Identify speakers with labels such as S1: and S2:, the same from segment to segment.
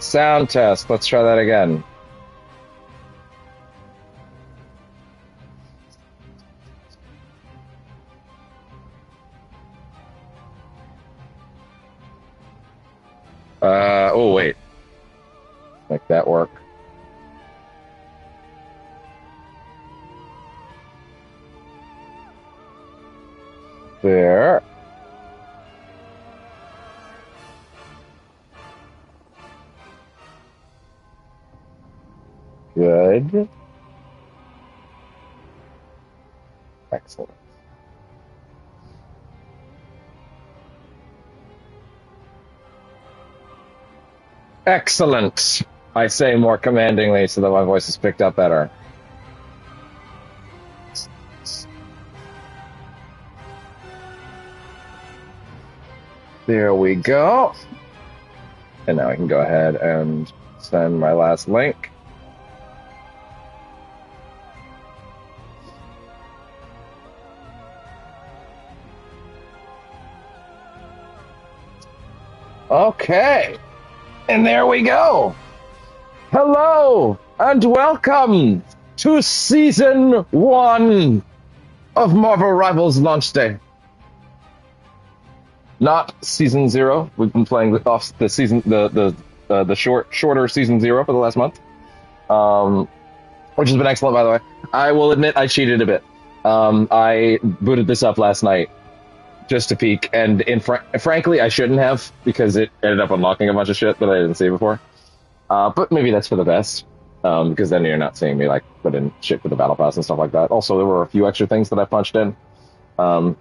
S1: Sound test. Let's try that again. Oh wait. Make that work. There. Good. Excellent. Excellent. I say more commandingly so that my voice is picked up better. There we go. And now I can go ahead and send my last link. Okay. And there we go. Hello and welcome to Season 1 of Marvel Rivals Launch Day. Not Season 0. We've been playing off the season, the shorter Season 0 for the last month, which has been excellent, by the way. I will admit I cheated a bit. I booted this up last night just to peek, and frankly, I shouldn't have, because it ended up unlocking a bunch of shit that I didn't see before. But maybe that's for the best, because then you're not seeing me like put in shit for the battle pass and stuff like that. Also, there were a few extra things that I punched in. We'll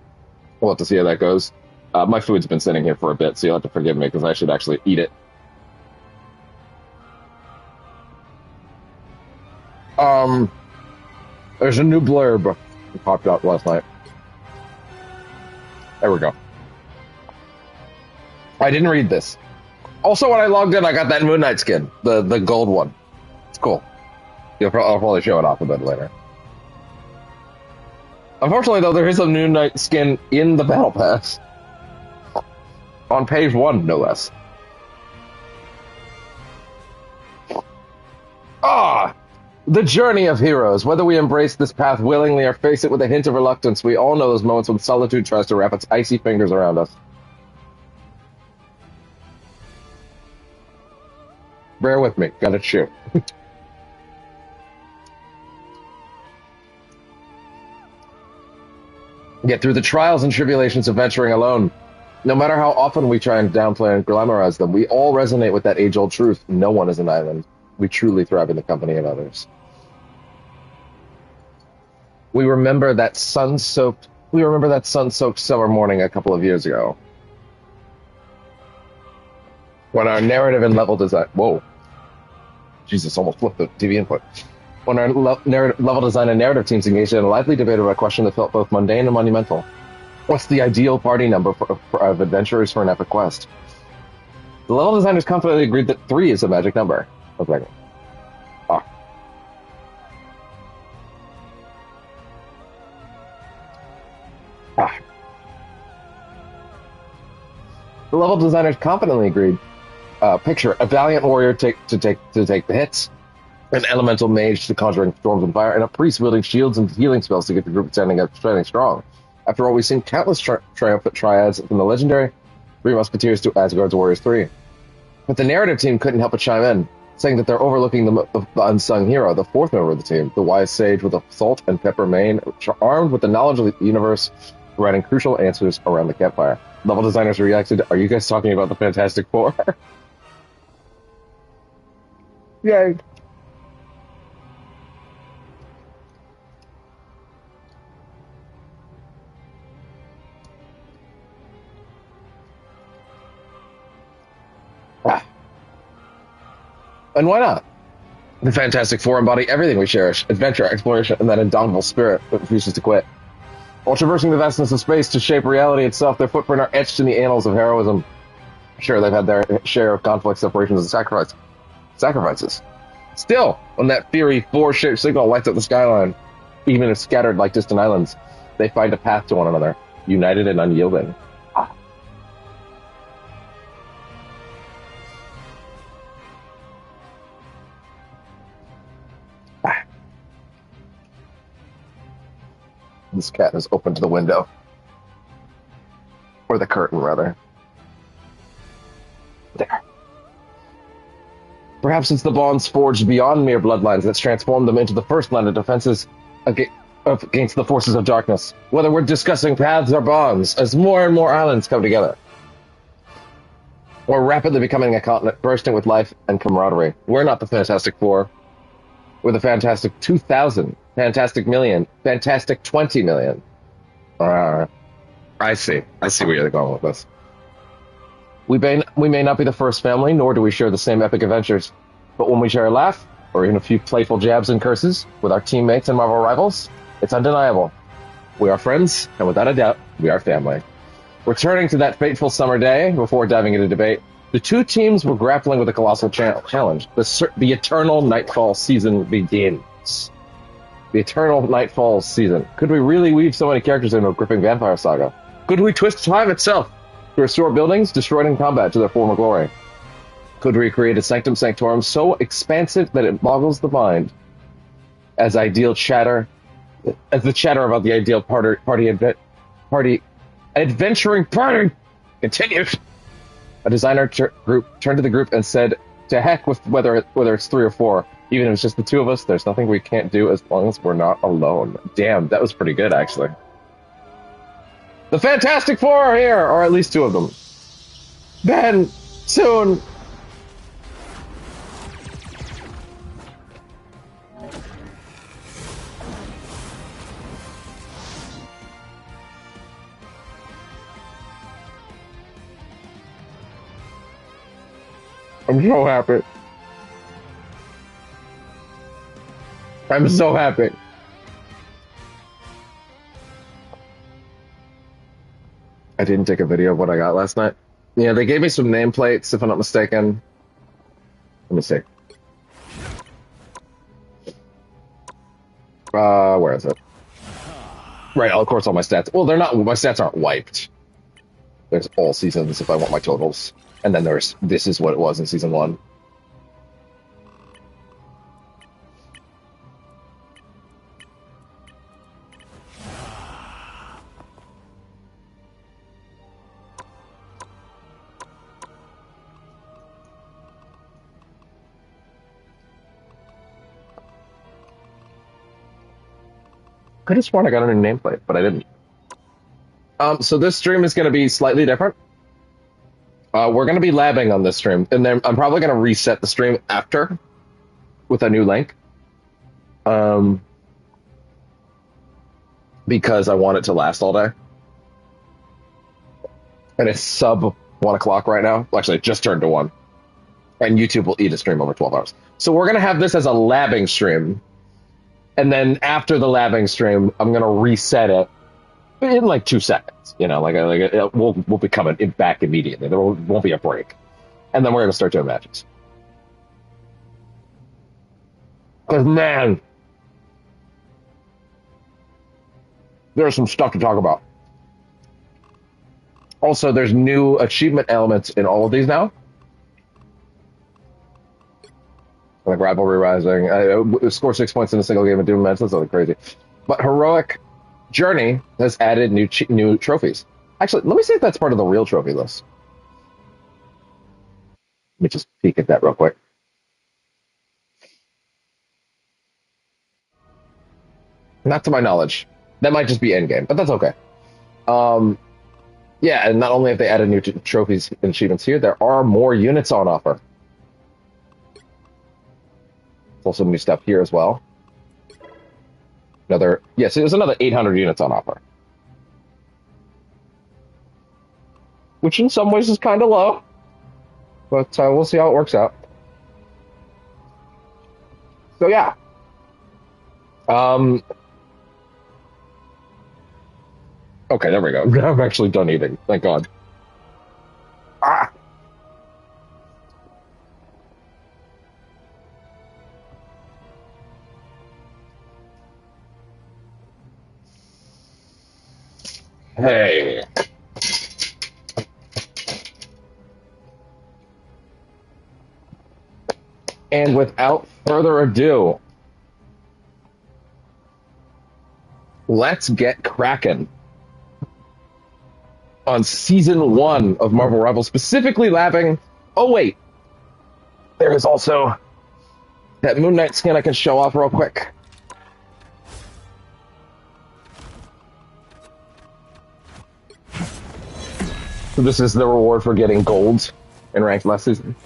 S1: have to see how that goes. My food's been sitting here for a bit, so you'll have to forgive me, because I should actually eat it. There's a new blurb that popped up last night. There we go. I didn't read this. Also, when I logged in, I got that Moon Knight skin, the gold one. It's cool. I'll probably show it off a bit later. Unfortunately, though, there is a Moon Knight skin in the Battle Pass. On page 1, no less. The journey of heroes. Whether we embrace this path willingly or face it with a hint of reluctance, we all know those moments when solitude tries to wrap its icy fingers around us. Bear with me. Gotta chew. Get through the trials and tribulations of venturing alone. No matter how often we try and downplay and glamorize them, we all resonate with that age-old truth. No one is an island. We truly thrive in the company of others. We remember that sun-soaked summer morning a couple of years ago, when our narrative and level design... Whoa. Jesus, almost flipped the TV input. When our level design and narrative teams engaged in a lively debate about a question that felt both mundane and monumental. What's the ideal party number of adventurers for an epic quest? The level designers confidently agreed that 3 is a magic number. Okay. The level designers confidently agreed. Picture a valiant warrior to take the hits, an elemental mage to conjuring storms and fire, and a priest wielding shields and healing spells to get the group standing strong. After all, we've seen countless triumphant triads from the legendary Three Musketeers to Asgard's Warriors 3. But the narrative team couldn't help but chime in, saying that they're overlooking the unsung hero, the fourth member of the team, the wise sage with a salt and pepper mane, armed with the knowledge of the universe, providing crucial answers around the campfire. Level designers reacted, "Are you guys talking about the Fantastic Four?" Yay. And why not? The Fantastic Four embody everything we cherish: adventure, exploration, and that indomitable spirit that refuses to quit. While traversing the vastness of space to shape reality itself, their footprint are etched in the annals of heroism. Sure, they've had their share of conflicts, separations, and sacrifices. Still, when that Fury 4-shaped signal lights up the skyline, even if scattered like distant islands, they find a path to one another, united and unyielding. This cat has opened the window. Or the curtain, rather. There. Perhaps it's the bonds forged beyond mere bloodlines that's transformed them into the first line of defenses against the forces of darkness. Whether we're discussing paths or bonds, as more and more islands come together. We're rapidly becoming a continent bursting with life and camaraderie. We're not the Fantastic Four. We're the Fantastic 2000, Fantastic Million, Fantastic 20 million. I see. I see where you're going with this. We may not be the first family, nor do we share the same epic adventures. But when we share a laugh, or even a few playful jabs and curses, with our teammates and Marvel rivals, it's undeniable. We are friends, and without a doubt, we are family. Returning to that fateful summer day, before diving into debate, the two teams were grappling with a colossal challenge. The Eternal Nightfall season begins. The Eternal Nightfall season. Could we really weave so many characters into a gripping vampire saga? Could we twist time itself to restore buildings destroyed in combat to their former glory? Could we create a Sanctum Sanctorum so expansive that it boggles the mind as the chatter about the ideal adventuring party continues? A designer group turned to the group and said, to heck with whether it's 3 or 4. Even if it's just the two of us, there's nothing we can't do as long as we're not alone. Damn, that was pretty good, actually. The Fantastic Four are here, or at least 2 of them. Ben, soon. I'm so happy. I'm so happy. I didn't take a video of what I got last night. Yeah, they gave me some nameplates, if I'm not mistaken. Let me see. Where is it? Right, of course, all my stats. Well, my stats aren't wiped. There's all seasons if I want my totals. And then this is what it was in season 1. Could have sworn I got a new nameplate, but I didn't. So this stream is going to be slightly different. We're going to be labbing on this stream, and then I'm probably going to reset the stream after with a new link. Because I want it to last all day. And it's sub 1 o'clock right now. Well, actually, it just turned to 1. And YouTube will eat a stream over 12 hours. So we're going to have this as a labbing stream. And then after the labbing stream, I'm going to reset it in like 2 seconds. You know, we'll be coming back immediately. There won't be a break. And then we're going to start doing matches. Because, man, there's some stuff to talk about. Also, there's new achievement elements in all of these now. Like Rivalry Rising. Score 6 points in a single game of Doom match. That's really crazy. But Heroic Journey has added new trophies. Actually, let me see if that's part of the real trophy list. Let me just peek at that real quick. Not to my knowledge. That might just be endgame, but that's okay. Yeah, and not only have they added new trophies and achievements here, there are more units on offer. There's also new stuff here as well. Yes, there's another 800 units on offer. Which in some ways is kind of low. But we'll see how it works out. So yeah. Okay, there we go. I'm actually done eating. Thank God. Ah! Hey. And without further ado, let's get cracking on Season 1 of Marvel Rivals, specifically labbing... Oh, wait. There is also that Moon Knight skin I can show off real quick. So this is the reward for getting gold in ranked last season.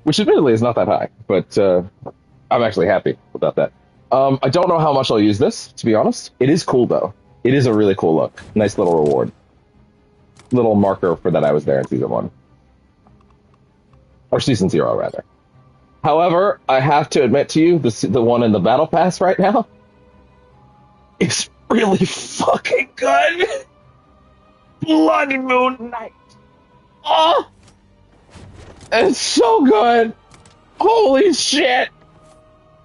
S1: Which admittedly is not that high, but I'm actually happy about that. I don't know how much I'll use this, to be honest. It is cool, though. It is a really cool look. Nice little reward. Little marker for that I was there in Season 1. Or Season 0, rather. However, I have to admit to you, the one in the Battle Pass right now is really fucking good. Blood Moon Knight. Oh! It's so good. Holy shit.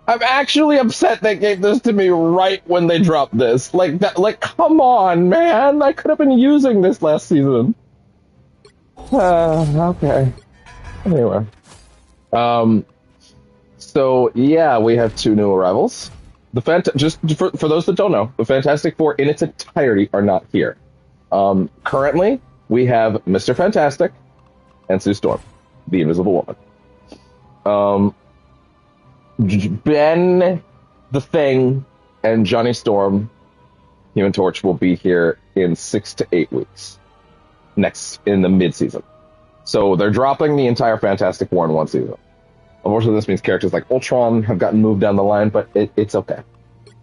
S1: I'm actually upset they gave this to me right when they dropped this. Like, that, like, come on, man. I could have been using this last season. Okay. Anyway. So, yeah, we have 2 new arrivals. Just for those that don't know, the Fantastic Four in its entirety are not here. Currently, we have Mr. Fantastic and Sue Storm, the Invisible Woman. Ben, the Thing, and Johnny Storm, Human Torch, will be here in 6 to 8 weeks. Next, in the mid-season. So they're dropping the entire Fantastic Four in one season. Unfortunately, this means characters like Ultron have gotten moved down the line, but it's okay.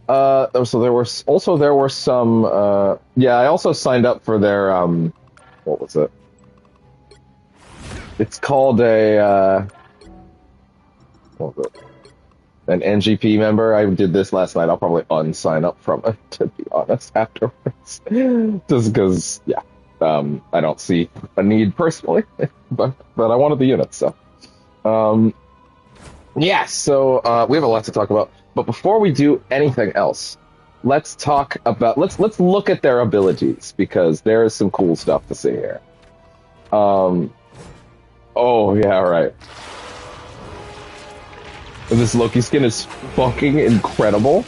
S1: So there were some, yeah, I also signed up for their, what was it? It's called what was it? An NGP member. I did this last night. I'll probably unsign up from it, to be honest, afterwards. Just because, yeah, I don't see a need personally, but I wanted the units, so. Yeah, so we have a lot to talk about. But before we do anything else, let's look at their abilities, because there is some cool stuff to see here. Oh, yeah, right. This Loki skin is fucking incredible.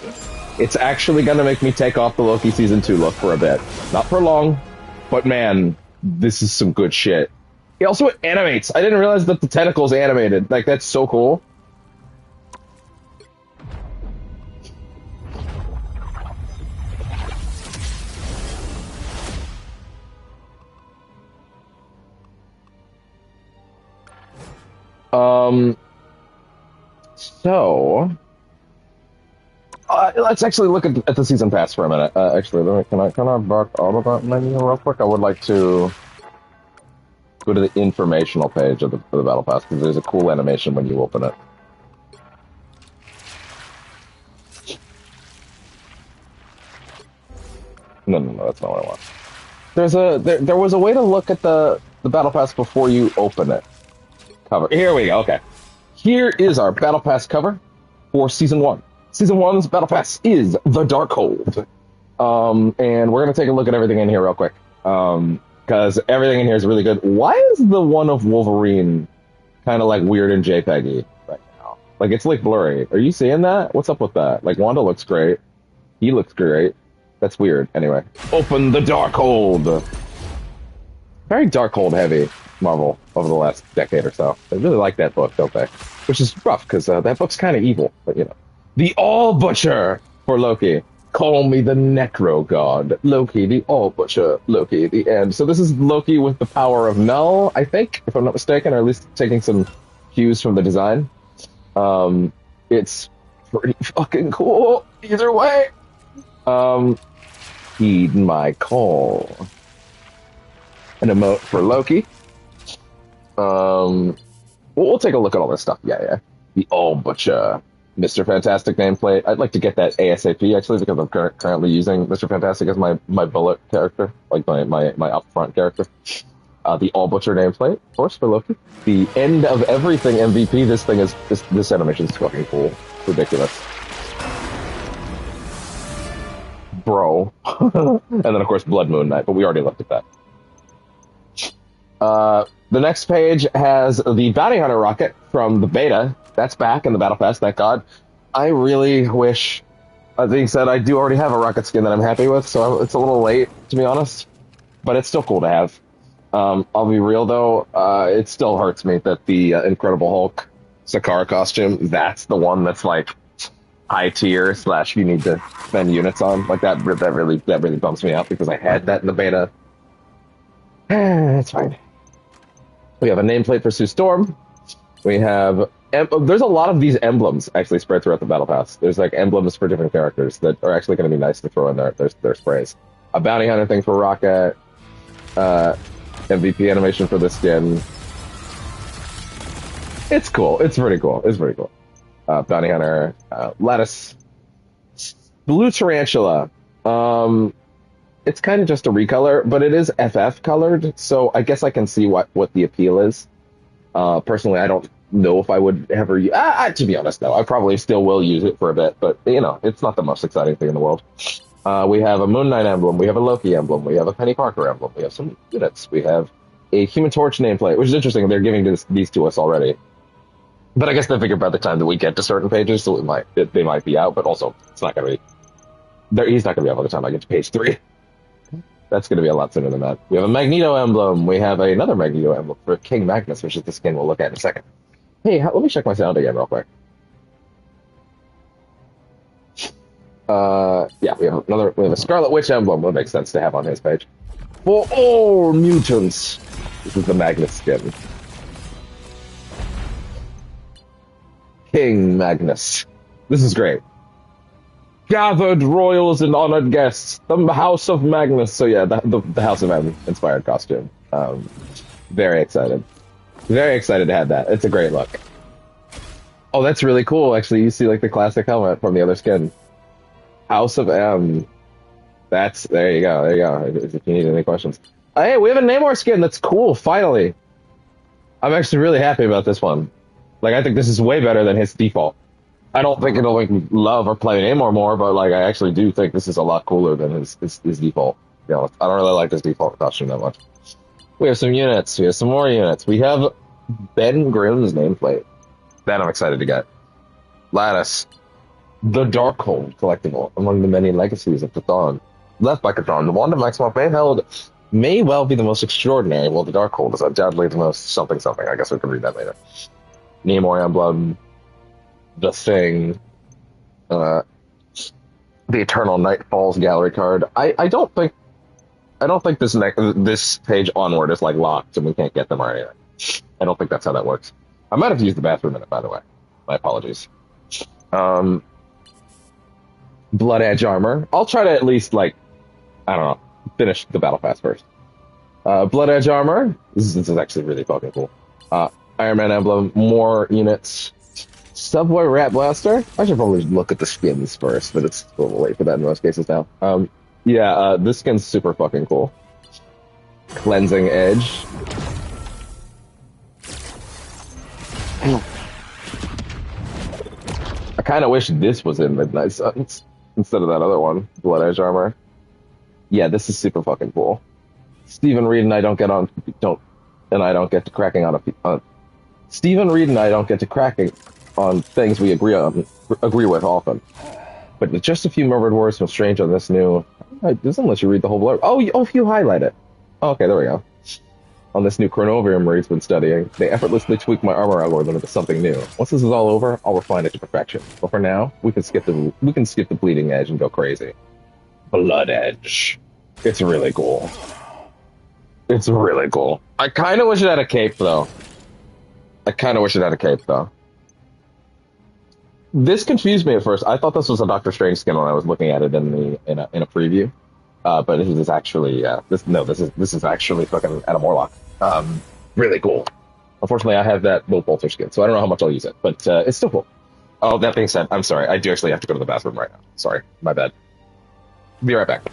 S1: It's actually gonna make me take off the Loki Season 2 look for a bit. Not for long, but man, this is some good shit. He also animates. I didn't realize that the tentacles animated. Like, that's so cool. So let's actually look at the season pass for a minute. Actually, can I back out of that menu real quick? I would like to go to the informational page of the battle pass, because there's a cool animation when you open it. No, that's not what I want. There was a way to look at the battle pass before you open it. Cover. Here we go. Okay. Here is our Battle Pass cover for Season 1. Season 1's Battle Pass is The Darkhold. And we're going to take a look at everything in here real quick. Because everything in here is really good. Why is the one of Wolverine kind of like weird and JPEG-y right now? Like, it's like blurry. Are you seeing that? What's up with that? Like, Wanda looks great. He looks great. That's weird. Anyway. Open The Darkhold. Very Darkhold heavy. Marvel over the last decade or so. They really like that book, don't they? Which is rough, because that book's kind of evil, but you know. The All Butcher for Loki. Call me the Necro God. Loki, the All Butcher. Loki, the end. So this is Loki with the power of Null, I think, if I'm not mistaken, or at least taking some cues from the design. It's pretty fucking cool, either way. Heed my call. An emote for Loki. We'll take a look at all this stuff. Yeah. The All Butcher. Mr. Fantastic nameplate. I'd like to get that ASAP, actually, because I'm currently using Mr. Fantastic as my bullet character, like my upfront character. The All Butcher nameplate, of course, for Loki. The End of Everything MVP. This animation is fucking cool. It's ridiculous. Bro. And then, of course, Blood Moon Knight, but we already looked at that. The next page has the Bounty Hunter rocket from the beta. That's back in the Battle Pass, thank God. I really wish That being said, I do already have a rocket skin that I'm happy with, so it's a little late to be honest, but it's still cool to have. I'll be real though, it still hurts me that the Incredible Hulk Sakara costume, that's the one that's like high tier slash you need to spend units on. Like that really bumps me out because I had that in the beta. It's fine. We have a nameplate for Sue Storm. We have there's a lot of these emblems actually spread throughout the battle pass. There's like emblems for different characters that are actually going to be nice to throw in their sprays. A bounty hunter thing for Rocket, MVP animation for the skin. It's cool. It's pretty cool. It's pretty cool. Bounty hunter, lettuce, blue tarantula. It's kind of just a recolor, but it is FF colored, so I guess I can see what the appeal is. Personally, I don't know if I would ever. To be honest, no, I probably still will use it for a bit, but it's not the most exciting thing in the world. We have a Moon Knight emblem, we have a Loki emblem, we have a Penny Parker emblem, we have some units, we have a Human Torch nameplate, which is interesting. They're giving these to us already, but I guess they figure by the time that we get to certain pages, so they might be out, but also it's not going to be. He's not going to be out by the time I get to page 3. That's going to be a lot sooner than that. We have a Magneto emblem. We have another Magneto emblem for King Magnus, which is the skin we'll look at in a second. Hey, let me check my sound again real quick. Yeah, we have a Scarlet Witch emblem. That makes sense to have on his page. For all mutants, this is the Magnus skin. King Magnus. This is great. Gathered royals and honored guests, the House of Magnus. So yeah, the House of M inspired costume. Very excited. Very excited to have that. It's a great look. Oh, that's really cool. Actually, you see like the classic helmet from the other skin. House of M. There you go. There you go. If you need any questions. Hey, we have a Namor skin. That's cool. Finally. I'm actually really happy about this one. Like, I think this is way better than his default. I don't think it'll make me love or play Namor more, but like I actually do think this is a lot cooler than his default. I don't really like his default costume that much. We have some units. We have some more units. We have Ben Grimm's nameplate. That I'm excited to get. Lattice. The Darkhold collectible, among the many legacies of Cthulhu. Left by Cthulhu, the Wand of Maximoff may well be the most extraordinary, while the Darkhold is undoubtedly the most something something. I guess we can read that later. Namor emblem. The Thing, the Eternal Night Falls gallery card. I don't think this page onward is like locked and we can't get them or anything. I don't think that's how that works. I might have used the bathroom in it, by the way. My apologies. Blood Edge armor. I'll try to at least I don't know, finish the battle pass first. Blood Edge armor. This is actually really fucking cool. Iron Man emblem. More units. Subway Rat Blaster? I should probably look at the skins first, but it's a little late for that in most cases now. This skin's super fucking cool. Cleansing Edge. I kind of wish this was in Midnight Suns instead of that other one, Blood Edge armor. Yeah, this is super fucking cool. Stephen Reed and I don't get to cracking on Stephen Reed and I don't get to cracking on things we agree with often. But with just a few murmured words from strange on this new... This unless you read the whole blurb. If you highlight it. Okay, there we go. On this new chronovium Reed's been studying, they effortlessly tweak my armor algorithm into something new. Once this is all over, I'll refine it to perfection. But for now, we can skip the bleeding edge and go crazy. Blood Edge. It's really cool. It's really cool. I kind of wish it had a cape, though. This confused me at first. I thought this was a Doctor Strange skin when I was looking at it in a preview, but this is actually this is actually fucking Adam Warlock. Really cool. Unfortunately, I have that Will Poulter skin, so I don't know how much I'll use it, but it's still cool. Oh, that being said, I'm sorry. I do actually have to go to the bathroom right now. Sorry, my bad. Be right back.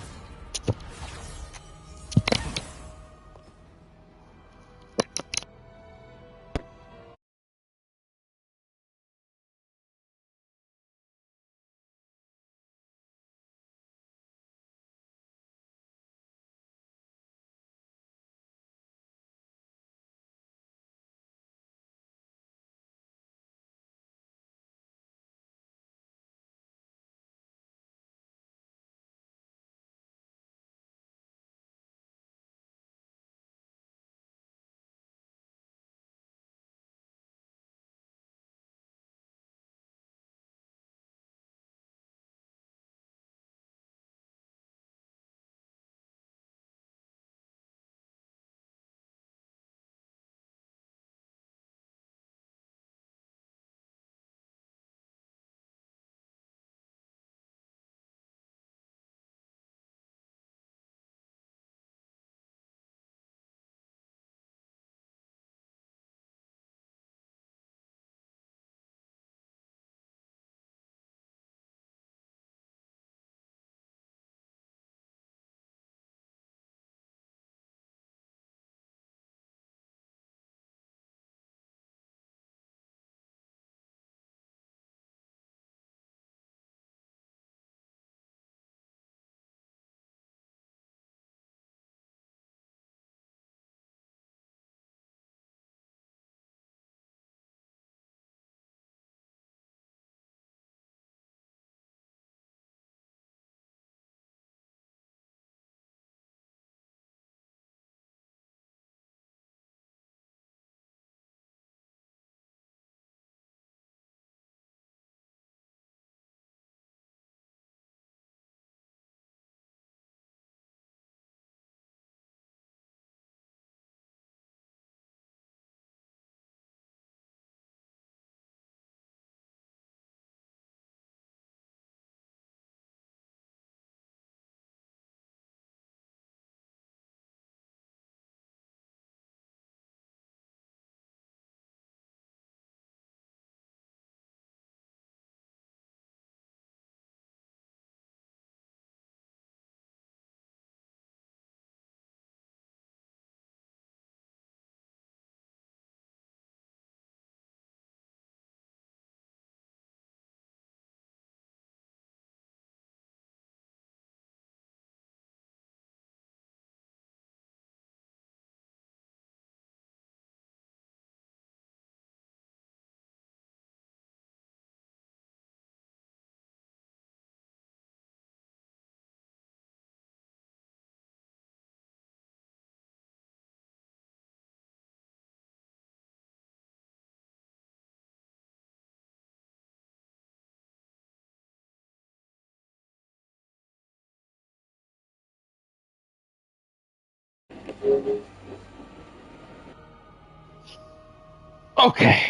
S1: Okay.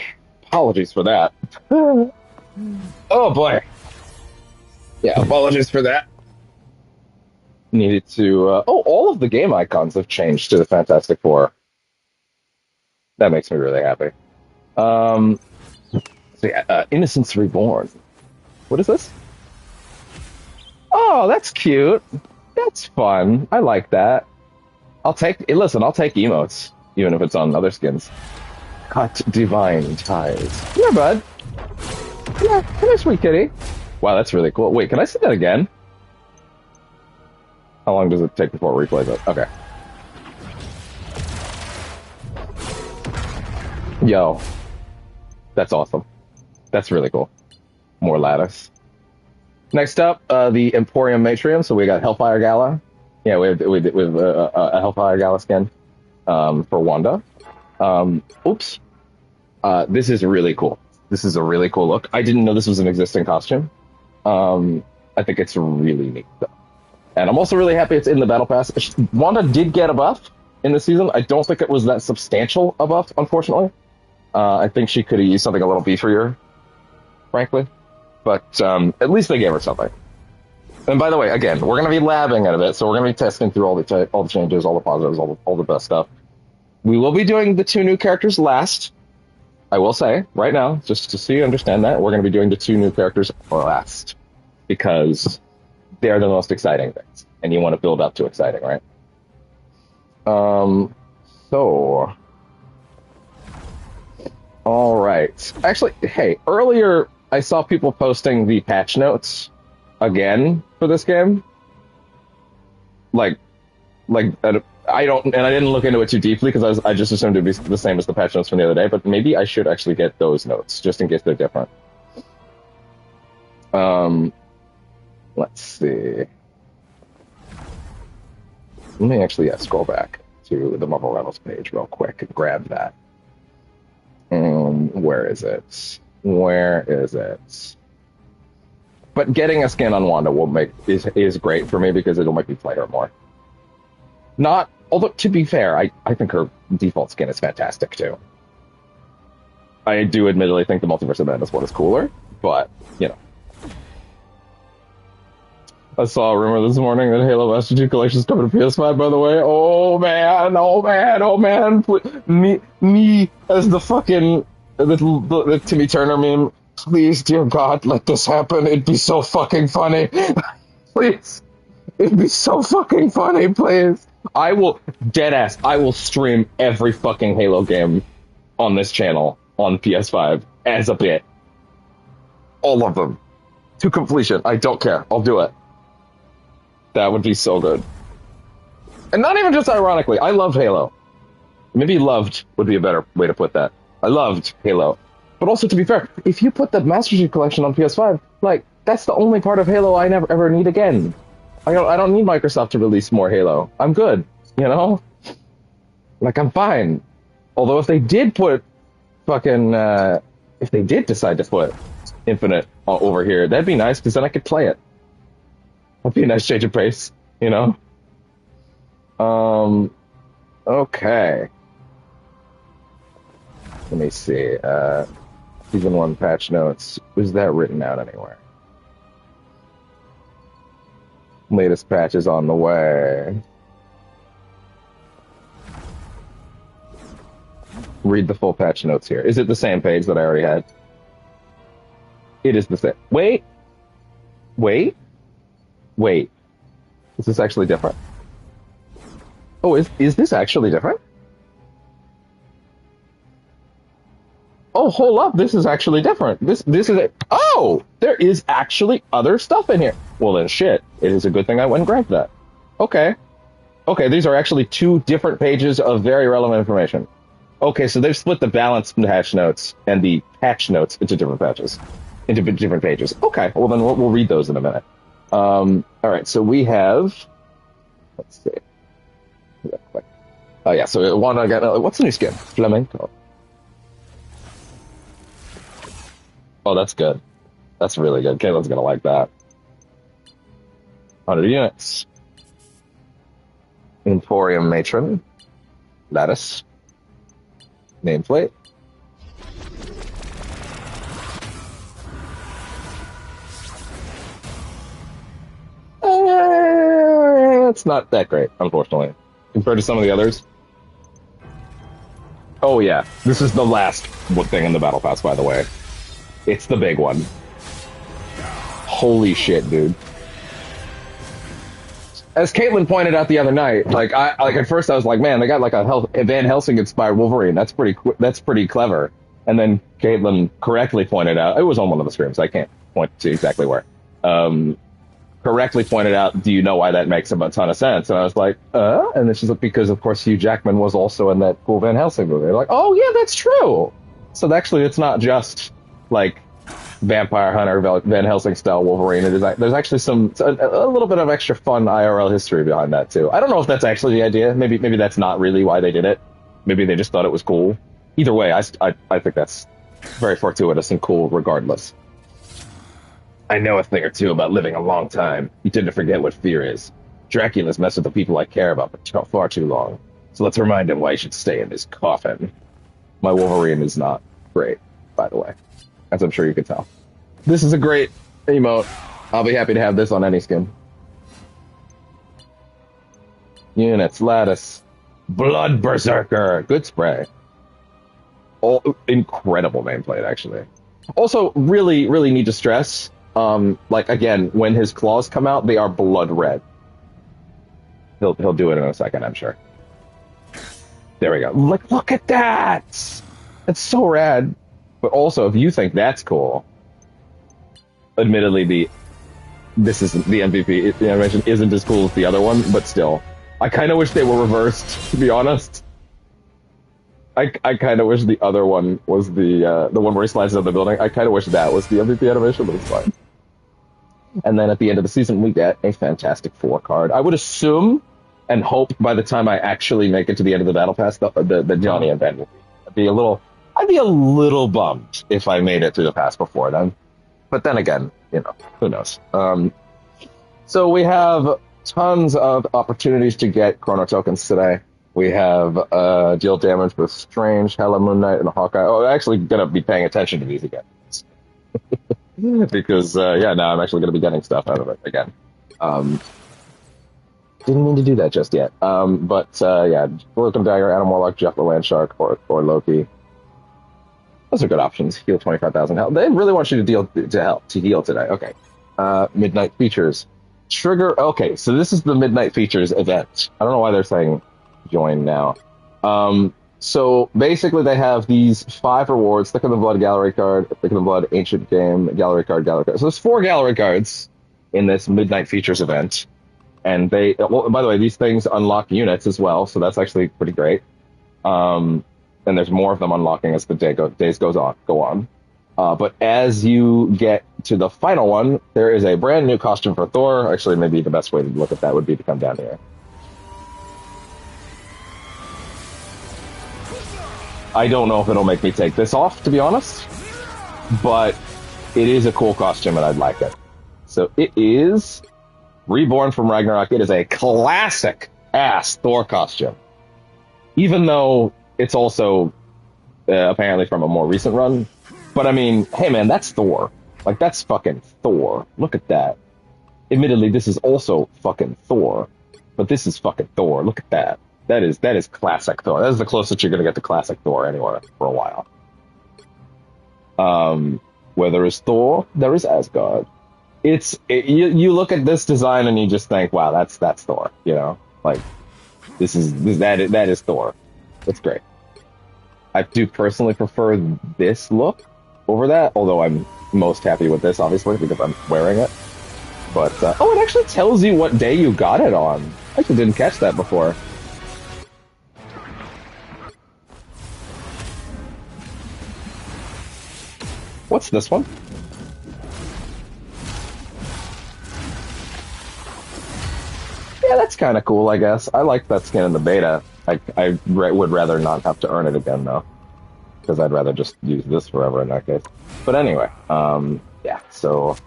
S1: Apologies for that. Oh boy. Yeah, apologies for that. Needed to. Oh, all of the game icons have changed to the Fantastic Four. That makes me really happy. Um, so yeah, Innocence Reborn. What is this? Oh, that's cute. That's fun. I like that. Listen, I'll take emotes, even if it's on other skins. Cut divine ties. Yeah, bud. Yeah, come here, sweet kitty. Wow, that's really cool. Wait, can I see that again? How long does it take before it replays it? Okay. Yo, that's awesome. That's really cool. More lattice. Next up, the Emporium Matrium. So we got Hellfire Gala. Yeah, we have a Hellfire Gala skin for Wanda. Oops. This is really cool. This is a really cool look. I didn't know this was an existing costume. I think it's really neat, though. And I'm also really happy it's in the Battle Pass. Wanda did get a buff in the season. I don't think it was that substantial a buff, unfortunately. I think she could have used something a little beefier, frankly. But at least they gave her something. And by the way, again, we're going to be labbing at it, so we're going to be testing through all the changes, all the positives, all the best stuff. We will be doing the 2 new characters last. I will say, right now, just so you understand that, we're going to be doing the 2 new characters last. Because they're the most exciting things. And you want to build up to exciting, right? So... Alright. Actually, hey, earlier I saw people posting the patch notes again for this game. I didn't look into it too deeply because I just assumed it'd be the same as the patch notes from the other day, but maybe I should actually get those notes, just in case they're different. Let's see. Let me actually scroll back to the Marvel Rivals page real quick and grab that. Where is it? Where is it? But getting a skin on Wanda is great for me because it'll make me play her more. Although to be fair, I think her default skin is fantastic too. I do admittedly think the Multiverse of Madness one is cooler, but you know. I saw a rumor this morning that Halo Master Chief Collection is coming to PS5, by the way. Oh man, oh man, oh man. Me as the fucking the Timmy Turner meme. Please, dear God, let this happen. It'd be so fucking funny. Please. It'd be so fucking funny, please. I will, deadass, I will stream every fucking Halo game on this channel on PS5 as a bit. All of them. To completion. I don't care. I'll do it. That would be so good. And not even just ironically, I love Halo. Maybe loved would be a better way to put that. I loved Halo. But also, to be fair, if you put the Master Chief Collection on PS5, like, that's the only part of Halo I never ever need again. I don't need Microsoft to release more Halo. I'm good, you know? Like, I'm fine. Although if they did put fucking, if they did decide to put Infinite over here, that'd be nice, because then I could play it. That'd be a nice change of pace, you know? Okay. Let me see. Season 1 patch notes. Was that written out anywhere? Latest patch is on the way. Read the full patch notes here. Is it the same page that I already had? It is the same. Wait. Is this actually different? Oh, is this actually different? Oh, hold up. This is actually different. This is it. Oh, there is actually other stuff in here. Well, then shit. It is a good thing I went and grabbed that. Okay. Okay, these are actually 2 different pages of very relevant information. Okay, so they've split the balance patch notes and the patch notes into different patches. Into different pages. Okay, well then we'll read those in a minute. Alright, so we have... Let's see. Oh yeah, so Wanda got... What's the new skin? Flamenco. Oh, that's good. That's really good. Caitlin's gonna like that. 100 units. Emporium Matron. Lattice. Nameplate. It's not that great, unfortunately, compared to some of the others. Oh yeah, this is the last thing in the battle pass, by the way. It's the big one. Holy shit, dude. As Caitlin pointed out the other night, like at first I was like, man, they got like a Van Helsing inspired Wolverine. That's pretty clever. And then Caitlin correctly pointed out, it was on one of the streams, I can't point to exactly where. Correctly pointed out, do you know why that makes a ton of sense? And I was like, and then she's like, because of course Hugh Jackman was also in that cool Van Helsing movie. They're like, oh yeah, that's true. So actually, it's not just like Vampire Hunter, Van Helsing style Wolverine. There's actually a little bit of extra fun IRL history behind that too. I don't know if that's actually the idea. Maybe that's not really why they did it. Maybe they just thought it was cool. Either way, I think that's very fortuitous and cool regardless. I know a thing or two about living a long time. You tend to forget what fear is. Dracula's messed with the people I care about for far too long. So let's remind him why he should stay in his coffin. My Wolverine is not great, by the way, as I'm sure you can tell. This is a great emote. I'll be happy to have this on any skin. Units, Lattice, Blood Berserker, good spray. All incredible nameplate, actually. Also, really, really need to stress, like again, when his claws come out, they are blood red. He'll do it in a second, I'm sure. There we go. Like, look at that! That's so rad. But also, if you think that's cool, admittedly, this isn't the MVP animation isn't as cool as the other one, but still, I kind of wish they were reversed. To be honest, I kind of wish the other one was the one where he slides out of the building. I kind of wish that was the MVP animation, but it's fine. And then at the end of the season, we get a Fantastic Four card. I would assume and hope by the time I actually make it to the end of the battle pass, the Johnny and Ben will be. I'd be a little bummed if I made it through the pass before then. But then again, who knows? So we have tons of opportunities to get Chrono Tokens today. We have deal damage with Strange, Hela, Moon Knight, and Hawkeye. Oh, I'm actually going to be paying attention to these again. Because, now I'm actually going to be getting stuff out of it again. Didn't mean to do that just yet. Broken Dagger, Adam Warlock, Jeff the Land Shark, or Loki. Those are good options. Heal 25,000 health. They really want you to heal today. Okay. Midnight Features. Trigger. Okay, so this is the Midnight Features event. I don't know why they're saying join now. So basically they have these 5 rewards: Thick of the Blood gallery card, Thick of the Blood Ancient Game gallery card. So there's 4 gallery cards in this Midnight Features event. And by the way, these things unlock units as well, so that's actually pretty great. And there's more of them unlocking as the days go on. But as you get to the final one, there is a brand new costume for Thor. Actually, maybe the best way to look at that would be to come down here. I don't know if it'll make me take this off, to be honest, but it is a cool costume and I'd like it. So it is Reborn from Ragnarok. It is a classic-ass Thor costume. Even though it's also apparently from a more recent run. But I mean, hey man, that's Thor. Like, that's fucking Thor. Look at that. Admittedly, this is also fucking Thor. But this is fucking Thor. Look at that. That is classic Thor. That is the closest you're going to get to classic Thor anywhere for a while. Where there is Thor, there is Asgard. You look at this design and you just think, wow, that's Thor. Like that is Thor. It's great. I do personally prefer this look over that, although I'm most happy with this, obviously, because I'm wearing it. But it actually tells you what day you got it on. I actually didn't catch that before. What's this one? Yeah, that's kind of cool, I guess. I like that skin in the beta. I would rather not have to earn it again, though. Because I'd rather just use this forever in that case. But anyway, yeah, so...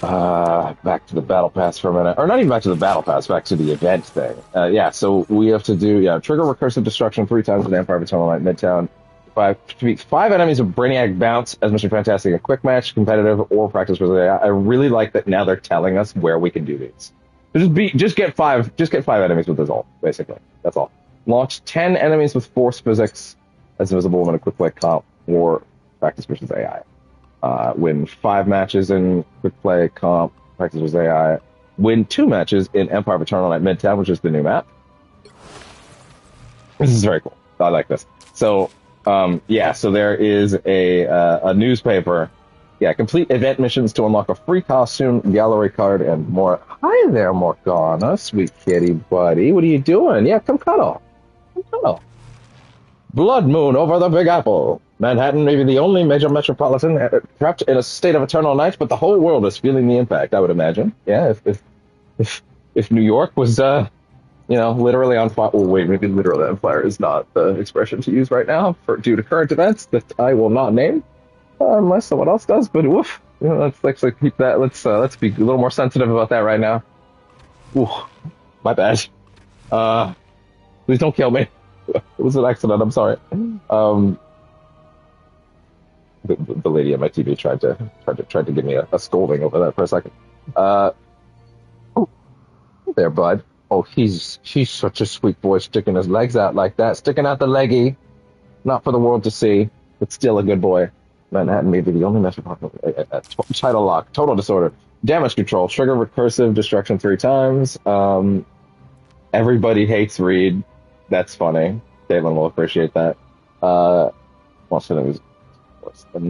S1: Back to the battle pass for a minute, or not even back to the battle pass, back to the event thing. Yeah, so we have to do trigger recursive destruction 3 times with Empire of Eternal Night Midtown. Defeat 5 enemies with Brainiac Bounce as Mission Fantastic, a quick match, competitive, or practice with AI. I really like that now they're telling us where we can do these. So just get five enemies with this ult, basically. That's all. Launch 10 enemies with Force Physics as Invisible in a quick play comp or practice versus AI. Win 5 matches in quick play comp, practice versus AI. Win 2 matches in Empire of Eternal Night Midtown, which is the new map. This is very cool. I like this. So, so there is a newspaper. Yeah, complete event missions to unlock a free costume, gallery card, and more. Hi there, Morgana, sweet kitty buddy. What are you doing? Yeah, come cuddle. Come cuddle. Blood Moon over the Big Apple. Manhattan may be the only major metropolitan trapped in a state of eternal night, but the whole world is feeling the impact, I would imagine. Yeah, if New York was, literally on fire. Oh, wait, maybe literally on fire is not the expression to use right now due to current events that I will not name. Unless someone else does, but woof. Let's actually keep that. Let's be a little more sensitive about that right now. Ooh, my bad. Please don't kill me. It was an accident. I'm sorry. The lady at my TV tried to give me a scolding over that for a second. Oh, there, bud. Oh, he's such a sweet boy, sticking his legs out like that, sticking out the leggy. Not for the world to see, but still a good boy. Manhattan may be the only metropolitan. Title lock, total disorder, damage control, trigger recursive destruction 3 times. Everybody hates Reed. That's funny. Caitlin will appreciate that. And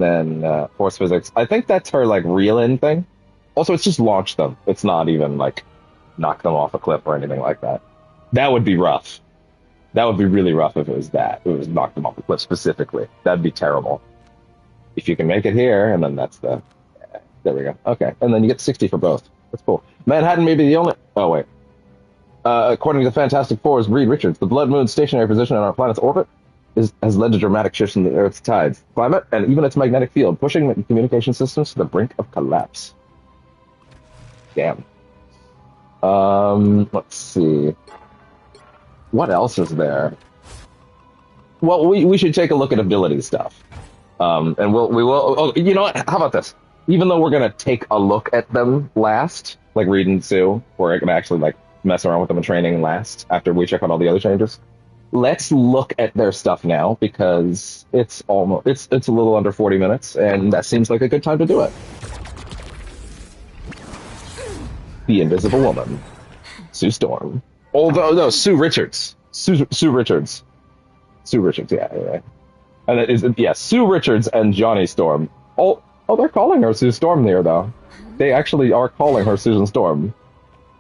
S1: then force physics. I think that's her like reel-in thing. Also, it's just launch them. It's not even like knock them off a cliff or anything like that. That would be rough. That would be really rough if it was that. If it was knock them off a cliff specifically. That'd be terrible. If you can make it here, and then that's the... There we go. Okay. And then you get 60 for both. That's cool. Manhattan may be the only... Oh, wait. According to the Fantastic Four's Reed Richards, the Blood Moon's stationary position on our planet's orbit has led to dramatic shifts in the Earth's tides, climate, and even its magnetic field, pushing communication systems to the brink of collapse. Damn. Let's see. What else is there? Well, we should take a look at ability stuff. And we will. Oh, you know what? How about this? Even though we're gonna take a look at them last, like Reed and Sue, we're gonna actually like mess around with them in training last after we check out all the other changes. Let's look at their stuff now because it's a little under 40 minutes, and that seems like a good time to do it. The Invisible Woman, Sue Storm. Although no, Sue Richards. Sue Richards. Sue Richards. Yeah. And it is, Sue Richards and Johnny Storm. Oh, they're calling her Sue Storm there, though. They actually are calling her Susan Storm,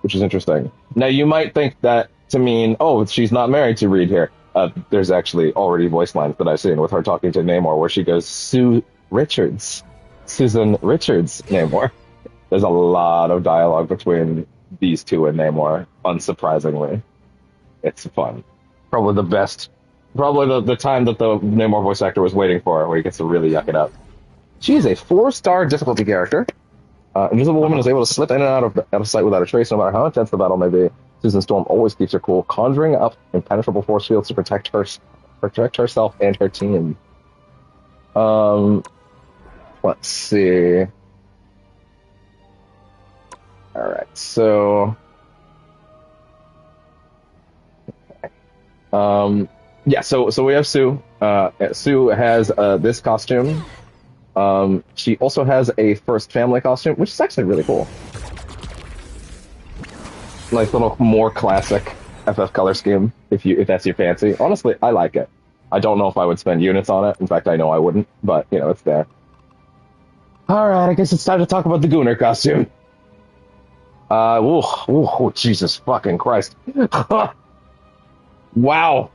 S1: which is interesting. Now, you might think that to mean, oh, she's not married to Reed here. There's actually already voice lines that I've seen with her talking to Namor where she goes, Sue Richards. Susan Richards, Namor. There's a lot of dialogue between these two and Namor, unsurprisingly. It's fun. Probably the best. Probably the time that the Namor voice actor was waiting for, where he gets to really yuck it up. She is a 4-star difficulty character. Invisible Woman is able to slip in and out of sight without a trace, no matter how intense the battle may be. Susan Storm always keeps her cool, conjuring up impenetrable force fields to protect herself and her team. Let's see. All right, so. So we have Sue. Sue has this costume. She also has a First Family costume, which is actually really cool. Like little more classic FF color scheme, if that's your fancy. Honestly, I like it. I don't know if I would spend units on it. In fact, I know I wouldn't, but it's there. All right, I guess it's time to talk about the Gunnar costume. Jesus fucking Christ. Wow.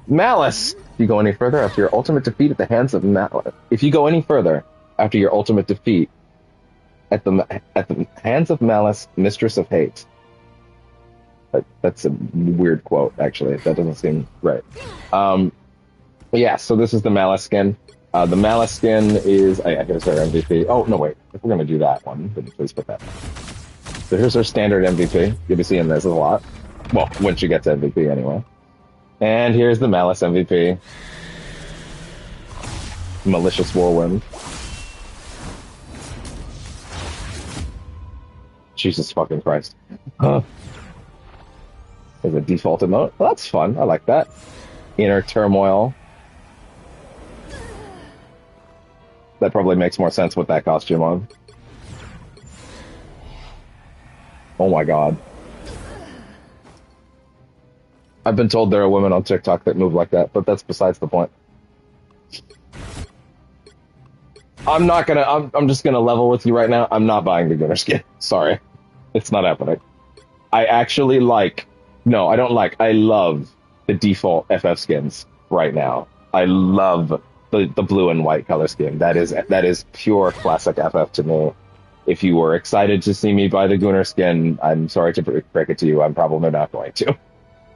S1: Malice. If you go any further after your ultimate defeat at the hands of Malice. If you go any further after your ultimate defeat at the hands of Malice, Mistress of Hate. That's a weird quote, actually. That doesn't seem right. So this is the Malice skin. The Malice skin is, here's her MVP. Oh, no, wait. If we're going to do that one, then please put that. So here's her standard MVP. You'll be seeing this a lot. Well, when she gets MVP anyway. And here's the Malice MVP. Malicious Whirlwind. Jesus fucking Christ. There's a default emote. Well, that's fun. I like that. Inner Turmoil. That probably makes more sense with that costume on. Oh my god. I've been told there are women on TikTok that move like that, but that's besides the point. I'm just gonna level with you right now. I'm not buying the Gunner skin. Sorry. It's not happening. I actually I love the default FF skins right now. I love the blue and white color scheme. That is pure classic FF to me. If you were excited to see me buy the Gunner skin, I'm sorry to break it to you. I'm probably not going to.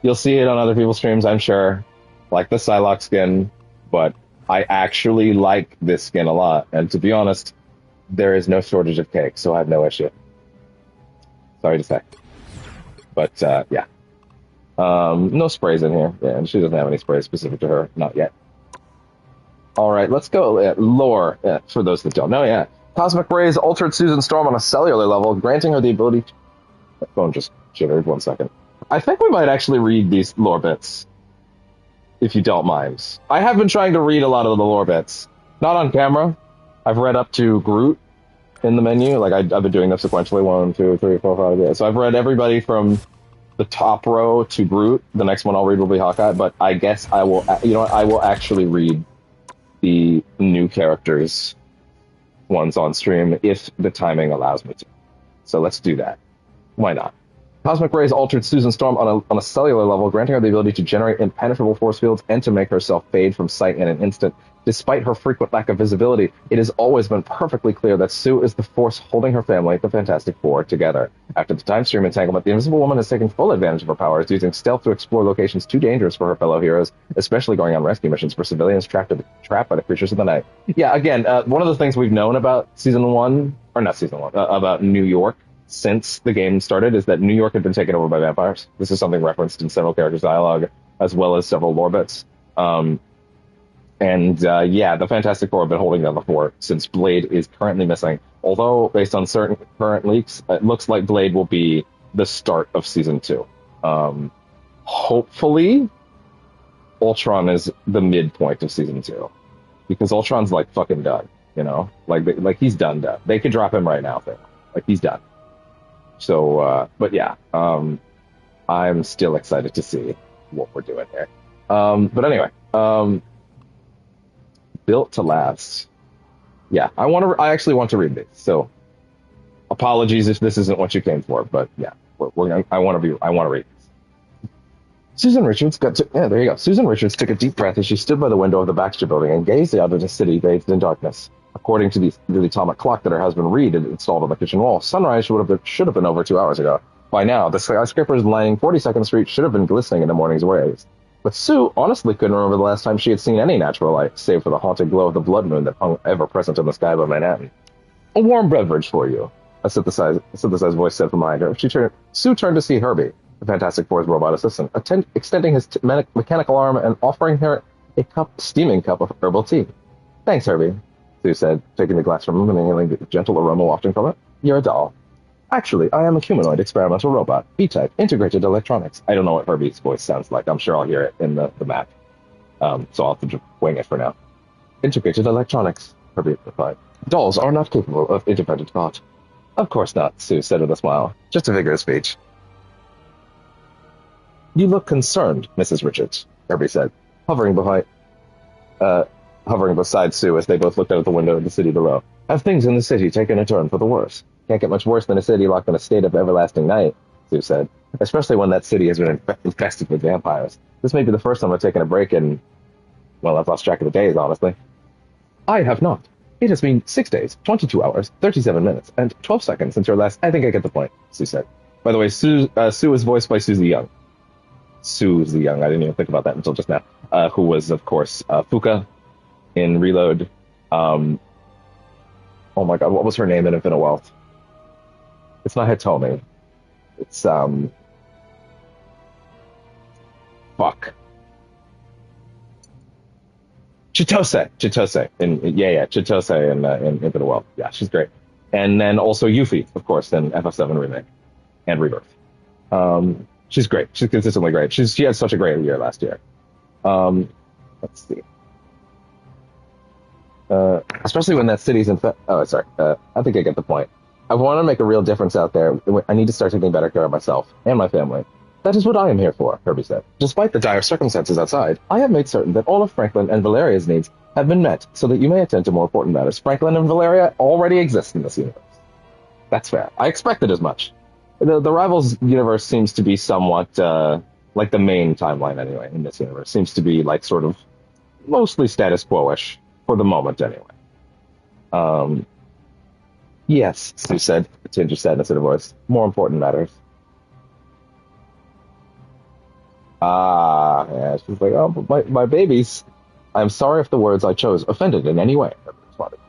S1: You'll see it on other people's streams, I'm sure, like the Psylocke skin, but I actually like this skin a lot. And to be honest, there is no shortage of cake, so I have no issue. Sorry to say. But, yeah. No sprays in here. Yeah, and she doesn't have any sprays specific to her. Not yet. Alright, let's go. Lore, for those that don't know, yeah. Cosmic Rays altered Susan Storm on a cellular level, granting her the ability to... My phone just jittered 1 second. I think we might actually read these lore bits, if you don't mind. I have been trying to read a lot of the lore bits. Not on camera. I've read up to Groot in the menu. Like, I've been doing them sequentially. 1, 2, 3, 4, 5, yeah. So I've read everybody from the top row to Groot. The next one I'll read will be Hawkeye, but I guess I will, I will actually read the new characters ones on stream if the timing allows me to. So let's do that. Why not? Cosmic Rays altered Susan Storm on a cellular level, granting her the ability to generate impenetrable force fields and to make herself fade from sight in an instant. Despite her frequent lack of visibility, it has always been perfectly clear that Sue is the force holding her family, the Fantastic Four, together. After the time stream entanglement, the Invisible Woman has taken full advantage of her powers, using stealth to explore locations too dangerous for her fellow heroes, especially going on rescue missions for civilians trapped by the creatures of the night. Yeah, again, one of the things we've known about about New York since the game started is that New York had been taken over by vampires. This is something referenced in several characters' dialogue, as well as several lore bits. The Fantastic Four have been holding down the fort since Blade is currently missing. Although, based on certain current leaks, it looks like Blade will be the start of Season 2. Hopefully, Ultron is the midpoint of Season 2. Because Ultron's, like, fucking done, you know? Like he's done. They could drop him right now, like, he's done. So, but yeah, I'm still excited to see what we're doing here. But anyway, Built to Last. Yeah, I actually want to read this. So, apologies if this isn't what you came for, but yeah, I want to read this. Susan Richards there you go. Susan Richards took a deep breath as she stood by the window of the Baxter building and gazed out at a city bathed in darkness. According to the atomic clock that her husband Reed had installed on the kitchen wall, sunrise should have been over 2 hours ago. By now, the skyscrapers lining 42nd Street should have been glistening in the morning's rays. But Sue honestly couldn't remember the last time she had seen any natural light, save for the haunted glow of the blood moon that hung ever-present in the sky above Manhattan. "A warm beverage for you," a synthesized voice said from behind her. Sue turned to see Herbie, the Fantastic Four's robot assistant, extending his mechanical arm and offering her a steaming cup of herbal tea. "Thanks, Herbie," Sue said, taking the glass from him and inhaling the gentle aroma wafting from it. "You're a doll." "Actually, I am a humanoid experimental robot, B-type, integrated electronics." I don't know what Herbie's voice sounds like. I'm sure I'll hear it in the map. So I'll have to just wing it for now. "Integrated electronics," Herbie replied. "Dolls are not capable of independent thought." "Of course not," Sue said with a smile. Just a vigorous speech. "You look concerned, Mrs. Richards," Herbie said, hovering beside Sue as they both looked out of the window of the city below. "Have things in the city taken a turn for the worse? Can't get much worse than a city locked in a state of everlasting night," Sue said, "especially when that city has been infested with vampires. This may be the first time I've taken a break in... well, I've lost track of the days, honestly." "I have not. It has been 6 days, 22 hours, 37 minutes, and 12 seconds since your last..." "I think I get the point," Sue said. By the way, Sue is voiced by Susie Young. Susie Young, I didn't even think about that until just now. Who was, of course, Fuka in Reload. Um, oh my God, what was her name in Infinite Wealth? It's not Hitomi. It's fuck. Chitose, Chitose in Infinite Wealth. Yeah, she's great. And then also Yuffie, of course, in FF7 Remake and Rebirth. She's great. She's consistently great. She had such a great year last year. Um, let's see. Especially when that city's in. Oh, sorry. I think I get the point. I want to make a real difference out there. I need to start taking better care of myself and my family. That is what I am here for, Kirby said. Despite the dire circumstances outside, I have made certain that all of Franklin and Valeria's needs have been met so that you may attend to more important matters. Franklin and Valeria already exist in this universe. That's fair. I expected as much. The Rivals universe seems to be somewhat, like the main timeline anyway in this universe, seems to be like sort of mostly status quo-ish for the moment anyway. Um, yes, Sue said, a tinge of sadness in her voice. More important matters. Ah, yeah, she's like, oh, but my babies. I'm sorry if the words I chose offended in any way.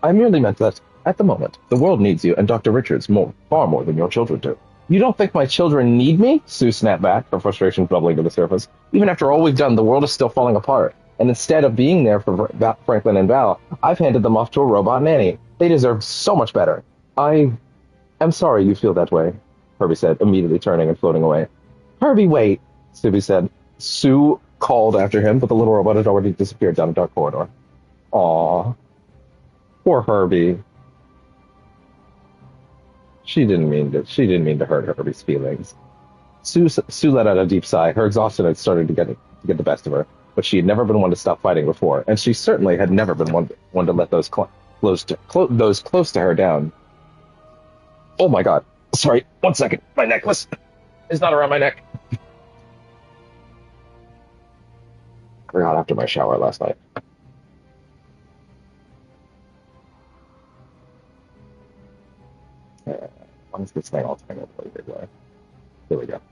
S1: I merely meant that, at the moment, the world needs you and Dr. Richards far more than your children do. You don't think my children need me? Sue snapped back, her frustration bubbling to the surface. Even after all we've done, the world is still falling apart. And instead of being there for Franklin and Val, I've handed them off to a robot nanny. They deserve so much better. I am sorry you feel that way, Herbie said, immediately turning and floating away. Herbie, wait, Subi said. Sue called after him, but the little robot had already disappeared down a dark corridor. Aww. Poor Herbie. She didn't mean to hurt Herbie's feelings. Sue let out a deep sigh. Her exhaustion had started to get the best of her, but she had never been one to stop fighting before, and she certainly had never been one to let those close to her down. Oh my God! Sorry, 1 second. My necklace is not around my neck. I forgot after my shower last night. Why is this thing all tangled really big way? There we go.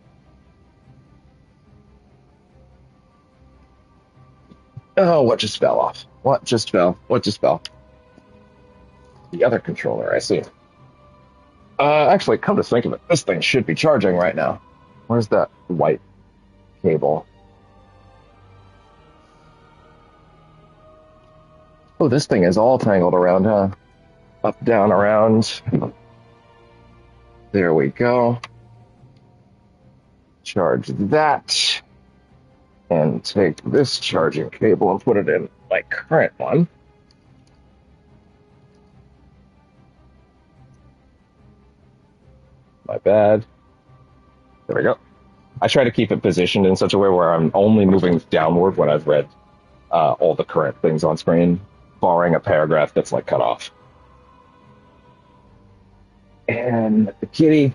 S1: Oh, what just fell off? What just fell? What just fell? The other controller, I see. Actually, come to think of it, this thing should be charging right now. Where's that white cable? Oh, this thing is all tangled around, huh? Up, down, around. There we go. Charge that. And take this charging cable and put it in my current one. My bad. There we go. I try to keep it positioned in such a way where I'm only moving downward when I've read all the current things on screen, barring a paragraph that's like cut off. And the kitty,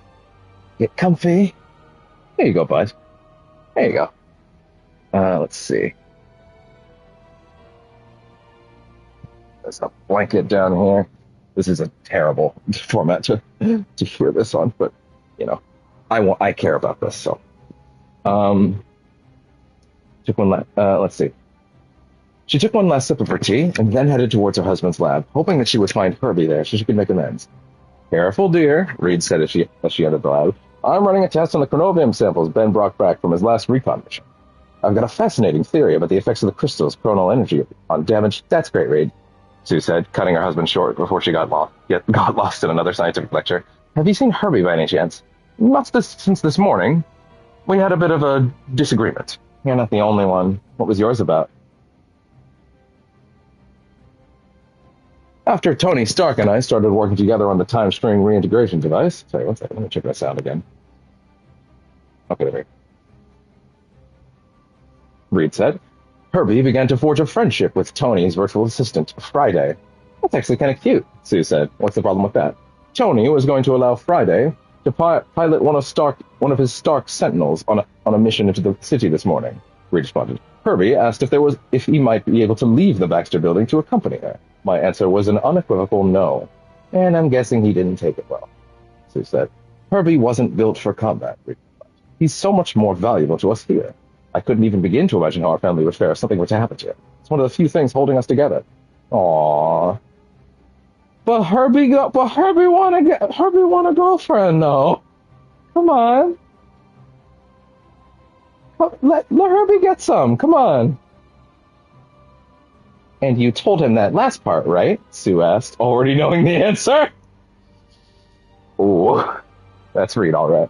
S1: get comfy. There you go, bud. There you go. Let's see. There's a blanket down here. This is a terrible format to hear this on, but you know, I care about this, so. Took one. Let's see. She took one last sip of her tea and then headed towards her husband's lab, hoping that she would find Herbie there so she could make amends. Careful, dear, Reed said as she entered the lab. I'm running a test on the chronovium samples Ben brought back from his last recon mission. I've got a fascinating theory about the effects of the crystal's chronal energy on damage. That's great, Reed, Sue said, cutting her husband short before she got lost in another scientific lecture. Have you seen Herbie by any chance? Not since this morning. We had a bit of a disagreement. You're not the only one. What was yours about? After Tony Stark and I started working together on the time string reintegration device. Sorry, 1 second. Let me check that sound again. Okay, there. Reed said. Herbie began to forge a friendship with Tony's virtual assistant, Friday. That's actually kind of cute, Sue said. What's the problem with that? Tony was going to allow Friday to pilot one of his Stark Sentinels on a mission into the city this morning, Reed responded. Herbie asked if he might be able to leave the Baxter building to accompany her. My answer was an unequivocal no, and I'm guessing he didn't take it well, Sue said. Herbie wasn't built for combat, Reed replied. He's so much more valuable to us here. I couldn't even begin to imagine how our family would fare if something were to happen to him. It's one of the few things holding us together. Aww. Herbie want a girlfriend though. Come on. Let Herbie get some. Come on. And you told him that last part, right? Sue asked, already knowing the answer. Ooh, that's Reed, all right.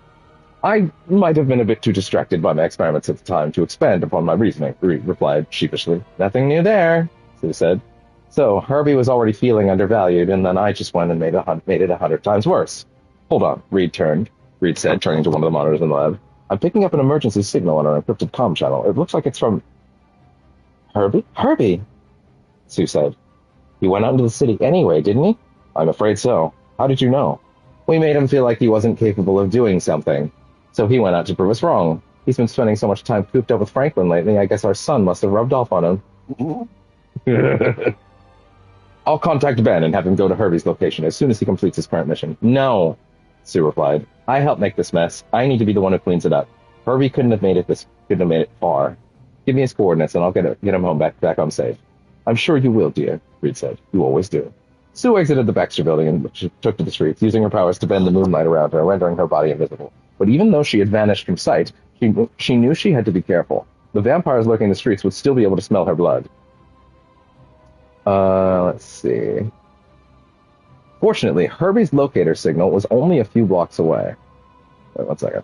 S1: I might have been a bit too distracted by my experiments at the time to expand upon my reasoning, Reed replied sheepishly. Nothing new there, Sue said. So, Herbie was already feeling undervalued, and then I just went and made it 100 times worse. Hold on, Reed said, turning to one of the monitors in the lab. I'm picking up an emergency signal on our encrypted comm channel. It looks like it's from... Herbie? Herbie, Sue said. He went out into the city anyway, didn't he? I'm afraid so. How did you know? We made him feel like he wasn't capable of doing something. So he went out to prove us wrong. He's been spending so much time cooped up with Franklin lately, I guess our son must have rubbed off on him. I'll contact Ben and have him go to Herbie's location as soon as he completes his current mission. No, Sue replied. I helped make this mess. I need to be the one who cleans it up. Herbie couldn't have made it far. Give me his coordinates and I'll get him home back home safe. I'm sure you will, dear, Reed said. You always do. Sue exited the Baxter building and took to the streets, using her powers to bend the moonlight around her, rendering her body invisible. But even though she had vanished from sight, she knew she had to be careful. The vampires lurking in the streets would still be able to smell her blood. Let's see. Fortunately, Herbie's locator signal was only a few blocks away. Wait, 1 second.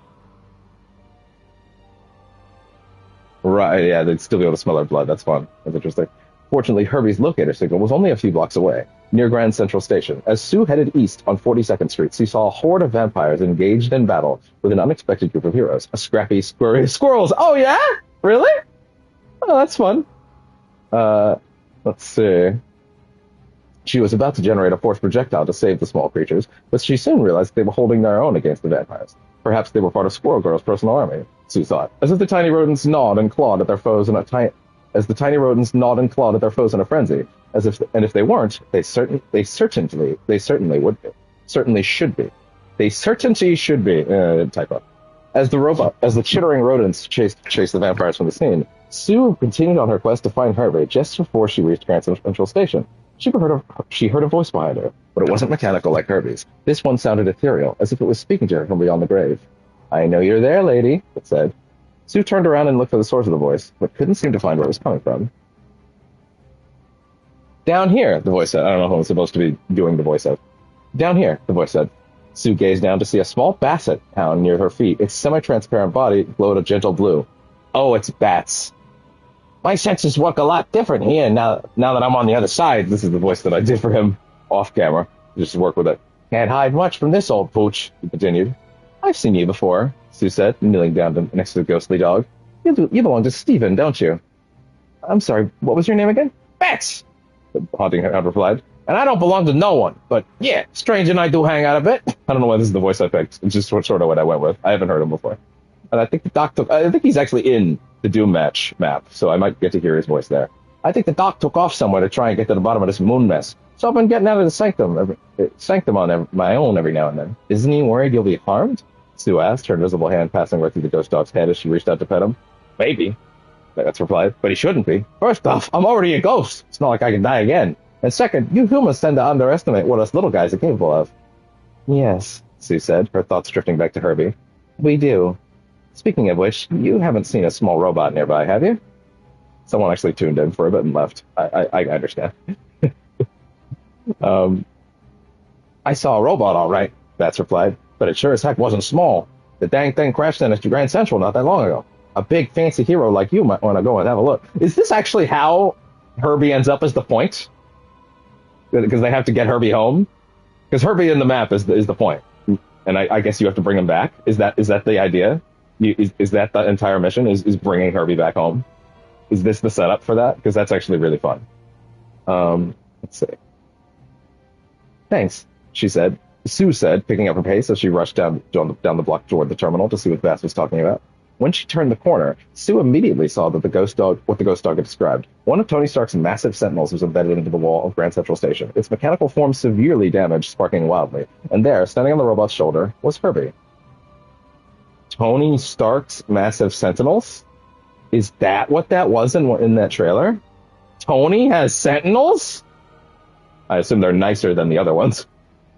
S1: Right, yeah, they'd still be able to smell her blood. That's fun. That's interesting. Fortunately, Herbie's locator signal was only a few blocks away, near Grand Central Station. As Sue headed east on 42nd Street, she saw a horde of vampires engaged in battle with an unexpected group of heroes. A scrappy, squirrely squirrels. Oh, yeah? Really? Oh, that's fun. Let's see. She was about to generate a force projectile to save the small creatures, but she soon realized they were holding their own against the vampires. Perhaps they were part of Squirrel Girl's personal army, Sue thought, as if the tiny rodents gnawed and clawed at their foes in a frenzy. And if they weren't, they certainly would be. Certainly should be. They certainly should be. Typo. As the chittering rodents chased the vampires from the scene, Sue continued on her quest to find Herbie just before she reached Grand Central Station. She heard a voice behind her, but it wasn't mechanical like Herbie's. This one sounded ethereal, as if it was speaking to her from beyond the grave. I know you're there, lady, it said. Sue turned around and looked for the source of the voice, but couldn't seem to find where it was coming from. Down here, the voice said. I don't know who I'm supposed to be doing the voice of. Down here, the voice said. Sue gazed down to see a small basset hound near her feet. Its semi-transparent body glowed a gentle blue. Oh, it's bats. My senses work a lot different here now that I'm on the other side. This is the voice that I did for him off camera. Just to work with it. Can't hide much from this old pooch, he continued. I've seen you before, Sue said, kneeling down next to the ghostly dog. You belong to Stephen, don't you? I'm sorry, what was your name again? Bats, the haunting hound replied. And I don't belong to no one, but yeah, Strange and I do hang out a bit. I don't know why this is the voice I picked. It's just sort of what I went with. I haven't heard him before. And I think I think he's actually in the Doom Match map, so I might get to hear his voice there. I think the doc took off somewhere to try and get to the bottom of this moon mess. So I've been getting out of the sanctum on my own every now and then. Isn't he worried you'll be harmed? Sue asked, her invisible hand passing right through the ghost dog's head as she reached out to pet him. Maybe, that's replied, but he shouldn't be. First off, I'm already a ghost. It's not like I can die again. And second, you humans tend to underestimate what us little guys are capable of. Yes, Sue said, her thoughts drifting back to Herbie. We do. Speaking of which, you haven't seen a small robot nearby, have you? Someone actually tuned in for a bit and left. I understand. I saw a robot, all right, Bats replied, but it sure as heck wasn't small. The dang thing crashed in at Grand Central not that long ago. A big fancy hero like you might want to go and have a look. Is this actually how Herbie ends up as the point? Because they have to get Herbie home? Because Herbie in the map is the point. And I guess you have to bring him back? Is that the idea? Is that the entire mission? Is bringing Herbie back home? Is this the setup for that? Because that's actually really fun. Let's see. Thanks, Sue said, picking up her pace as she rushed down the block toward the terminal to see what Bass was talking about. When she turned the corner, Sue immediately saw that what the ghost dog had described. One of Tony Stark's massive sentinels was embedded into the wall of Grand Central Station, its mechanical form severely damaged, sparking wildly. And there, standing on the robot's shoulder, was Herbie. Tony Stark's massive sentinels? Is that what that was in that trailer? Tony has sentinels? I assume they're nicer than the other ones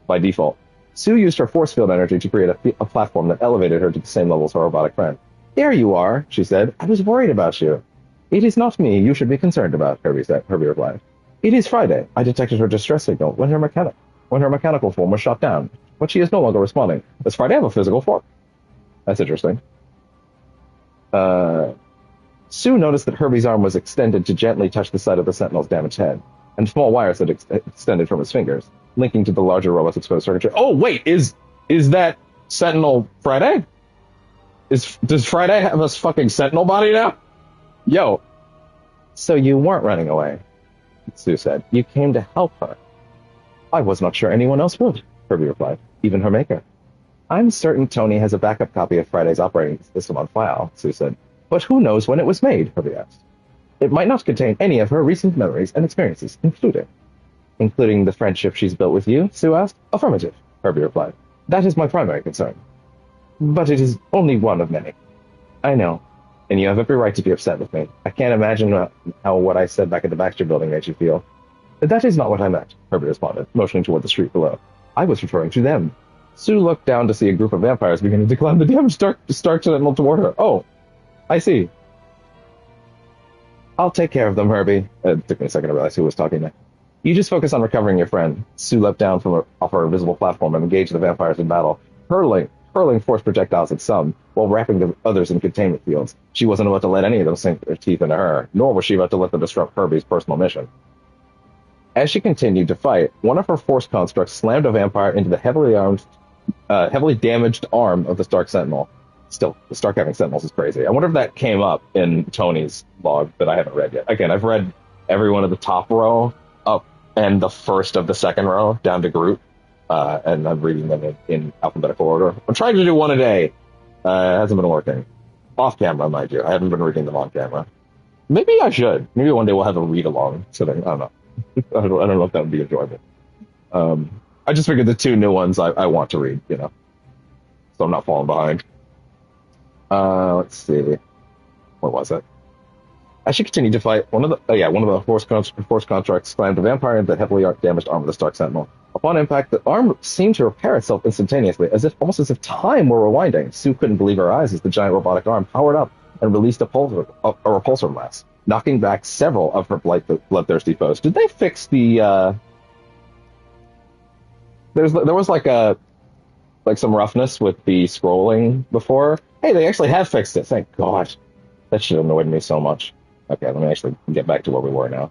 S1: by default. Sue used her force field energy to create a platform that elevated her to the same level as her robotic friend. There you are, she said. I was worried about you. It is not me you should be concerned about, Herbie replied. It is Friday. I detected her distress signal when her mechanical form was shot down, but she is no longer responding. Does Friday have a physical form? That's interesting. Sue noticed that Herbie's arm was extended to gently touch the side of the Sentinel's damaged head, and small wires had extended from his fingers, linking to the larger robot's exposed circuitry. Oh, wait, is that Sentinel Friday? Does Friday have a fucking Sentinel body now? Yo. So you weren't running away, Sue said. You came to help her. I was not sure anyone else would, Herbie replied, even her maker. I'm certain Tony has a backup copy of Friday's operating system on file, Sue said. But who knows when it was made, Herbie asked. It might not contain any of her recent memories and experiences, including the friendship she's built with you, Sue asked. Affirmative, Herbie replied. That is my primary concern. But it is only one of many. I know, and you have every right to be upset with me. I can't imagine how what I said back at the Baxter building made you feel. But that is not what I meant, Herbie responded, motioning toward the street below. I was referring to them. Sue looked down to see a group of vampires beginning to climb the damaged Stark Sentinel toward her. Oh, I see. I'll take care of them, Herbie. It took me a second to realize who was talking there. You just focus on recovering your friend. Sue leapt down off her invisible platform and engaged the vampires in battle, hurling force projectiles at some, while wrapping the others in containment fields. She wasn't about to let any of them sink their teeth into her, nor was she about to let them disrupt Herbie's personal mission. As she continued to fight, one of her force constructs slammed a vampire into the heavily damaged arm of the Stark Sentinel. Still, the Stark having Sentinels is crazy. I wonder if that came up in Tony's log that I haven't read yet. Again, I've read every one of the top row up and the first of the second row down to Groot, and I'm reading them in alphabetical order. I'm trying to do one a day. It hasn't been working. Off camera, mind you. I haven't been reading them on camera. Maybe I should. Maybe one day we'll have a read-along. So I don't know. I don't know if that would be enjoyable. I just figured the two new ones I want to read, so I'm not falling behind. Let's see. Where was it? As she continued to fight, one of the force constructs slammed a vampire into the heavily damaged arm of the Stark Sentinel. Upon impact, the arm seemed to repair itself instantaneously, almost as if time were rewinding. Sue couldn't believe her eyes as the giant robotic arm powered up and released a repulsor blast, knocking back several of her bloodthirsty foes. Did they fix the? There was like some roughness with the scrolling before. Hey, they actually have fixed it. Thank God. That should have annoyed me so much. Okay, let me actually get back to where we were now.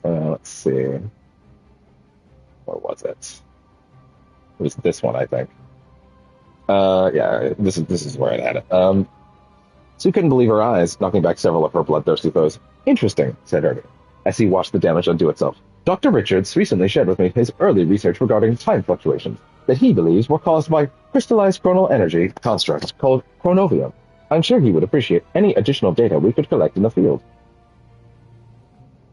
S1: Let's see. Where was it? It was this one, I think. Yeah, this is where I had it. Sue couldn't believe her eyes, knocking back several of her bloodthirsty foes. Interesting, said Herbie, as he watched the damage undo itself. Dr. Richards recently shared with me his early research regarding time fluctuations that he believes were caused by crystallized chronal energy constructs called chronovium. I'm sure he would appreciate any additional data we could collect in the field.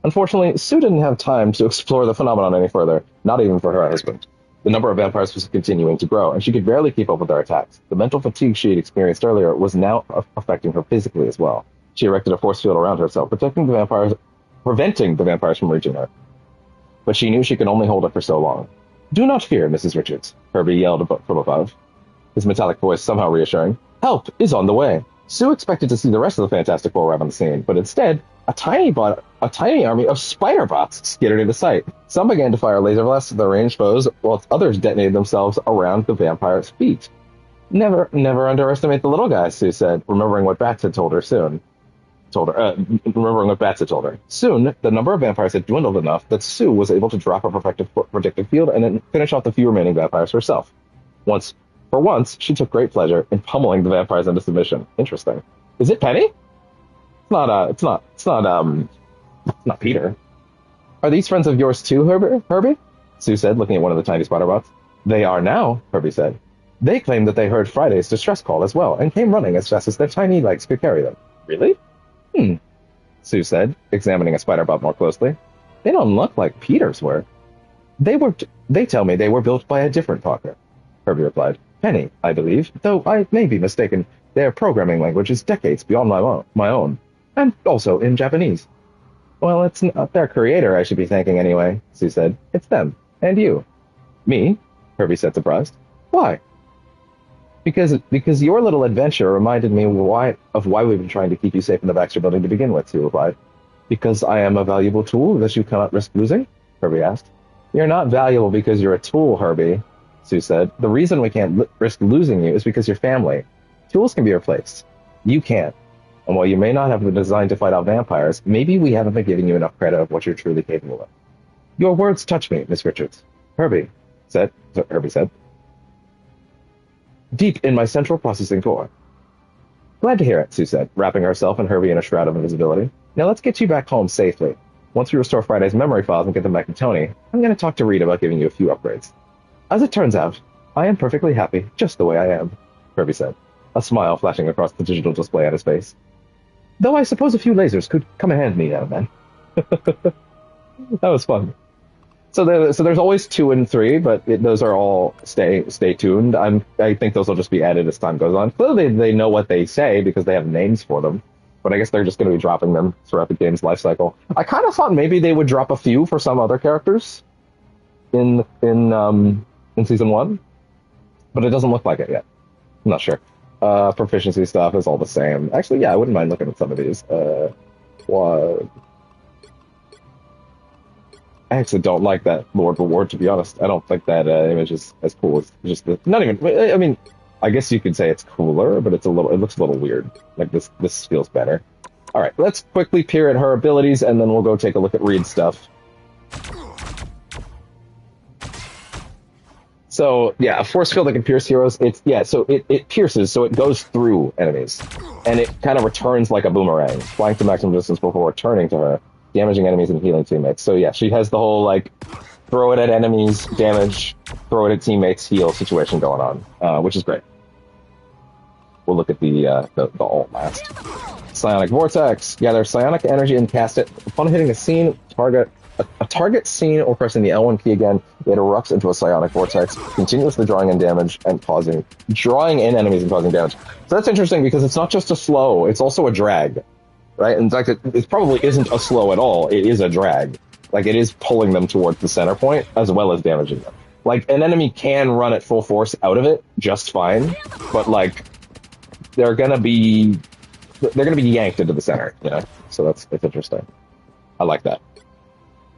S1: Unfortunately, Sue didn't have time to explore the phenomenon any further, not even for her husband. The number of vampires was continuing to grow, and she could barely keep up with their attacks. The mental fatigue she had experienced earlier was now affecting her physically as well. She erected a force field around herself, preventing the vampires from reaching her. But she knew she could only hold it for so long. Do not fear, Mrs. Richards, Herbie yelled from above, his metallic voice somehow reassuring. Help is on the way. Sue expected to see the rest of the Fantastic Four arrive on the scene, but instead, a tiny army of spider bots skittered into sight. Some began to fire laser blasts at their ranged foes, while others detonated themselves around the vampire's feet. Never underestimate the little guy, Sue said, remembering what Bats had told her. Soon, the number of vampires had dwindled enough that Sue was able to drop a protective field and then finish off the few remaining vampires herself. For once, she took great pleasure in pummeling the vampires into submission. Interesting. Is it Penny? It's not Peter. Are these friends of yours too, Herbie? Sue said, looking at one of the tiny spider bots. They are now, Herbie said. They claim that they heard Friday's distress call as well, and came running as fast as their tiny legs could carry them. Really? Sue said, examining a spider bot more closely. They don't look like Peter's were. They tell me they were built by a different partner, Herbie replied. Penny, I believe, though I may be mistaken. Their programming language is decades beyond my own, and also in Japanese. Well, it's not their creator I should be thanking anyway, Sue said. It's them. And you. Me? Herbie said, surprised. Why? Because your little adventure reminded me why we've been trying to keep you safe in the Baxter building to begin with, Sue replied. Because I am a valuable tool that you cannot risk losing? Herbie asked. You're not valuable because you're a tool, Herbie, Sue said. The reason we can't risk losing you is because you're family. Tools can be replaced. You can't. And while you may not have been designed to fight off vampires, maybe we haven't been giving you enough credit of what you're truly capable of. Your words touch me, Miss Richards. Herbie said. Deep in my central processing core. Glad to hear it, Sue said, wrapping herself and Herbie in a shroud of invisibility. Now let's get you back home safely. Once we restore Friday's memory files and get them back to Tony, I'm going to talk to Reed about giving you a few upgrades. As it turns out, I am perfectly happy just the way I am, Herbie said, a smile flashing across the digital display on his face. Though I suppose a few lasers could come in handy now and then. That was fun. So there's always 2 and 3, but those are all stay tuned. I think those will just be added as time goes on. Clearly they know what they say because they have names for them, but I guess they're just going to be dropping them throughout the game's life cycle. I kind of thought maybe they would drop a few for some other characters in season 1, but it doesn't look like it yet. I'm not sure. Proficiency stuff is all the same. Actually, yeah, I wouldn't mind looking at some of these. What? I actually don't like that Lord Reward, to be honest. I don't think that image is as cool as just the... Not even... I mean, I guess you could say it's cooler, but it looks a little weird. Like, this feels better. Alright, let's quickly peer at her abilities, and then we'll go take a look at Reed's stuff. So, yeah, a force field that can pierce heroes. It pierces, so it goes through enemies. And it kind of returns like a boomerang, flying to maximum distance before returning to her, damaging enemies and healing teammates. So yeah, she has the whole, like, throw it at enemies, damage, throw it at teammates, heal situation going on, which is great. We'll look at the alt last. Psionic Vortex. Gather psionic energy and cast it. Upon hitting a scene, a target scene or pressing the L1 key again, it erupts into a psionic vortex, continuously drawing in enemies and causing damage. So that's interesting because it's not just a slow, it's also a drag. Right? In fact, it probably isn't a slow at all. It is a drag. Like, it is pulling them towards the center point, as well as damaging them. Like, an enemy can run at full force out of it just fine, but, like, they're gonna be yanked into the center, you know? So it's interesting. I like that.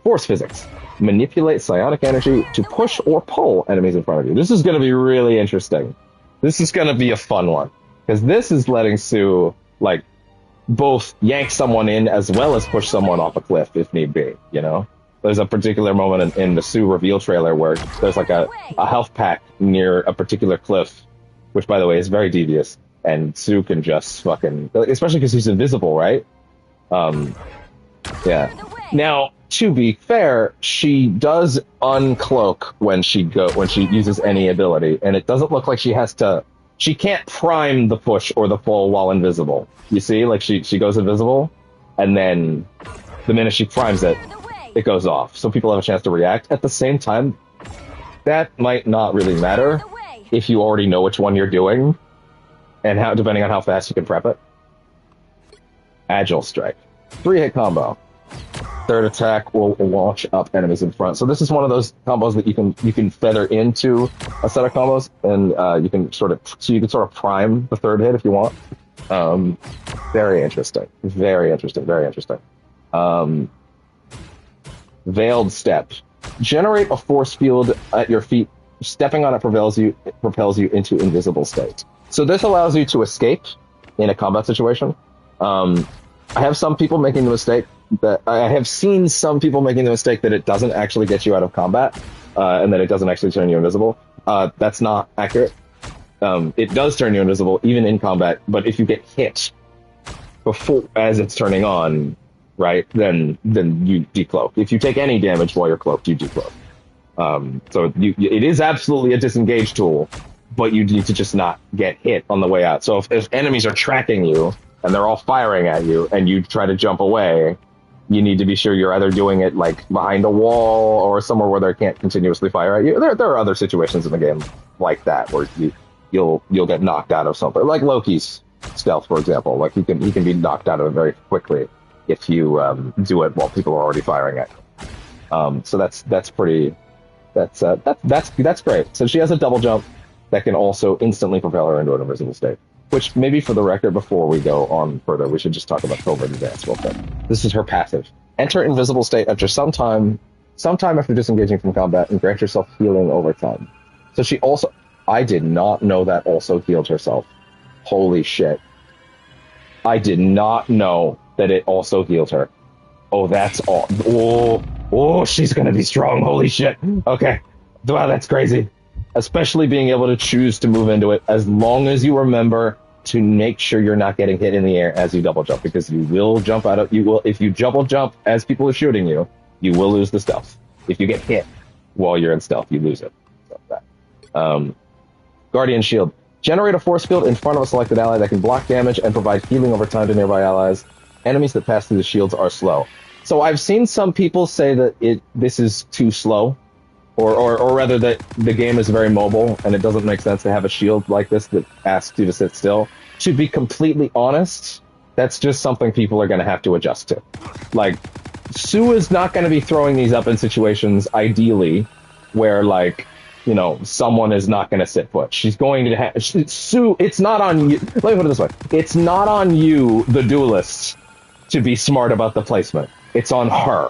S1: Force physics. Manipulate psionic energy to push or pull enemies in front of you. This is gonna be really interesting. This is gonna be a fun one. Because this is letting Sue, like, both yank someone in as well as push someone off a cliff if need be, you know? There's a particular moment in the Sue reveal trailer where there's like a health pack near a particular cliff, which, by the way, is very devious, and Sue can just fucking... Especially because he's invisible, right? Yeah. Now, to be fair, she does uncloak when she uses any ability, and it doesn't look like she has to... She can't prime the push or the pull while invisible. You see? Like, she goes invisible, and then the minute she primes it, it goes off. So people have a chance to react. At the same time, that might not really matter if you already know which one you're doing, and how, depending on how fast you can prep it. Agile Strike. 3-hit combo. Third attack will launch up enemies in front. So this is one of those combos that you can feather into a set of combos, and you can sort of prime the third hit if you want. Very interesting. Very interesting. Very interesting. Veiled Step. Generate a force field at your feet. Stepping on it propels you into invisible state. So this allows you to escape in a combat situation. I have some people making the mistake that it doesn't actually get you out of combat, and that it doesn't actually turn you invisible. That's not accurate. It does turn you invisible even in combat, but if you get hit as it's turning on, right, then you decloak. If you take any damage while you're cloaked, you decloak. So it is absolutely a disengage tool, but you need to just not get hit on the way out. So if enemies are tracking you and they're all firing at you and you try to jump away, you need to be sure you're either doing it like behind a wall or somewhere where they can't continuously fire at you. There are other situations in the game like that where you'll get knocked out of something, like Loki's stealth, for example. Like he can be knocked out of it very quickly if you do it while people are already firing at you. So that's pretty. That's great. So she has a double jump that can also instantly propel her into an invisible state. Which maybe for the record, before we go on further, we should just talk about Covert Advance real quick. This is her passive. Enter invisible state after sometime after disengaging from combat, and grant yourself healing over time. So she also, I did not know that also healed herself. Holy shit. I did not know that it also healed her. Oh, that's all. Oh, she's gonna be strong. Holy shit. Okay. Wow, that's crazy. Especially being able to choose to move into it as long as you remember to make sure you're not getting hit in the air as you double jump, because you will jump out of, if you double jump as people are shooting you, you will lose the stealth. If you get hit while you're in stealth, you lose it. So that. Guardian Shield. Generate a force field in front of a selected ally that can block damage and provide healing over time to nearby allies. Enemies that pass through the shields are slow. So I've seen some people say that this is too slow, or rather that the game is very mobile and it doesn't make sense to have a shield like this that asks you to sit still. To be completely honest, that's just something people are going to have to adjust to. Like, Sue is not going to be throwing these up in situations, ideally, where, like, you know, someone is not going to sit put. She's going to have... Sue, it's not on you... Let me put it this way. It's not on you, the duelist, to be smart about the placement. It's on her.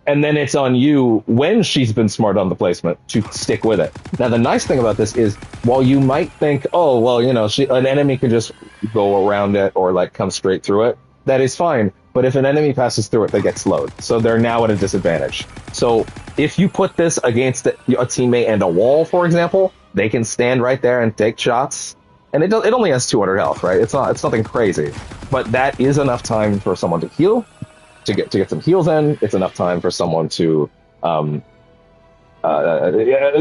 S1: And then it's on you, when she's been smart on the placement, to stick with it. Now, the nice thing about this is, while you might think, oh, well, you know, an enemy can just go around it or, like, come straight through it, that is fine. But if an enemy passes through it, they get slowed. So they're now at a disadvantage. So if you put this against a teammate and a wall, for example, they can stand right there and take shots. And it only has 200 health, right? It's nothing crazy. But that is enough time for someone to heal. To get some heals in, it's enough time for someone to... the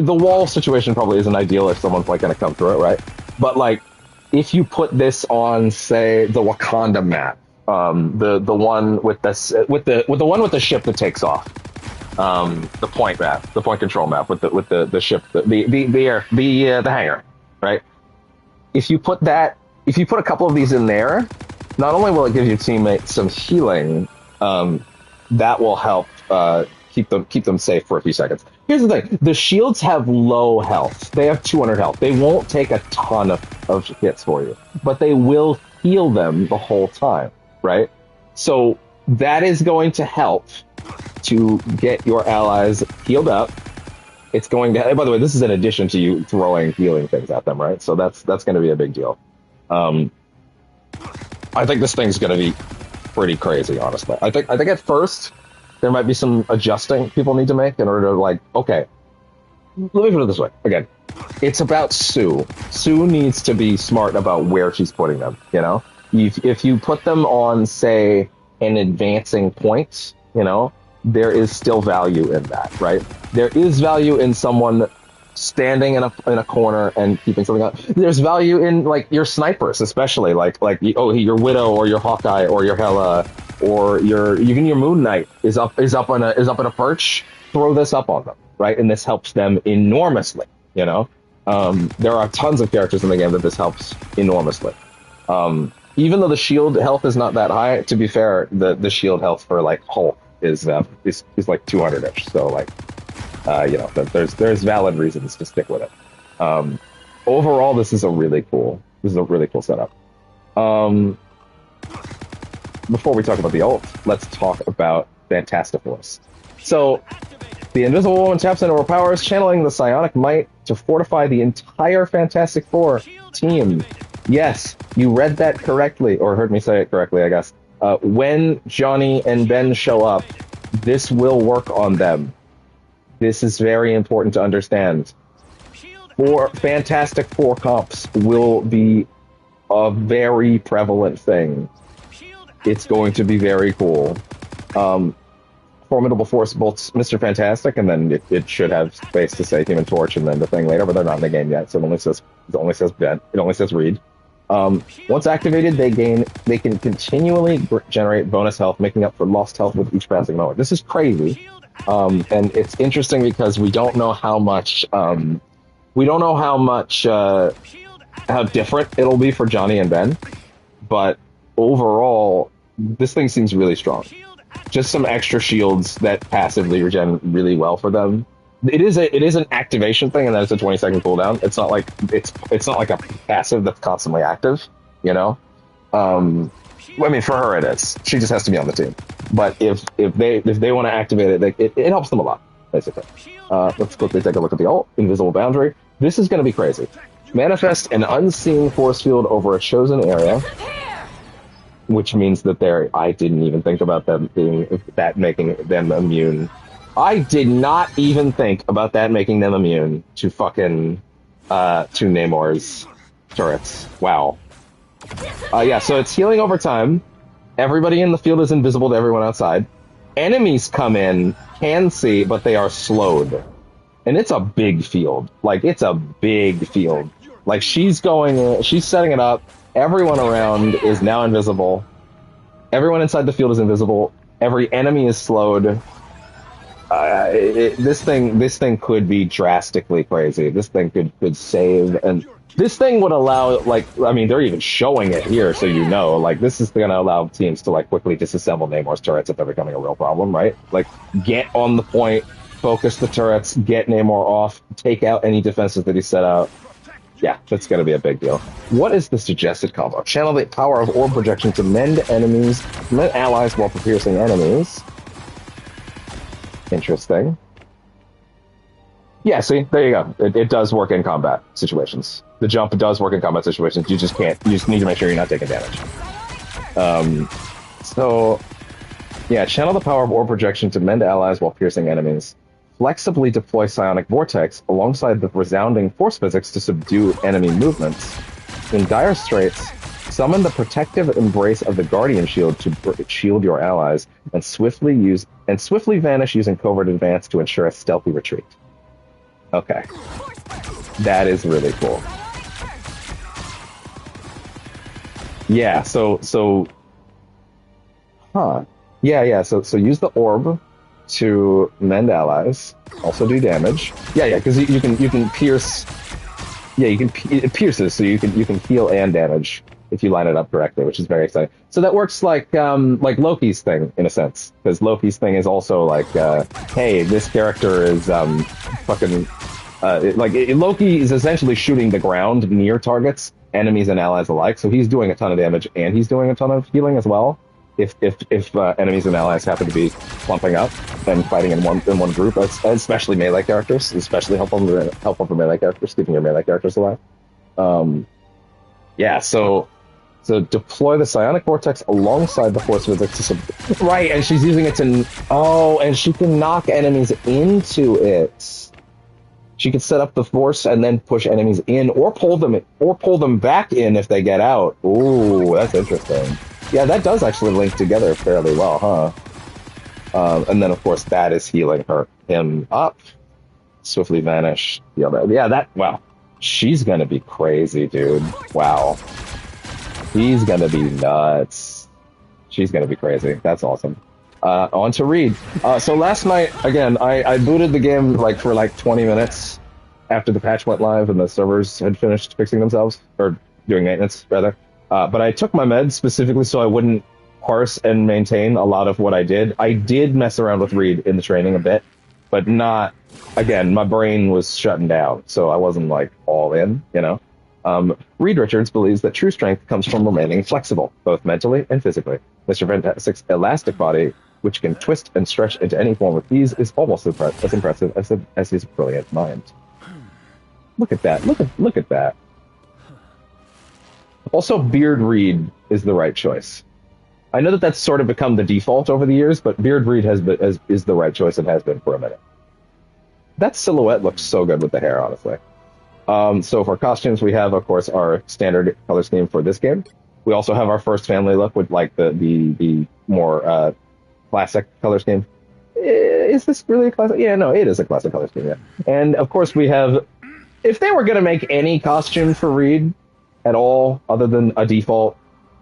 S1: wall situation probably isn't ideal if someone's like going to come through it, right? But like, if you put this on, say, the Wakanda map, the one with the one with the ship that takes off, the point map, the point control map with the ship, the hangar, right? If you put a couple of these in there, not only will it give your teammate some healing. That will help keep them safe for a few seconds. Here's the thing: the shields have low health. They have 200 health. They won't take a ton of hits for you, but they will heal them the whole time, right? So that is going to help to get your allies healed up. It's going to. By the way, this is in addition to you throwing healing things at them, right? So that's going to be a big deal. I think this thing's going to be pretty crazy, honestly. I think at first there might be some adjusting people need to make in order to, like, okay, let me put it this way. Again, it's about Sue. Sue needs to be smart about where she's putting them, you know? If you put them on, say, an advancing point, you know, there is still value in that, right? There is value in someone standing in a corner and keeping something up. There's value in, like, your snipers, especially like your Widow or your Hawkeye or your Hela or your Moon Knight is up in a perch. Throw this up on them, right? And this helps them enormously. You know, there are tons of characters in the game that this helps enormously. Even though the shield health is not that high, to be fair, the shield health for, like, Hulk is like 200-ish. So, like, you know, there's valid reasons to stick with it. Overall, this is a really cool setup. Before we talk about the ult, let's talk about Fantastic Force. So, the Invisible Woman taps into her powers, channeling the psionic might to fortify the entire Fantastic Four team. Yes, you read that correctly, or heard me say it correctly, I guess. When Johnny and Ben show up, this will work on them. This is very important to understand. Fantastic Four comps will be a very prevalent thing. It's going to be very cool. Formidable Force bolts Mr. Fantastic, and then it should have space to say Human Torch and then the thing later, but they're not in the game yet, so it only says Ben. It only says Reed. Once activated, they can continually generate bonus health, making up for lost health with each passing moment. This is crazy. And it's interesting because we don't know how different it'll be for Johnny and Ben, but overall, This thing seems really strong. Just some extra shields that passively regen really well for them. It is an activation thing, and then it's a 20-second cooldown. It's not like a passive that's constantly active, you know. I mean, for her it is. She just has to be on the team. But if they want to activate it helps them a lot, basically. Let's quickly take a look at the ult. Invisible Boundary. This is going to be crazy. Manifest an unseen force field over a chosen area, which means that I didn't even think about making them immune. I did not even think about that making them immune to fucking to Namor's turrets. Wow. Yeah, so it's healing over time. Everybody in the field is invisible to everyone outside. Enemies come in, can see, but they are slowed. And it's a big field. Like, it's a big field. Like, she's setting it up. Everyone around is now invisible. Everyone inside the field is invisible. Every enemy is slowed. This thing could be drastically crazy. This thing could save, and this thing would allow, like, I mean, they're even showing it here, so you know, like, this is going to allow teams to, like, quickly disassemble Namor's turrets if they're becoming a real problem, right? Like, get on the point, focus the turrets, get Namor off, take out any defenses that he set out. Yeah, that's going to be a big deal. What is the suggested combo? Channel the power of orb projection to mend allies while piercing enemies. Interesting. Yeah, see, there you go. It does work in combat situations. The jump does work in combat situations. You just need to make sure you're not taking damage. So, yeah, channel the power of orb projection to mend allies while piercing enemies. Flexibly deploy psionic vortex alongside the resounding force physics to subdue enemy movements. In dire straits, summon the protective embrace of the Guardian Shield to shield your allies, and swiftly vanish using covert advance to ensure a stealthy retreat. Okay. That is really cool. Yeah, so So use the orb to mend allies, also do damage. Yeah, because you can pierce. Yeah, it pierces, so you can heal and damage if you line it up correctly, which is very exciting. So that works like Loki's thing in a sense, because Loki's thing is also like, hey, this character is Loki is essentially shooting the ground near targets, enemies and allies alike. So he's doing a ton of damage and he's doing a ton of healing as well. If enemies and allies happen to be clumping up and fighting in one group, especially melee characters, especially helpful for melee characters, keeping your melee characters alive. So deploy the psionic vortex alongside the force physics to right, and she's using it to and she can knock enemies into it. She can set up the force and then push enemies in, or pull them back in if they get out. Ooh, that's interesting. Yeah, that does actually link together fairly well, huh? And then, of course, that is healing him up. Swiftly vanish. Wow. She's gonna be crazy, dude. Wow. He's gonna be nuts. She's gonna be crazy. That's awesome. On to Reed. So last night, again, I booted the game for 20 minutes after the patch went live and the servers had finished fixing themselves, or doing maintenance, rather. But I took my meds specifically so I wouldn't parse and maintain a lot of what I did. I did mess around with Reed in the training a bit, but not, again, my brain was shutting down, so I wasn't all in, you know? Reed Richards believes that true strength comes from remaining flexible, both mentally and physically. Mr. Fantastic's elastic body, which can twist and stretch into any form with ease, is almost as impressive as his brilliant mind. Look at that. Look at that. Also, Beard Reed is the right choice. I know that that's sort of become the default over the years, but Beard Reed is the right choice and has been for a minute. That silhouette looks so good with the hair, honestly. So for costumes, we have, of course, our standard color scheme for this game. We also have our first family look with the more classic color scheme. Is this really a classic? Yeah, no, it is a classic color scheme, yeah. And of course we have, if they were going to make any costume for Reed at all, other than a default,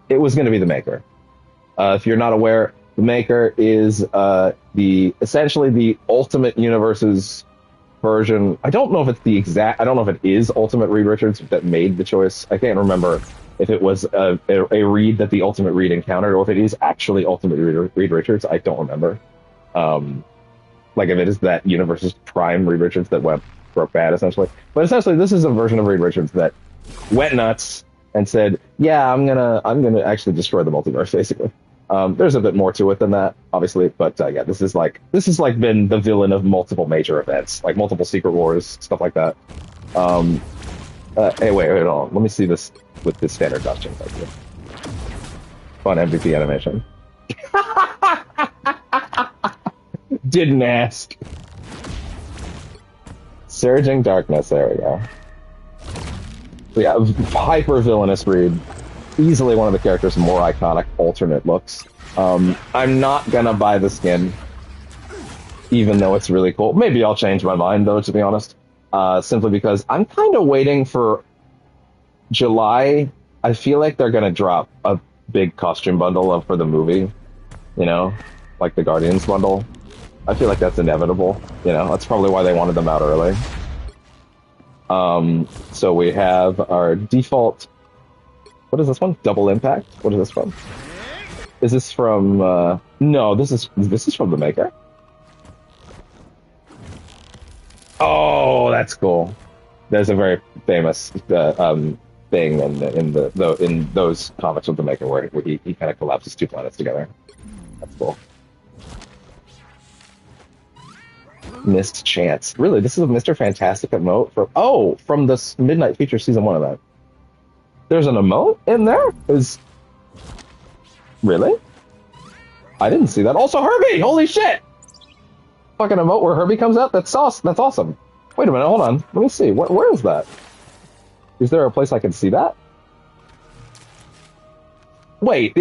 S1: it was going to be the Maker. If you're not aware, the Maker is essentially the Ultimate Universe's version. I don't know if it is Ultimate Reed Richards that made the choice. I can't remember if it was a Reed that the Ultimate Reed encountered, or if it is actually Ultimate Reed Richards. I don't remember. Um, like if it is that universe's prime Reed Richards that broke bad, essentially. But essentially, this is a version of Reed Richards that went nuts and said, "Yeah, I'm gonna actually destroy the multiverse." Basically, there's a bit more to it than that, obviously, but yeah, this is like been the villain of multiple major events, like multiple Secret Wars, stuff like that. Hey, wait, hold on. Let me see this with the standard costume. Fun MVP animation. Didn't ask. Surging Darkness, there we go. Yeah, hyper villainous Reed. Easily one of the character's more iconic alternate looks. I'm not gonna buy the skin, even though it's really cool. Maybe I'll change my mind, though, to be honest. Simply because I'm kind of waiting for July. I feel like they're gonna drop a big costume bundle for the movie, you know, like the Guardians bundle. I feel like that's inevitable. You know, that's probably why they wanted them out early. So we have our default. What is this one? Double Impact. What is this from? Is this from? No, this is from the maker. Oh, that's cool. There's a very famous thing in those comics with the maker where he kind of collapses two planets together. That's cool. Missed Chance. Really, this is a Mr. Fantastic emote from the Midnight Feature season 1 of that. There's an emote in there? Really? I didn't see that. Also Herbie! Holy shit! Fucking emote where Herbie comes out? That's awesome. Wait a minute, hold on. Let me see. Where is that? Is there a place I can see that? Wait,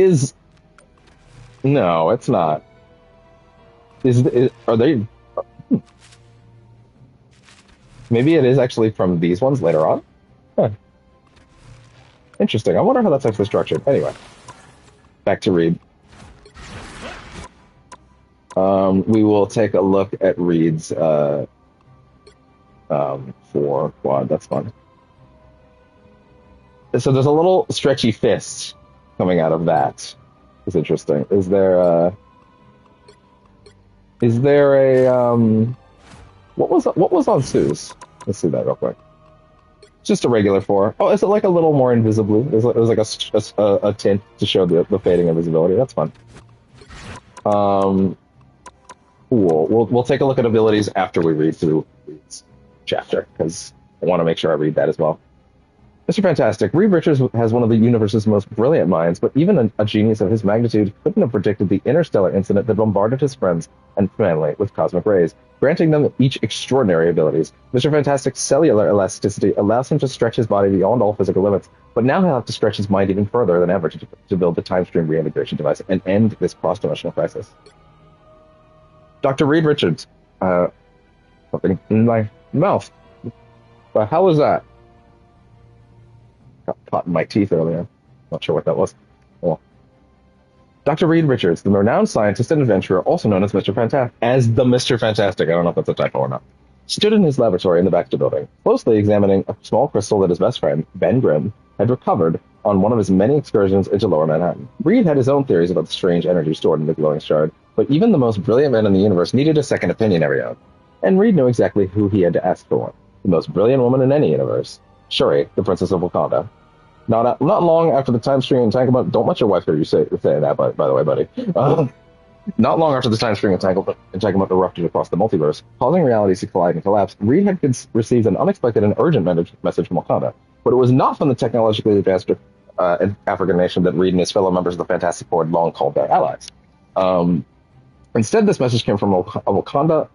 S1: no, it's not. Are they... Maybe it is actually from these ones later on? Huh. Interesting. I wonder how that's actually structured. Anyway, back to Reed. We will take a look at Reed's for quad. That's fun. So there's a little stretchy fist coming out of that. It's interesting. Is there a what was on Sue's? Let's see that real quick. Just a regular 4. Oh, is it like a little more invisibly? It was like a tint to show the fading of visibility. That's fun. Cool. We'll take a look at abilities after we read through Reed's chapter, because I want to make sure I read that as well. Mr. Fantastic, Reed Richards has one of the universe's most brilliant minds, but even a genius of his magnitude couldn't have predicted the interstellar incident that bombarded his friends and family with cosmic rays, granting them each extraordinary abilities. Mr. Fantastic's cellular elasticity allows him to stretch his body beyond all physical limits, but now he'll have to stretch his mind even further than ever to build the time stream reintegration device and end this cross-dimensional crisis. Dr. Reed Richards, something in my mouth. But how was that? Got caught in my teeth earlier. Not sure what that was. Well, Dr. Reed Richards, the renowned scientist and adventurer, also known as Mr. Fantastic, I don't know if that's a typo or not, stood in his laboratory in the Baxter building, closely examining a small crystal that his best friend, Ben Grimm, had recovered on one of his many excursions into Lower Manhattan. Reed had his own theories about the strange energy stored in the glowing shard, but even the most brilliant man in the universe needed a second opinion every now and then. And Reed knew exactly who he had to ask for one. The most brilliant woman in any universe. Shuri, the Princess of Wakanda. Not long after the time stream entanglement. Don't let your wife hear you say that, by the way, buddy. Not long after the time stream entanglement erupted across the multiverse, causing realities to collide and collapse, Reed had received an unexpected and urgent message from Wakanda. But it was not from the technologically advanced African nation that Reed and his fellow members of the Fantastic Four had long called their allies. Instead, this message came from a Wakanda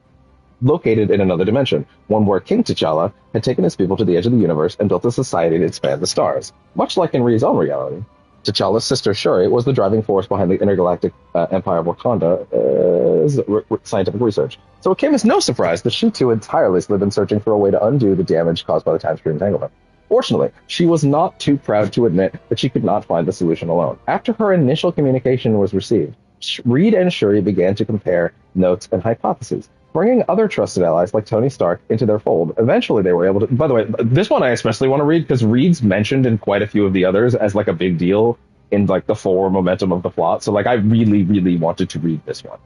S1: located in another dimension, one where King T'Challa had taken his people to the edge of the universe and built a society to expand the stars. Much like in Reed's own reality, T'Challa's sister Shuri was the driving force behind the intergalactic empire of Wakanda's scientific research. So it came as no surprise that she too had tirelessly been searching for a way to undo the damage caused by the time stream entanglement. Fortunately, she was not too proud to admit that she could not find the solution alone. After her initial communication was received, Reed and Shuri began to compare notes and hypotheses. bringing other trusted allies like Tony Stark into their fold. Eventually, they were able to. By the way, this one I especially want to read because Reed's mentioned in quite a few of the others as like a big deal in like the forward momentum of the plot. So like, I really, really wanted to read this one.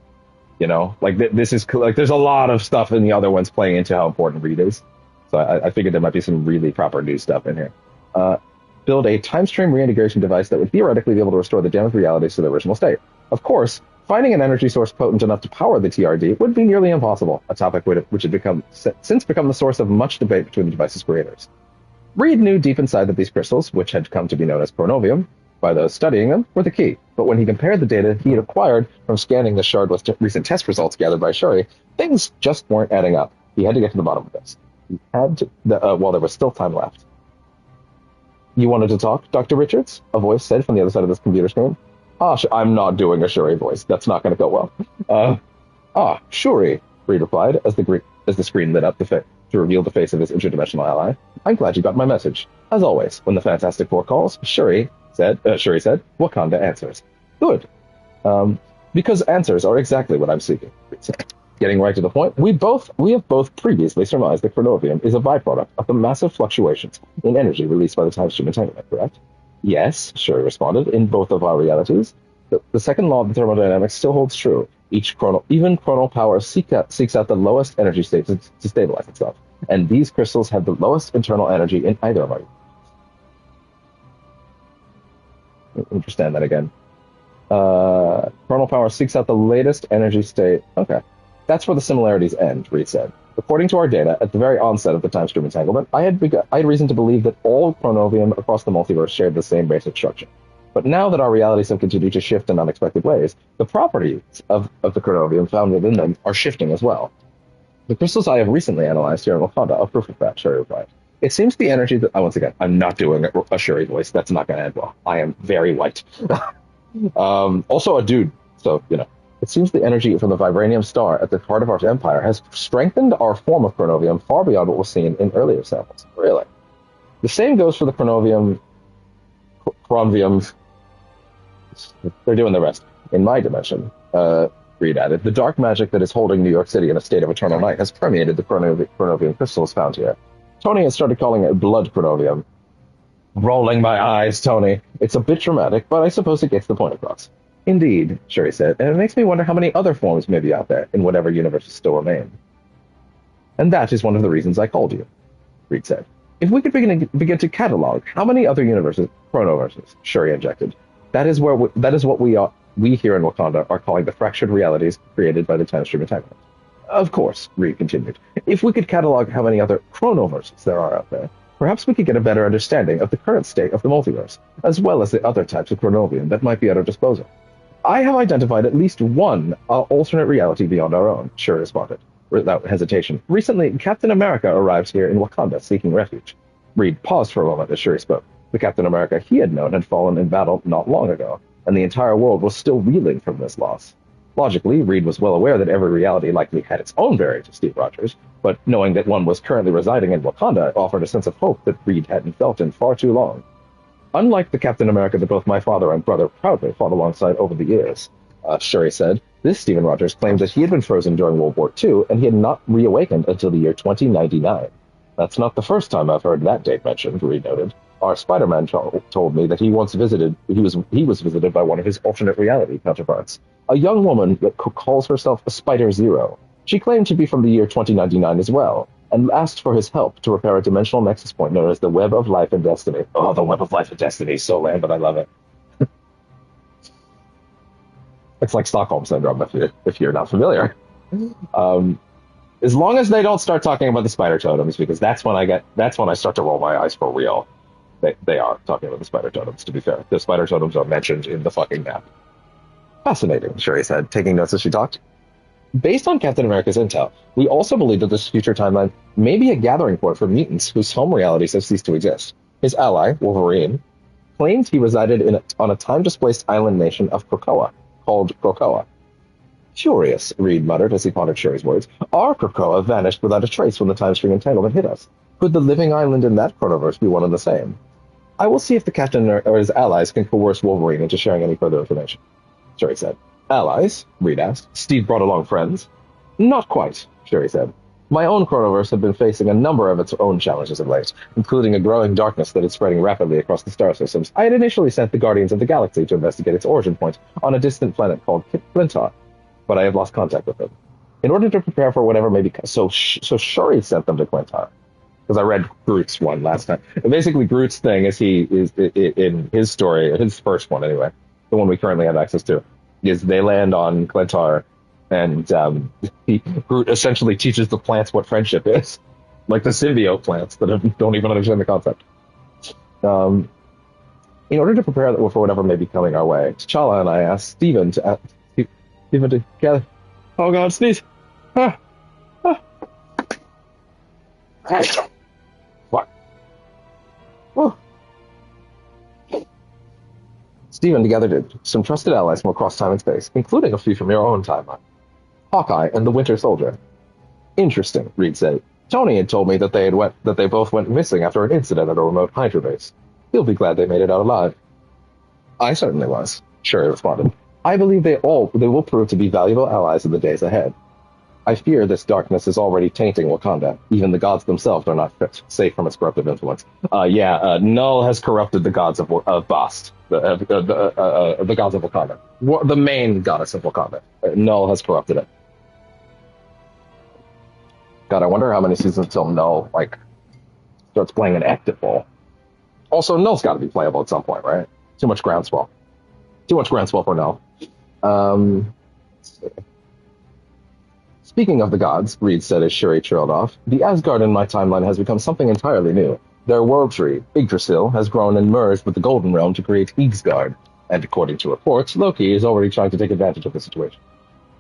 S1: You know, like this is like there's a lot of stuff in the other ones playing into how important Reed is. So I figured there might be some really proper new stuff in here. Build a time stream reintegration device that would theoretically be able to restore the damaged realities to their original state. Of course, finding an energy source potent enough to power the TRD would be nearly impossible, a topic which had since become the source of much debate between the device's creators. Reed knew deep inside that these crystals, which had come to be known as chronovium by those studying them, were the key. But when he compared the data he had acquired from scanning the shard with recent test results gathered by Shuri, things just weren't adding up. He had to get to the bottom of this. He had to, while there was still time left. You wanted to talk, Dr. Richards? A voice said from the other side of this computer screen. I'm not doing a Shuri voice. That's not going to go well. Shuri, Reed replied as the screen lit up to reveal the face of his interdimensional ally. I'm glad you got my message. As always, when the Fantastic Four calls, Shuri said, Wakanda answers. Good. Because answers are exactly what I'm seeking, Reed said. Getting right to the point, we have both previously surmised that chronovium is a byproduct of the massive fluctuations in energy released by the time stream entanglement, correct? Yes, Shuri responded, in both of our realities. The second law of thermodynamics still holds true. Even chronal power seeks out the lowest energy state to stabilize itself, and these crystals have the lowest internal energy in either of our universes. Understand that again. Chronal power seeks out the latest energy state. Okay. That's where the similarities end, Reed said. According to our data, at the very onset of the time stream entanglement, I had reason to believe that all chronovium across the multiverse shared the same basic structure. But now that our realities have continued to shift in unexpected ways, the properties of the chronovium found within them are shifting as well. The crystals I have recently analyzed here in Wakanda are proof of that, Shuri replied. It seems the energy that... once again, I'm not doing a Shuri voice. That's not going to end well. I am very white. Also a dude, so, you know. It seems the energy from the vibranium star at the heart of our empire has strengthened our form of chronovium far beyond what was seen in earlier samples. Really? The same goes for the chronovium... They're doing the rest. In my dimension, Reed added, the dark magic that is holding New York City in a state of eternal night has permeated the chronovium crystals found here. Tony has started calling it blood chronovium. Rolling my eyes, Tony. It's a bit dramatic, but I suppose it gets the point across. Indeed, Shuri said, and it makes me wonder how many other forms may be out there in whatever universes still remain. And that is one of the reasons I called you, Reed said. If we could begin to catalog how many other universes, chronoverses, Shuri injected, that is what we here in Wakanda are calling the fractured realities created by the time stream entanglement. Of course, Reed continued, if we could catalog how many other chronoverses there are out there, perhaps we could get a better understanding of the current state of the multiverse, as well as the other types of chronovium that might be at our disposal. I have identified at least one alternate reality beyond our own, Shuri responded, without hesitation. Recently, Captain America arrived here in Wakanda seeking refuge. Reed paused for a moment as Shuri spoke. The Captain America he had known had fallen in battle not long ago, and the entire world was still reeling from this loss. Logically, Reed was well aware that every reality likely had its own variant of Steve Rogers, but knowing that one was currently residing in Wakanda offered a sense of hope that Reed hadn't felt in far too long. Unlike the Captain America that both my father and brother proudly fought alongside over the years, Shuri said, this Stephen Rogers claimed that he had been frozen during World War II, and he had not reawakened until the year 2099. That's not the first time I've heard that date mentioned, Reed noted. Our Spider-Man told me that he was visited by one of his alternate reality counterparts, a young woman that calls herself a Spider-Zero. She claimed to be from the year 2099 as well, and asked for his help to repair a dimensional nexus point known as the Web of Life and Destiny. Oh, the Web of Life and Destiny is so lame, but I love it. It's like Stockholm Syndrome, if you're not familiar. As long as they don't start talking about the spider totems, because that's when I start to roll my eyes for real. They are talking about the spider totems, to be fair. The spider totems are mentioned in the fucking map. Fascinating, Shuri said, taking notes as she talked. Based on Captain America's intel, we also believe that this future timeline may be a gathering point for mutants whose home realities have ceased to exist. His ally, Wolverine, claimed he resided on a time-displaced island nation of Krakoa, called Krakoa. Curious, Reed muttered as he pondered Shuri's words. Our Krakoa vanished without a trace when the time-stream entanglement hit us. Could the living island in that chronoverse be one and the same? I will see if the captain or his allies can coerce Wolverine into sharing any further information, Shuri said. Allies? Reed asked. Steve brought along friends. Not quite, Sherry said. My own chronoverse had been facing a number of its own challenges of late, including a growing darkness that is spreading rapidly across the star systems. I had initially sent the Guardians of the Galaxy to investigate its origin point on a distant planet called Flintar, but I have lost contact with them. In order to prepare for whatever may be... So Shuri sent them to Flintar, because I read Groot's one last time. And basically, Groot's thing is in his story, his first one anyway, the one we currently have access to, is they land on Clentar, and Groot essentially teaches the plants what friendship is, like the symbiote plants that don't even understand the concept. In order to prepare for whatever may be coming our way, T'Challa and I asked Stephen to gather. Oh God, sneeze! Ah. Ah. What? Oh. Stephen gathered some trusted allies from across time and space, including a few from your own timeline. Hawkeye and the Winter Soldier. Interesting, Reed said. Tony had told me that they both went missing after an incident at a remote Hydra base. He'll be glad they made it out alive. I certainly was, Shuri responded. I believe they will prove to be valuable allies in the days ahead. I fear this darkness is already tainting Wakanda. Even the gods themselves are not safe from its corruptive influence. Null has corrupted the gods of Bast, the gods of Wakanda. The main goddess of Wakanda. Null has corrupted it. God, I wonder how many seasons until Null starts playing an active role. Also, Null's got to be playable at some point, right? Too much groundswell. Too much groundswell for Null. Speaking of the gods, Reed said as Shuri trailed off, the Asgard in my timeline has become something entirely new. Their world tree, Yggdrasil, has grown and merged with the Golden Realm to create Yggsgard, and according to reports, Loki is already trying to take advantage of the situation.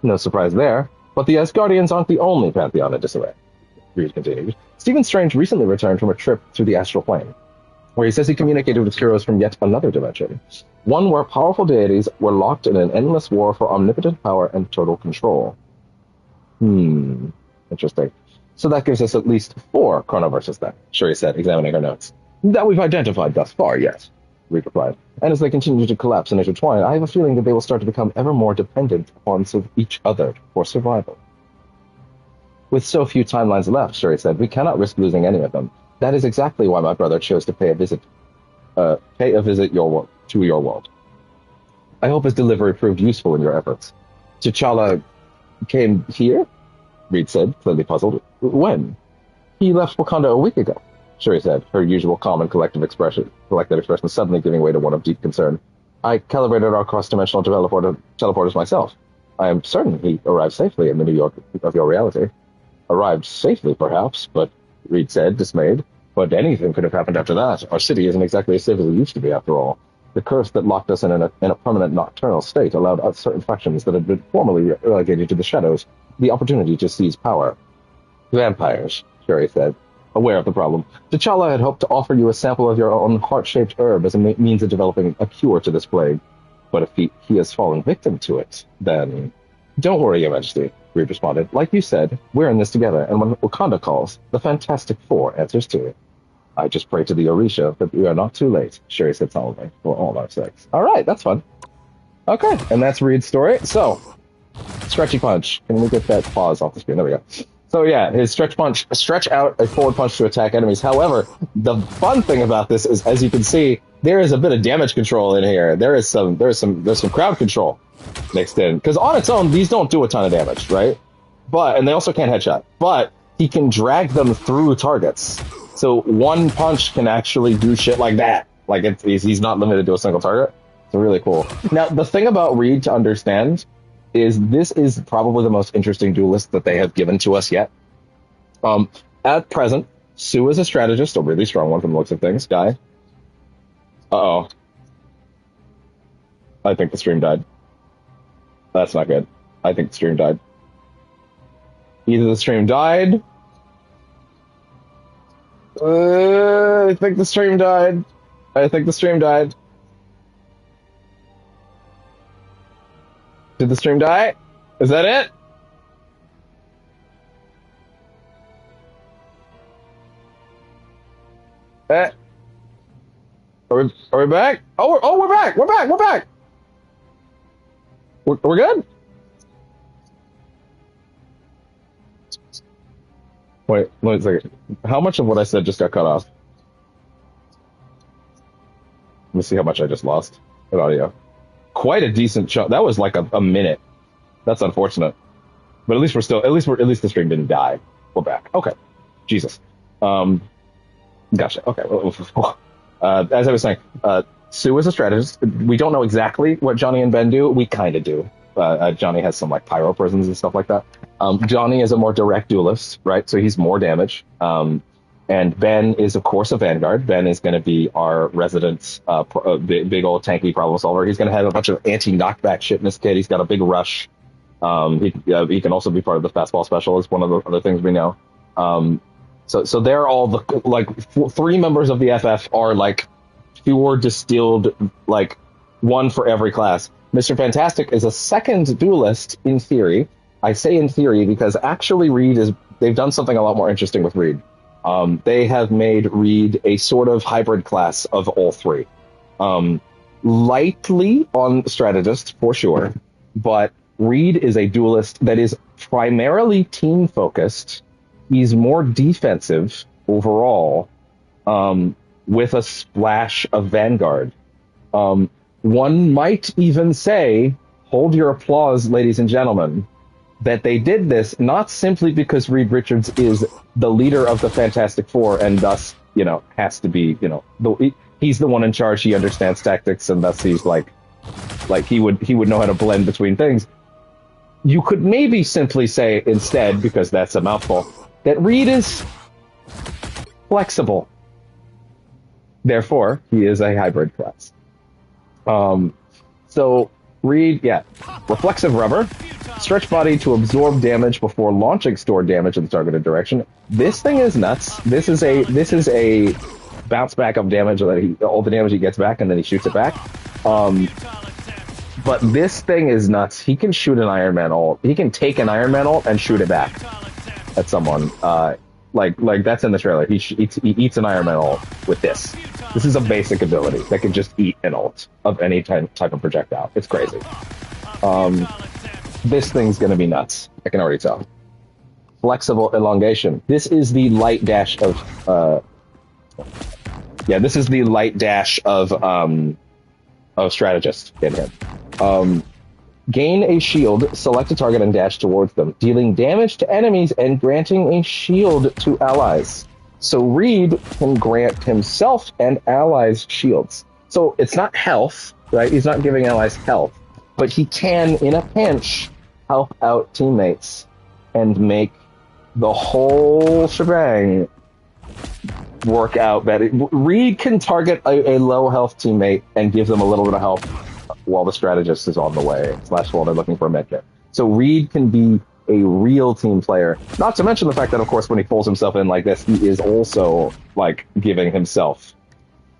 S1: No surprise there, but the Asgardians aren't the only pantheon in disarray. Reed continued. Stephen Strange recently returned from a trip through the astral plane, where he says he communicated with heroes from yet another dimension, one where powerful deities were locked in an endless war for omnipotent power and total control. Interesting. So that gives us at least 4 chronoverses then, Shuri said, examining her notes. That we've identified thus far, yes, Reed replied. And as they continue to collapse and intertwine, I have a feeling that they will start to become ever more dependent upon each other for survival. With so few timelines left, Shuri said, we cannot risk losing any of them. That is exactly why my brother chose to pay a visit to your world. I hope his delivery proved useful in your efforts. T'Challa came here? Reed said, clearly puzzled. When? He left Wakanda a week ago, Shuri said, her usual calm and collected expression suddenly giving way to one of deep concern. I calibrated our cross-dimensional teleporters myself. I am certain he arrived safely in the New York of your reality. Arrived safely, perhaps, but Reed said, dismayed. But anything could have happened after that. Our city isn't exactly as safe as it used to be, after all. The curse that locked us in a permanent nocturnal state allowed us certain factions that had been formerly relegated to the shadows the opportunity to seize power. Vampires, Shuri said, aware of the problem. T'Challa had hoped to offer you a sample of your own heart-shaped herb as a means of developing a cure to this plague. But if he has fallen victim to it, then... Don't worry, Your Majesty, Reed responded. Like you said, we're in this together, and when Wakanda calls, the Fantastic Four answers to it. I just pray to the Orisha that we are not too late, Shuri said solemnly, for all our sakes. All right, that's fun. Okay, and that's Reed's story. So, stretchy punch. Can we get that pause off the screen? There we go. So yeah, his stretch out a forward punch to attack enemies. However, the fun thing about this is, as you can see, there is a bit of damage control in here. There's some crowd control mixed in. Because on its own, these don't do a ton of damage, right? And they also can't headshot. But he can drag them through targets. So one punch can actually do shit like that. Like he's not limited to a single target. It's really cool. Now, the thing about Reed to understand is this is probably the most interesting duelist that they have given to us yet. At present, Sue is a strategist, a really strong one from the looks of things. Guy. Uh-oh. I think the stream died. That's not good. I think the stream died. Either the stream died... I think the stream died. Did the stream die? Is that it? Are we back? Oh, we're back. We're back. We're good? wait a second. How much of what I said just got cut off? Let me see how much I just lost in audio. Quite a decent chunk. That was like a minute. That's unfortunate. But at least the stream didn't die. We're back. Okay. Jesus. Gotcha. Okay. As I was saying, Sue is a strategist. We don't know exactly what Johnny and Ben do. We kind of do. Johnny has some like pyro prisons and stuff like that. Johnny is a more direct duelist, right? So he's more damage. And Ben is, of course, a Vanguard. Ben is going to be our resident big old tanky problem solver. He's going to have a bunch of anti-knockback shit in this kit. He's got a big rush. He can also be part of the fastball special. Is one of the other things we know. So they're all the like three members of the FF are like pure distilled, like one for every class. Mr. Fantastic is a second duelist in theory. I say in theory because actually they've done something a lot more interesting with Reed. They have made Reed a sort of hybrid class of all three. Lightly on strategist for sure, but Reed is a duelist that is primarily team focused. He's more defensive overall, with a splash of Vanguard. One might even say, hold your applause, ladies and gentlemen, that they did this not simply because Reed Richards is the leader of the Fantastic Four and thus, has to be, he's the one in charge. He understands tactics and thus he's like he would know how to blend between things. You could maybe simply say instead, because that's a mouthful, that Reed is flexible. Therefore, he is a hybrid class. So Reed, reflexive rubber, stretch body to absorb damage before launching stored damage in the targeted direction. This thing is nuts. This is a bounce back of damage, all the damage he gets back, and then he shoots it back. But this thing is nuts. He can shoot an Iron Man ult. He can take an Iron Man ult and shoot it back at someone. Like that's in the trailer. He eats an Iron Man ult with this. This is a basic ability that can just eat an ult of any type of projectile. It's crazy. This thing's gonna be nuts. I can already tell. Flexible elongation. This is the light dash of. This is the light dash of strategist in him. Gain a shield, select a target and dash towards them, dealing damage to enemies and granting a shield to allies. So Reed can grant himself and allies shields. So it's not health, right? He's not giving allies health, but he can, in a pinch, help out teammates and make the whole shebang work out better. Reed can target a low health teammate and give them a little bit of health while the strategist is on the way, / while they're looking for a medkit. So Reed can be a real team player. Not to mention the fact that, of course, when he pulls himself in like this, he is also, giving himself...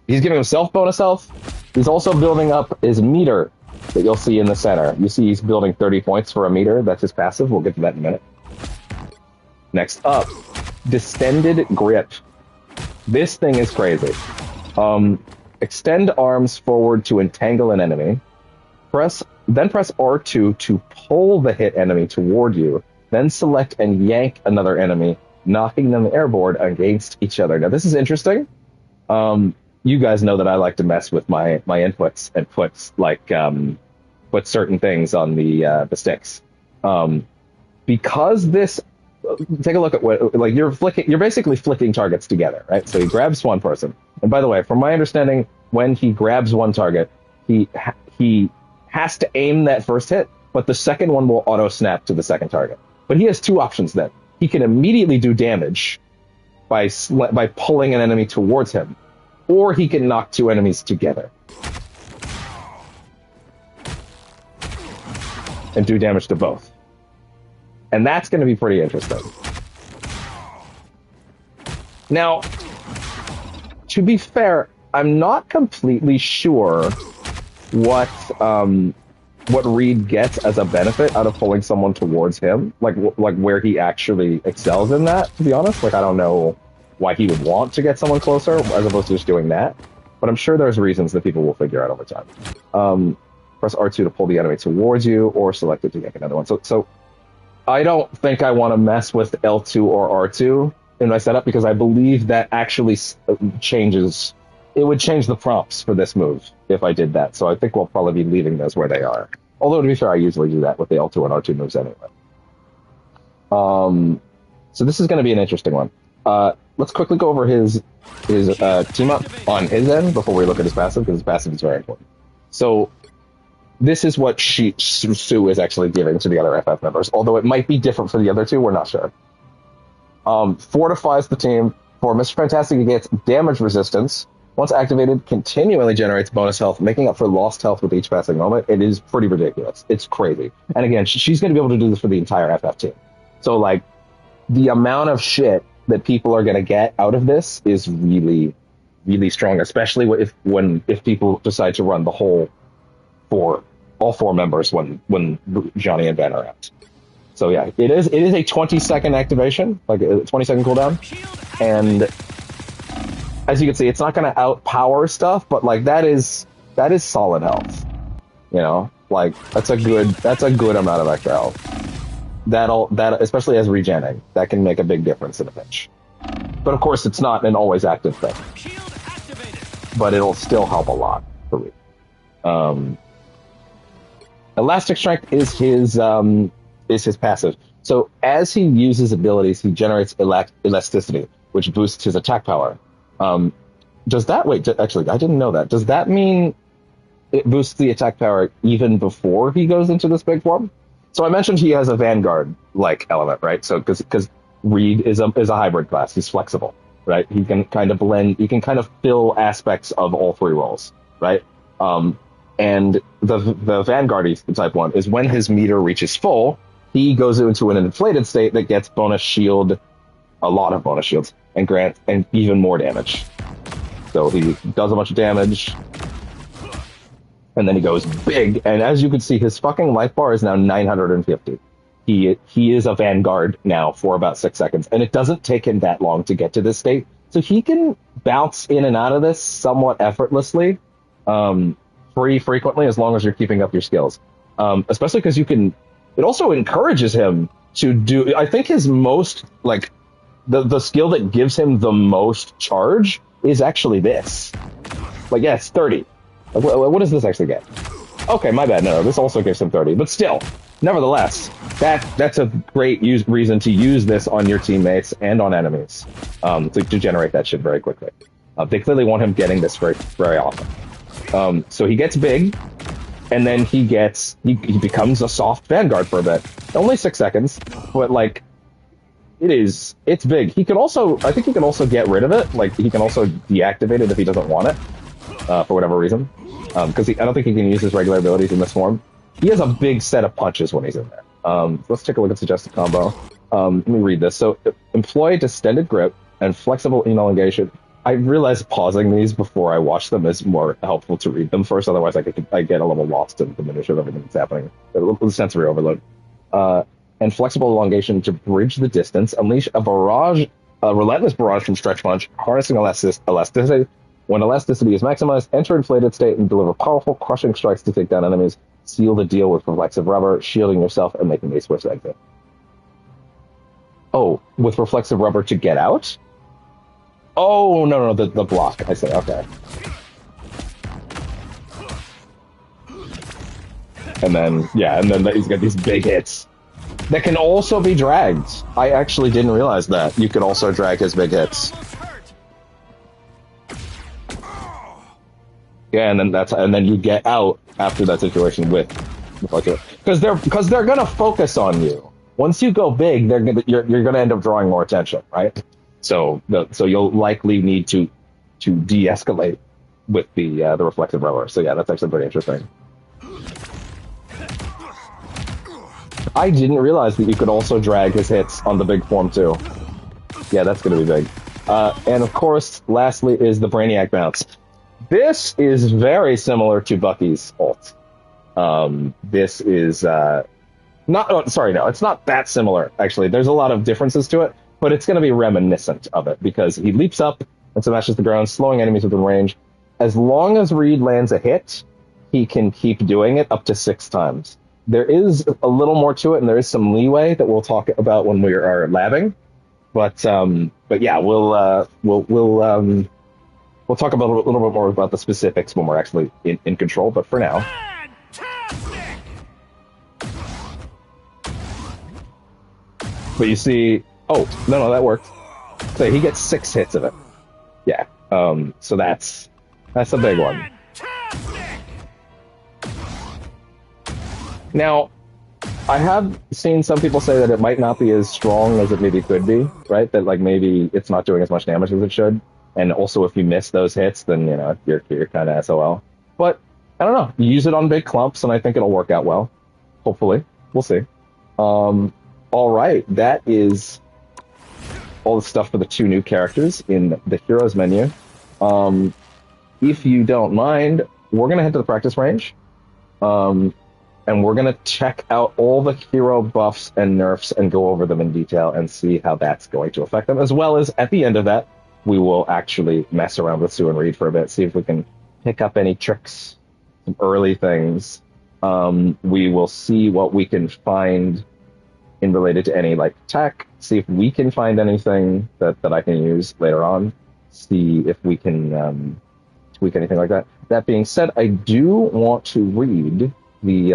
S1: He's giving himself bonus health. He's also building up his meter that you'll see in the center. You see he's building 30 points for a meter. That's his passive. We'll get to that in a minute. Next up, Distended Grip. This thing is crazy. Extend arms forward to entangle an enemy. Then press R2 to pull the hit enemy toward you. Then select and yank another enemy, knocking them airborne against each other. Now, this is interesting. You guys know that I like to mess with my inputs and put certain things on the sticks. Because this... Take a look at what you're basically flicking targets together, right? So he grabs one person, and by the way, from my understanding, when he grabs one target, he has to aim that first hit, but the second one will auto snap to the second target. But he has two options then. He can immediately do damage by pulling an enemy towards him, or he can knock two enemies together and do damage to both. And that's going to be pretty interesting. Now, to be fair, I'm not completely sure what Reed gets as a benefit out of pulling someone towards him, like where he actually excels in that, to be honest. I don't know why he would want to get someone closer as opposed to just doing that, but I'm sure there's reasons that people will figure out over time. Press R2 to pull the enemy towards you, or select it to yank another one. So I don't think I want to mess with L2 or R2. in my setup because I believe that actually changes. It would change the prompts for this move if I did that. So I think we'll probably be leaving those where they are. Although to be fair, I usually do that with the L2 and R2 moves anyway. So this is going to be an interesting one. Let's quickly go over his team up on his end before we look at his passive, because his passive is very important. So this is what Sue is actually giving to the other FF members, although it might be different for the other two, we're not sure. Fortifies the team. For Mr. Fantastic, he gets damage resistance. Once activated, continually generates bonus health, making up for lost health with each passing moment. It is pretty ridiculous. It's crazy. And again, she's going to be able to do this for the entire FF team. So, like, the amount of shit that people are going to get out of this is really, really strong, especially if people decide to run the whole all four members when Johnny and Ben are out. So yeah, it is a 20-second activation, like a 20-second cooldown, and as you can see, it's not going to outpower stuff, but like that is solid health. You know, like that's a good amount of extra health. That especially as regenning, that can make a big difference in a pinch. But of course, it's not an always active thing. But it'll still help a lot for me. Elastic Strength is his passive. So as he uses abilities, he generates elasticity, which boosts his attack power. Actually, I didn't know that. Does that mean it boosts the attack power even before he goes into this big form? So I mentioned he has a Vanguard-like element, right? So because Reed is a hybrid class. He's flexible, right? He can kind of blend. He can kind of fill aspects of all three roles, right? And the Vanguard type one is when his meter reaches full, he goes into an inflated state that gets bonus shield, a lot of bonus shields, and even more damage. So he does a bunch of damage, and then he goes big. And as you can see, his fucking life bar is now 950. He is a Vanguard now for about 6 seconds, and it doesn't take him that long to get to this state. So he can bounce in and out of this somewhat effortlessly, pretty frequently, as long as you're keeping up your skills. Especially because it also encourages him to do, I think his most, like, the skill that gives him the most charge is actually this. Like, yeah, it's 30. What does this actually get? Okay, my bad. No, this also gives him 30. But still, nevertheless, that's a great reason to use this on your teammates and on enemies to generate that shit very quickly. They clearly want him getting this very, very often. So he gets big, and then he becomes a soft Vanguard for a bit. Only 6 seconds, but like, it's big. I think he can also get rid of it. Like, he can also deactivate it if he doesn't want it, for whatever reason. Because I don't think he can use his regular abilities in this form. He has a big set of punches when he's in there. Let's take a look at suggested combo. Let me read this. So, employ distended grip and flexible elongation. I realize pausing these before I watch them is more helpful to read them first. Otherwise, I get a little lost in the minutiae of everything that's happening. The sensory overload. And flexible elongation to bridge the distance. Unleash a relentless barrage from Stretch Punch, harnessing elasticity. When elasticity is maximized, enter inflated state and deliver powerful, crushing strikes to take down enemies. Seal the deal with reflexive rubber, shielding yourself and making a swift exit. Oh, with reflexive rubber to get out? Oh, no, the block. I say, okay. And then he's got these big hits that can also be dragged. I actually didn't realize that. You could also drag his big hits. Yeah, and then you get out after that situation with because they're gonna focus on you. Once you go big, you're gonna end up drawing more attention, right? So you'll likely need to de-escalate with the reflective rubber. So yeah, that's actually pretty interesting. I didn't realize that you could also drag his hits on the big form too. Yeah, that's gonna be big. And of course, lastly is the Brainiac bounce. This is very similar to Bucky's ult. This is it's not that similar, actually. There's a lot of differences to it, but it's going to be reminiscent of it, because he leaps up and smashes the ground, slowing enemies within range. As long as Reed lands a hit, he can keep doing it up to 6 times. There is a little more to it, and there is some leeway that we'll talk about when we are labbing. But yeah, we'll talk about a little bit more about the specifics when we're actually in control. But for now,
S2: Fantastic!
S1: but you see, oh no, that worked. So he gets 6 hits of it. Yeah. So that's a big one.
S2: Fantastic!
S1: Now, I have seen some people say that it might not be as strong as it maybe could be, right? That like maybe it's not doing as much damage as it should. And also, if you miss those hits, then you're kind of SOL. But I don't know. You use it on big clumps, and I think it'll work out well. Hopefully, we'll see. Um, all right, that is all the stuff for the 2 new characters in the heroes menu. Um, if you don't mind, we're gonna head to the practice range. Um, and we're going to check out all the hero buffs and nerfs and go over them in detail and see how that's going to affect them, as well as at the end of that, we will actually mess around with Sue and Reed for a bit, see if we can pick up any tricks, some early things. We will see what we can find in related to any like tech, see if we can find anything that I can use later on, see if we can tweak anything like that. That being said, I do want to read the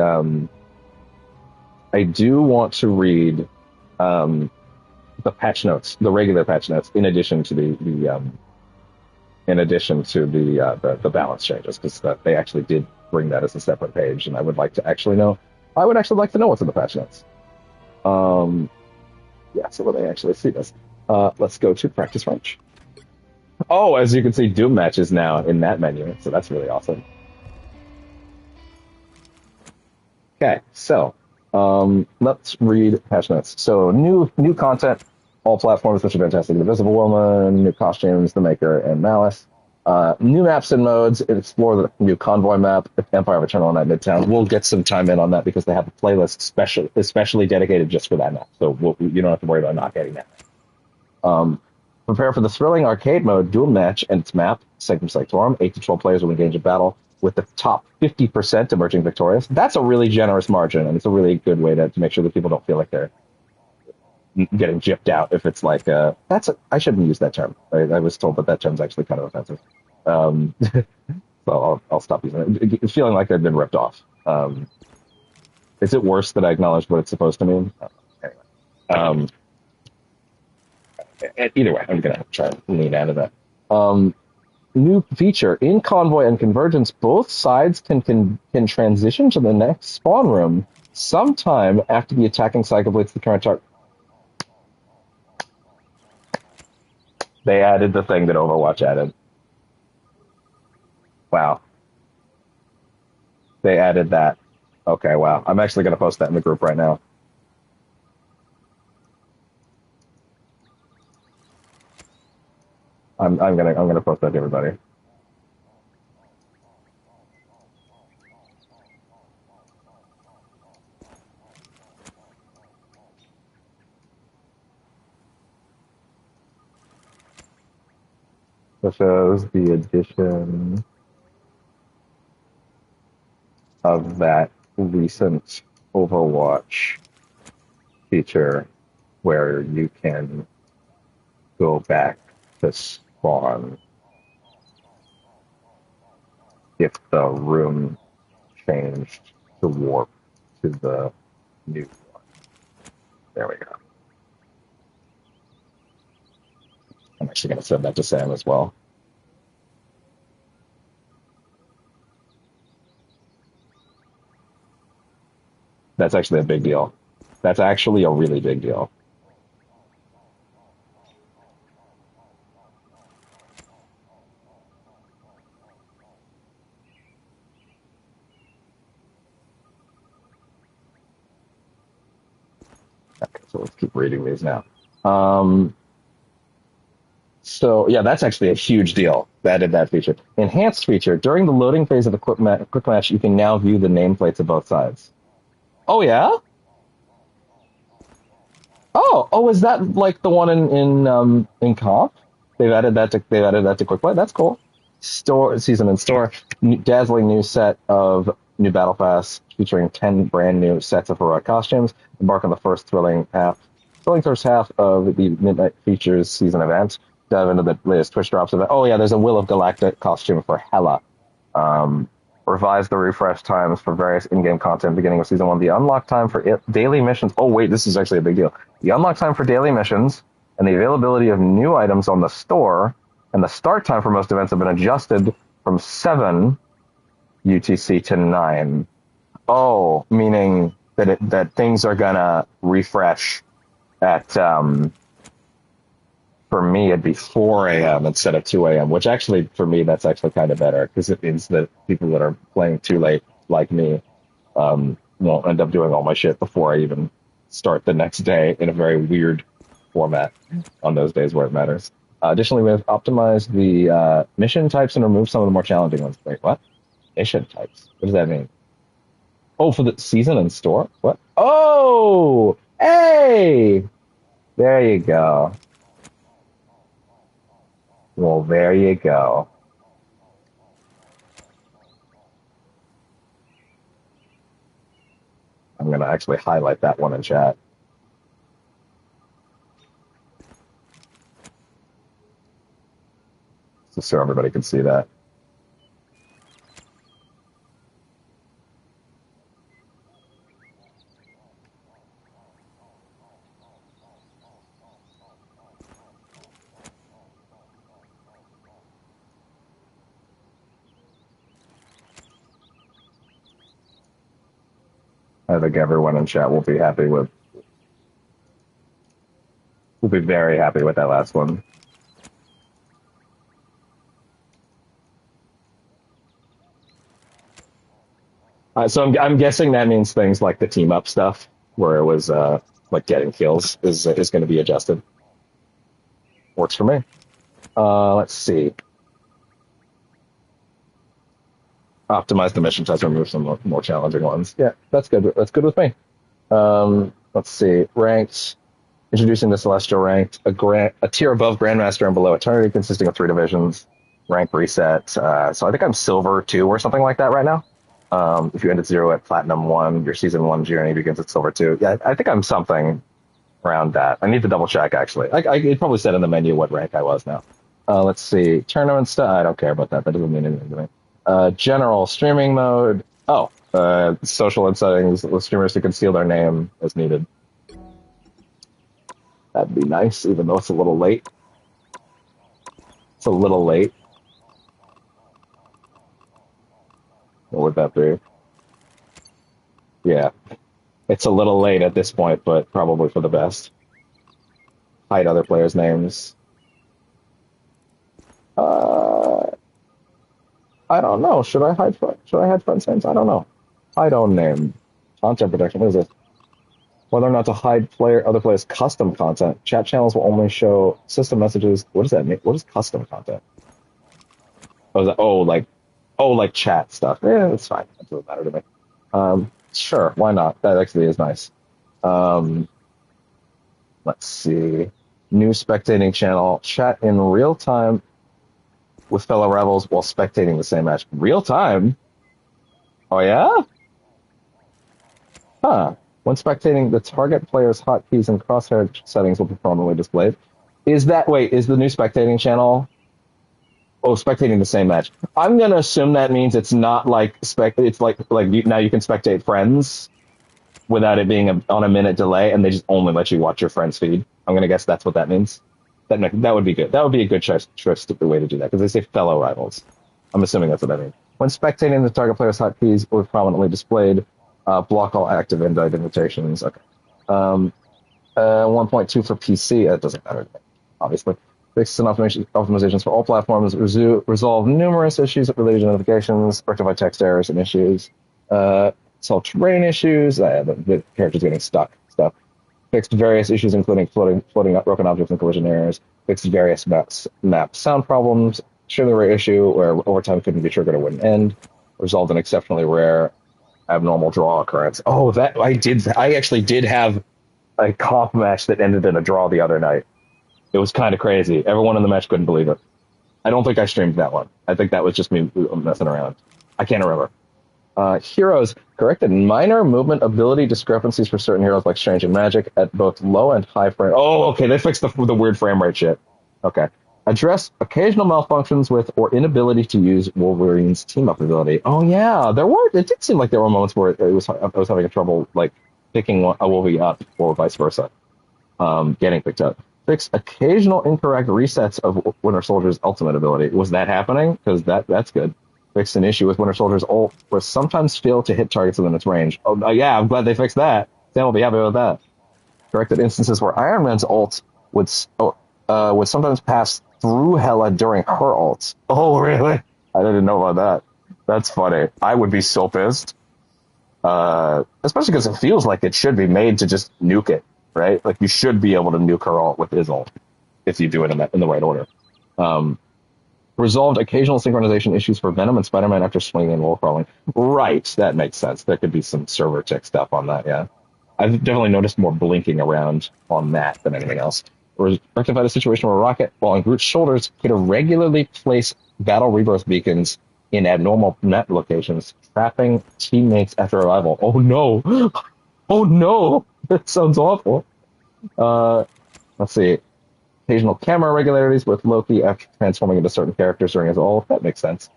S1: the patch notes, the regular patch notes, in addition to the balance changes, because they actually did bring that as a separate page, and I would actually like to know what's in the patch notes. Yeah, so let me actually see this. Let's go to practice range. Oh, as you can see, Doom Match is now in that menu, so that's really awesome. Okay, so let's read patch notes. So new content, all platforms, Mr. Fantastic, The Invisible Woman, new costumes, The Maker, and Malice. New maps and modes, explore the new Convoy map, Empire of Eternal Night Midtown. We'll get some time in on that because they have a playlist especially dedicated just for that map. So you don't have to worry about not getting that. Prepare for the thrilling arcade mode, Duel Match, and its map, Sanctum Sanctorum. 8 to 12 players will engage in battle, with the top 50% emerging victorious. That's a really generous margin, and it's a really good way to make sure that people don't feel like they're getting gypped out if it's like I shouldn't use that term. I was told that term's actually kind of offensive. So I'll stop using it. It's feeling like I've been ripped off. Is it worse that I acknowledged what it's supposed to mean? Anyway. Either way, I'm gonna try and lean out of that. New feature in Convoy and Convergence, both sides can transition to the next spawn room sometime after the attacking side completes the current target. They added the thing that Overwatch added. Wow. They added that. Okay, wow. I'm actually gonna post that in the group right now. I'm gonna post that to everybody. This shows the addition of that recent Overwatch feature where you can go back to spawn if the room changed to warp to the new one. There we go. I'm actually going to send that to Sam as well. That's actually a big deal. That's actually a really big deal. Okay, so let's keep reading these now. So yeah, that's actually a huge deal. They added that feature. Enhanced feature. During the loading phase of the quick match, you can now view the nameplates of both sides. Oh yeah? Oh, is that like the one in comp? They've added that to quick play. That's cool. Store season in store. Dazzling new set of new battle pass featuring 10 brand new sets of heroic costumes. Embark on the first thrilling path filling first half of the Midnight Features season event. Dive into the latest Twitch drops event. Oh yeah, there's a Will of Galactic costume for Hela. Revise the refresh times for various in-game content beginning with season 1. The unlock time for daily missions. Oh wait, this is actually a big deal. The unlock time for daily missions and the availability of new items on the store and the start time for most events have been adjusted from 7 UTC to 9. Oh, meaning that things are gonna refresh at for me it'd be 4 a.m. instead of 2 a.m., which actually for me that's actually kind of better because it means that people that are playing too late like me won't end up doing all my shit before I even start the next day in a very weird format on those days where it matters. Additionally, we have optimized the mission types and removed some of the more challenging ones. Wait, what? Mission types? What does that mean? Oh, for the season and store? What? Oh! Hey! There you go. Well, there you go. I'm going to actually highlight that one in chat. Just so everybody can see that. I think everyone in chat will be happy with. Will be very happy with that last one. So I'm guessing that means things like the team up stuff, where it was like getting kills, is going to be adjusted. Works for me. Let's see. Optimize the mission types, remove some more challenging ones. Yeah, that's good. That's good with me. Let's see. Ranked. Introducing the Celestial ranked, a tier above Grandmaster and below Eternity, consisting of 3 divisions. Rank reset. So I think I'm Silver 2 or something like that right now. If you end at 0 at Platinum 1, your Season 1 journey begins at Silver 2. Yeah, I think I'm something around that. I need to double check, actually. It probably said in the menu what rank I was now. Let's see. Tournament stuff. I don't care about that. That doesn't mean anything to me. General streaming mode. Oh, social and settings. The streamers to conceal their name as needed. That'd be nice, even though it's a little late. It's a little late. What would that be? Yeah. It's a little late at this point, but probably for the best. Hide other players' names. I don't know. Should I hide friends' names? I don't know. Hide own name. Content protection. What is it? Whether or not to hide other players' custom content. Chat channels will only show system messages. What does that mean? What is custom content? Like chat stuff. Yeah, it's fine. That doesn't matter to me. Sure, why not? That actually is nice. Let's see. New spectating channel. Chat in real time with fellow rivals while spectating the same match. Real time? Oh yeah? Huh. When spectating, the target player's hotkeys and crosshair settings will be prominently displayed. Is the new spectating channel? Oh, spectating the same match. I'm gonna assume that means it's not like it's like now you can spectate friends without it being on a minute delay, and they just only let you watch your friend's feed. I'm gonna guess that's what that means. That would be good. That would be a good choice, way to do that, because they say fellow rivals. I'm assuming that's what that means. When spectating, the target player's hotkeys will be prominently displayed. Block all active invite invitations. Okay. 1.2 for PC. That doesn't matter to me, obviously. Fixes and optimizations for all platforms. Resolve numerous issues related to notifications. Rectify text errors and issues. Solve terrain issues. The character's getting stuck. Stuff. Fixed various issues, including floating up broken objects and collision errors. Fixed various map sound problems. Trigger rare issue where overtime couldn't be triggered or wouldn't end. Resolved an exceptionally rare abnormal draw occurrence. Oh, that I actually did have a comp match that ended in a draw the other night. It was kind of crazy. Everyone in the match couldn't believe it. I don't think I streamed that one. I think that was just me messing around. I can't remember. Heroes corrected minor movement ability discrepancies for certain heroes like Strange and Magic at both low and high frame. Oh, okay, they fixed the weird frame rate shit. Okay. Address occasional malfunctions with or inability to use Wolverine's team-up ability. Oh, yeah, it did seem like there were moments where I was having trouble, like, picking a Wolverine up or vice versa, getting picked up. Fix occasional incorrect resets of Winter Soldier's ultimate ability. Was that happening? Because that's good. Fixed an issue with Winter Soldier's ult, where sometimes fail to hit targets within its range. Oh, yeah, I'm glad they fixed that. Sam will be happy with that. Corrected instances where Iron Man's ult would sometimes pass through Hela during her ult. Oh, really? I didn't know about that. That's funny. I would be so pissed. Especially because it feels like it should be made to just nuke it, right? Like, you should be able to nuke her ult with his ult if you do it in the right order. Resolved occasional synchronization issues for Venom and Spider-Man after swinging and wall crawling. Right, that makes sense. There could be some server check stuff on that, yeah. I've definitely noticed more blinking around on that than anything else. Rectified a situation where Rocket, while on Groot's shoulders, could irregularly place battle rebirth beacons in abnormal map locations, trapping teammates after arrival. Oh no! Oh no! That sounds awful. Let's see. Occasional camera irregularities with Loki after transforming into certain characters during his ult. That makes sense.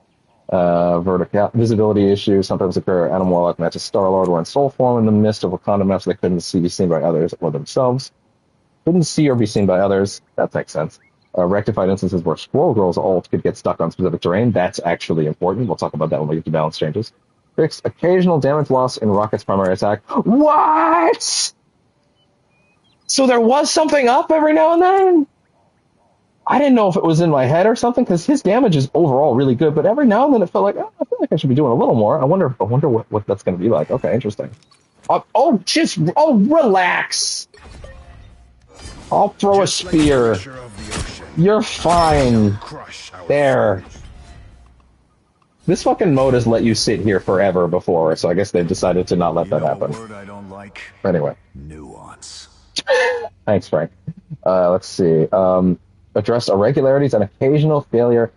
S1: Vertical visibility issues sometimes occur. Adam Warlock matches Star-Lord were in soul form in the midst of Wakanda maps they couldn't be seen by others or themselves. Couldn't see or be seen by others. That makes sense. Rectified instances where Squirrel Girl's ult could get stuck on specific terrain. That's actually important. We'll talk about that when we get to balance changes. Fixed occasional damage loss in Rocket's primary attack. What? So there was something up every now and then? I didn't know if it was in my head or something, because his damage is overall really good, but every now and then it felt like, oh, I feel like I should be doing a little more. I wonder what that's going to be like. Okay, interesting. Relax. I'll throw a spear. You're fine. There. This fucking mode has let you sit here forever before, so I guess they've decided to not let that happen. Anyway.
S3: Nuance.
S1: Thanks, Frank. Let's see. Address irregularities and occasional failure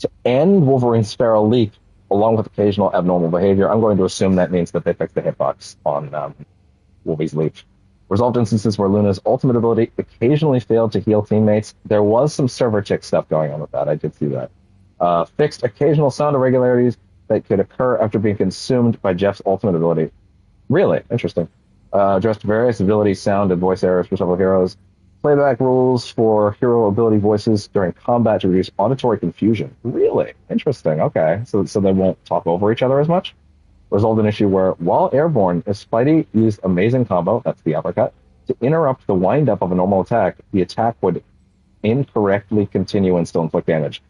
S1: to end Wolverine's feral leap, along with occasional abnormal behavior. I'm going to assume that means that they fixed the hitbox on Wolvie's leap. Resolved instances where Luna's ultimate ability occasionally failed to heal teammates. There was some server check stuff going on with that. I did see that. Fixed occasional sound irregularities that could occur after being consumed by Jeff's ultimate ability. Really? Interesting. Addressed various ability, sound, and voice errors for several heroes. Playback rules for hero ability voices during combat to reduce auditory confusion. Really? Interesting. Okay. So they won't talk over each other as much. Resolved an issue where, while airborne, if Spidey used Amazing Combo, that's the uppercut, to interrupt the wind-up of a normal attack, the attack would incorrectly continue and still inflict damage.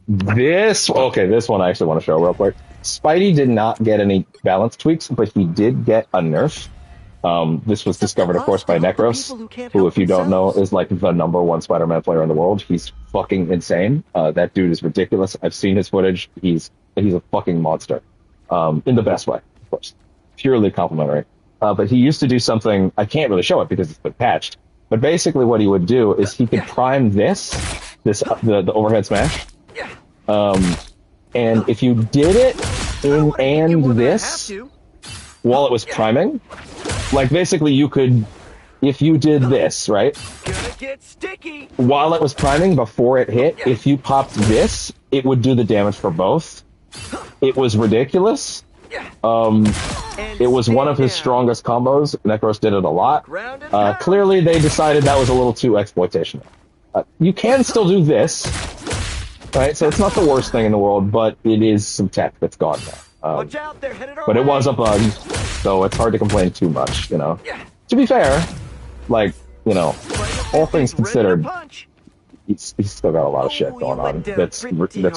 S1: This one I actually want to show real quick. Spidey did not get any balance tweaks, but he did get a nerf. This was discovered, of course, by Necros, who, if you don't know, is like the #1 Spider-Man player in the world. He's fucking insane. That dude is ridiculous. I've seen his footage. He's a fucking monster. In the best way, of course. Purely complimentary. But he used to do something, I can't really show it because it's been patched, but basically what he would do is he could prime the overhead smash. And if you did it and this while it was priming, like basically you could, if you did this, right?
S2: Gonna get sticky.
S1: While it was priming before it hit, if you popped this, it would do the damage for both. It was ridiculous. It was one of his strongest combos. Necros did it a lot. Clearly they decided that was a little too exploitational. You can still do this, right? So it's not the worst thing in the world, but it is some tech that's gone now.
S2: Watch out, they're headed our
S1: But it
S2: way.
S1: was a bug, so it's hard to complain too much, you know. To be fair, like, you know, all things considered, he's still got a lot of shit going on that's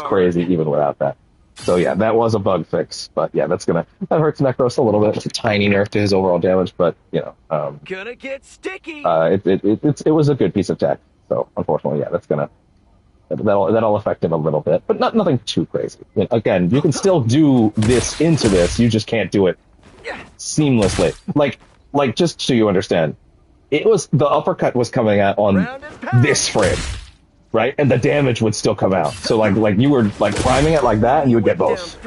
S1: crazy even without that. So yeah, that was a bug fix, but yeah, that hurts Necros a little bit. It's a tiny nerf to his overall damage, but you know,
S2: Gonna get sticky.
S1: it was a good piece of tech. So unfortunately, yeah, that'll affect him a little bit, but nothing too crazy. You know, again, you can still do this into this, you just can't do it seamlessly. Like just so you understand, the uppercut was coming out on this frame, right? And the damage would still come out. So like you were like priming it like that, and you would get both.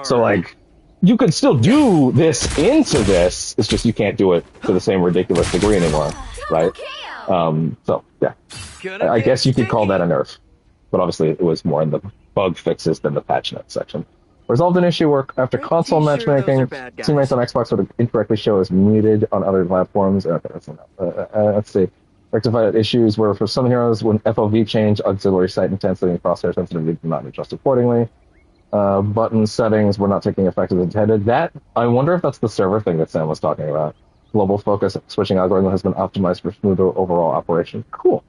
S1: So like you could still do this into this. It's just you can't do it to the same ridiculous degree anymore, right? So yeah, I guess you could call that a nerf, but obviously it was more in the bug fixes than the patch notes section. Resolved an issue where after console matchmaking, teammates on Xbox would incorrectly show as muted on other platforms. Okay, that's enough. Let's see. Rectified issues where for some heroes, when FOV change, auxiliary sight intensity and crosshair sensitivity did not adjust accordingly. Button settings were not taking effect as intended. That, I wonder if that's the server thing that Sam was talking about. Global focus switching algorithm has been optimized for smoother overall operation. Cool.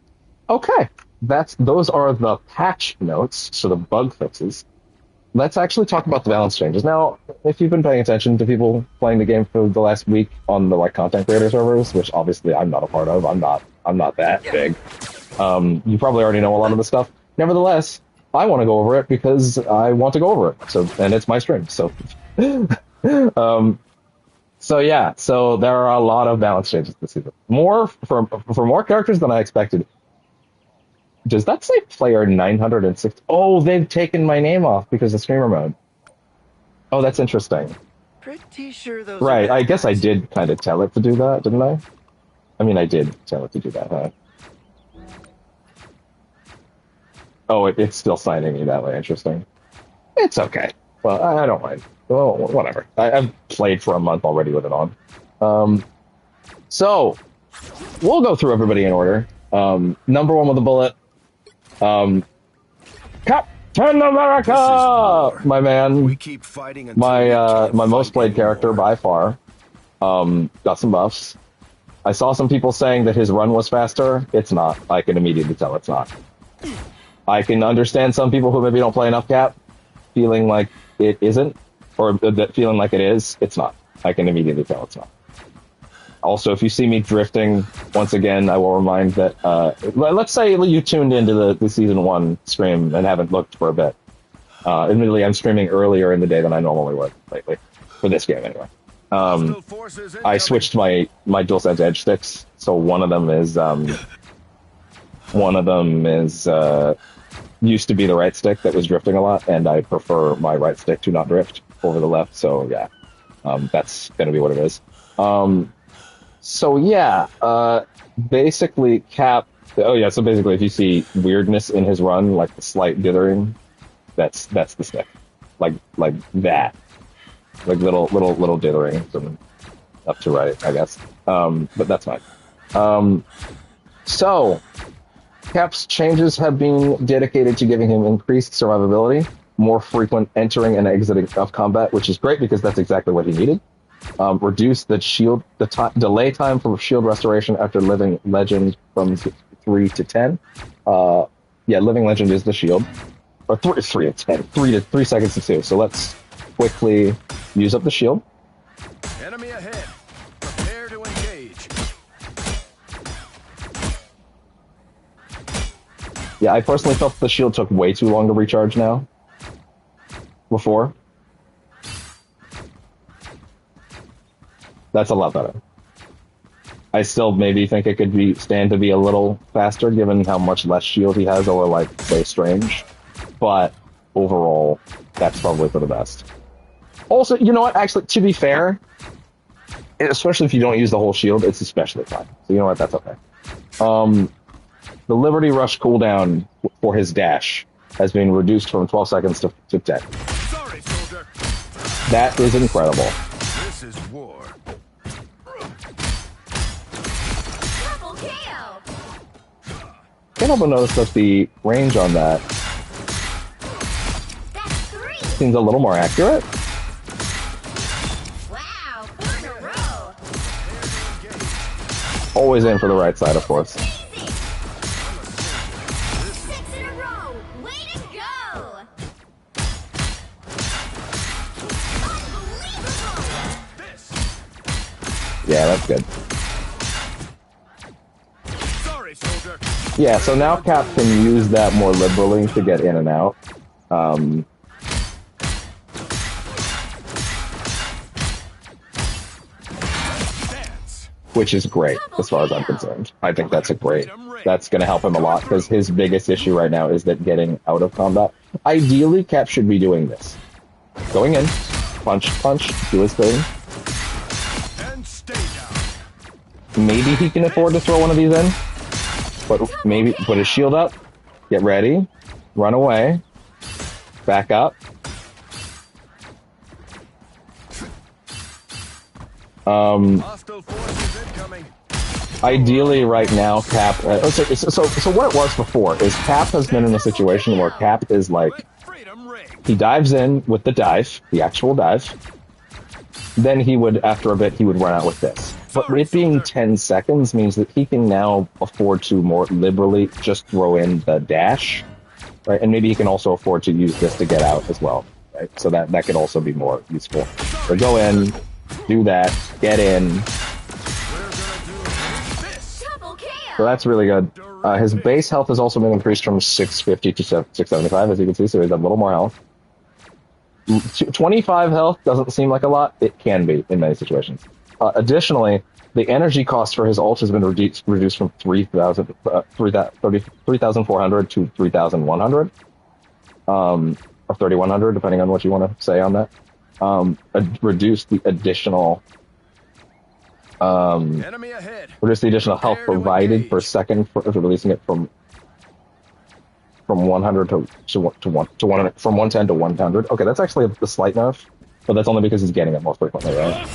S1: Okay. Those are the patch notes, so the bug fixes. Let's actually talk about the balance changes. Now, if you've been paying attention to people playing the game for the last week on the content creator servers, which obviously I'm not a part of, I'm not that big. You probably already know a lot of the stuff. Nevertheless, I want to go over it because I want to go over it. So, and it's my stream. So, so there are a lot of balance changes this season. More for more characters than I expected. Does that say player 960? Oh, they've taken my name off because of streamer mode. Oh, that's interesting.
S2: Pretty sure those
S1: right, I guess I did kind of tell it to do that, didn't I? I mean, I did tell it to do that, huh? Oh, it's still signing me that way. Interesting. It's okay. Well, I don't mind. Well, whatever. I've played for a month already with it on. So, we'll go through everybody in order. Number one with a bullet. Captain America! My man.
S3: We keep fighting
S1: my most played character by far. Got some buffs. I saw some people saying that his run was faster. It's not. I can immediately tell it's not. I can understand some people who maybe don't play enough Cap feeling like it isn't, or that feeling like it is. It's not. I can immediately tell it's not. Also, if you see me drifting, once again, I will remind that, let's say you tuned into the Season 1 stream and haven't looked for a bit. Admittedly, I'm streaming earlier in the day than I normally would lately, for this game anyway. I switched my DualSense Edge sticks, so one of them is used to be the right stick that was drifting a lot, and I prefer my right stick to not drift over the left, so yeah, that's going to be what it is. So yeah, basically Cap, so basically if you see weirdness in his run, like the slight dithering, that's the stick. Like that. Like little dithering from up to right, I guess. But that's fine. So Cap's changes have been dedicated to giving him increased survivability, more frequent entering and exiting of combat, which is great because that's exactly what he needed. Reduce the delay time for shield restoration after Living Legend from 3 to 10. Living Legend is the shield. Or 3 to 10. 3 seconds to 2. So let's quickly use up the shield.
S3: Enemy ahead. Prepare to engage.
S1: Yeah, I personally felt the shield took way too long to recharge now. Before. That's a lot better. I still maybe think it could stand to be a little faster given how much less shield he has over, like, say, Strange. But overall, that's probably for the best. Also, you know what? Actually, to be fair, especially if you don't use the whole shield, it's especially fine. So you know what? That's okay. The Liberty Rush cooldown for his dash has been reduced from 12 seconds to 10.
S3: Sorry, soldier.
S1: That is incredible.
S3: This is war.
S1: Can't help but notice that the range on that seems a little more accurate.
S4: Wow, 4 in a row.
S1: Always in for the right side, of course.
S4: 6 in a row. Way to go. Unbelievable.
S1: Yeah, that's good.
S3: Sorry, soldier.
S1: Yeah, so now Cap can use that more liberally to get in and out. Which is great, as far as I'm concerned. I think that's that's going to help him a lot, because his biggest issue right now is that getting out of combat. Ideally, Cap should be doing this. Going in, punch, do his thing.
S3: And stay down.
S1: Maybe he can afford to throw one of these in, but maybe put his shield up, get ready, run away, back up.
S3: Hostile forces incoming.
S1: Ideally, right now, Cap. So what it was before is Cap has been in a situation where Cap is like,
S3: Freedom ring.
S1: he dives in with the dive, the actual dive. Then he would, after a bit, he would run out with this. But it being 10 seconds means that he can now afford to more liberally just throw in the dash, right? And maybe he can also afford to use this to get out as well, right? So that could also be more useful. So go in, do that, get in.
S4: Double kill.
S1: So that's really good. His base health has also been increased from 650 to 675, as you can see, so he's a little more health. 25 health doesn't seem like a lot. It can be in many situations. Additionally, the energy cost for his ult has been reduced from 3,400 to 3,100. Or 3,100, depending on what you want to say on that. Reduce the additional
S3: Enemy ahead.
S1: health provided per second for releasing it from 100 to 100, from 110 to 100. Okay, that's actually a slight nerf, but that's only because he's getting it more frequently, right?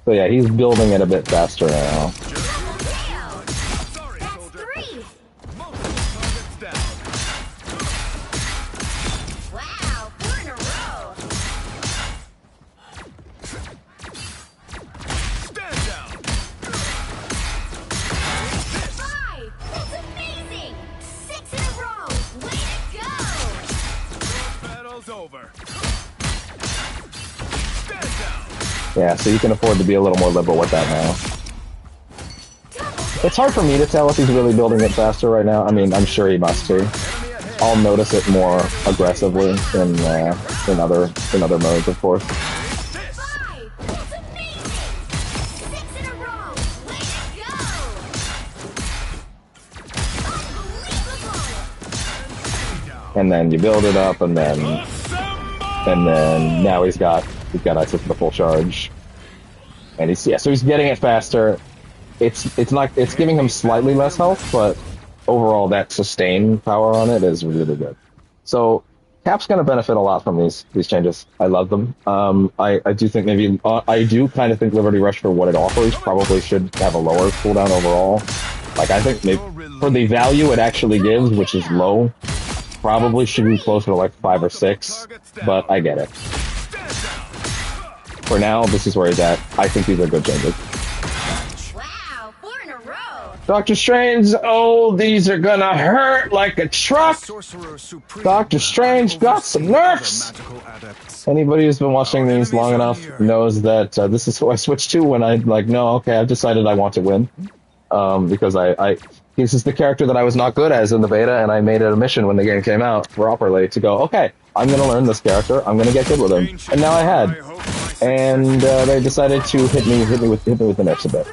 S1: So yeah, he's building it a bit faster now.
S3: Sorry,
S4: That's
S3: soldier.
S4: 3.
S3: Multiple targets down.
S4: Wow, 4 in a row.
S3: Stand down.
S4: 5. That's amazing. 6 in a row. Way to go.
S3: Battle's over. Stand down.
S1: Yeah, so you can afford to be a little more liberal with that now. It's hard for me to tell if he's really building it faster right now. I mean, I'm sure he must be.
S3: Enemy ahead.
S1: I'll notice it more aggressively in other modes, of course.
S4: 5. That's amazing. 6 in a row. Way to go. Unbelievable.
S1: And then you build it up, and then now he's got access to the full charge, and so he's getting it faster. It's giving him slightly less health, but overall that sustain power on it is really good. So Cap's going to benefit a lot from these changes. I love them. I do think I do kind of think Liberty Rush, for what it offers, probably should have a lower cooldown overall. Like, I think maybe for the value it actually gives, which is low, probably should be closer to like 5 or 6, but I get it. For now, this is where he's at. I think these are good changes.
S4: Wow, 4 in a row.
S1: Doctor Strange, oh, these are gonna hurt like a truck!
S3: Sorcerer Supreme.
S1: Doctor Strange got some nerfs!
S3: Magical adepts.
S1: Anybody who's been watching these long enough knows that this is who I switched to when I've decided I want to win. Because this is the character that I was not good as in the beta, and I made it a mission when the game came out properly to go, okay, I'm gonna learn this character, I'm gonna get good with him. And now I had. And they decided to hit me with the nerfs a bit.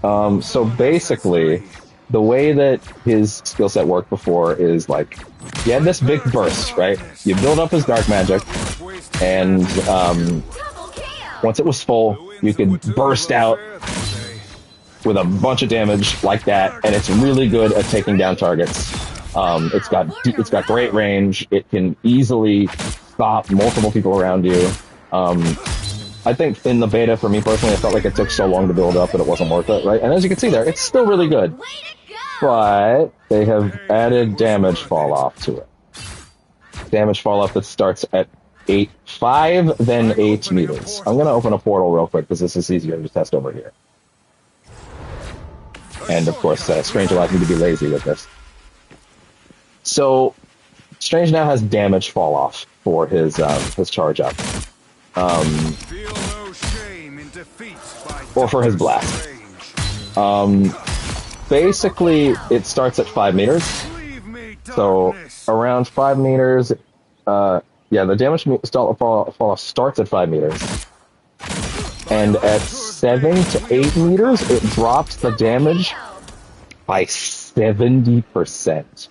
S4: 3.
S1: So basically, the way that his skill set worked before is like, he had this big burst, right? You build up his dark magic, and
S4: Double kill.
S1: once it was full, you could burst out with a bunch of damage like that, and it's really good at taking down targets. It's got great range. It can easily stop multiple people around you. I think in the beta, for me personally, I felt like it took so long to build up that it wasn't worth it, right? And as you can see there, it's still really good.
S4: Way to go.
S1: But they have added damage fall off to it. Damage fall off that starts at 5, then 8 meters. I'm going to open a portal real quick because this is easier to test over here. And of course, Strange allows me to be lazy with this. So, Strange now has damage fall off for his charge up.
S3: Feel no shame in defeat by
S1: Or for his blast. Basically, it starts at 5 meters.
S3: Leave me
S1: So
S3: darkness.
S1: around 5 meters, the damage fall off starts at 5 meters, and at 7 to 8 meters, it drops the damage by 70%.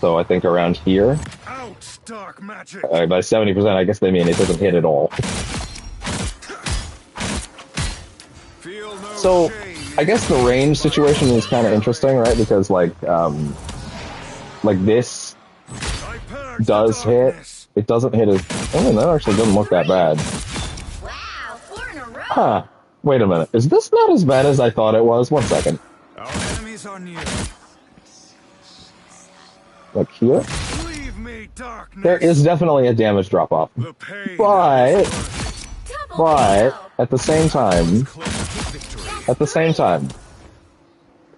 S1: So I think around here,
S3: Out, dark magic.
S1: by 70%, I guess they mean it doesn't hit at all.
S3: Feel no
S1: So
S3: shame
S1: I guess the range situation is kind of interesting, right? Because like this
S3: I purge
S1: does
S3: the
S1: hit.
S3: darkness.
S1: It doesn't hit as. Oh, that actually doesn't look that bad.
S4: Wow, 4 in a row.
S1: Huh. Wait a minute. Is this not as bad as I thought it was? One second.
S3: Our enemies are near.
S1: Like here?
S3: Leave me, darkness.
S1: There is definitely a damage drop off.
S3: The pain
S1: But,
S3: is worth
S4: Double
S1: but,
S4: kill.
S1: at the same time,
S3: it. Close to victory.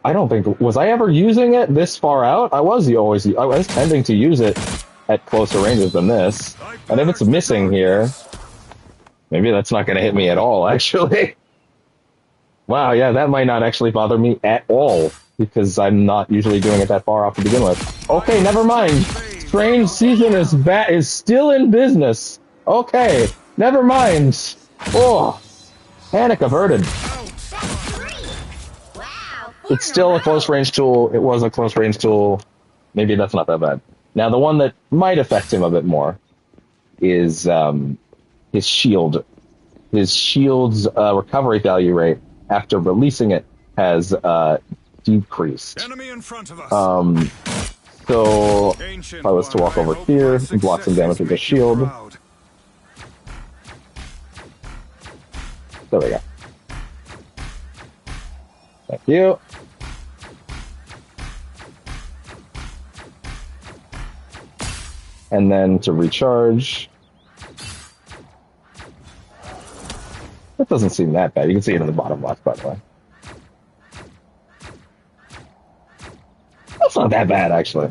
S1: I don't think, was I ever using it this far out? I was tending to use it at closer ranges than this. And if it's missing here, maybe that's not going to hit me at all, actually. Wow, yeah, that might not actually bother me at all, because I'm not usually doing it that far off to begin with. Okay, never mind. Strange Season is still in business. Okay, never mind. Oh, panic averted.
S4: That's 3. Wow, 4
S1: It's still a close range tool. It was a close range tool. Maybe that's not that bad. Now, the one that might affect him a bit more is his shield. His shield's recovery value rate after releasing it has decreased.
S3: Enemy in front of us.
S1: So
S3: Ancient
S1: if I was to walk
S3: one, I
S1: over
S3: hope
S1: here
S3: my
S1: and block some damage with the
S3: successes make you
S1: shield,
S3: proud.
S1: there we go. Thank you. And then to recharge. That doesn't seem that bad. You can see it in the bottom left, by the way. That's not that bad, actually.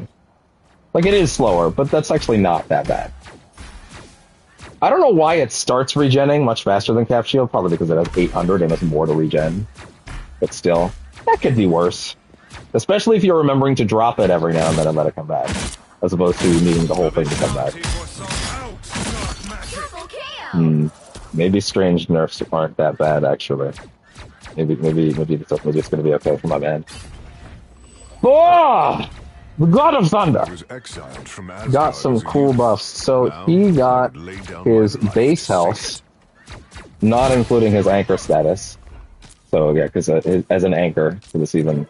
S1: Like, it is slower, but that's actually not that bad. I don't know why it starts regenning much faster than Cap Shield, probably because it has 800 and it's more to regen. But still, that could be worse. Especially if you're remembering to drop it every now and then and let it come back, as opposed to needing the whole thing to come back.
S3: Out, dark magic.
S4: Double kill.
S1: Maybe strange nerfs aren't that bad, actually. Maybe it's gonna be okay for my man. Oh! The God of Thunder!
S5: Was exiled from Asgard
S1: Got some
S5: as a
S1: cool
S5: youth.
S1: buffs. So
S5: Now
S1: he
S5: I
S1: got
S5: would lay down
S1: his
S5: my life
S1: base
S5: to
S1: health,
S5: save
S1: not including his anchor status. So yeah, because as an anchor for the season,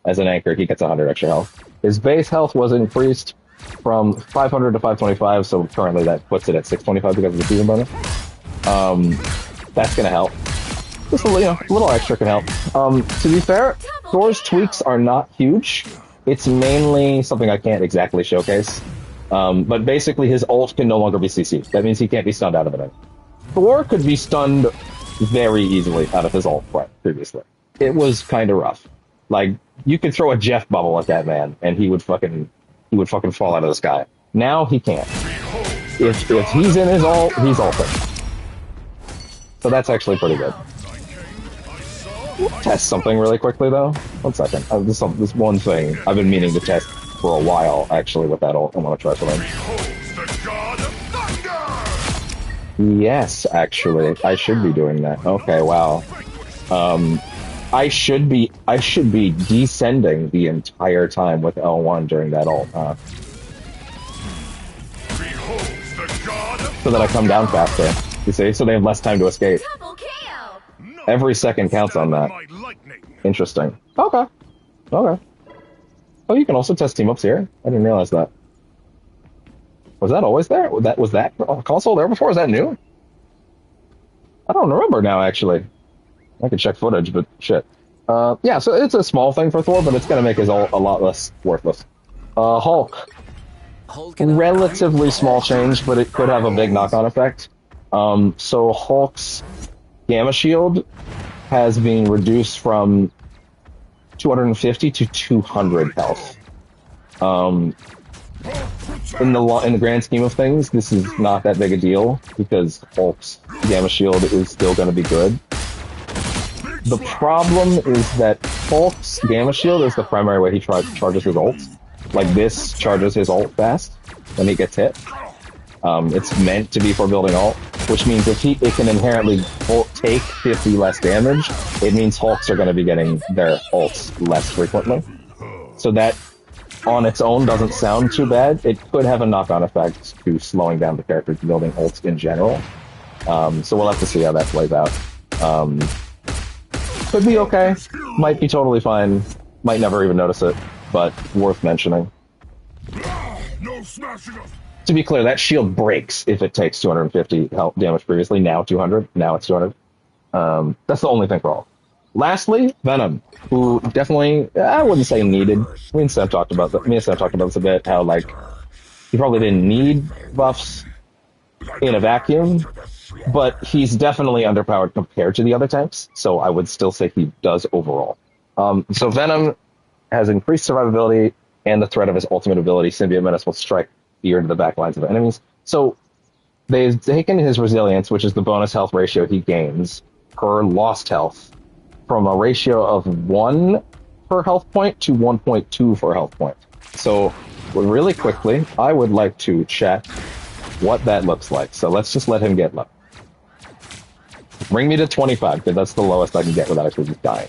S1: as an anchor, he gets 100 extra health. His base health was increased from 500 to 525, so currently that puts it at 625 because of the season bonus. That's gonna help. Just a little extra can help. To be fair, Thor's tweaks are not huge. It's mainly something I can't exactly showcase. But basically his ult can no longer be CC'd. That means he can't be stunned out of it. Thor could be stunned very easily out of his ult previously. It was kind of rough. Like, you could throw a Jeff bubble at that man, and he would fucking fall out of the sky. Now he can't. If he's in his ult, he's ulting. So that's actually pretty good. Test something really quickly though. 1 second. This one thing I've been meaning to test for a while, actually, with that ult. I want to try something.
S3: The God of Thunder.
S1: Yes, actually, I should be doing that. Okay, wow. I should be descending the entire time with L1 during that ult,
S3: Behold the God of
S1: so that I come down faster. You see, so they have less time to escape.
S4: Double kill.
S1: Every second counts on that.
S3: my lightning.
S1: Interesting. Okay. Okay. Oh, you can also test team ups here. I didn't realize that. Was that always there? Was that console there before? Is that new? I don't remember now, actually. I could check footage, but shit. Yeah, so it's a small thing for Thor, but it's gonna make his ult a lot less worthless. Hulk. Relatively small change, but it could have a big knock-on effect. So Hulk's Gamma Shield has been reduced from 250 to 200 health. In the grand scheme of things, this is not that big a deal because Hulk's Gamma Shield is still going to be good. The problem is that Hulk's Gamma Shield is the primary way he charges his ult. Like, this charges his ult fast when he gets hit. It's meant to be for building ult. which means if it can inherently take 50 less damage, it means Hulks are going to be getting their ults less frequently. So that, on its own, doesn't sound too bad. It could have a knock-on effect to slowing down the characters building ults in general. So we'll have to see how that plays out. Could be okay. Might be totally fine. Might never even notice it, but worth mentioning.
S3: No smashing us.
S1: To be clear, that shield breaks if it takes 250 health damage previously. Now 200. Now it's 200. That's the only thing for all. Lastly, Venom, who definitely, I wouldn't say needed. Me and Sam talked about this a bit, how, like, he probably didn't need buffs in a vacuum, but he's definitely underpowered compared to the other types, so I would still say he does overall. So Venom has increased survivability and the threat of his ultimate ability, Symbiote Menace, will strike fear into the back lines of enemies. So they've taken his resilience, which is the bonus health ratio he gains per lost health, from a ratio of 1 per health point to 1.2 for a health point. So really quickly, I would like to check what that looks like. So let's just let him get low. Bring me to 25, because that's the lowest I can get without actually just dying.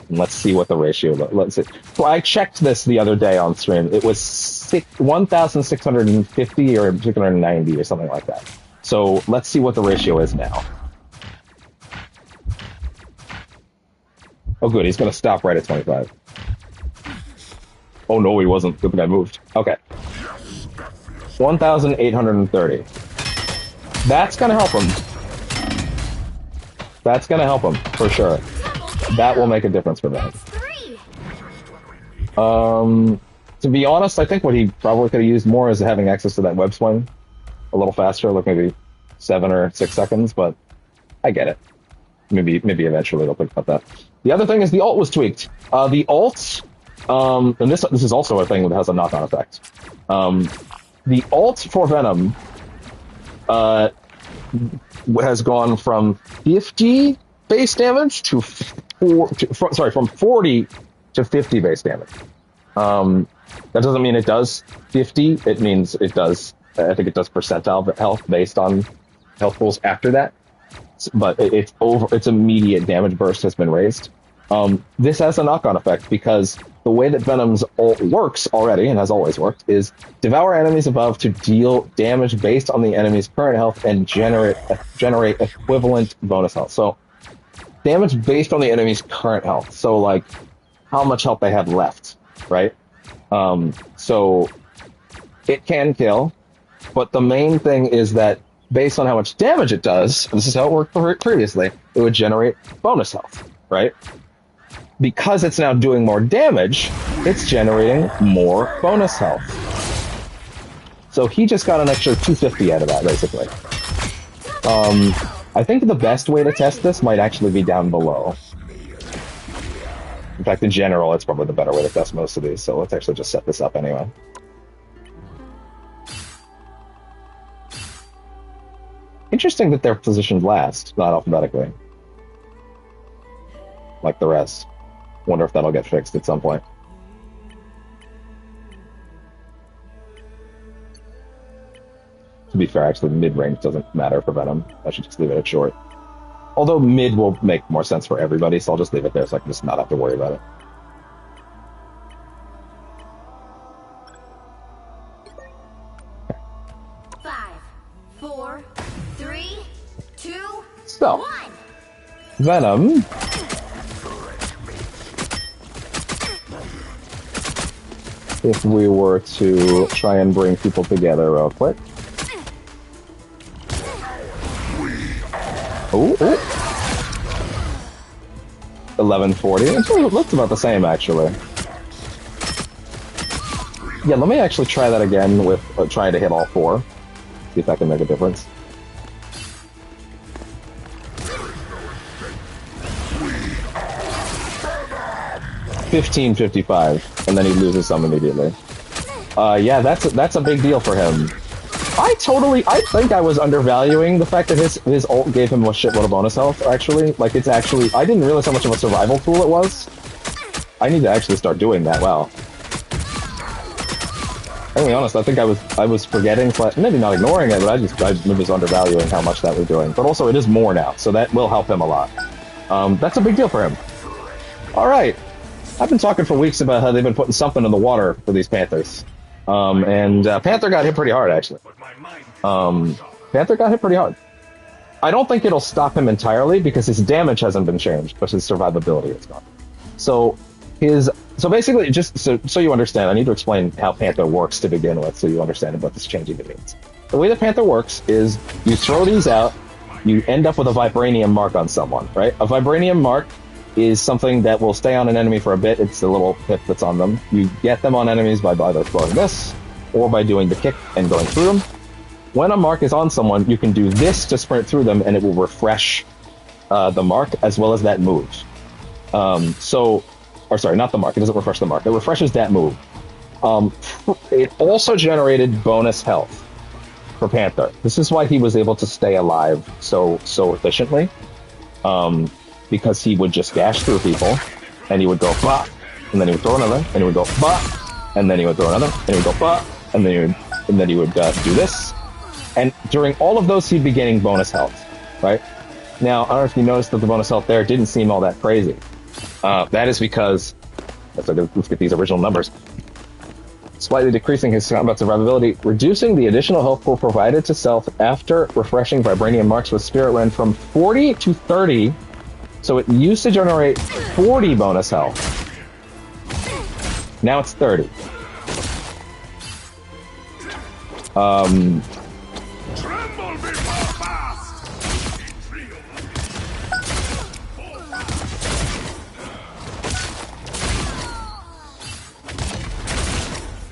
S1: And let's see what the ratio looks. Let's see. So I checked this the other day on stream. It was 1,650 or 690 or something like that. So let's see what the ratio is now. Oh, good. He's going to stop right at 25. Oh, no, he wasn't. Good thing I moved. Okay. 1,830. That's going to help him. That's going to help him, for sure. That will make a difference for them. To be honest, I think what he probably could have used more is having access to that web swing a little faster, like maybe 7 or 6 seconds, but I get it. Maybe eventually they'll think about that. The other thing is the ult was tweaked. The ult, and this is also a thing that has a knock-on effect. The ult for Venom has gone from 50 base damage to from 40 to 50 base damage. That doesn't mean it does 50. It means it does. I think it does percentile health based on health pools after that. But it's over. Its immediate damage burst has been raised. This has a knock-on effect because the way that Venom's ult works already, and has always worked, is devour enemies above to deal damage based on the enemy's current health and generate equivalent bonus health. So damage based on the enemy's current health. So like how much health they have left, right? So it can kill, but the main thing is that based on how much damage it does, this is how it worked previously, it would generate bonus health, right? Because it's now doing more damage, it's generating more bonus health. So he just got an extra 250 out of that, basically. I think the best way to test this might actually be down below. In fact, in general, it's probably the better way to test most of these, so let's actually just set this up anyway. Interesting that they're positioned last, not alphabetically. Like the rest. Wonder if that'll get fixed at some point. To be fair, actually, mid-range doesn't matter for Venom. I should just leave it at short. Although mid will make more sense for everybody, so I'll just leave it there so I can just not have to worry about it. So, Venom if we were to try and bring people together real quick. Ooh. 1140. It looks about the same, actually. Yeah, let me actually try that again with trying to hit all 4. See if that can make a difference. 1555, and then he loses some immediately. Yeah, that's a big deal for him. I think I was undervaluing the fact that his ult gave him a shitload of bonus health, actually. Like, it's actually, I didn't realize how much of a survival tool it was. I need to actually start doing that, wow. I'll be honest, I think I was forgetting, maybe not ignoring it, but I was undervaluing how much that was doing. But also, it is more now, so that will help him a lot. That's a big deal for him. All right, I've been talking for weeks about how they've been putting something in the water for these Panthers, and Panther got hit pretty hard actually. Panther got hit pretty hard. I don't think it'll stop him entirely because his damage hasn't been changed, but his survivability is gone. So basically, just so you understand, I need to explain how Panther works to begin with, so you understand what this changing it means. The way that Panther works is you throw these out, you end up with a vibranium mark on someone, right? A vibranium mark is something that will stay on an enemy for a bit. It's the little pip that's on them. You get them on enemies by either throwing this or by doing the kick and going through them. When a mark is on someone, you can do this to sprint through them, and it will refresh the mark as well as that move. Or sorry, not the mark. It doesn't refresh the mark. It refreshes that move. It also generated bonus health for Panther. This is why he was able to stay alive so efficiently. Because he would just dash through people, and he would go bah, and then he would throw another, and he would go bah, and then he would throw another, and he would go bah, and then he would do this. And during all of those, he'd be getting bonus health, right? Now, I don't know if you noticed that the bonus health there didn't seem all that crazy. That is because, let's get these original numbers. Slightly decreasing his combat survivability, reducing the additional health pool provided to self after refreshing vibranium marks with Spirit went from 40 to 30. So it used to generate 40 bonus health. Now it's 30.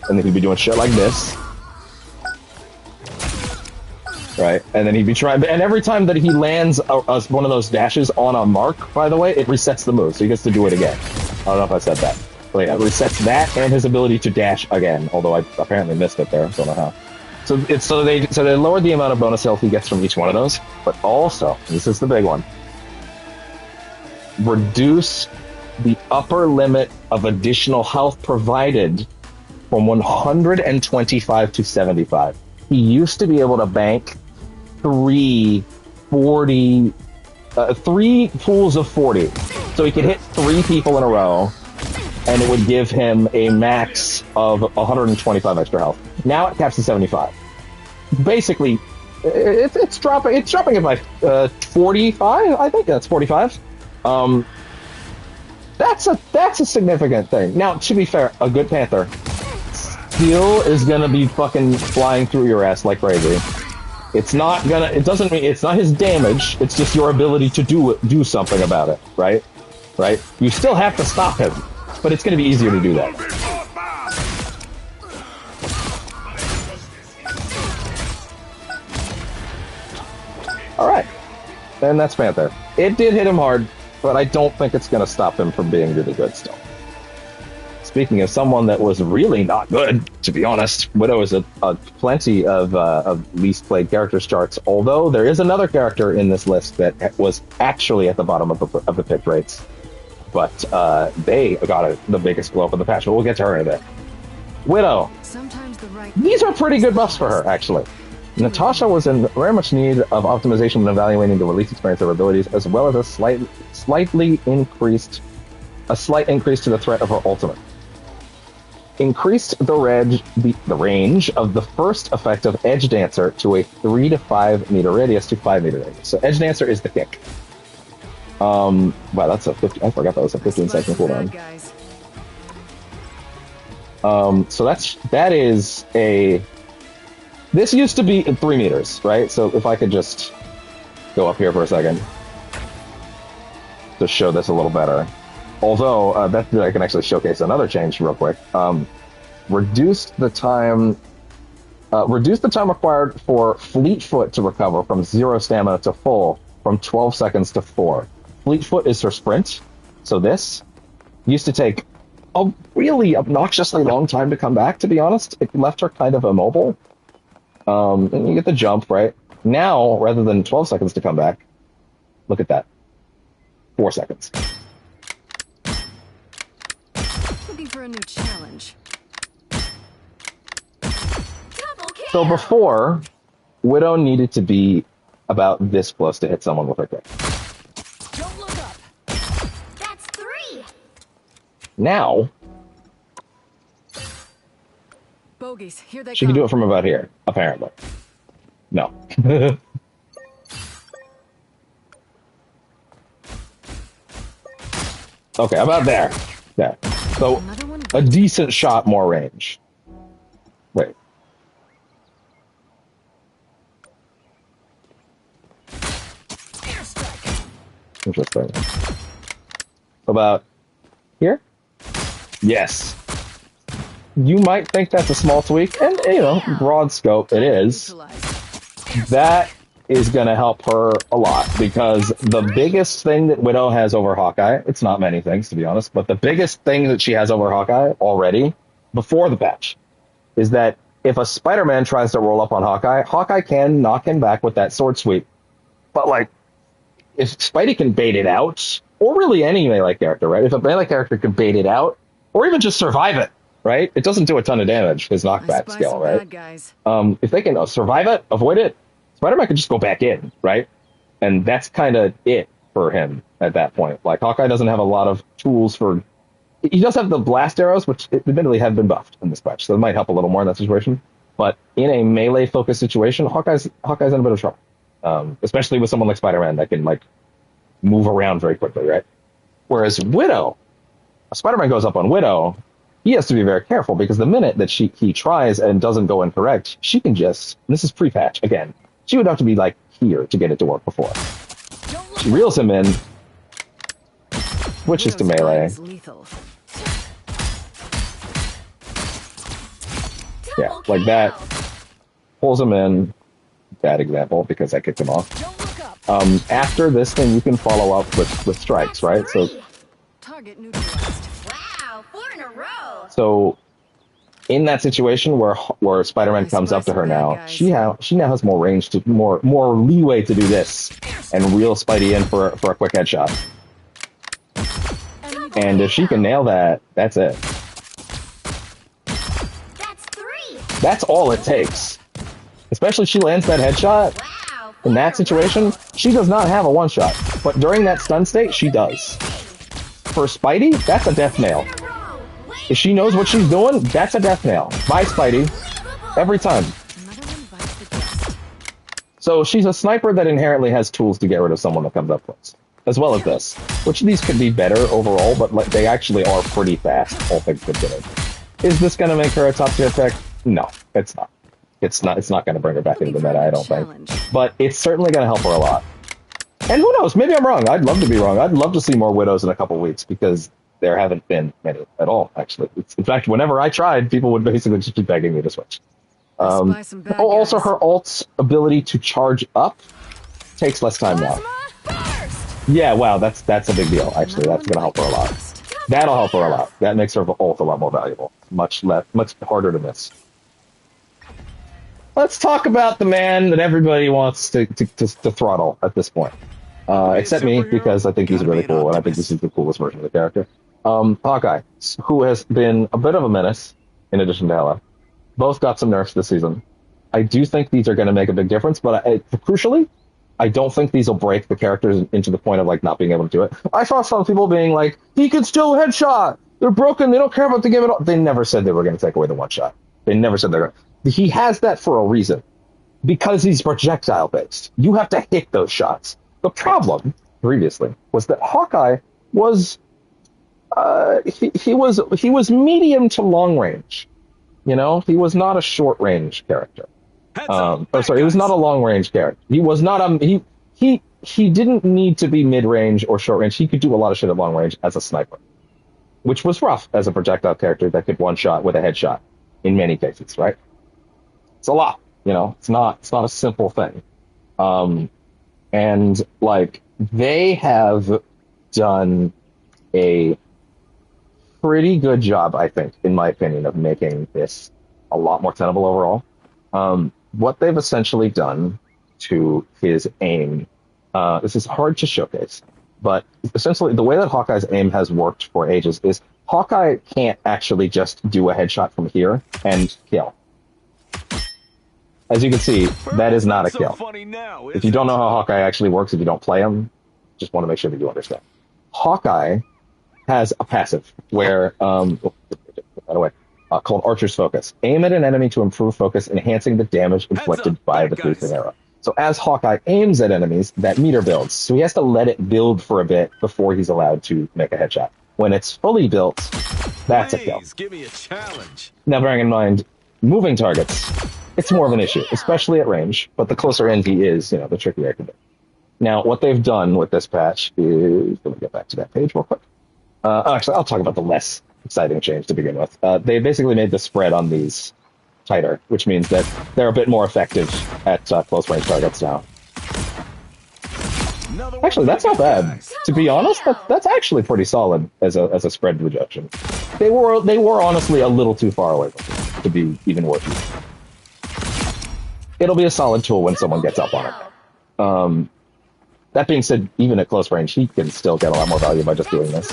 S1: And then he'd be doing shit like this. Right, and then he'd be trying, and every time that he lands one of those dashes on a mark, by the way, it resets the move, so he gets to do it again. I don't know if I said that. But yeah, it resets that and his ability to dash again, although I apparently missed it there, don't know how. So they lowered the amount of bonus health he gets from each one of those, but also, this is the big one, reduce the upper limit of additional health provided from 125 to 75. He used to be able to bank three pools of 40. So he could hit 3 people in a row, and it would give him a max of 125 extra health. Now it caps to 75. Basically, it's dropping it by 45. I think that's 45. That's a significant thing. Now, to be fair, a good Panther still is gonna be fucking flying through your ass like crazy. It doesn't mean it's not his damage, it's just your ability to do something about it, right? Right? You still have to stop him, but it's gonna be easier to do that. Alright. And that's Panther. It did hit him hard, but I don't think it's gonna stop him from being really good still. Speaking of someone that was really not good, to be honest, Widow is a plenty of least played characters charts. Although there is another character in this list that was actually at the bottom of the pick rates, but they got the biggest blow up in the patch. But we'll get to her in a bit. Widow. These are pretty good buffs for her, actually. Natasha was in very much need of optimization when evaluating the release experience of her abilities, as well as a slight increase to the threat of her ultimate. Increased the range of the first effect of Edge Dancer to a 3 to 5 meter radius to 5 meter radius. So Edge Dancer is the kick. Wow, that's a 50. I forgot that was a 15-second cooldown. So that is a. This used to be 3 meters, right? So if I could just go up here for a second to show this a little better. Although, I can actually showcase another change real quick. Reduced the time required for Fleet Foot to recover from 0 stamina to full from 12 seconds to 4. Fleet Foot is her sprint. So this used to take a really obnoxiously long time to come back, to be honest. It left her kind of immobile. And you get the jump, right? Now, rather than 12 seconds to come back, look at that. 4 seconds.
S5: Looking for a new challenge.
S1: So before, Widow needed to be about this close to hit someone with her kick.
S4: Don't look up. That's 3.
S1: Now,
S2: Bogeys, here they
S1: she
S2: come.
S1: can do it from about here, apparently. No. Okay, about there. Yeah. So, a decent shot, more range. Wait. Interesting. About here? Yes. You might think that's a small tweak, and, you know, broad scope, it is. That is going to help her a lot, because the biggest thing that Widow has over Hawkeye, it's not many things, to be honest, but the biggest thing that she has over Hawkeye already, before the patch, is that if a Spider-Man tries to roll up on Hawkeye, Hawkeye can knock him back with that sword sweep. But, like, if Spidey can bait it out, or really any melee character, right? If a melee character can bait it out, or even just survive it, right? It doesn't do a ton of damage, his knockback skill, right? If they can survive it, avoid it, Spider-Man could just go back in, right? And that's kind of it for him at that point. Like, Hawkeye doesn't have a lot of tools for... He does have the blast arrows, which admittedly have been buffed in this patch, so it might help a little more in that situation. But in a melee-focused situation, Hawkeye's in a bit of trouble. Especially with someone like Spider-Man that can, like, move around very quickly, right? Whereas Widow, Spider-Man goes up on Widow, he has to be very careful, because the minute that he tries and doesn't go incorrect, she can just... This is pre-patch, again. She would have to be, like, here to get it to work before. She reels him in, switches to melee. Yeah, like that. Pulls him in. Bad example, because I kicked him off. After this thing, you can follow up with strikes, right? So,
S2: Target neutralized.
S4: Wow, 4 in a row.
S1: So, in that situation where Spider-Man comes up to her now, she now has more range to more leeway to do this and reel Spidey in for a quick headshot. And if she can nail that, that's it.
S4: That's 3.
S1: That's all it takes. Especially if she lands that headshot.
S4: Wow.
S1: In that situation, she does not have a one-shot. But during that stun state, she does. For Spidey, that's a death nail. If she knows what she's doing, that's a death nail. By Spidey. Every time. So she's a sniper that inherently has tools to get rid of someone that comes up close. As well as this. Which of these could be better overall, but like, they actually are pretty fast, all things considered. Is this going to make her a top tier pick? No, it's not. It's not going to bring her back into the meta, I don't think. But it's certainly going to help her a lot. And who knows? Maybe I'm wrong. I'd love to be wrong. I'd love to see more Widows in a couple weeks, because there haven't been many at all, actually. In fact, whenever I tried, people would basically just keep begging me to switch. Also, her ult's ability to charge up takes less time now. Yeah, wow, that's a big deal, actually. That's going to help her a lot. That'll help her a lot. That makes her ult a lot more valuable. Much harder to miss. Let's talk about the man that everybody wants to throttle at this point. Except me, because I think he's really cool, and I think this is the coolest version of the character. Hawkeye, who has been a bit of a menace, in addition to Hela. Both got some nerfs this season. I do think these are going to make a big difference, but crucially, I don't think these will break the characters into the point of, like, not being able to do it. I saw some people being like, he can still headshot! They're broken, they don't care about the game at all. They never said they were going to take away the one shot. They never said they're going to. He has that for a reason. Because he's projectile-based. You have to hit those shots. The problem, previously, was that Hawkeye was... he was medium to long range. You know? He was not a short-range character. He was not a long-range character. He was not a... He didn't need to be mid-range or short-range. He could do a lot of shit at long range as a sniper. Which was rough as a projectile character that could one-shot with a headshot. In many cases, right? It's a lot. You know? It's not a simple thing. And, like, they have done a pretty good job, I think, in my opinion, of making this a lot more tenable overall. What they've essentially done to his aim, this is hard to showcase, but essentially the way that Hawkeye's aim has worked for ages is Hawkeye can't actually just do a headshot from here and kill. As you can see, that is not a
S3: so
S1: kill.
S3: funny now,
S1: If you don't know how Hawkeye actually works, if you don't play him, just want to make sure that you understand. Hawkeye has a passive where, by the way, called Archer's Focus. Aim at an enemy to improve focus, enhancing the damage
S3: Heads up,
S1: inflicted by
S3: bad
S1: the
S3: guys.
S1: piercing arrow. So as Hawkeye aims at enemies, that meter builds. So he has to let it build for a bit before he's allowed to make a headshot. When it's fully built, that's a kill.
S3: Please give me a challenge.
S1: Now, bearing in mind, moving targets, it's more of an issue, especially at range. But the closer in he is, the trickier it can be. Now, what they've done with this patch is, let me get back to that page real quick. Actually, I'll talk about the less exciting change to begin with. They basically made the spread on these tighter, which means that they're a bit more effective at close range targets now. Actually, that's not bad. To be honest, that's actually pretty solid as a spread reduction. They were honestly a little too far away to be even worth it. It'll be a solid tool when someone gets up on it. That being said, even at close range, he can still get a lot more value by just doing this.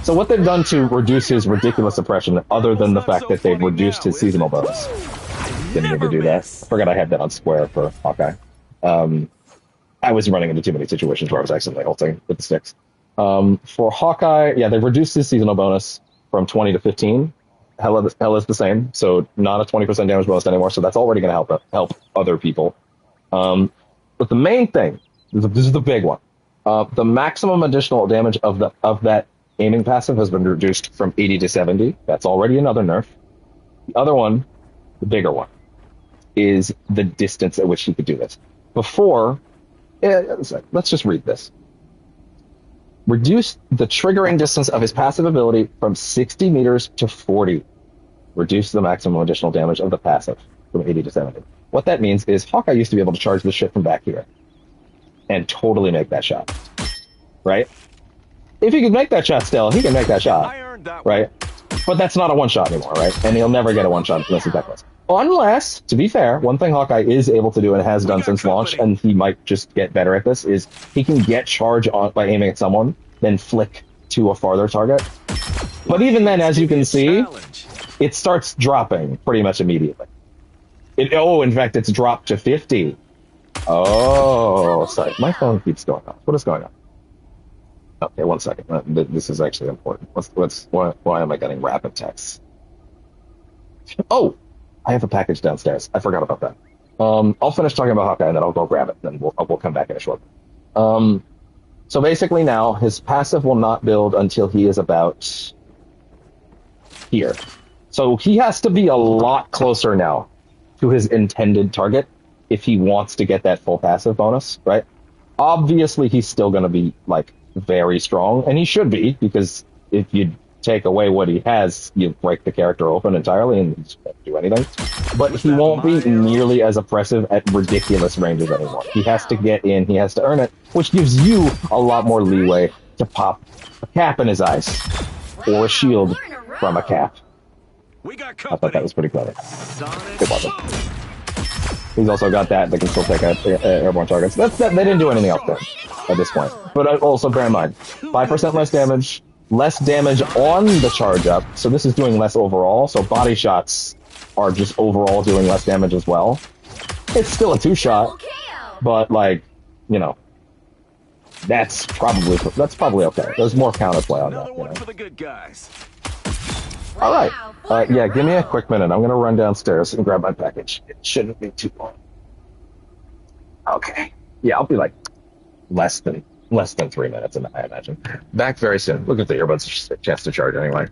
S1: So what they've done to reduce his ridiculous suppression, other than the fact that they've reduced his seasonal bonus. Didn't even do that. I forgot I had that on square for Hawkeye. I was running into too many situations where I was accidentally ulting with the sticks. For Hawkeye, yeah, they've reduced his seasonal bonus from 20 to 15. Hell is the same, so not a 20% damage bonus anymore, so that's already going to help other people. But the main thing, this is the big one. The maximum additional damage of that aiming passive has been reduced from 80 to 70. That's already another nerf. The other one, the bigger one, is the distance at which he could do this. Before, let's just read this. Reduce the triggering distance of his passive ability from 60 meters to 40. Reduce the maximum additional damage of the passive from 80 to 70. What that means is Hawkeye used to be able to charge this shit from back here and totally make that shot, right? If he could make that shot still, he can make that shot, right? But that's not a one-shot anymore, right? And he'll never get a one-shot unless he's that close. Unless, to be fair, one thing Hawkeye is able to do and has done since launch, and he might just get better at this, is he can get charge on by aiming at someone, then flick to a farther target. But even then, as you can see, it starts dropping pretty much immediately. In fact, it's dropped to 50. Oh, sorry. My phone keeps going off. What is going on? Okay, 1 second. This is actually important. Why am I getting rapid texts? Oh, I have a package downstairs. I forgot about that. I'll finish talking about Hawkeye and then I'll go grab it. Then we'll come back in a short. So basically now his passive will not build until he is about here. So he has to be a lot closer now to his intended target if he wants to get that full passive bonus, right? Obviously, he's still going to be, like, very strong, and he should be, because if you take away what he has, you break the character open entirely and he just can't do anything. But he won't be nearly as oppressive at ridiculous ranges anymore. He has to get in, he has to earn it, which gives you a lot more leeway to pop a cap in his eyes, or a shield from a cap. I thought that was pretty clever. It wasn't. He's also got that can still take airborne targets. They didn't do anything else there at this point. But also bear in mind, 5% less damage on the charge up. So this is doing less overall. So body shots are just overall doing less damage as well. It's still a 2-shot, but that's probably okay. There's more counterplay on that.
S3: One for the good guys.
S1: All right. Yeah, give me a quick minute. I'm going to run downstairs and grab my package. It shouldn't be too long. Okay. Yeah, I'll be like less than 3 minutes, I imagine. Back very soon. Look at the earbuds chance to charge anyway.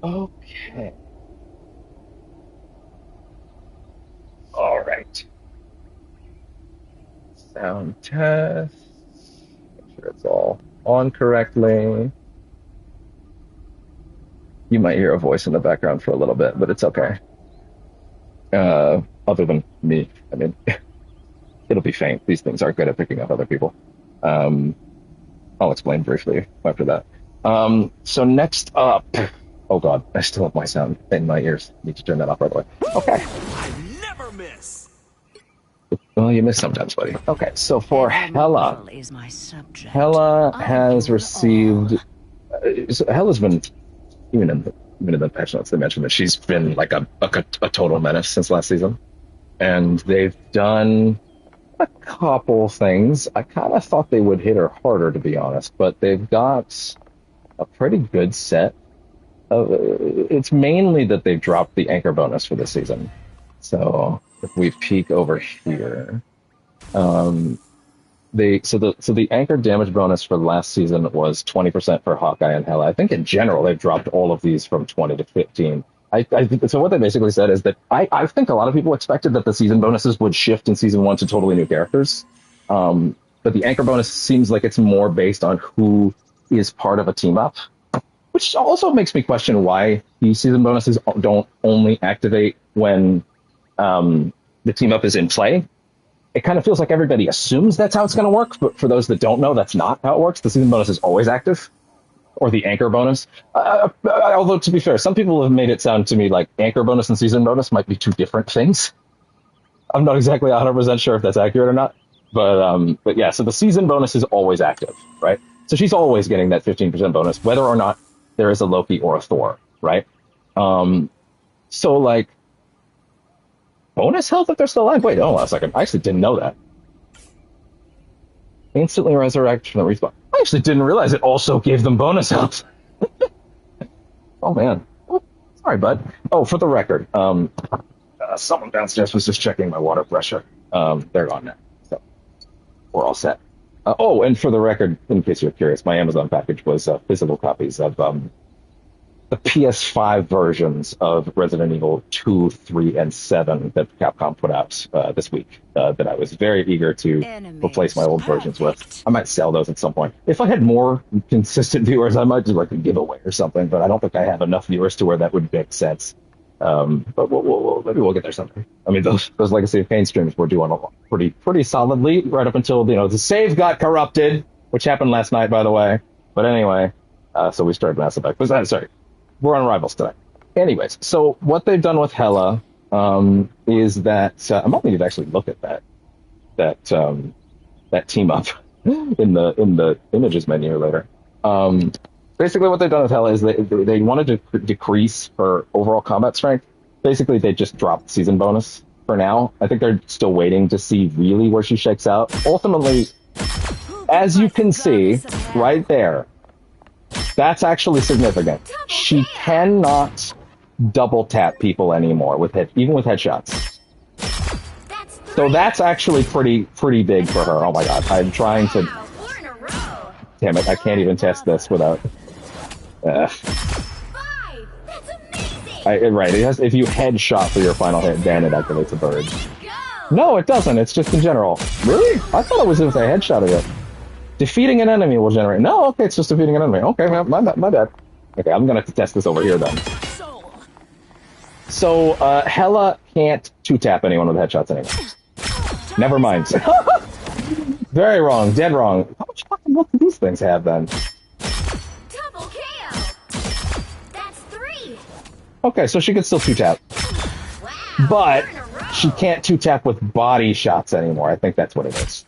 S1: Okay. All right. Sound test. Make sure it's all on correctly. You might hear a voice in the background for a little bit, but it's okay. Other than me, I mean, it'll be faint. These things aren't good at picking up other people. Um, I'll explain briefly after that. So next up, oh God, I still have my sound in my ears. Need to turn that off right away. Okay.
S3: I never miss.
S1: Well, you miss sometimes, buddy. Okay, so for Hella,
S5: Is my subject.
S1: Hella
S5: I
S1: has
S5: rule
S1: received.
S5: all.
S1: So Hella's been even in the patch notes they mentioned that she's been like a total menace since last season, and they've done a couple things. I kind of thought they would hit her harder, to be honest, but they've got a pretty good set. It's mainly that they've dropped the anchor bonus for this season. So if we peek over here, the anchor damage bonus for last season was 20% for Hawkeye and Hela. I think in general they've dropped all of these from 20 to 15. I think so. What they basically said is that I think a lot of people expected that the season bonuses would shift in season 1 to totally new characters, but the anchor bonus seems like it's more based on who is part of a team up, which also makes me question why these season bonuses don't only activate when the team up is in play. It kind of feels like everybody assumes that's how it's going to work, but for those that don't know, that's not how it works. The season bonus is always active, or the anchor bonus. Although, to be fair, some people have made it sound to me like anchor bonus and season bonus might be two different things. I'm not exactly 100% sure if that's accurate or not, but yeah. So the season bonus is always active, right? So she's always getting that 15% bonus, whether or not there is a Loki or a Thor, right? So like. Bonus health if they're still alive? Wait, hold on a second. I actually didn't know that. Instantly resurrect from the respawn. I actually didn't realize it also gave them bonus health. Oh, man. Oh, sorry, bud. Oh, for the record, someone downstairs was just checking my water pressure. They're gone now. So we're all set. And for the record, in case you're curious, my Amazon package was physical copies of the PS5 versions of Resident Evil 2, 3, and 7 that Capcom put out this week that I was very eager to replace my old versions with. I might sell those at some point. If I had more consistent viewers, I might do like a giveaway or something, but I don't think I have enough viewers to where that would make sense. But maybe we'll get there someday. I mean, those Legacy of Kain streams were doing pretty solidly right up until, the save got corrupted, which happened last night, by the way. But anyway, so we started Mass Effect. But sorry. We're on Rivals today. Anyways, so what they've done with Hela is that I might need to actually look at that team up in the images menu later. Basically, what they've done with Hela is they wanted to decrease her overall combat strength. Basically, they just dropped season bonus for now. I think they're still waiting to see really where she shakes out. Ultimately, as you can see right there. That's actually significant. She cannot double tap people anymore even with headshots. So that's actually pretty big for her. Oh my god, I'm trying to. Damn it, I can't even test this without. Right, it has. If you headshot for your final hit, then it activates a bird. No, it doesn't. It's just in general. Really? I thought it was if I headshotted it. Defeating an enemy will generate. No, okay, it's just defeating an enemy. Okay, my bad. Okay, I'm gonna have to test this over here then. So, Hela can't two-tap anyone with headshots anymore. Never mind. Very wrong, dead wrong. How much fucking luck do these things have then?
S4: Double KO. That's 3.
S1: Okay, so she can still two-tap.
S4: Wow.
S1: But she can't two-tap with body shots anymore. I think that's what it is.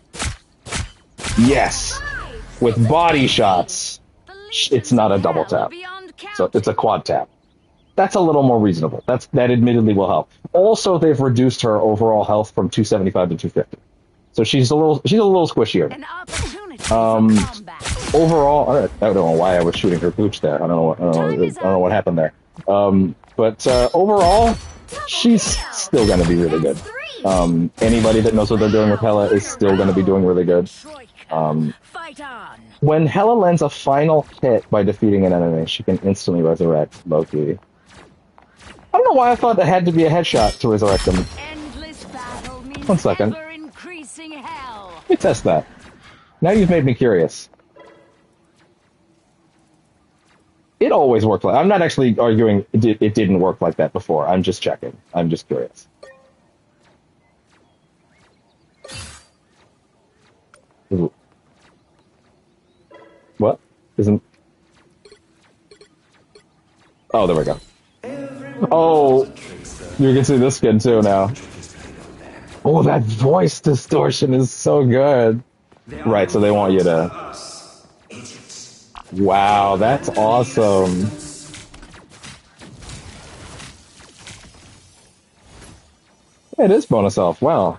S1: Yes, with body shots, it's not a double tap, so it's a quad tap. That's a little more reasonable. That admittedly will help. Also, they've reduced her overall health from 275 to 250, so she's a little squishier. Overall, I don't know why I was shooting her pooch there. I don't know what happened there. But overall, she's still going to be really good. Anybody that knows what they're doing with Hela is still going to be doing really good. When Hela lands a final hit by defeating an enemy, she can instantly resurrect Loki. I don't know why I thought that had to be a headshot to resurrect him.
S2: Endless battle means
S1: 1 second.
S2: ever increasing hell.
S1: Let me test that. Now you've made me curious. It always worked like... I'm not actually arguing it didn't work like that before. I'm just checking. I'm just curious. Ooh. What? Isn't... Oh, there we go. Oh, you can see this skin too now. Oh, that voice distortion is so good. Right, so they want you to... Wow, that's awesome. It is bonus health, wow.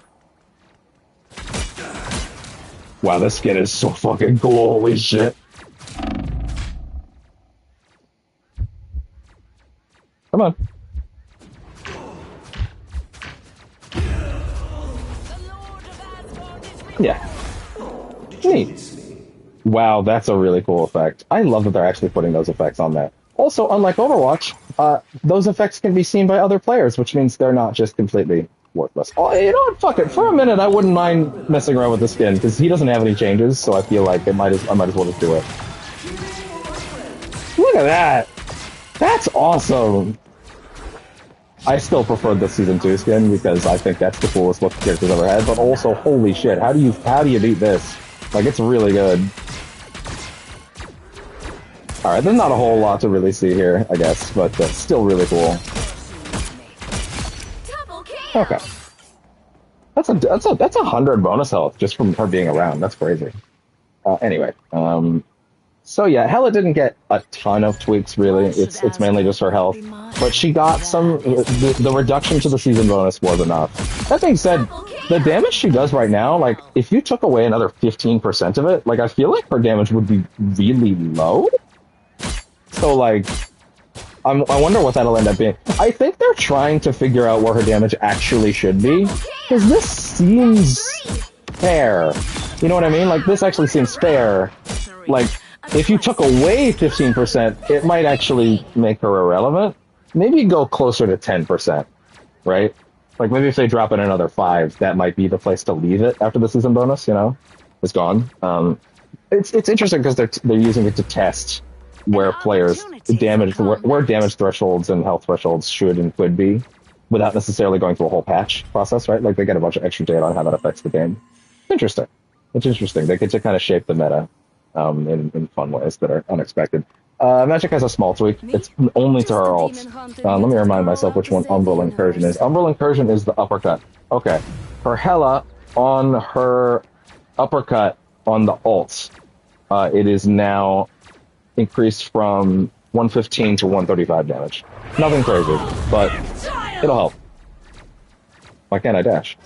S1: Wow, this skin is so fucking cool, holy shit. Come on. Yeah. Neat. Wow, that's a really cool effect. I love that they're actually putting those effects on there. Also, unlike Overwatch, those effects can be seen by other players, which means they're not just completely worthless. Oh, you know what? Fuck it. For a minute, I wouldn't mind messing around with the skin, because he doesn't have any changes, so I feel like I might as well just do it. Look at that! That's awesome! I still prefer the Season 2 skin, because I think that's the coolest look the character's ever had, but also, holy shit, how do you beat this? Like, it's really good. Alright, there's not a whole lot to really see here, I guess, but still really cool. Okay. That's a 100 bonus health just from her being around. That's crazy. Anyway, so yeah, Hela didn't get a ton of tweaks, really. It's mainly just her health. But she got some... The reduction to the season bonus was enough. That being said, the damage she does right now, like, if you took away another 15% of it, like, I feel like her damage would be really low. So, like, I wonder what that'll end up being. I think they're trying to figure out where her damage actually should be, because this seems fair. You know what I mean? Like, this actually seems fair. Like, if you took away 15%, it might actually make her irrelevant. Maybe go closer to 10%, right? Like, maybe if they drop in another 5, that might be the place to leave it after the season bonus, you know? It's gone. It's interesting because they're using it to test where players where damage thresholds and health thresholds should and could be, without necessarily going through a whole patch process, right? Like, they get a bunch of extra data on how that affects the game. Interesting. It's interesting. They get to kind of shape the meta in fun ways that are unexpected. Magic has a small tweak. It's only to her ults. Let me remind myself which one Umbral Incursion is. Umbral Incursion is the uppercut. Okay. For Hela, on her uppercut on the ults, it is now increased from 115 to 135 damage. Nothing crazy, but it'll help. Why can't I dash?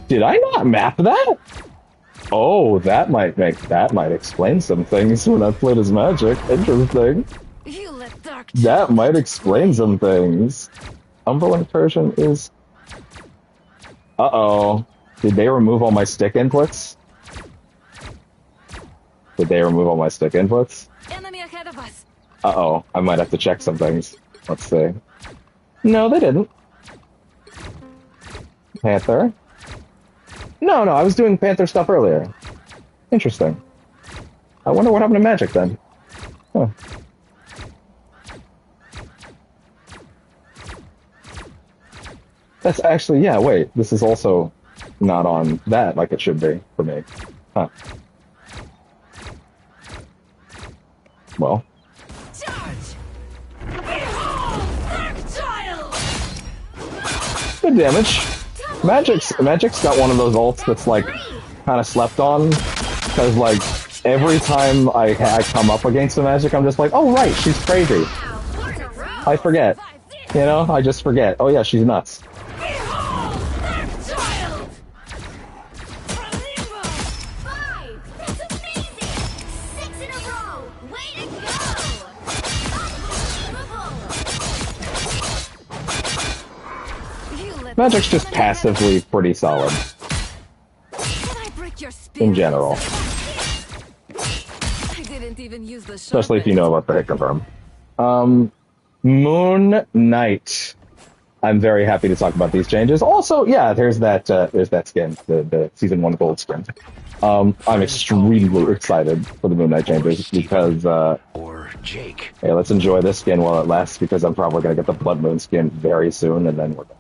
S1: Did I not map that? Oh, that might explain some things when I've played as Magic. Interesting. That might explain some things. Umbral Incursion is... Uh-oh. Did they remove all my stick inputs? Did they remove all my stick inputs?
S2: Enemy ahead of us.
S1: Uh-oh. I might have to check some things. Let's see. No, they didn't. Panther? No, I was doing Panther stuff earlier. Interesting. I wonder what happened to Magic then. Huh. That's actually, yeah, wait. This is also not on that like it should be for me. Huh. Well. Good damage. Magic's got one of those ults that's like kind of slept on, because like every time I come up against the Magic, I'm just like, oh right, she's crazy. I forget, you know, I just forget. Oh yeah, she's nuts. Magic's just passively pretty solid. In general. Especially if you know about the hit confirm. Moon Knight. I'm very happy to talk about these changes. Also, yeah, there's that skin, the season 1 gold skin. I'm extremely excited for the Moon Knight changes because
S3: Or Jake.
S1: hey, let's enjoy this skin while it lasts because I'm probably gonna get the Blood Moon skin very soon, and then we're done.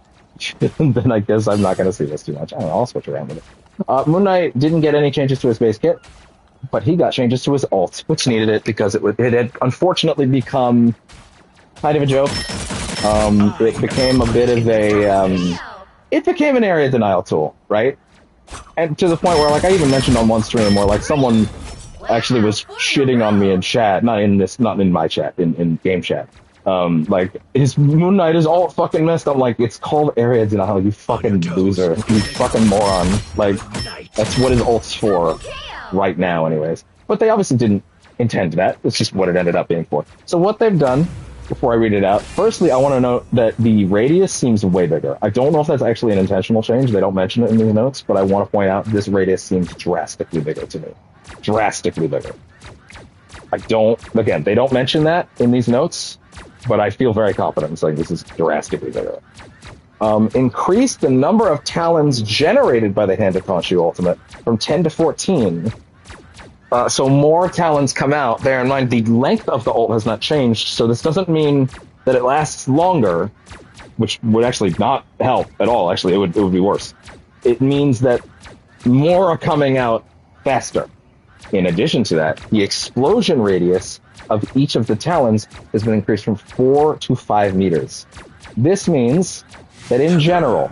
S1: And then I guess I'm not gonna see this too much. I don't know, I'll switch around with it. Moon Knight didn't get any changes to his base kit, but he got changes to his ult, which needed it because it had unfortunately become kind of a joke. It became a bit of a it became an area denial tool, right? And to the point where, like, I even mentioned on one stream where, like, someone actually was shitting on me in chat, not in my chat, in game chat. Like, his Moon Knight is all fucking messed up. Like, it's called area denial, you fucking loser, you fucking moron. Like, that's what his ult's for right now, anyways. But they obviously didn't intend that. It's just what it ended up being for. So what they've done, before I read it out, firstly, I want to note that the radius seems way bigger. I don't know if that's actually an intentional change. They don't mention it in these notes, but I want to point out this radius seems drastically bigger to me. Drastically bigger. Again, they don't mention that in these notes, but I feel very confident in saying this is drastically bigger. Increase the number of talons generated by the Hand of Khonshu ultimate from 10 to 14. So more talons come out. Bear in mind, the length of the ult has not changed, so this doesn't mean that it lasts longer, which would actually not help at all. Actually, it would be worse. It means that more are coming out faster. In addition to that, the explosion radius of each of the talons has been increased from 4 to 5 meters. This means that in general,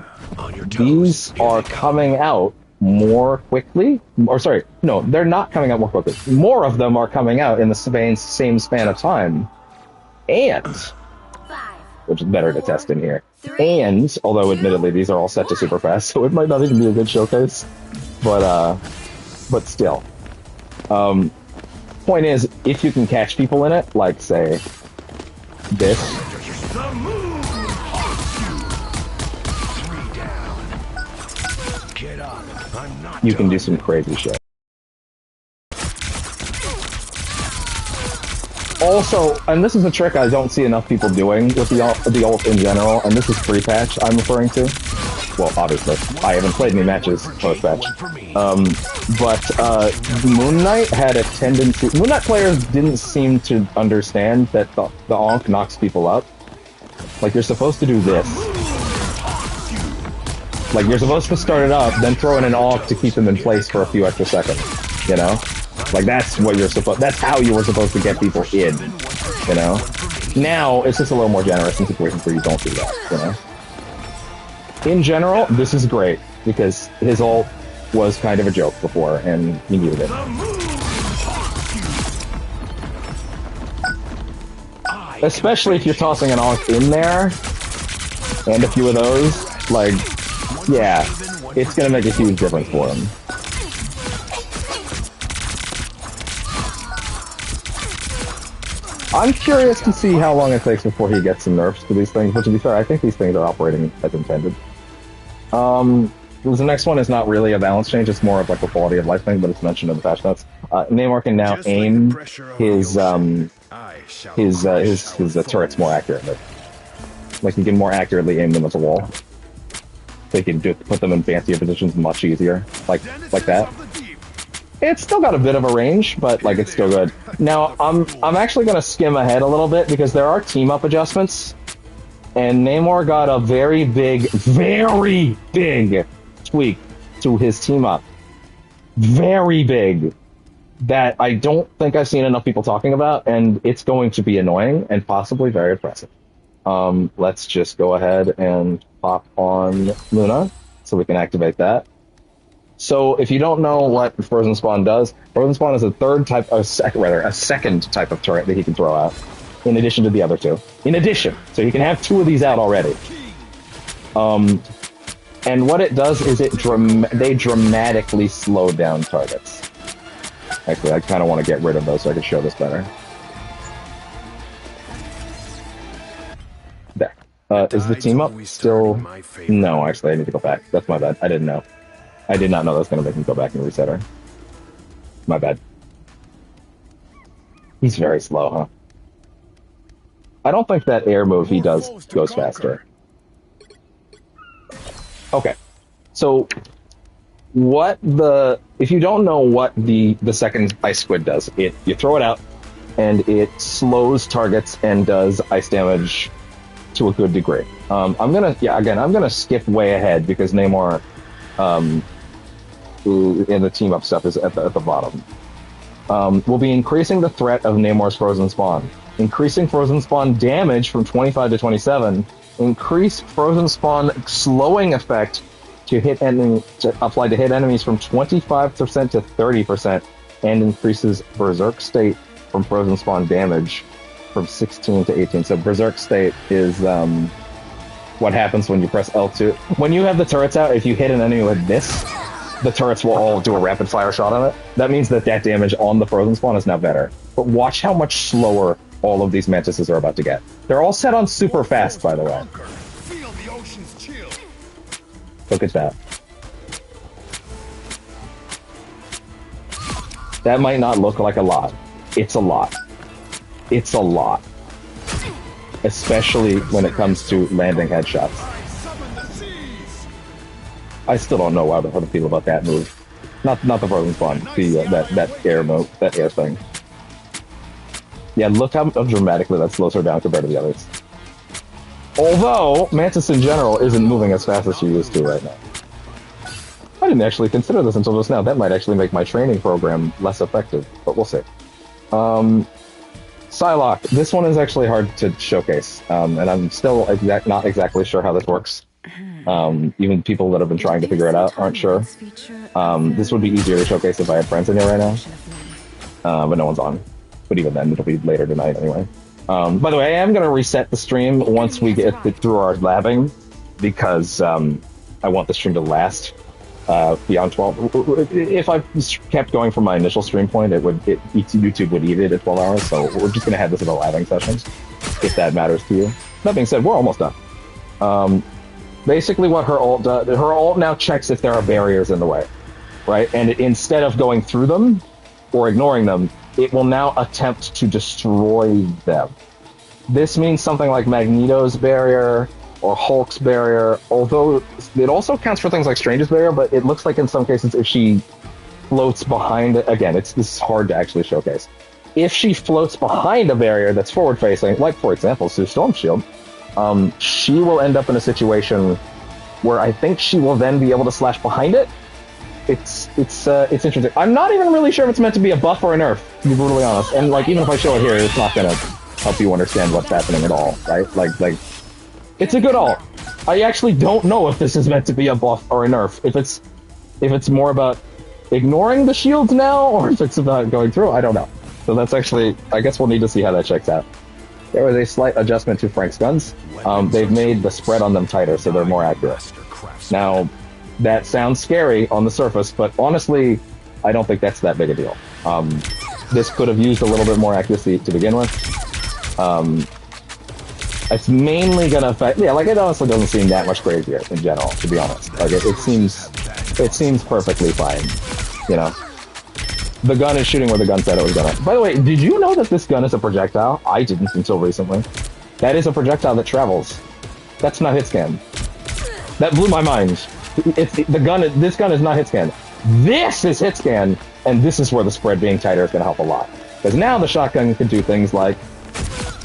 S1: these are coming out more quickly, or sorry, no, they're not coming out more quickly. More of them are coming out in the same span of time, and, which is better to test in here, and, although admittedly these are all set to super fast, so it might not even be a good showcase, but still. Point is, if you can catch people in it, like, say, this, you can do some crazy shit. Also, and this is a trick I don't see enough people doing with the ult in general, and this is pre-patch I'm referring to. Well, obviously, I haven't played any matches post-patch. But Moon Knight had a tendency... Moon Knight players didn't seem to understand that the Ankh knocks people up. Like, you're supposed to do this. Like, you're supposed to start it up, then throw in an Ankh to keep them in place for a few extra seconds, you know? Like, that's what you're supposed... That's how you were supposed to get people in, you know? Now, it's just a little more generous in situations where you don't do that, you know? In general, this is great, because his ult was kind of a joke before, and he needed it. Especially if you're tossing an Ankh in there, and a few of those, like, yeah, it's gonna make a huge difference for him. I'm curious to see how long it takes before he gets some nerfs to these things, but to be fair, I think these things are operating as intended. The next one is not really a balance change, it's more of like a quality of life thing, but it's mentioned in the patch notes. Neymar can now aim his turrets more accurately. Like, he can more accurately aim them at the wall. They can just put them in fancier positions much easier, like that. It's still got a bit of a range, but like it's still good. Now I'm actually gonna skim ahead a little bit because there are team up adjustments, and Namor got a very big tweak to his team up. Very big. That I don't think I've seen enough people talking about, and it's going to be annoying and possibly very impressive. Let's just go ahead and pop on Luna so we can activate that. So if you don't know what Frozen Spawn does, Frozen Spawn is a second type of turret that he can throw out, in addition to the other two. So you can have two of these out already. And what it does is they dramatically slow down targets. Actually, I kind of want to get rid of those so I can show this better. There. Is the team up still? No, actually, I need to go back. That's my bad. I didn't know. I did not know that was going to make me go back and reset her. My bad. He's very slow, huh? I don't think that air move he does goes faster. Okay, so if you don't know what the second ice squid does, you throw it out and it slows targets and does ice damage to a good degree. I'm gonna skip way ahead because Namor, who in the team up stuff is at the bottom. Will be increasing the threat of Namor's frozen spawn, increasing frozen spawn damage from 25 to 27, increase frozen spawn slowing effect applied to hit enemies from 25% to 30%, and increases berserk state from frozen spawn damage from 16 to 18. So berserk state is what happens when you press L2. When you have the turrets out, if you hit an enemy with this, the turrets will all do a rapid fire shot on it. That means that damage on the frozen spawn is now better. But watch how much slower all of these mantises are about to get. They're all set on super fast, by the way.
S3: Feel the ocean's chill.
S1: Look at that. That might not look like a lot. It's a lot. It's a lot. Especially when it comes to landing headshots.
S3: I summon the seas.
S1: I still don't know how to feel about that move. Not the frozen spawn. That air move, that air thing. Yeah, look how dramatically that slows her down compared to the others. Although Mantis in general isn't moving as fast as she used to right now. I didn't actually consider this until just now. That might actually make my training program less effective, but we'll see. Psylocke. This one is actually hard to showcase, and I'm still not exactly sure how this works. Even people that have been trying to figure it out aren't sure. This would be easier to showcase if I had friends in here right now, but no one's on. But even then, it'll be later tonight anyway. By the way, I am going to reset the stream once we get through our labbing, because I want the stream to last beyond 12. If I kept going from my initial stream point, YouTube would eat it at 12 hours, so we're just going to have this as a labbing session, if that matters to you. That being said, we're almost done. Basically what her ult does, her ult now checks if there are barriers in the way, right? And instead of going through them or ignoring them, it will now attempt to destroy them. This means something like Magneto's barrier or Hulk's barrier, although it also counts for things like Strange's barrier, but it looks like in some cases if she floats behind it, again, this is hard to actually showcase. If she floats behind a barrier that's forward-facing, like for example, Sue Storm's shield, she will end up in a situation where I think she will then be able to slash behind it. It's interesting. I'm not even really sure if it's meant to be a buff or a nerf, to be brutally honest. And like, even if I show it here, it's not gonna help you understand what's happening at all, right? Like, it's a good ult. I actually don't know if this is meant to be a buff or a nerf. If it's more about ignoring the shields now, or if it's about going through, I don't know. So that's actually, I guess we'll need to see how that checks out. There was a slight adjustment to Frank's guns. They've made the spread on them tighter, so they're more accurate. Now, that sounds scary on the surface, but honestly, I don't think that's that big a deal. This could have used a little bit more accuracy to begin with. It's mainly gonna affect, yeah, like it honestly doesn't seem that much crazier in general, to be honest. Like it seems perfectly fine, you know. The gun is shooting where the gun said it was gonna. By the way, did you know that this gun is a projectile? I didn't until recently. That is a projectile that travels. That's not hit scan. That blew my mind. This gun is not hit scan. This is hit scan, and this is where the spread being tighter is going to help a lot. Because now the shotgun can do things like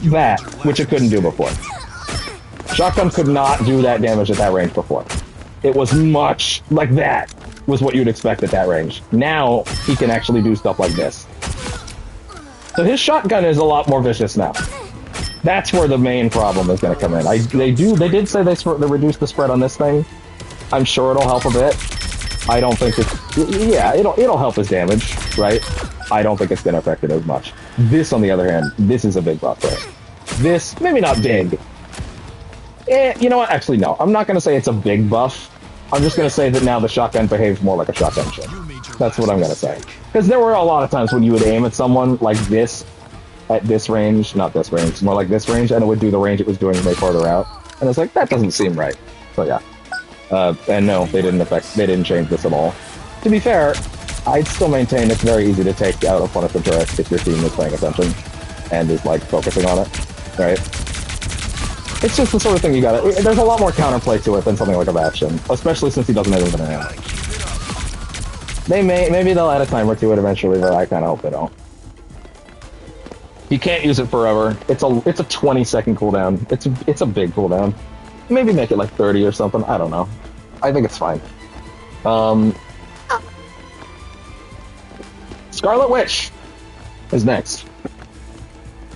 S1: that, which it couldn't do before. Shotgun could not do that damage at that range before. It was much like that was what you'd expect at that range. Now he can actually do stuff like this. So his shotgun is a lot more vicious now. That's where the main problem is going to come in. They did say they reduced the spread on this thing. I'm sure it'll help a bit. I don't think it'll help his damage, right? I don't think it's going to affect it as much. This, on the other hand, this is a big buff, right? This, maybe not big. You know what? Actually, no. I'm not going to say it's a big buff. I'm just going to say that now the shotgun behaves more like a shotgun should. That's what I'm going to say. Because there were a lot of times when you would aim at someone like this, at this range, not this range, more like this range, and it would do the range it was doing way farther out. And it's like, that doesn't seem right. So yeah. And no, they didn't change this at all. To be fair, I'd still maintain it's very easy to take out a punishment turret if your team is paying attention and is like focusing on it, right? It's just the sort of thing you gotta... There's a lot more counterplay to it than something like a Bastion, especially since he doesn't have anything in hand. Maybe they'll add a timer to it eventually, but I kind of hope they don't. You can't use it forever. It's a 20-second cooldown. It's a big cooldown. Maybe make it like 30 or something. I don't know. I think it's fine. Scarlet Witch is next.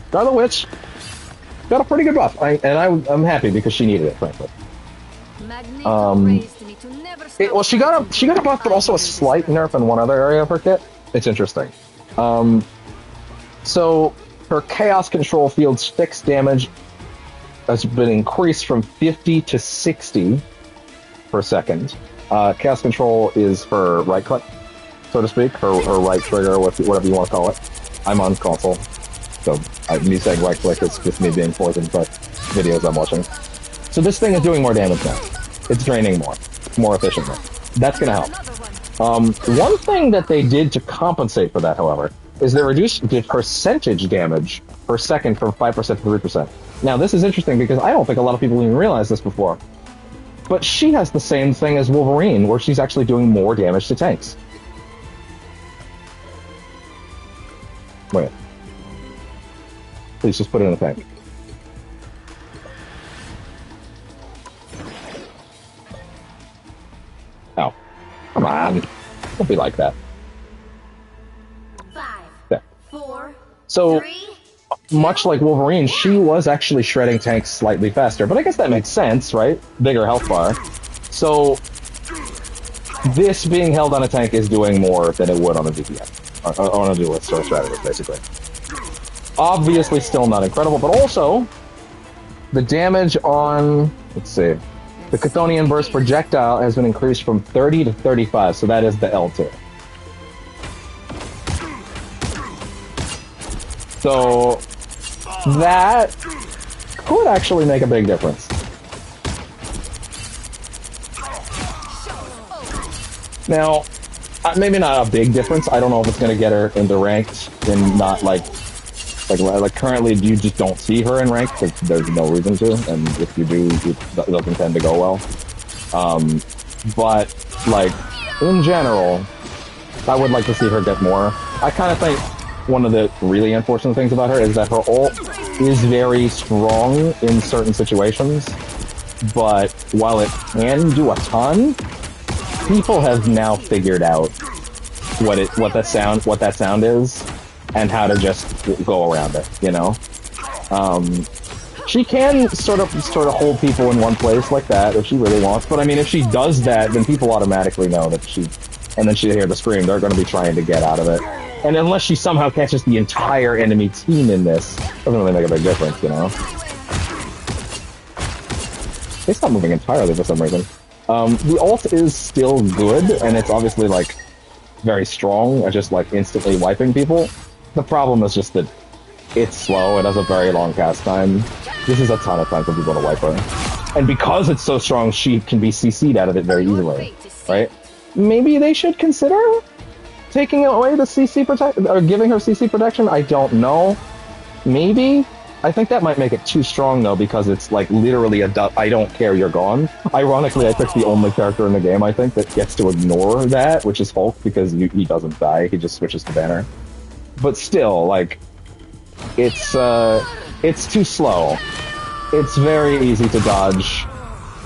S1: Scarlet Witch got a pretty good buff, I'm happy because she needed it, frankly. Well, she got a buff, but also a slight nerf in one other area of her kit. It's interesting. So her Chaos Control field's fixed damage has been increased from 50 to 60 per second. Chaos Control is her right click, so to speak, her right trigger, whatever you want to call it. I'm on console, so me saying right click is just me being poisoned by videos I'm watching. So this thing is doing more damage now. It's draining more efficiently. That's going to help. One thing that they did to compensate for that, however, is they reduced the percentage damage per second from 5% to 3%. Now, this is interesting because I don't think a lot of people even realized this before. But she has the same thing as Wolverine, where she's actually doing more damage to tanks. Wait. Please just put it in the tank. Oh. Come on. Don't be like that.
S4: 5,
S1: Yeah.
S4: 4,
S1: So,
S4: 3,
S1: much like Wolverine, she was actually shredding tanks slightly faster. But I guess that makes sense, right? Bigger health bar. So, this being held on a tank is doing more than it would on a DPS. On a duelist or a strategist, basically. Obviously still not incredible, but also, the damage on... Let's see. The Chthonian Burst projectile has been increased from 30 to 35, so that is the L2. So, that could actually make a big difference. Now, maybe not a big difference. I don't know if it's going to get her into ranked and not like currently you just don't see her in ranked because there's no reason to, and if you do, it doesn't tend to go well. But like in general, I would like to see her get more. I kind of think one of the really unfortunate things about her is that her ult is very strong in certain situations, but while it can do a ton, people have now figured out what that sound is and how to just go around it, you know? She can sort of hold people in one place like that if she really wants, but I mean, if she does that, then people automatically know that and then she hear the scream, they're going to be trying to get out of it. And unless she somehow catches the entire enemy team in this, doesn't really make a big difference, you know? It's not moving entirely for some reason. The ult is still good, and it's obviously, like, very strong at just, like, instantly wiping people. The problem is just that it's slow, it has a very long cast time. This is a ton of time for people to wipe her. And because it's so strong, she can be CC'd out of it very easily, right? Maybe they should consider taking away the CC protection, or giving her CC protection? I don't know. Maybe? I think that might make it too strong, though, because it's, like, literally I don't care, you're gone. Ironically, I picked the only character in the game, I think, that gets to ignore that, which is Hulk, because he doesn't die, he just switches to Banner. But still, like, it's too slow. It's very easy to dodge.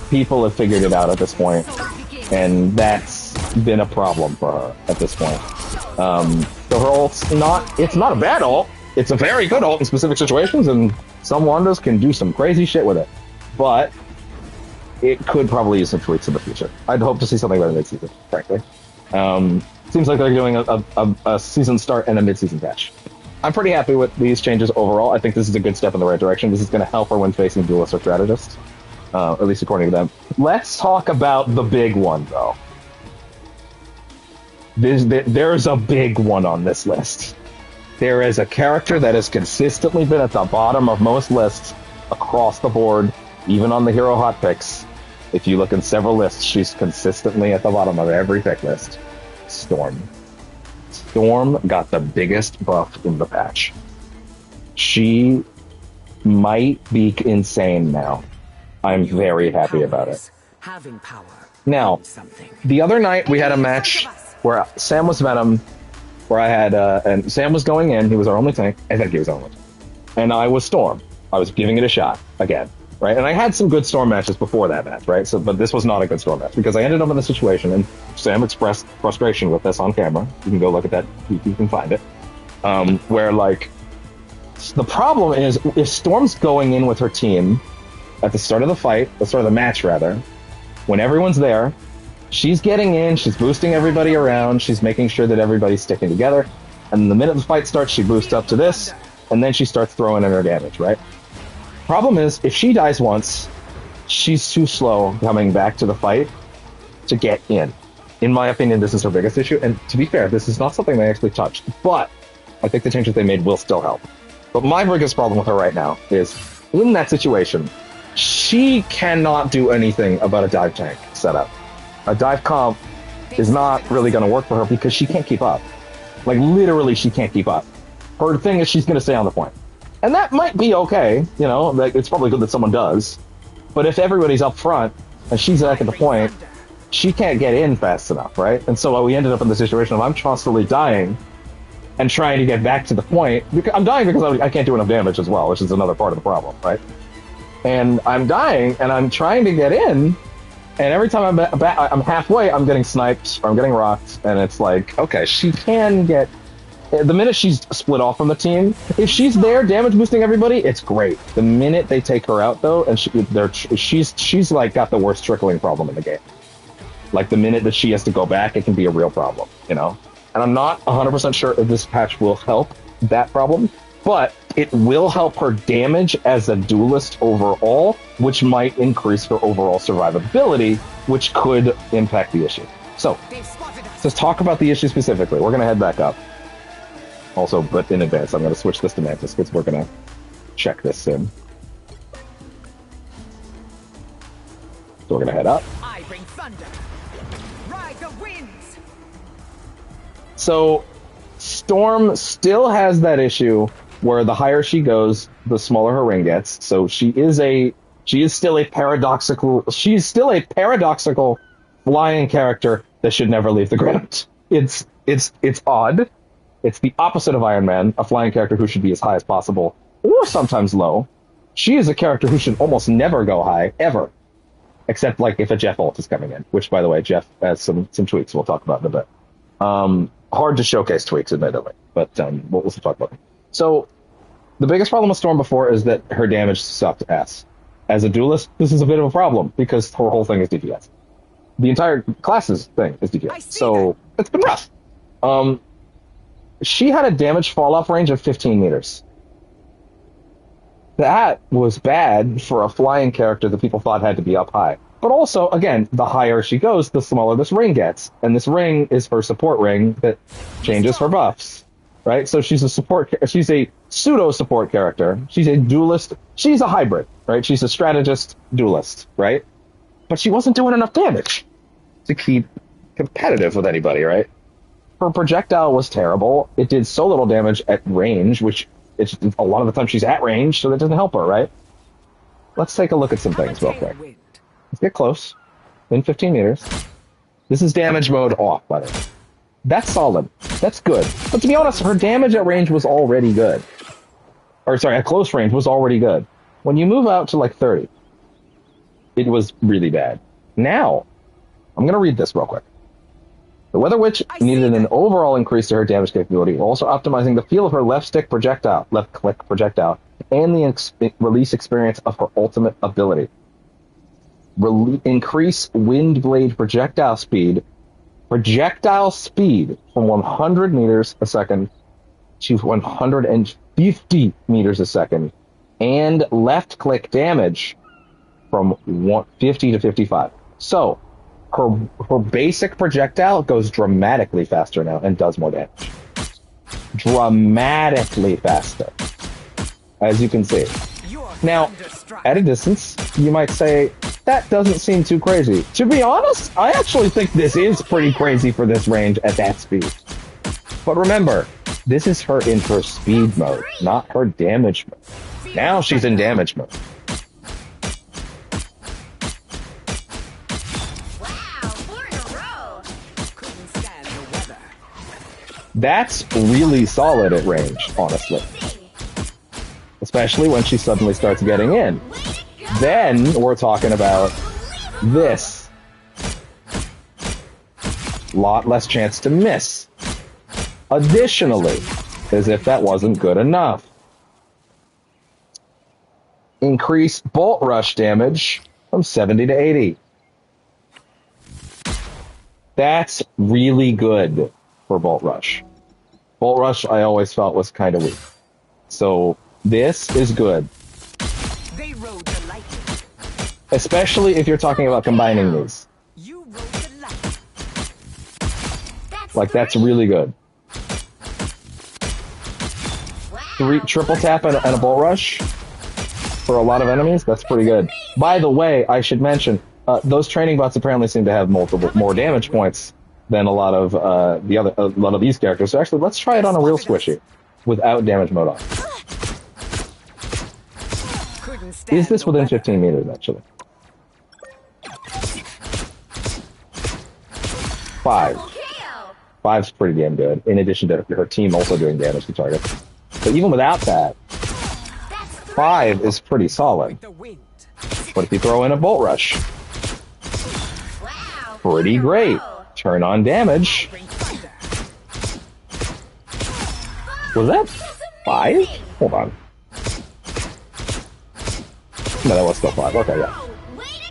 S1: People have figured it out at this point, and that's been a problem for her at this point. So her ult's it's not a bad ult. It's a very good ult in specific situations, and some Wandas can do some crazy shit with it. But it could probably use some tweaks in the future. I'd hope to see something better mid-season, frankly. Seems like they're doing a season start and a mid-season patch. I'm pretty happy with these changes overall. I think this is a good step in the right direction. This is going to help her when facing duelists or strategists, at least according to them. Let's talk about the big one, though. There's a big one on this list. There is a character that has consistently been at the bottom of most lists across the board, even on the hero hotpicks. If you look in several lists, she's consistently at the bottom of every pick list. Storm. Storm got the biggest buff in the patch. She might be insane now. I'm very happy about it.
S5: Having power.
S1: Now,
S5: means something.
S1: the other night we had a match where Sam was Venom, where I had, and Sam was going in, he was our only tank, I think he was our only tank, and I was Storm. I was giving it a shot, again, right? And I had some good Storm matches before that match, right? So, but this was not a good Storm match, because I ended up in a situation, and Sam expressed frustration with this on camera, you can go look at that, you can find it, where, like, the problem is, if Storm's going in with her team at the start of the fight, the start of the match, rather, when everyone's there, she's getting in, she's boosting everybody around, she's making sure that everybody's sticking together, and the minute the fight starts, she boosts up to this, and then she starts throwing in her damage, right? Problem is, if she dies once, she's too slow coming back to the fight to get in. In my opinion, this is her biggest issue, and to be fair, this is not something they actually touched, but I think the changes they made will still help. But my biggest problem with her right now is, in that situation, she cannot do anything about a dive tank setup. A dive comp is not really going to work for her because she can't keep up. Like, literally, she can't keep up. Her thing is she's going to stay on the point. And that might be okay, you know, like, it's probably good that someone does. But if everybody's up front and she's back at the point, she can't get in fast enough, right? And so we ended up in the situation of I'm constantly dying and trying to get back to the point. I'm dying because I can't do enough damage as well, which is another part of the problem, right? And I'm dying, and I'm trying to get in, and every time I'm halfway, I'm getting sniped, or I'm getting rocked, and it's like, okay, she can get... The minute she's split off from the team, if she's there damage boosting everybody, it's great. The minute they take her out, though, and she's like got the worst trickling problem in the game. Like, the minute that she has to go back, it can be a real problem, you know? And I'm not 100% sure if this patch will help that problem, but it will help her damage as a duelist overall, which might increase her overall survivability, which could impact the issue. So, let's talk about the issue specifically. We're going to head back up. Also, but in advance, I'm going to switch this to Mantis, because we're going to check this in. So we're going to head up.
S5: I bring thunder. Ride the winds.
S1: So, Storm still has that issue where the higher she goes, the smaller her ring gets. So she's still a paradoxical flying character that should never leave the ground. It's odd. It's the opposite of Iron Man, a flying character who should be as high as possible, or sometimes low. She is a character who should almost never go high, ever. Except, like, if a Jeff ult is coming in. Which, by the way, Jeff has some tweaks we'll talk about in a bit. Hard to showcase tweaks, admittedly. But we'll talk about them. So, the biggest problem with Storm before is that her damage sucked ass. As a duelist, this is a bit of a problem, because her whole thing is DPS. The entire class's thing is DPS. So, it's been rough. She had a damage fall-off range of 15 meters. That was bad for a flying character that people thought had to be up high. But also, again, the higher she goes, the smaller this ring gets. And this ring is her support ring that changes her buffs. Right? So she's a pseudo-support character. She's a duelist. She's a hybrid, right? She's a strategist duelist, right? But she wasn't doing enough damage to keep competitive with anybody, right? Her projectile was terrible. It did so little damage at range, which it's a lot of the time she's at range, so that doesn't help her, right? Let's take a look at some things real quick. Let's get close. In 15 meters. This is damage mode off, by the way. That's solid. That's good. But to be honest, her damage at range was already good. Or, sorry, at close range was already good. When you move out to, like, 30, it was really bad. Now, I'm going to read this real quick. The Weather Witch needed an overall increase to her damage capability, while also optimizing the feel of her left click projectile, and the release experience of her ultimate ability. Increase wind blade projectile speed from 100 meters a second to 150 meters a second, and left click damage from 50 to 55. So, her basic projectile goes dramatically faster now and does more damage. Dramatically faster. As you can see. Now, at a distance, you might say, that doesn't seem too crazy. To be honest, I actually think this is pretty crazy for this range at that speed. But remember, this is her in her speed mode, not her damage mode. Now she's in damage mode. That's really solid at range, honestly. Especially when she suddenly starts getting in. Then we're talking about this. Lot less chance to miss. Additionally, as if that wasn't good enough, increase bolt rush damage from 70 to 80. That's really good for bolt rush. Bolt rush I always felt was kind of weak. So this is good.
S5: They rode the lightning.
S1: Especially if you're talking about combining these.
S5: You rode the lightning.
S1: Like, that's really good. Triple tap and a bolt rush for a lot of enemies, that's pretty good. By the way, I should mention, those training bots apparently seem to have more damage points than a lot of a lot of these characters. So actually, let's try it on a real squishy without damage mode on. Is this within 15 meters, actually? 5. 5's pretty damn good, in addition to her team also doing damage to targets. But even without that, 5 is pretty solid. But if you throw in a bolt rush, pretty great. Turn on damage. Was that 5? Hold on. No, that was still 5. Okay, yeah.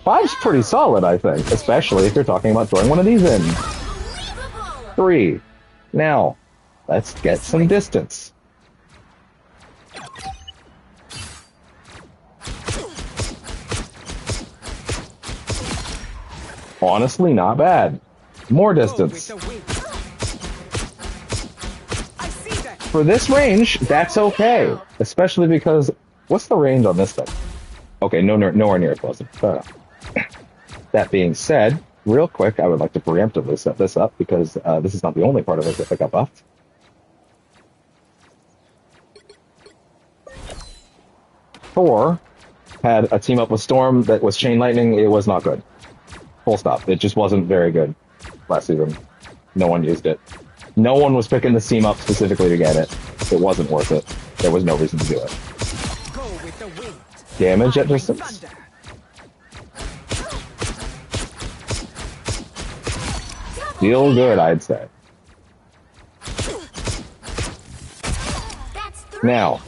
S1: 5's pretty solid, I think, especially if you're talking about throwing one of these in. 3. Now, let's get some distance. Honestly, not bad. More distance. For this range, that's okay. Especially because, what's the range on this thing? Okay, nowhere near as close. Fair enough. That being said, real quick, I would like to preemptively set this up because this is not the only part of it that got buffed. Thor had a team up with Storm that was Chain Lightning. It was not good. Full stop. It just wasn't very good last season. No one used it. No one was picking the team up specifically to get it. It wasn't worth it. There was no reason to do it. Damage at distance? Feel good, I'd say. Now,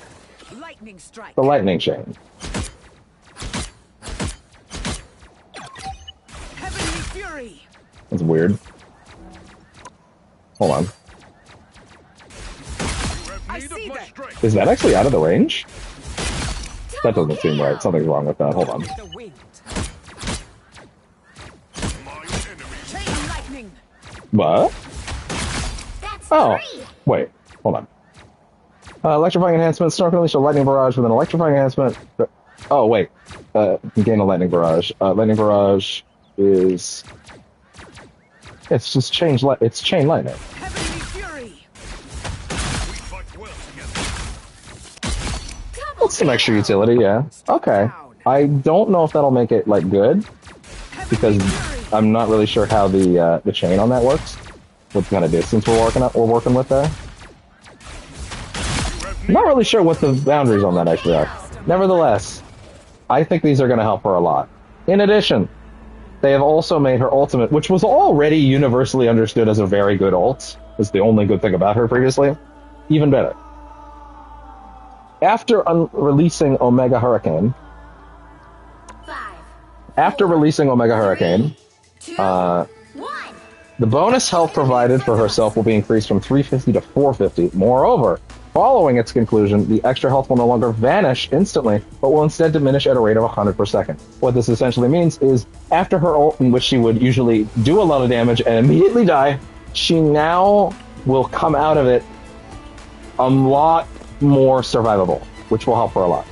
S1: the lightning chain. That's weird. Hold on. Is that actually out of the range? That doesn't seem right. Something's wrong with that. Hold on. What? Oh, wait. Hold on. Electrifying enhancement. Storm can unleash a lightning barrage with an electrifying enhancement. Oh, wait. You can gain a lightning barrage. Lightning barrage is... It's just it's chain lightning. That's some extra utility, yeah. Okay. I don't know if that'll make it, like, good. Because I'm not really sure how the chain on that works. What kind of distance we're working with there. I'm not really sure what the boundaries on that actually are. Nevertheless, I think these are going to help her a lot. In addition, they have also made her ultimate, which was already universally understood as a very good ult, was the only good thing about her previously, even better. After releasing Omega Hurricane, the bonus health provided for herself will be increased from 350 to 450. Moreover, following its conclusion, the extra health will no longer vanish instantly, but will instead diminish at a rate of 100 per second. What this essentially means is, after her ult, in which she would usually do a lot of damage and immediately die, she now will come out of it a lot more survivable, which will help her a lot.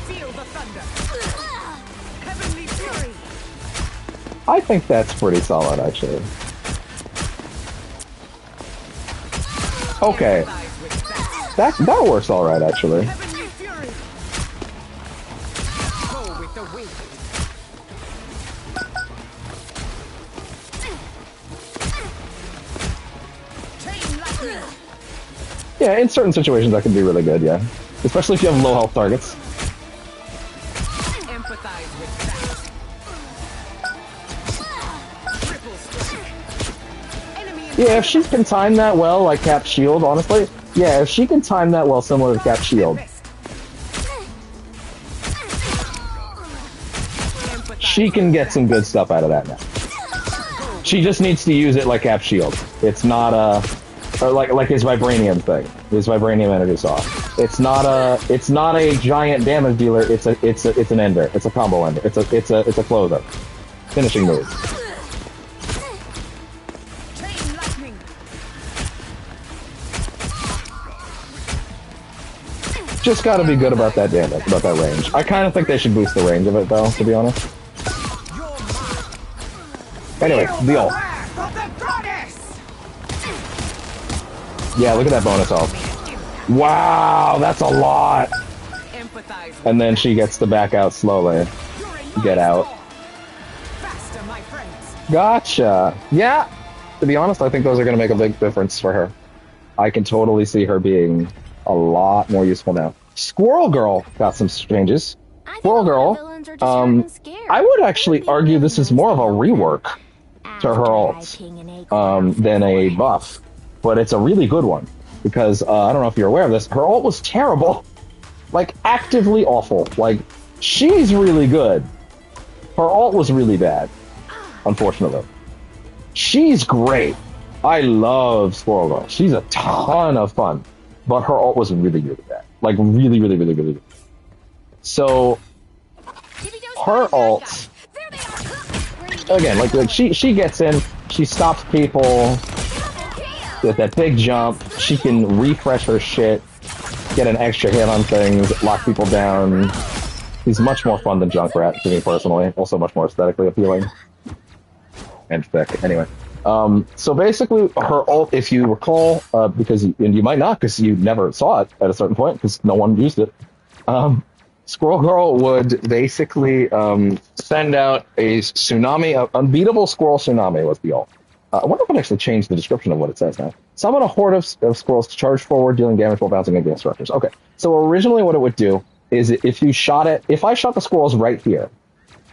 S5: Feel the thunder. Heavenly fury.
S1: I think that's pretty solid, actually. Okay. That works all right, actually.
S5: Heavenly fury. Go with the wind. Chain lightning.
S1: Yeah, in certain situations that can be really good, yeah. Especially if you have low health targets.
S5: Empathize with that. Triple strike. Enemy in
S1: Yeah, if she can time that well, like Cap Shield, honestly. Yeah, if she can time that well, similar to Cap Shield, she can get some good stuff out of that now. She just needs to use it like Cap Shield. It's not or like his Vibranium thing, his Vibranium Energy Saw. It's not a giant damage dealer. It's an ender. It's a combo ender. It's a closer. Finishing move.
S5: chain lightning.
S1: Just got to be good about that damage, about that range. I kind of think they should boost the range of it, though, to be honest. Anyway, the ult.
S5: Wrath of the goddess.
S1: Yeah, look at that bonus ult. Wow, that's a lot.
S5: Empathize with
S1: And then she gets to back out slowly. Get out.
S5: faster, my friends.
S1: Gotcha. Yeah. To be honest, I think those are going to make a big difference for her. I can totally see her being a lot more useful now. Squirrel Girl got some changes. Squirrel Girl, I would actually argue this is more of a rework to her ult than a buff, but it's a really good one because I don't know if you're aware of this. Her ult was terrible, like actively awful. Like she's really good. Her ult was really bad, unfortunately. She's great. I love Squirrel Girl. She's a ton of fun, but her ult was really, really bad. Like really, really, really, really bad. So her ult, again, like she gets in, she stops people with that big jump. She can refresh her shit, get an extra hit on things, lock people down. He's much more fun than Junkrat to me personally. Also much more aesthetically appealing and thick. Anyway. So basically, her ult, if you recall, because and you might not, because you never saw it at a certain point, because no one used it. Squirrel Girl would basically send out a tsunami, unbeatable squirrel tsunami was the ult. I wonder if it actually changed the description of what it says now. Summon a horde of squirrels to charge forward, dealing damage while bouncing against structures. Okay, so originally what it would do is if you shot it, if I shot the squirrels right here,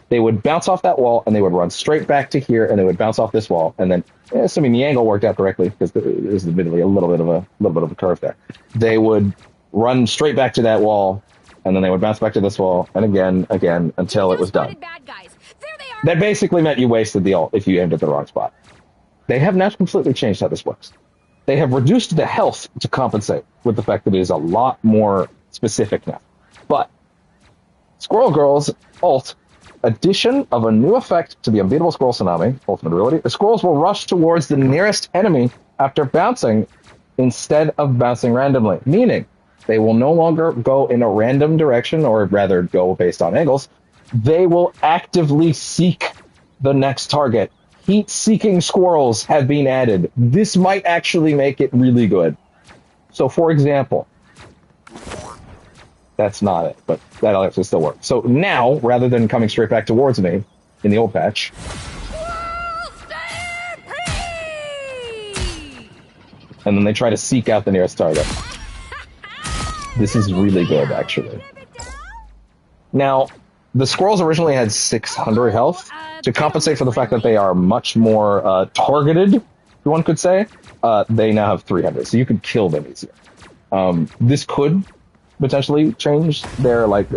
S1: they would bounce off that wall, and they would run straight back to here, and they would bounce off this wall, and then, assuming the angle worked out correctly, because there's admittedly a little bit of a curve there, they would run straight back to that wall, and then they would bounce back to this wall, and again, until it was done. That basically meant you wasted the ult if you aimed at the wrong spot. They have now completely changed how this works. They have reduced the health to compensate with the fact that it is a lot more specific now. But Squirrel Girl's ult, addition of a new effect to the unbeatable Squirrel Tsunami, ultimate ability, the squirrels will rush towards the nearest enemy after bouncing instead of bouncing randomly, meaning they will no longer go in a random direction, or rather go based on angles. They will actively seek the next target. Heat-seeking squirrels have been added. This might actually make it really good. So, for example, that's not it, but that'll actually still work. So now, rather than coming straight back towards me in the old patch, and then they try to seek out the nearest target. This is really good, actually. Now, the squirrels originally had 600 health. To compensate for the fact that they are much more targeted, one could say, they now have 300, so you could kill them easier. This could potentially change their, like,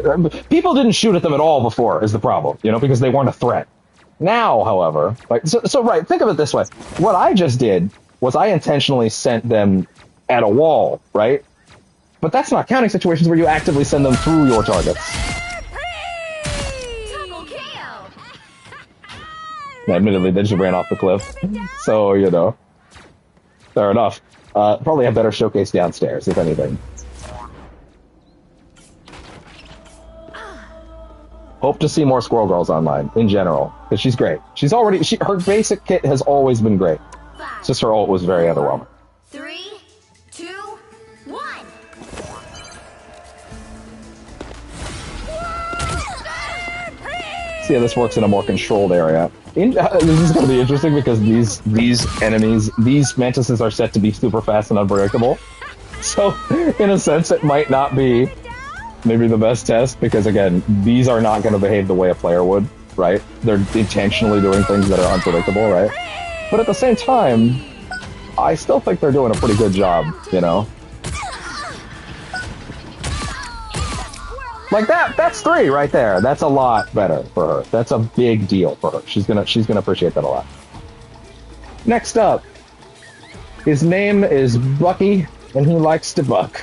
S1: people didn't shoot at them at all before is the problem, you know, because they weren't a threat. Now, however, like, so right, think of it this way. What I just did was I intentionally sent them at a wall, right? But that's not counting situations where you actively send them through your targets.
S4: Double kill.
S1: Yeah, admittedly, they just ran off the cliff. So, you know, fair enough. Probably a better showcase downstairs, if anything. Hope to see more Squirrel Girls online, in general, because she's great. She's already, her basic kit has always been great. It's just her ult was very underwhelming.
S4: 3, 2, 1.
S1: See how this works in a more controlled area. This is going to be interesting because these enemies, these mantises are set to be super fast and unpredictable. So, in a sense, it might not be maybe the best test, because again, these are not going to behave the way a player would, right? They're intentionally doing things that are unpredictable, right? But at the same time, I still think they're doing a pretty good job, you know? Like that's 3 right there. That's a lot better for her. That's a big deal for her. She's gonna appreciate that a lot. Next up, his name is Bucky, and he likes to buck.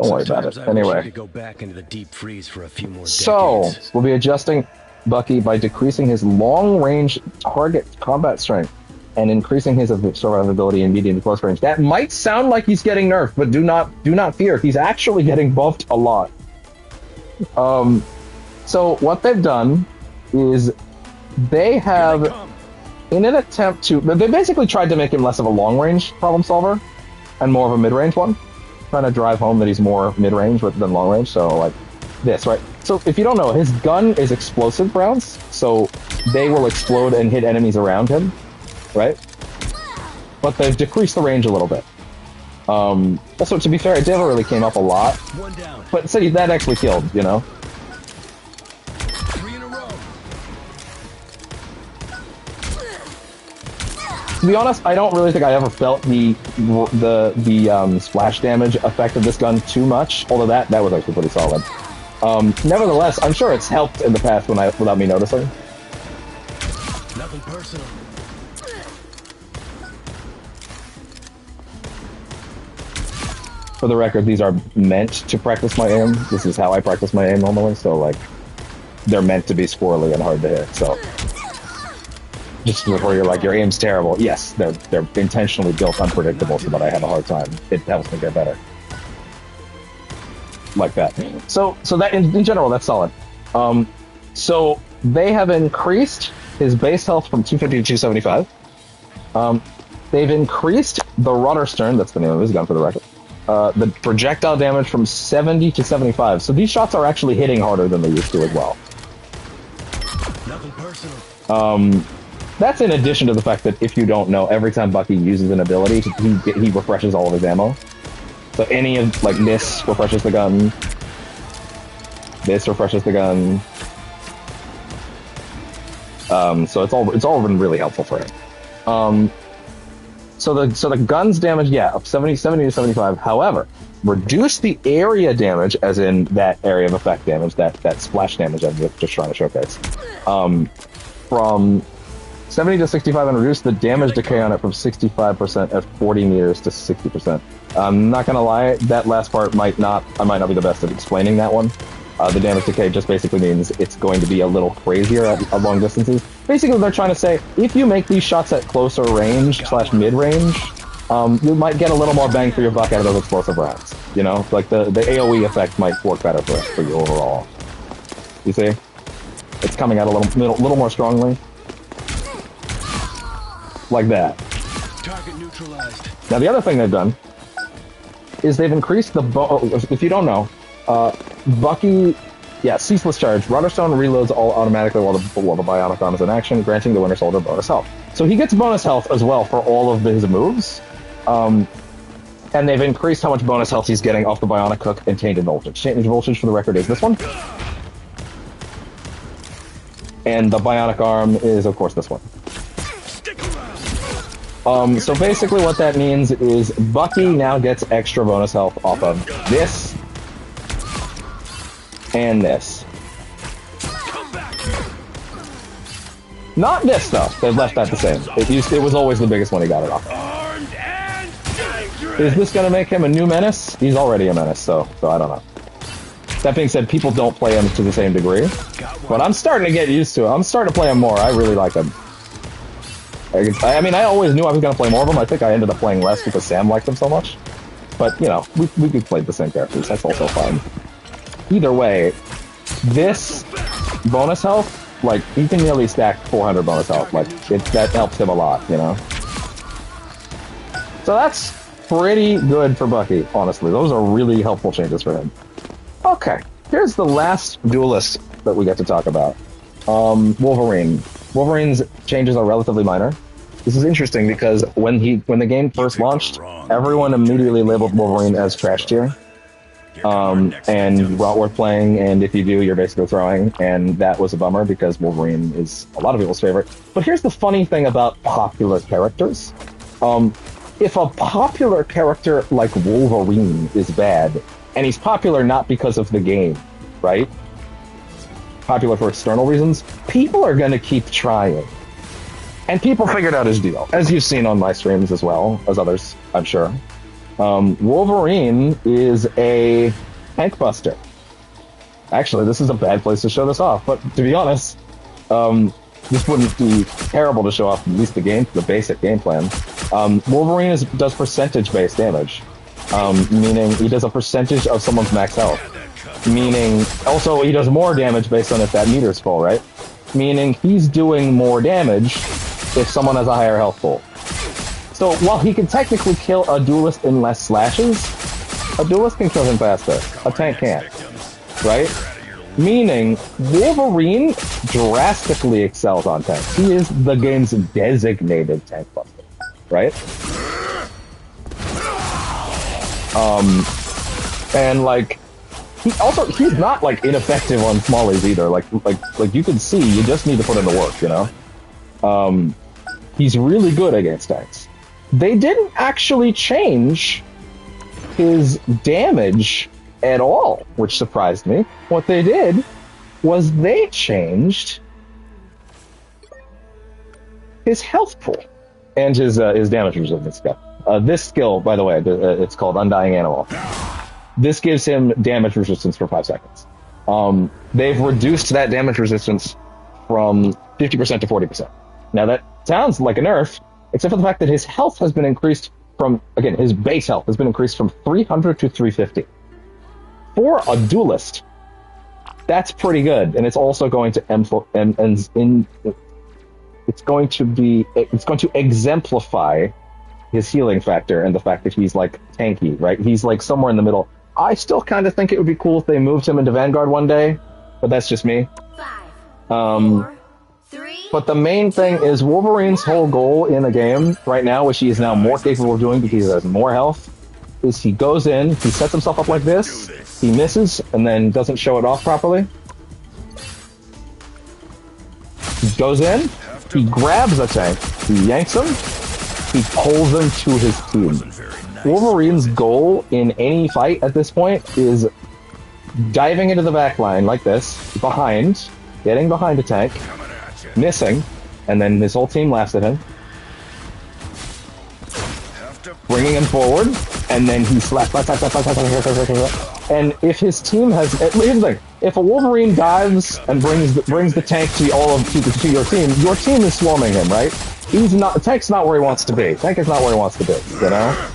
S1: Don't worry about it. Anyway,
S6: go back into the deep freeze for a few more
S1: so we'll be adjusting Bucky by decreasing his long-range target combat strength and increasing his survivability in medium to close range. That might sound like he's getting nerfed, but do not fear. He's actually getting buffed a lot. So what they've done is they have, in an attempt to, they basically tried to make him less of a long-range problem solver and more of a mid-range one, trying to drive home that he's more mid-range than long-range. So like this, right? So if you don't know, his gun is explosive rounds, so they will explode and hit enemies around him, right? But they've decreased the range a little bit. Also, to be fair, it never really came up a lot, but see, that actually killed, you know?
S6: 3 in a row.
S1: To be honest, I don't really think I ever felt the splash damage effect of this gun too much, although that was actually pretty solid. Nevertheless, I'm sure it's helped in the past without me noticing.
S6: Nothing personal.
S1: For the record, these are meant to practice my aim. This is how I practice my aim normally, so like, they're meant to be squirrely and hard to hit, so. Just before you're like, your aim's terrible. Yes, they're intentionally built unpredictable so that I have a hard time. It helps me get better. Like that. So that, in general, that's solid. So they have increased his base health from 250 to 275. They've increased the rudder stern, that's the name of his gun for the record. The projectile damage from 70 to 75. So these shots are actually hitting harder than they used to as well.
S6: Nothing personal.
S1: That's in addition to the fact that, if you don't know, every time Bucky uses an ability, he refreshes all of his ammo. So any of, like, this refreshes the gun. This refreshes the gun. So it's all been really helpful for him. So the gun's damage, yeah, up 70 to 75. However, reduce the area damage, as in that area of effect damage, that splash damage I'm just trying to showcase, from 70 to 65, and reduce the damage decay on it from 65% at 40 meters to 60%. I'm not gonna lie, that last part I might not be the best at explaining that one. The damage decay just basically means it's going to be a little crazier at long distances. Basically, they're trying to say, if you make these shots at closer range / mid-range, you might get a little more bang for your buck out of those explosive rounds. You know, like the AoE effect might work better for you overall. You see? It's coming out a little more strongly. Like that.
S6: Target neutralized.
S1: Now, the other thing they've done is they've increased the if you don't know, Bucky, yeah, ceaseless charge. Rudderstone reloads all automatically while the bionic arm is in action, granting the Winter Soldier bonus health. So he gets bonus health as well for all of his moves. And they've increased how much bonus health he's getting off the bionic hook and tainted voltage. Tainted voltage, for the record, is this one. And the bionic arm is, of course, this one. So basically what that means is Bucky now gets extra bonus health off of this and this. Not this, though. They've left that the same. It was always the biggest one he got it off. Is this going to make him a new menace? He's already a menace, so I don't know. That being said, people don't play him to the same degree, but I'm starting to get used to it. I'm starting to play him more. I really like him. I mean, I always knew I was going to play more of them. I think I ended up playing less because Sam liked them so much. But, you know, we played the same characters. That's also fine. Either way, this bonus health, like, he can nearly stack 400 bonus health. Like, that helps him a lot, you know? So that's pretty good for Bucky, honestly. Those are really helpful changes for him. Okay, here's the last duelist that we get to talk about. Wolverine. Wolverine's changes are relatively minor. This is interesting because when the game first launched, everyone immediately labeled Wolverine as trash tier. And not worth playing, and if you do, you're basically throwing, and that was a bummer because Wolverine is a lot of people's favorite. But here's the funny thing about popular characters. If a popular character like Wolverine is bad, and he's popular not because of the game, right? Popular for external reasons, people are going to keep trying. And people figured out his deal, as you've seen on my streams as well as others, I'm sure. Wolverine is a tank buster. Actually, this is a bad place to show this off, but to be honest, this wouldn't be terrible to show off at least the basic game plan. Wolverine does percentage-based damage, meaning he does a percentage of someone's max health. Meaning, also, he does more damage based on if that meter's full, right? Meaning he's doing more damage if someone has a higher health pool. So while he can technically kill a duelist in less slashes, a duelist can kill him faster. A tank can't, right? Meaning Wolverine drastically excels on tanks. He is the game's designated tank buster, right? And like he's not like ineffective on smallies either. Like you can see, you just need to put in the work, you know. He's really good against tanks. They didn't actually change his damage at all, which surprised me. What they did was they changed his health pool and his damage resistance skill. This skill, by the way, it's called Undying Animal. This gives him damage resistance for 5 seconds. They've reduced that damage resistance from 50% to 40%. Now that sounds like a nerf, except for the fact that his health has been increased from, again, his base health has been increased from 300 to 350. For a duelist, that's pretty good, and it's also going to it's going to exemplify his healing factor and the fact that he's like tanky, right? He's like somewhere in the middle. I still kind of think it would be cool if they moved him into Vanguard one day, but that's just me.
S4: 5, 4, 3.
S1: But the main thing is Wolverine's whole goal in the game right now, which he is now more capable of doing because he has more health, is he goes in, he sets himself up like this, he misses, and then doesn't show it off properly. He goes in, he grabs a tank, he yanks him, he pulls him to his team. Wolverine's goal in any fight at this point is diving into the back line like this, getting behind a tank, missing, and then his whole team laughs at him, bringing him forward, and then he slaps. And if his team has, here's the thing: if a Wolverine dives and brings the tank to your team is swarming him, right? The tank's not where he wants to be. Tank is not where he wants to be, you know?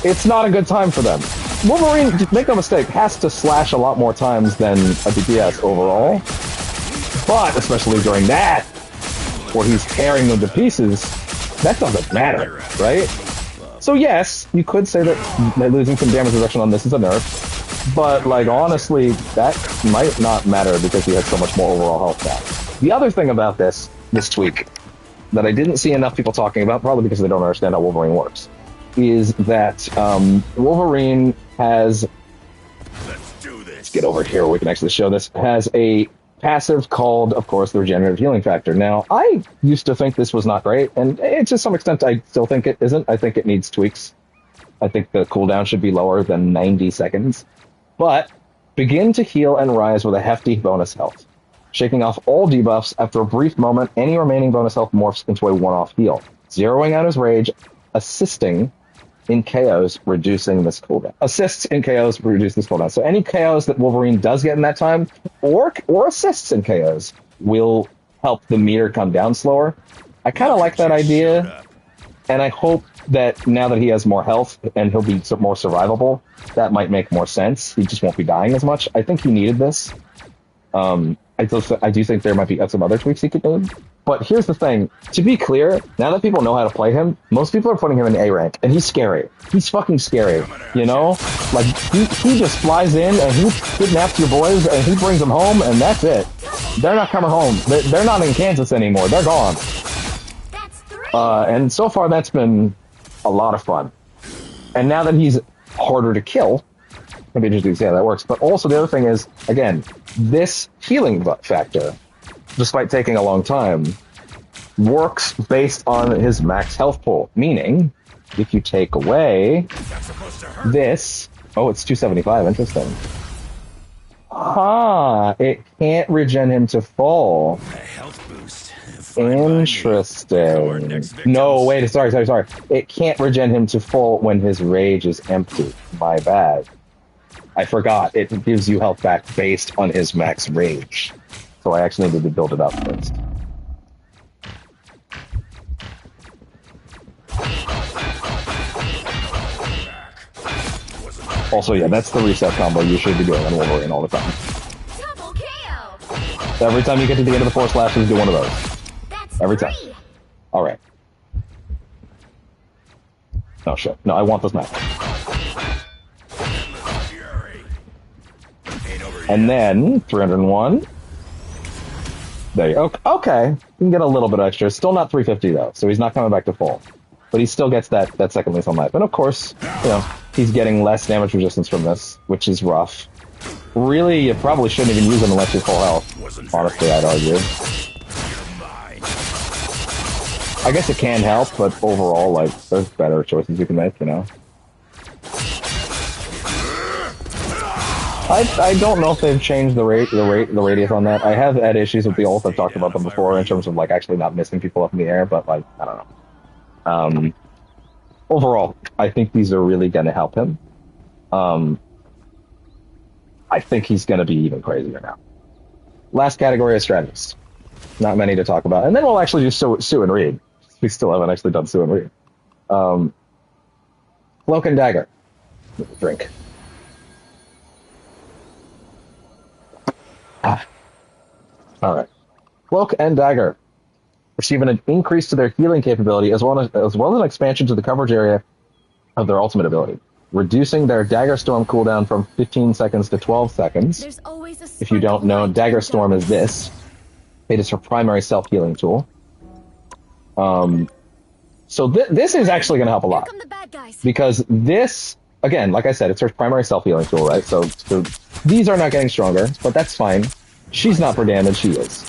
S1: It's not a good time for them. Wolverine, make no mistake, has to slash a lot more times than a DPS overall. But, especially during that, where he's tearing them to pieces, that doesn't matter, right? So yes, you could say that losing some damage reduction on this is a nerf, but like honestly, that might not matter because he has so much more overall health back. The other thing about this tweak that I didn't see enough people talking about, probably because they don't understand how Wolverine works, is that Wolverine has, let's get over here where we can actually show this, has a passive called, of course, the regenerative healing factor. Now, I used to think this was not great, and to some extent I still think it isn't. I think it needs tweaks. I think the cooldown should be lower than 90 seconds. But begin to heal and rise with a hefty bonus health. Shaking off all debuffs, after a brief moment, any remaining bonus health morphs into a one-off heal, zeroing out his rage, assisting in KOs, reducing this cooldown. Assists in KOs, reduce this cooldown. So any KOs that Wolverine does get in that time, or assists in KOs, will help the meter come down slower. I kind of like that idea, and I hope that now that he has more health and he'll be more survivable, that might make more sense. He just won't be dying as much. I think he needed this. I do think there might be some other tweaks he could do, But here's the thing. To be clear, now that people know how to play him, most people are putting him in A rank, and he's scary. He's fucking scary, you know? Like, he just flies in, and he kidnaps your boys, and he brings them home, and that's it. They're not coming home. They're not in Kansas anymore. They're gone.
S4: That's 3.
S1: And so far, that's been a lot of fun. And now that he's harder to kill, maybe just to see how that works. But also, the other thing is, again, this healing factor, despite taking a long time, works based on his max health pool. Meaning, if you take away this... Oh, it's 275. Interesting. It can't regen him to full.
S6: A health boost.
S1: Interesting. No, wait, sorry. It can't regen him to full when his rage is empty. My bad. I forgot. It gives you health back based on his max rage. So I actually needed to build it up first. Also, yeah, that's the reset combo you should be doing on Wolverine all the time.
S4: Double KO.
S1: Every time you get to the end of the 4 slashes, do one of those.
S4: That's
S1: Every
S4: 3.
S1: time. Alright. Oh shit. No, I want this map. And then, 301. There you go. Okay. You can get a little bit extra. Still not 350 though, so he's not coming back to full. But he still gets that second lethal knife. And of course, you know, he's getting less damage resistance from this, which is rough. Really, you probably shouldn't even use him unless you're full health. Honestly, I'd argue. I guess it can help, but overall, like, there's better choices you can make, you know? I don't know if they've changed the radius on that. I have had issues with the ult. I've talked about them before in terms of like actually not missing people up in the air, but like I don't know. Overall, I think these are really going to help him. I think he's going to be even crazier now. Last category is strategists. Not many to talk about, and then we'll actually do Sue and Reed. We still haven't actually done Sue and Reed. Cloak and Dagger. Drink. Alright. Cloak and Dagger receive an increase to their healing capability as well as an expansion to the coverage area of their ultimate ability, reducing their Dagger Storm cooldown from 15 seconds to 12 seconds.
S4: There's always a
S1: If you don't know, Dagger Storm is this. It is her primary self-healing tool. So this is actually going to help a lot.
S4: Here come the bad guys.
S1: Because this, again, like I said, it's her primary self-healing tool, right? So these are not getting stronger, but that's fine. She's not for damage, she is.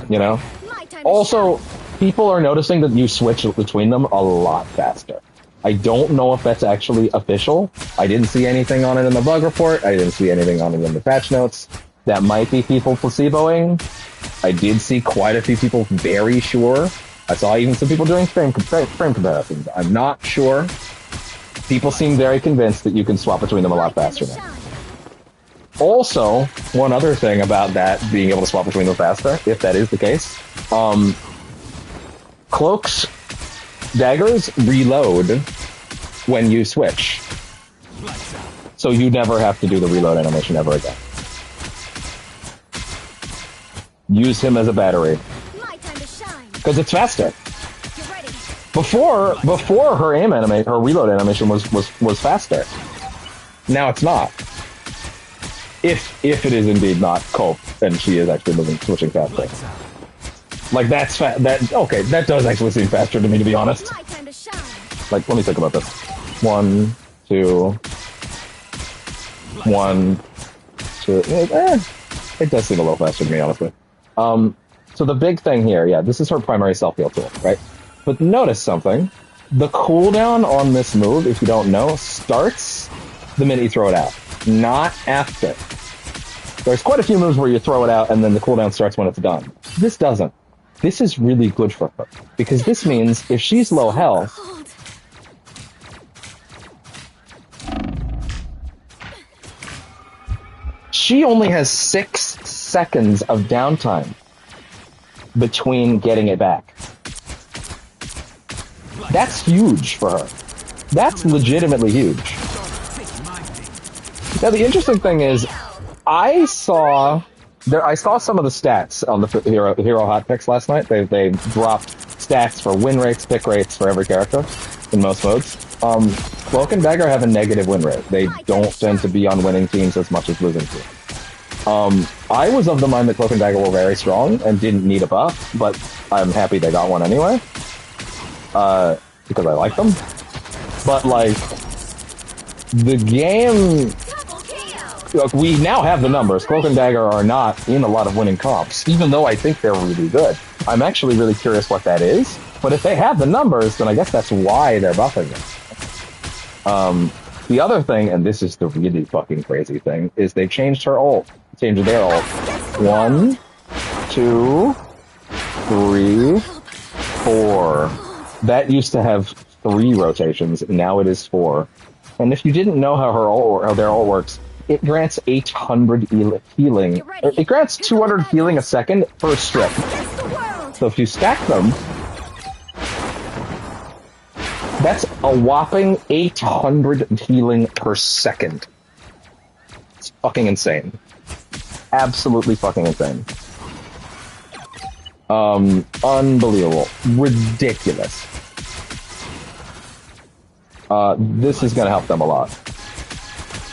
S1: You know?
S4: My time to
S1: Also,
S4: shine.
S1: people are noticing that you switch between them a lot faster. I don't know if that's actually official. I didn't see anything on it in the bug report. I didn't see anything on it in the patch notes. That might be people placeboing. I did see quite a few people very sure. I saw even some people doing frame comparisons. I'm not sure. People seem very convinced that you can swap between them a lot faster now.
S4: Shine.
S1: Also, one other thing about that, being able to swap between them faster, if that is the case, cloaks, daggers reload when you switch. So you never have to do the reload animation ever again. Use him as a battery.
S4: My time to shine.
S1: Because it's faster.
S4: Get ready.
S1: Before her her reload animation was faster. Now it's not. If it is indeed not Cope, then she is actually switching faster. Like that's okay, that does actually seem faster to me, to be honest.
S4: My time to shine.
S1: Like, let me think about this. 1, 2, 1, 2. It does seem a little faster to me, honestly. So the big thing here, yeah, this is her primary self-heal tool, right? But notice something. The cooldown on this move, if you don't know, starts the minute you throw it out, not after. There's quite a few moves where you throw it out and then the cooldown starts when it's done. This doesn't. This is really good for her, because this means if she's low health,
S4: Cold.
S1: she only has 6 seconds of downtime between getting it back. That's huge for her. That's legitimately huge. Now, the interesting thing is, I saw I saw some of the stats on the hero hot picks last night. They dropped stats for win rates, pick rates for every character in most modes. Cloak and Dagger have a negative win rate. They don't tend to be on winning teams as much as losing teams. I was of the mind that Cloak and Dagger were very strong and didn't need a buff, but I'm happy they got one anyway. Because I like them. But, like, the game... Look, we now have the numbers. Cloak and Dagger are not in a lot of winning comps, even though I think they're really good. I'm actually really curious what that is, but if they have the numbers, then I guess that's why they're buffing it. The other thing, and this is the really fucking crazy thing, is they changed her ult. Changed their ult. 1, 2, 3, 4. That used to have 3 rotations, and now it is 4. And if you didn't know how their ult works, it grants 800 healing. It grants 200 healing a second per strip. So if you stack them, that's a whopping 800 healing per second. It's fucking insane. Absolutely fucking insane. Unbelievable. Ridiculous. This is gonna help them a lot.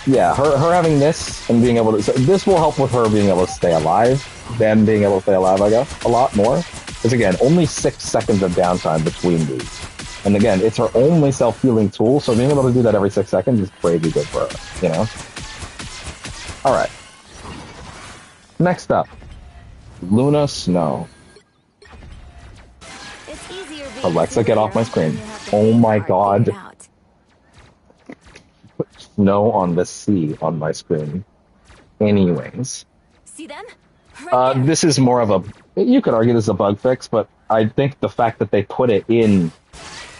S1: Yeah, her having this and being able to... So this will help with her being able to stay alive. Them being able to stay alive, I guess, a lot more. Because again, only 6 seconds of downtime between these. And again, it's her only self-healing tool, so being able to do that every 6 seconds is crazy good for her, you know? Alright. Next up. Luna Snow. Alexa, get off my screen. Oh my god. Put snow on the sea on my screen. Anyways.
S4: See them?
S1: This is more of a... You could argue this is a bug fix, but I think the fact that they put it in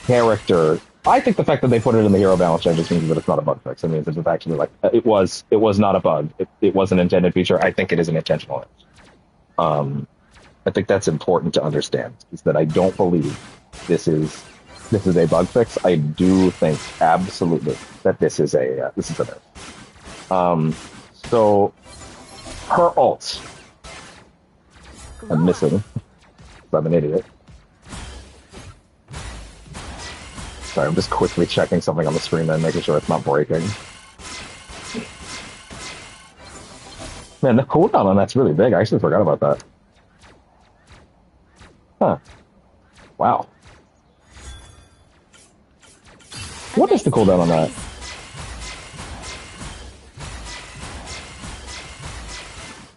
S1: character... I think the fact that they put it in the hero balance changes means that it's not a bug fix. It means it's actually like... It was not a bug. It was an intended feature. I think it is an intentional fix. I think that's important to understand, is that I don't believe this is a bug fix. I do think absolutely that this is a nerf. So her ult. I'm missing. I'm an idiot. Sorry, I'm just quickly checking something on the screen and making sure it's not breaking. Man, the cooldown on that's really big. I actually forgot about that. Huh. Wow. What is the cooldown on that?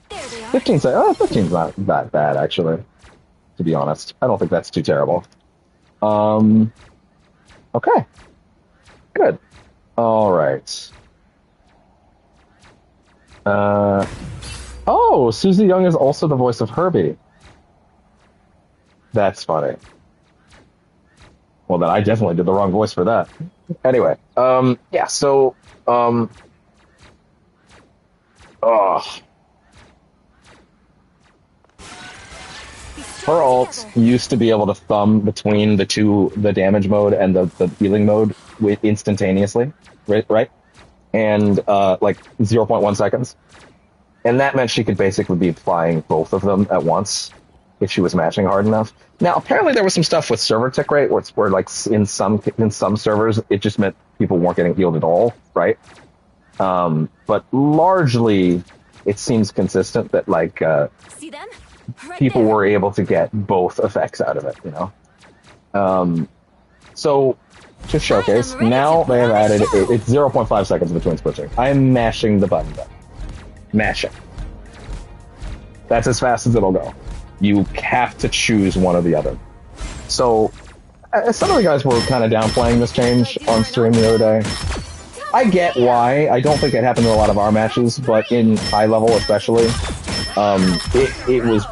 S4: There they are.
S1: 15 seconds. 15's not that bad, actually. To be honest. I don't think that's too terrible. Okay. Good. Alright. Oh, Susie Young is also the voice of Herbie. That's funny. Well, then I definitely did the wrong voice for that. Anyway, yeah, so, her ult used to be able to thumb between the damage mode and the healing mode instantaneously, right? And, like, 0.1 seconds. And that meant she could basically be applying both of them at once if she was matching hard enough. Now, apparently there was some stuff with server tick rate where like, in some servers, it just meant people weren't getting healed at all, right? But largely, it seems consistent that, like,
S4: See them? Right
S1: people
S4: there.
S1: were able to get both effects out of it, you know? So, to showcase, now they have added, it's 0.5 seconds between switching. I'm mashing the button though. Mashing. That's as fast as it'll go. You have to choose one or the other. So, some of the guys were kind of downplaying this change on stream the other day. I get why. I don't think it happened in a lot of our matches, but in high level especially, it was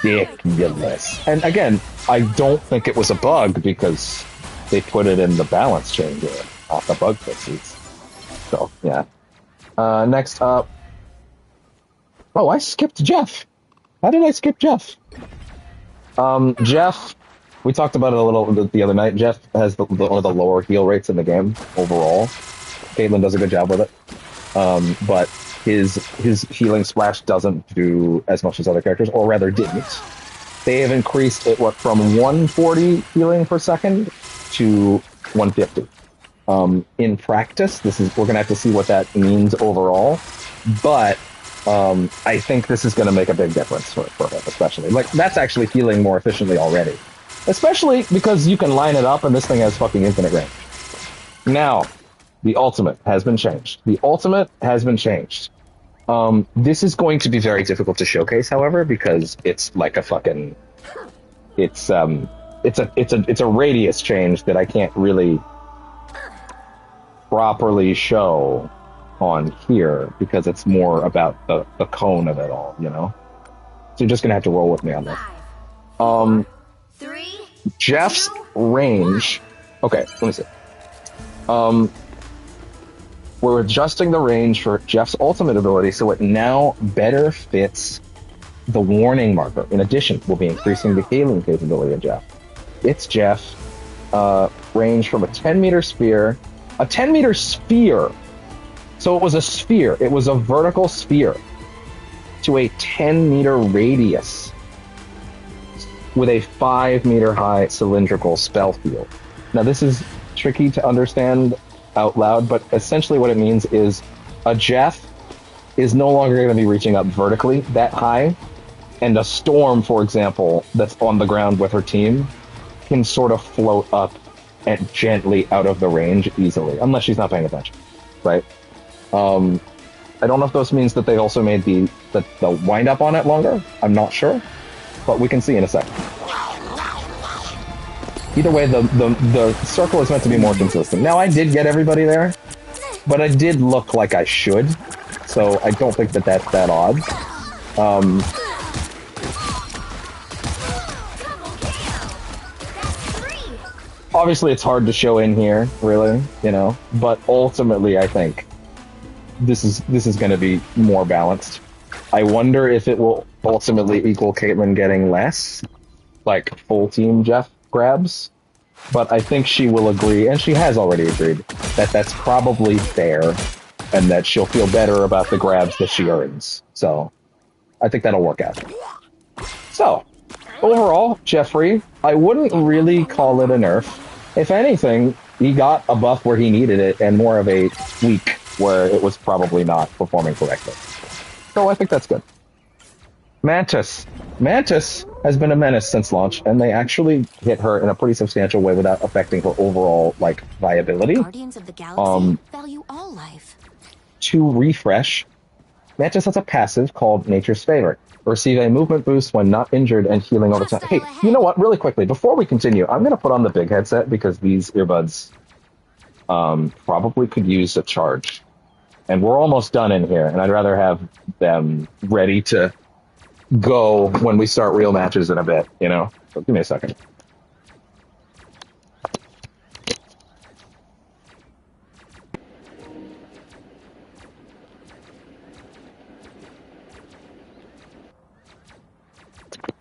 S1: ridiculous. And again, I don't think it was a bug because they put it in the balance changer, not the bug fixes. So, yeah. Next up. Oh, I skipped Jeff. How did I skip Jeff? Jeff, we talked about it a little the other night. Jeff has one of the lower heal rates in the game overall. Caitlyn does a good job with it. But his healing splash doesn't do as much as other characters, or rather didn't. They have increased it from 140 healing per second to 150. In practice, we're gonna have to see what that means overall, but I think this is gonna make a big difference for him, especially. Like, that's actually healing more efficiently already. Especially because you can line it up and this thing has fucking infinite range. Now, the ultimate has been changed. This is going to be very difficult to showcase, however, because it's like a fucking, it's a radius change that I can't really properly show on here because it's more about the cone of it all, you know. So you're just gonna have to roll with me on this.
S4: 5, 4, 3,
S1: Jeff's
S4: 2,
S1: range. Okay, let me see. We're adjusting the range for Jeff's ultimate ability so it now better fits the warning marker. In addition, we'll be increasing the healing capability of Jeff. It's Jeff. Range from a 10-meter sphere. A 10-meter sphere. So it was a sphere. It was a vertical sphere to a 10-meter radius with a 5-meter high cylindrical spell field. Now, this is tricky to understand out loud, but essentially what it means is a Jeff is no longer going to be reaching up vertically that high, and a Storm, for example, that's on the ground with her team can sort of float up and gently out of the range easily, unless she's not paying attention, right? I don't know if this means that they also made the wind up on it longer. I'm not sure, but we can see in a second. Either way, the circle is meant to be more consistent. Now, I did get everybody there, but I did look like I should, so I don't think that that's that odd. Obviously, it's hard to show in here, really, you know, but ultimately, I think this is going to be more balanced. I wonder if it will ultimately equal Caitlyn getting less, like full team Jeff grabs, but I think she will agree, and she has already agreed, that that's probably fair, and that she'll feel better about the grabs that she earns. So, I think that'll work out. So, overall, Jeffrey, I wouldn't really call it a nerf. If anything, he got a buff where he needed it, and more of a tweak where it was probably not performing correctly. So I think that's good. Mantis. Mantis has been a menace since launch, and they actually hit her in a pretty substantial way without affecting her overall, like, viability.
S4: Guardians of the Galaxy value all life.
S1: To refresh, Mantis has a passive called Nature's Favor. Receive a movement boost when not injured and healing over time. Hey, you know what? Really quickly, before we continue, I'm going to put on the big headset because these earbuds probably could use a charge. And we're almost done in here, and I'd rather have them ready to go when we start real matches in a bit, you know? So give me a second.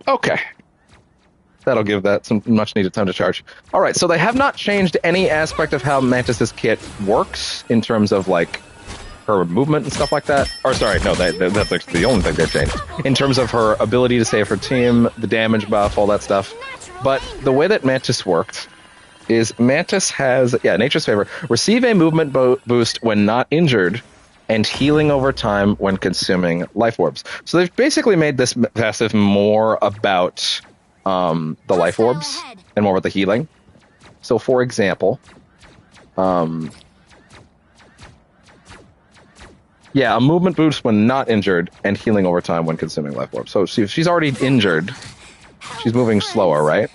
S1: Okay. That'll give that some much needed time to charge. All right, so they have not changed any aspect of how Mantis's kit works in terms of, like, her movement and stuff like that. Or, sorry, no, that's actually the only thing they've changed. In terms of her ability to save her team, the damage buff, all that stuff. But the way that Mantis worked is Mantis has, Nature's Favor. Receive a movement boost when not injured, and healing over time when consuming life orbs. So they've basically made this passive more about the life orbs and more about the healing. So, for example, a movement boost when not injured and healing over time when consuming life orbs. So if she's already injured, she's moving slower, right?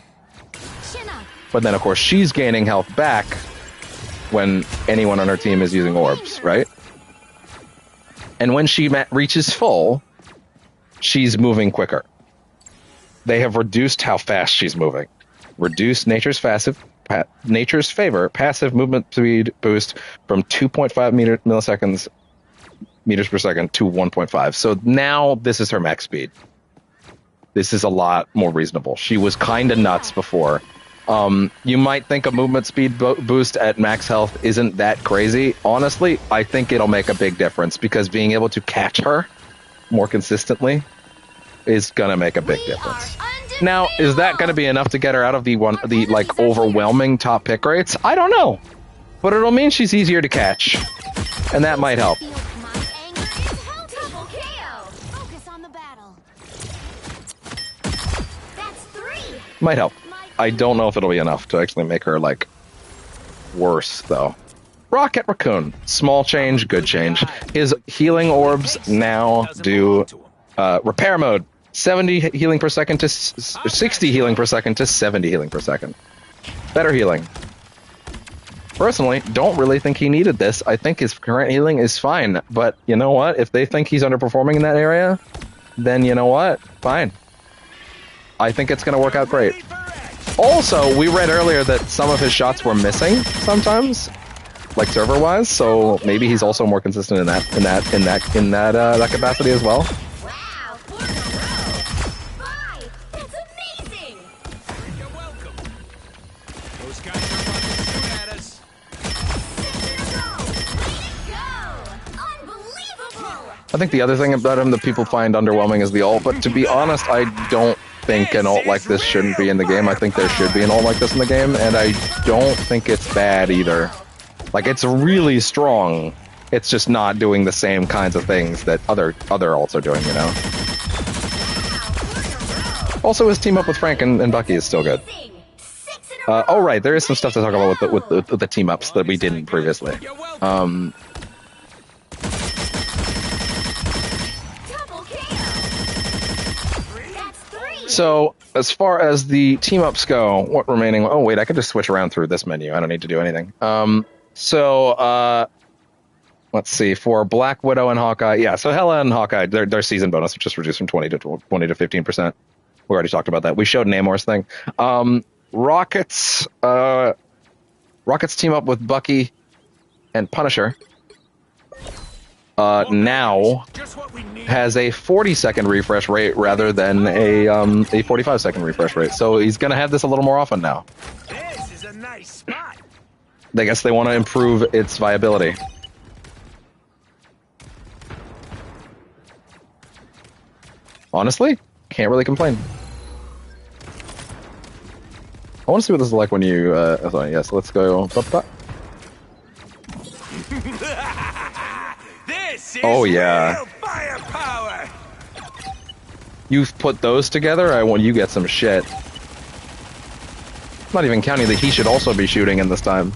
S1: But then, of course, she's gaining health back when anyone on her team is using orbs, right? And when she reaches full, she's moving quicker. They have reduced how fast she's moving. Reduced Nature's Favor passive movement speed boost from 2.5 meters per second to 1.5. So now this is her max speed. This is a lot more reasonable. She was kind of nuts before, You might think a movement speed boost at max health isn't that crazy. Honestly, I think it'll make a big difference because being able to catch her more consistently is gonna make a big difference. Now, is that gonna be enough to get her out of the like overwhelming top pick rates? I don't know, but it'll mean she's easier to catch, and that might help.
S4: My anger is held. Double KO. Focus on the battle. That's 3.
S1: Might help. I don't know if it'll be enough to actually make her, like, worse, though. Rocket Raccoon. Small change, good change. His healing orbs now do repair mode. 70 healing per second to 60 healing per second to 70 healing per second. Better healing. Personally, don't really think he needed this. I think his current healing is fine. But you know what? If they think he's underperforming in that area, then you know what? Fine. I think it's going to work out great. Also, we read earlier that some of his shots were missing sometimes, like server-wise. So maybe he's also more consistent in that capacity as well.
S4: Wow, 4 in a row. 5. That's amazing.
S3: You're welcome. Those guys are about to shoot at us.
S4: 6 in a row. Way to go. Unbelievable.
S1: I think the other thing about him that people find underwhelming is the ult, but to be honest, I don't think an ult like this shouldn't be in the game. I think there should be an ult like this in the game, and I don't think it's bad either. Like, it's really strong. It's just not doing the same kinds of things that other ults are doing, you know? Also, his team up with Frank and Bucky is still good.
S4: 6 in a row.
S1: Oh, right, there is some stuff to talk about with the team ups that we didn't previously.
S3: You're welcome.
S4: Double KO. That's 3.
S1: So, as far as the team ups go, what remaining? Oh, wait, I can just switch around through this menu. I don't need to do anything. Let's see. For Black Widow and Hawkeye, yeah. So Hela and Hawkeye, their season bonus was just reduced from 20 to 15%. We already talked about that. We showed Namor's thing. Rocket's team up with Bucky and Punisher. Now
S3: Just what we need.
S1: has a 40-second refresh rate rather than a 45-second refresh rate. So he's going to have this a little more often now.
S3: This is a nice spot.
S1: I guess they want to improve its viability. Honestly, can't really complain. I want to see what this is like when you... yes, let's go...
S3: This is
S1: Oh, yeah.
S3: real firepower.
S1: You've put those together, I want you get some shit. Not even counting that he should also be shooting in this time.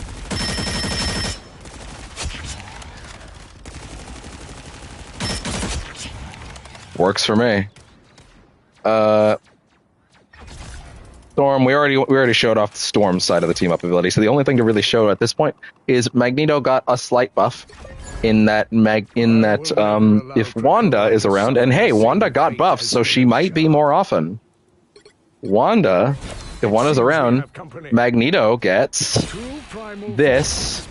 S1: Works for me. Storm, we already showed off the Storm side of the team up ability, so the only thing to really show at this point is Magneto got a slight buff in that if Wanda is around, and hey, Wanda got buffs, so she might be more often. If Wanda's around, Magneto gets this,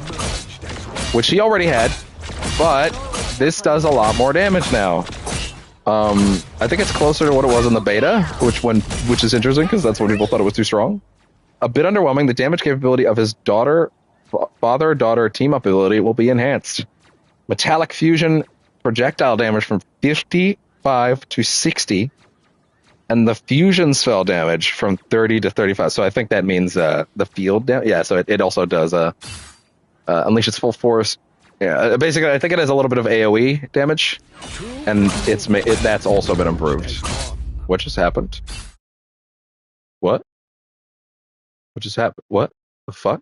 S1: which he already had, but this does a lot more damage now. I think it's closer to what it was in the beta, which is interesting because that's when people thought it was too strong. A bit underwhelming. The damage capability of his father-daughter team-up ability will be enhanced. Metallic fusion projectile damage from 55 to 60, and the fusion spell damage from 30 to 35. So I think that means the field damage. Yeah, so it also does unleash its full force. Yeah, basically, I think it has a little bit of AoE damage, and that's also been improved. What just happened? What? What just happened? What the fuck?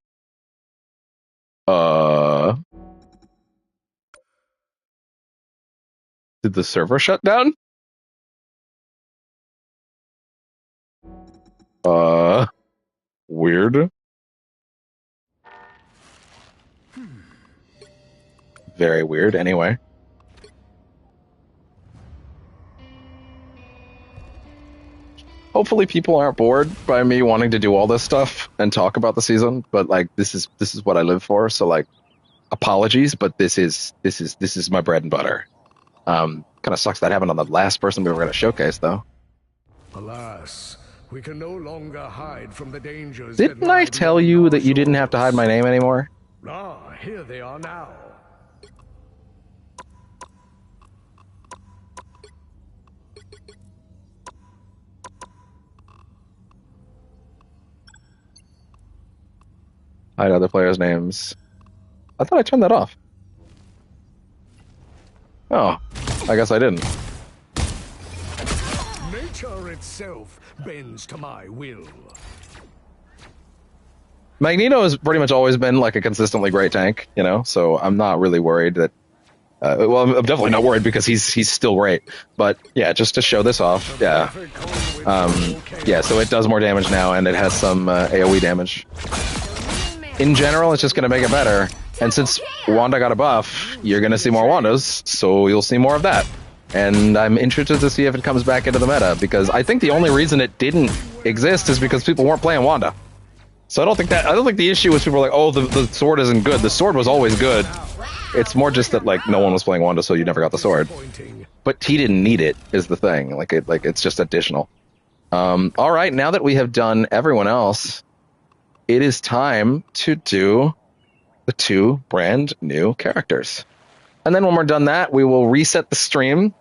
S1: Did the server shut down? Weird. Very weird, anyway. Hopefully people aren't bored by me wanting to do all this stuff and talk about the season, but like this is what I live for, so like apologies, but this is my bread and butter. Kind of sucks that happened on the last person we were going to showcase though.
S6: Alas, We can no longer hide from the dangers.
S1: Didn't
S6: that
S1: I
S6: lie
S1: tell
S6: beyond
S1: you
S6: our
S1: that you didn't have to hide my
S6: shores.
S1: name anymore?
S6: Ah, here they are now.
S1: Hide other players' names. I thought I turned that off. Oh, I guess I didn't.
S6: Nature itself bends to my will.
S1: Magneto has pretty much always been like a consistently great tank, you know, so I'm not really worried that. Well, I'm definitely not worried because he's still great. But yeah, just to show this off, yeah. Yeah, so it does more damage now, and it has some AoE damage. In general, it's just going to make it better. And since Wanda got a buff, you're going to see more Wandas, so you'll see more of that. And I'm interested to see if it comes back into the meta, because I think the only reason it didn't exist is because people weren't playing Wanda. So I don't think the issue was people were like, oh, the sword isn't good. The sword was always good. It's more just that like no one was playing Wanda, so you never got the sword. But he didn't need it, is the thing. Like it's just additional. All right, now that we have done everyone else, it is time to do the 2 brand new characters. And then when we're done that, we will reset the stream,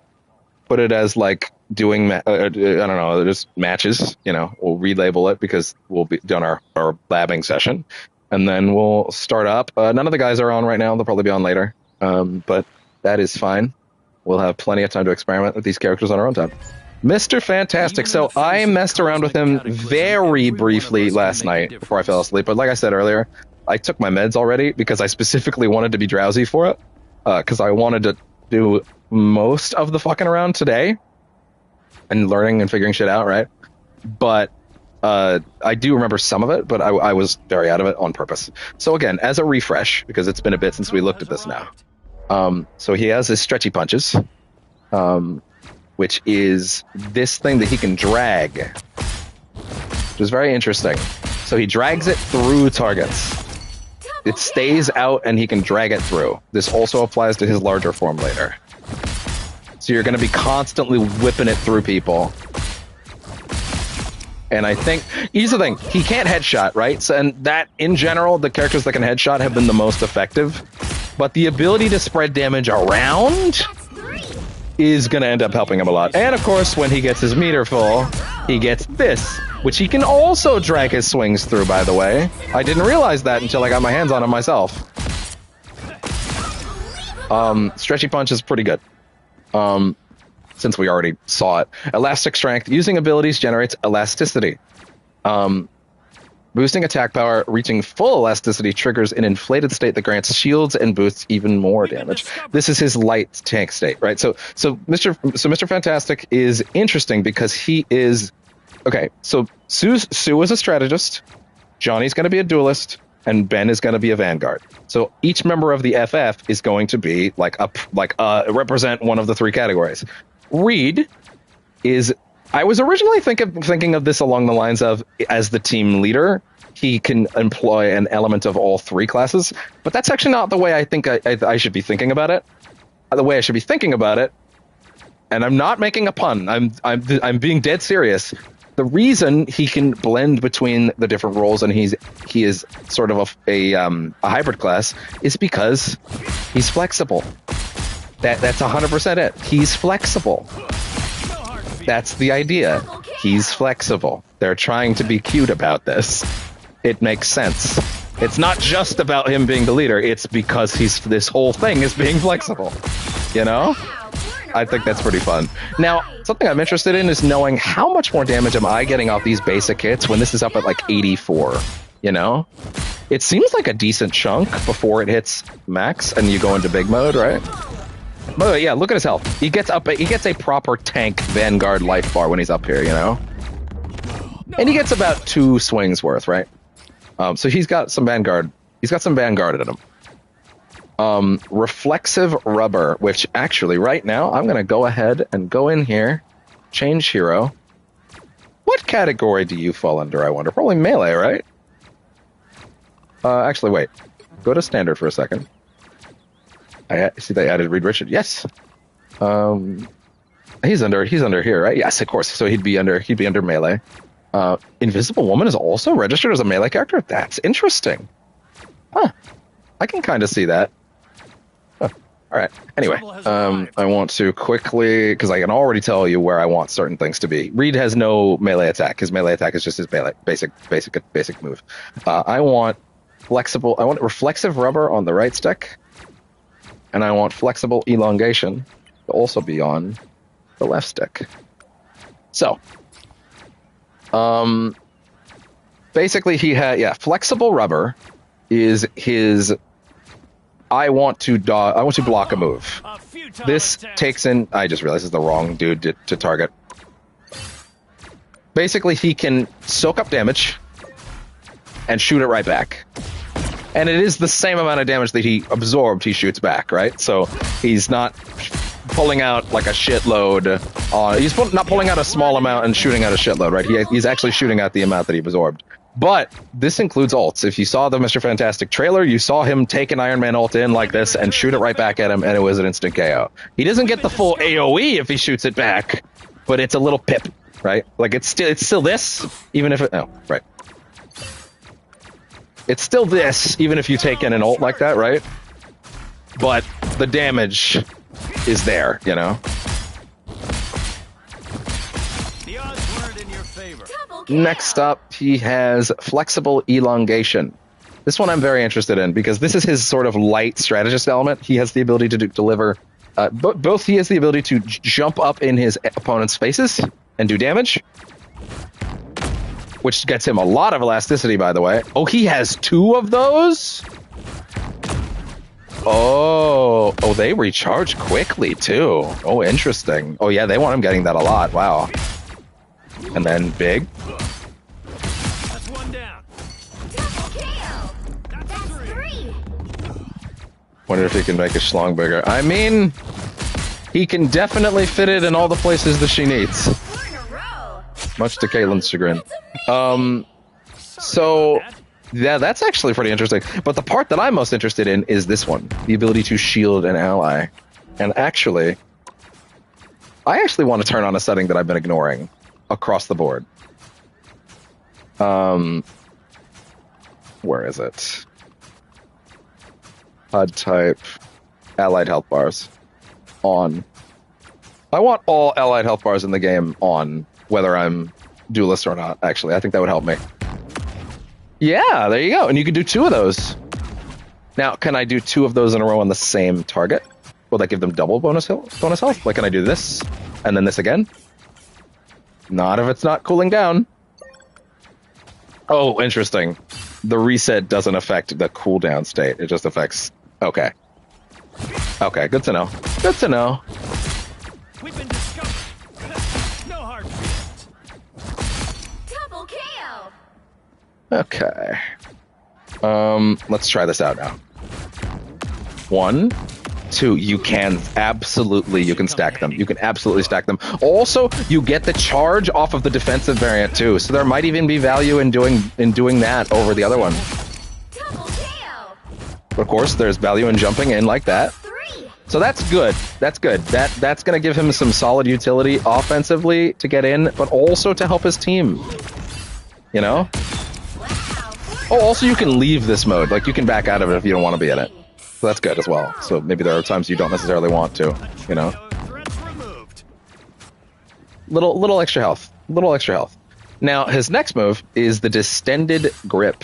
S1: put it as like doing, I don't know, just matches, you know, we'll relabel it because we'll be done our labbing session. And then we'll start up. None of the guys are on right now. They'll probably be on later. But that is fine. We'll have plenty of time to experiment with these characters on our own time. Mr. Fantastic. So I messed around with him very briefly last night before I fell asleep. But like I said earlier, I took my meds already because I specifically wanted to be drowsy for it. Because I wanted to do most of the fucking around today. And learning and figuring shit out, right? But I do remember some of it, but I was very out of it on purpose. So again, as a refresh, because it's been a bit since we looked at this now. So he has his stretchy punches, which is this thing that he can drag, which is very interesting. So he drags it through targets. It stays out and he can drag it through. This also applies to his larger form later. So you're going to be constantly whipping it through people. And I think, here's the thing, he can't headshot, right? So, and that, in general, the characters that can headshot have been the most effective. But the ability to spread damage around is going to end up helping him a lot. And of course, when he gets his meter full, he gets this, which he can also drag his swings through, by the way. I didn't realize that until I got my hands on him myself. Stretchy Punch is pretty good. Since we already saw it. Elastic Strength. Using abilities generates elasticity. Boosting attack power, reaching full elasticity triggers an inflated state that grants shields and boosts even more damage. This is his light tank state, right? So Mr. Fantastic is interesting because he is... Okay, so Sue is a strategist, Johnny's going to be a duelist, and Ben is going to be a vanguard. So each member of the FF is going to be represent one of the 3 categories. Reed is... I was originally thinking of this along the lines of, as the team leader, he can employ an element of all 3 classes, but that's actually not the way I think I should be thinking about it. The way I should be thinking about it, and I'm not making a pun, I'm being dead serious. The reason he can blend between the different roles and he is sort of a hybrid class is because he's flexible. That's 100% it. He's flexible. That's the idea. He's flexible. They're trying to be cute about this. It makes sense. It's not just about him being the leader. It's because this whole thing is being flexible. You know? I think that's pretty fun. Now, something I'm interested in is knowing how much more damage am I getting off these basic hits when this is up at like 84, you know? It seems like a decent chunk before it hits max and you go into big mode, right? By the way, yeah, look at his health. He gets a proper tank Vanguard life bar when he's up here, you know? And he gets about 2 swings worth, right? So he's got some Vanguard. He's got some Vanguard in him. Reflexive Rubber, which actually right now I'm going to go ahead and go in here, change hero. What category do you fall under, I wonder? Probably melee, right? Actually, wait. Go to standard for a second. I see they added Reed Richard. Yes. He's under here, right? Yes, of course. So he'd be under melee. Invisible Woman is also registered as a melee character? That's interesting. Huh. I can kind of see that. Huh. All right. Anyway, I want to quickly, because I can already tell you where I want certain things to be. Reed has no melee attack. His melee attack is just his melee, basic move. I want reflexive rubber on the right stick, and I want flexible elongation to also be on the left stick. So, basically he had, flexible rubber is his, I want to block a move. This takes in, I just realized this is the wrong dude to target. Basically he can soak up damage and shoot it right back. And it is the same amount of damage that he absorbed, he shoots back, right? So he's not pulling out like a shitload. He's not pulling out a small amount and shooting out a shitload, right? He's actually shooting out the amount that he absorbed. But this includes ults. If you saw the Mr. Fantastic trailer, you saw him take an Iron Man ult in like this and shoot it right back at him, and it was an instant KO. He doesn't get the full AoE if he shoots it back, but it's a little pip, right? Like it's still this, even if it, oh, right. It's still this, even if you take in an ult like that, right? But the damage is there, you know?
S3: The odds weren't in your favor.
S1: Next up, he has flexible elongation. This one I'm very interested in, because this is his sort of light strategist element. He has the ability to deliver... both he has the ability to jump up in his opponent's faces and do damage, which gets him a lot of elasticity, by the way. Oh, he has 2 of those? Oh, they recharge quickly, too. Oh, interesting. Oh, yeah, they want him getting that a lot. Wow. And then big.
S3: That's 1 down.
S4: Double KO. That's 3.
S1: Wonder if he can make a schlong bigger. I mean, he can definitely fit it in all the places that she needs.
S4: 4 in a row.
S1: Much to Caitlin's chagrin. So, yeah, that's actually pretty interesting. But the part that I'm most interested in is this one. The ability to shield an ally. And actually, I actually want to turn on a setting that I've been ignoring across the board. Where is it? HUD type, allied health bars, on. I want all allied health bars in the game on, whether I'm duelist or not, actually. I think that would help me. Yeah, there you go. And you can do 2 of those. Now, can I do 2 of those in a row on the same target? Will that give them double bonus health? Like, can I do this, and then this again? Not if it's not cooling down. Oh, interesting. The reset doesn't affect the cooldown state. It just affects... Okay. Okay, good to know. Good to know.
S3: We've been discovered. No hard feelings.
S4: Double KO.
S1: Okay. Let's try this out now. 1, 2. You can stack them. You can absolutely stack them. Also, you get the charge off of the defensive variant too, so there might even be value in doing that over the other one.
S4: Double KO.
S1: Of course, there's value in jumping in like that.
S4: 3.
S1: So that's good. That's good. That's going to give him some solid utility offensively to get in, but also to help his team. You know?
S4: Wow.
S1: Oh, also you can leave this mode. Like, you can back out of it if you don't want to be in it. So that's good as well. So maybe there are times you don't necessarily want to, you know?
S3: Threats removed.
S1: Little extra health. Little extra health. Now, his next move is the Distended Grip.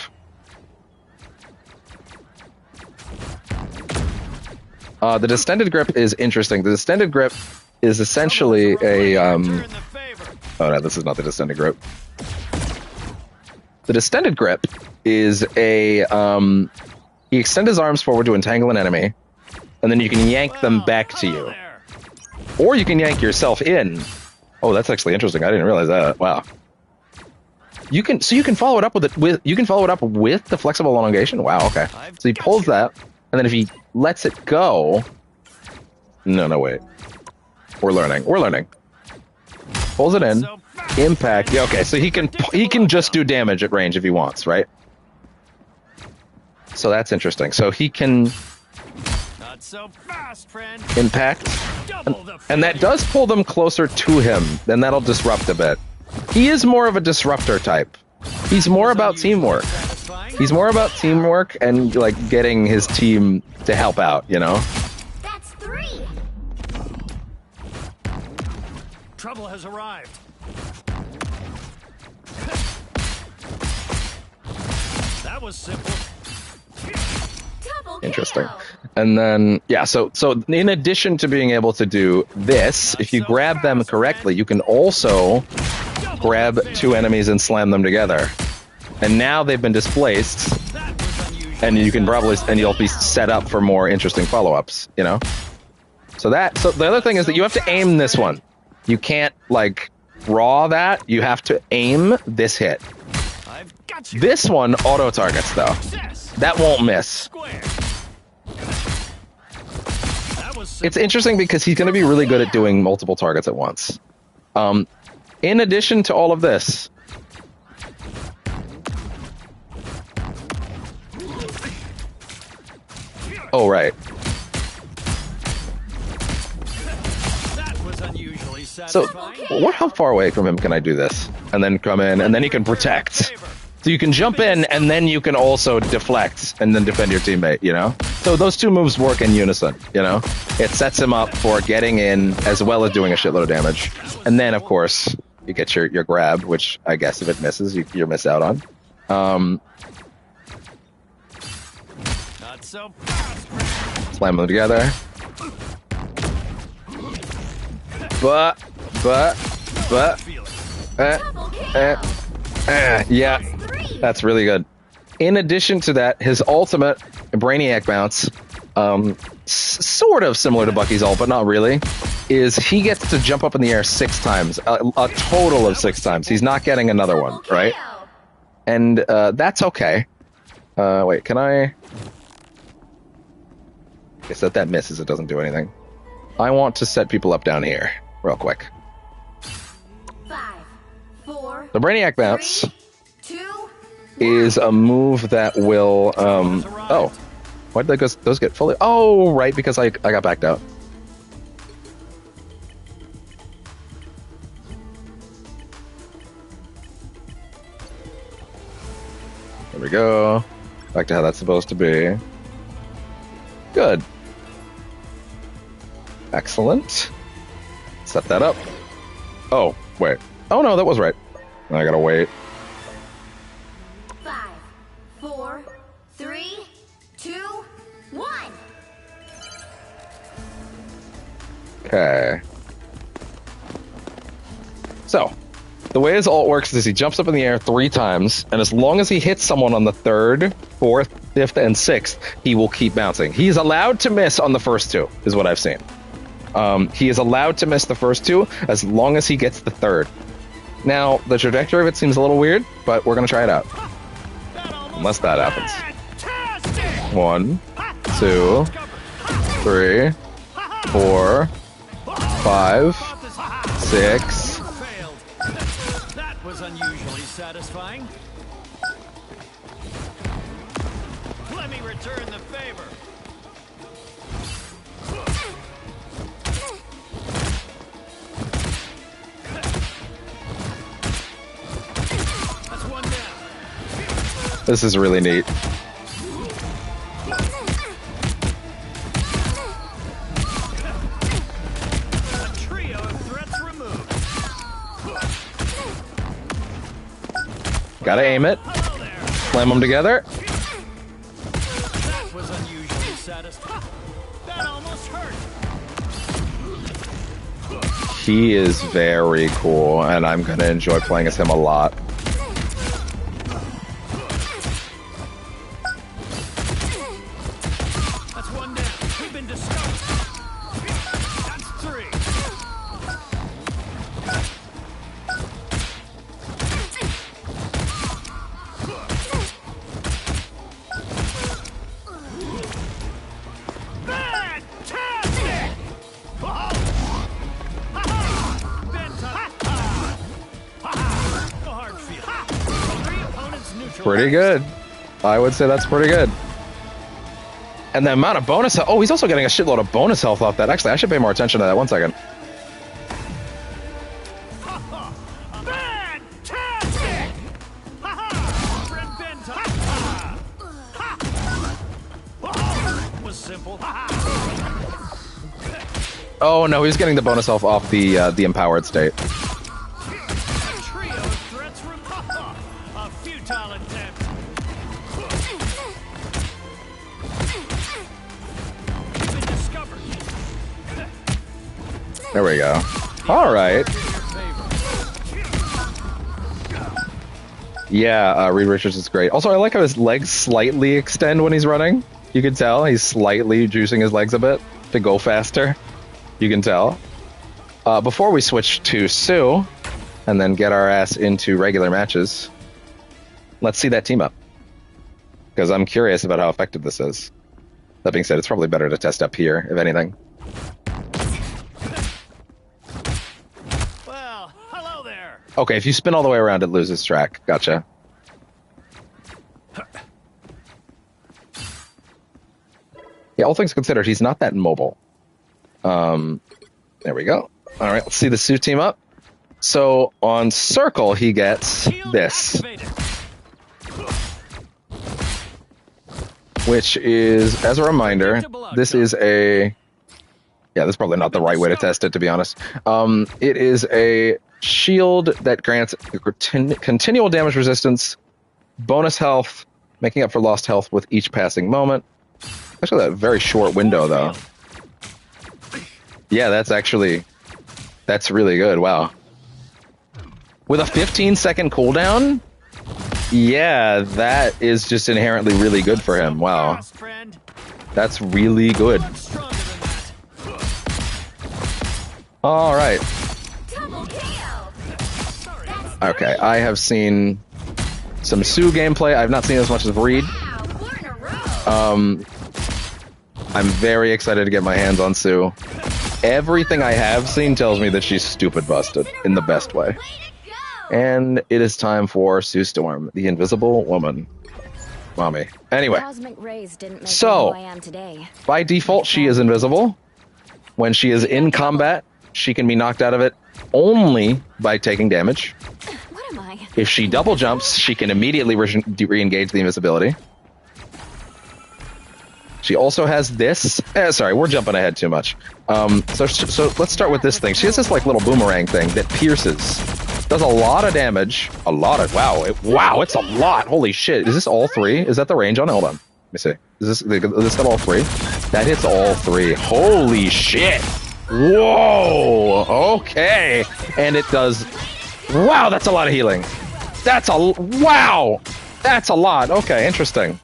S1: The Distended Grip is interesting. The Distended Grip is essentially a... Oh, no, this is not the Distended Grip. The Distended Grip is a... He extends his arms forward to entangle an enemy, and then you can yank them back to you. Or you can yank yourself in. Oh, that's actually interesting. I didn't realize that. Wow. You can follow it up with the flexible elongation. Wow, okay. So he pulls that, and then if he lets it go... No, wait. We're learning. Pulls it in. Impact. Yeah, okay, so he can just do damage at range if he wants, right? So that's interesting. So he can
S3: Not so fast, friend.
S1: impact, and that does pull them closer to him. Then that'll disrupt a bit. He is more of a disruptor type. He's more about teamwork. He's more about teamwork and like getting his team to help out, you know?
S4: That's 3.
S3: Trouble has arrived. That was simple.
S4: Double
S1: Interesting.
S4: kill.
S1: And then, yeah, so in addition to being able to do this, if you grab them correctly, you can also grab 2 enemies and slam them together. And now they've been displaced,
S3: That was unusual.
S1: and you can probably, and you'll be set up for more interesting follow-ups, you know? So the other thing is that you have to aim this one. You can't, like, raw that. You have to aim this hit.
S3: I've got you.
S1: This one auto-targets, though.
S3: Success.
S1: That won't miss.
S3: Square. That was simple.
S1: It's interesting because he's going to be really good at doing multiple targets at once. In addition to all of this, oh right.
S3: That was unusually
S1: So,
S3: satisfying.
S1: how far away from him can I do this? And then come in, and then he can protect. So you can jump in, and then you can also deflect, and then defend your teammate, you know? So those 2 moves work in unison, you know? It sets him up for getting in, as well as doing a shitload of damage. And then, of course, you get your grab, which I guess if it misses, you miss out on.
S3: Not so fast.
S1: Slam them together. But,
S3: Feel it.
S4: Double kill.
S1: yeah,
S4: 3.
S1: that's really good. In addition to that, his ultimate, Brainiac Bounce, sort of similar to Bucky's ult, but not really, is he gets to jump up in the air 6 times, a total of 6 times. He's not getting another one, right?
S4: Kill.
S1: And that's okay. Wait, can I... I guess that misses, it doesn't do anything. I want to set people up down here, real quick.
S4: 5, 4,
S1: The Brainiac Bounce
S4: 3, 2.
S1: is a move that will, oh. Why did those get fully... Oh, right, because I got backed out. There we go. Back to how that's supposed to be. Good. Excellent. Set that up. Oh, wait. Oh, no, that was right. I gotta wait.
S4: 5, 4, 3, 2, 1.
S1: Okay. So, the way his ult works is he jumps up in the air 3 times, and as long as he hits someone on the 3rd, 4th, 5th, and 6th, he will keep bouncing. He's allowed to miss on the first 2, is what I've seen. He is allowed to miss the first 2 as long as he gets the 3rd. Now, the trajectory of it seems a little weird, but we're going to try it out. Unless that happens.
S3: Fantastic.
S1: 1, 2, 3, 4, 5, 6.
S3: Failed. That was unusually satisfying. Let me return the favor. That's one down.
S1: This is really neat.
S3: A trio of threats removed.
S1: Gotta aim it.
S3: Hello there.
S1: Slam them together.
S3: That was unusually satisfying. That almost hurt.
S1: He is very cool, and I'm gonna enjoy playing as him a lot.
S3: That's one down. We've been discovered. That's 3. Fantastic! Hard field. 3 opponents neutralized.
S1: Pretty good. I would say that's pretty good. And the amount of bonus... Oh, he's also getting a shitload of bonus health off that. Actually, I should pay more attention to that. 1 second.
S3: simple.
S1: Oh no, he's getting the bonus health off the empowered state.
S3: A trio of threats from a futile attempt. Been discovered.
S1: There we go. All right. Yeah, Reed Richards is great. Also, I like how his legs slightly extend when he's running. You can tell he's slightly juicing his legs a bit to go faster. You can tell. Before we switch to Sue, and then get our ass into regular matches, let's see that team up. Because I'm curious about how effective this is. That being said, it's probably better to test up here, if anything.
S3: Well, hello there.
S1: Okay, if you spin all the way around, it loses track. Gotcha. Yeah, all things considered, he's not that mobile. There we go. All right, let's see the Sue team up. So on Circle, he gets this, which is, as a reminder, this is a... Yeah, this is probably not the right way to test it, to be honest. It is a shield that grants continual damage resistance, bonus health, making up for lost health with each passing moment. Actually, that very short window, though. Yeah, that's really good. Wow. With a 15-second cooldown? Yeah, that is just inherently really good for him. Wow. That's really good. All right. Okay, I have seen some Sue gameplay. I've not seen as much as Reed. I'm very excited to get my hands on Sue. Everything I have seen tells me that she's stupid busted in the best way. And it is time for Sue Storm, the Invisible Woman. Mommy. Anyway. So, by default, she is invisible. When she is in combat, she can be knocked out of it only by taking damage. If she double jumps, she can immediately re-engage the invisibility. She also has this. Sorry, we're jumping ahead too much. So let's start with this thing. She has this like little boomerang thing that pierces. Does a lot of damage. A lot of wow, it's a lot. Holy shit! Is this all three? Is that the range on it? Hold on. Let me see. Is this got all three? That hits all three. Holy shit! Whoa. Okay. And it does. Wow, that's a lot of healing. Wow. That's a lot. Okay, interesting.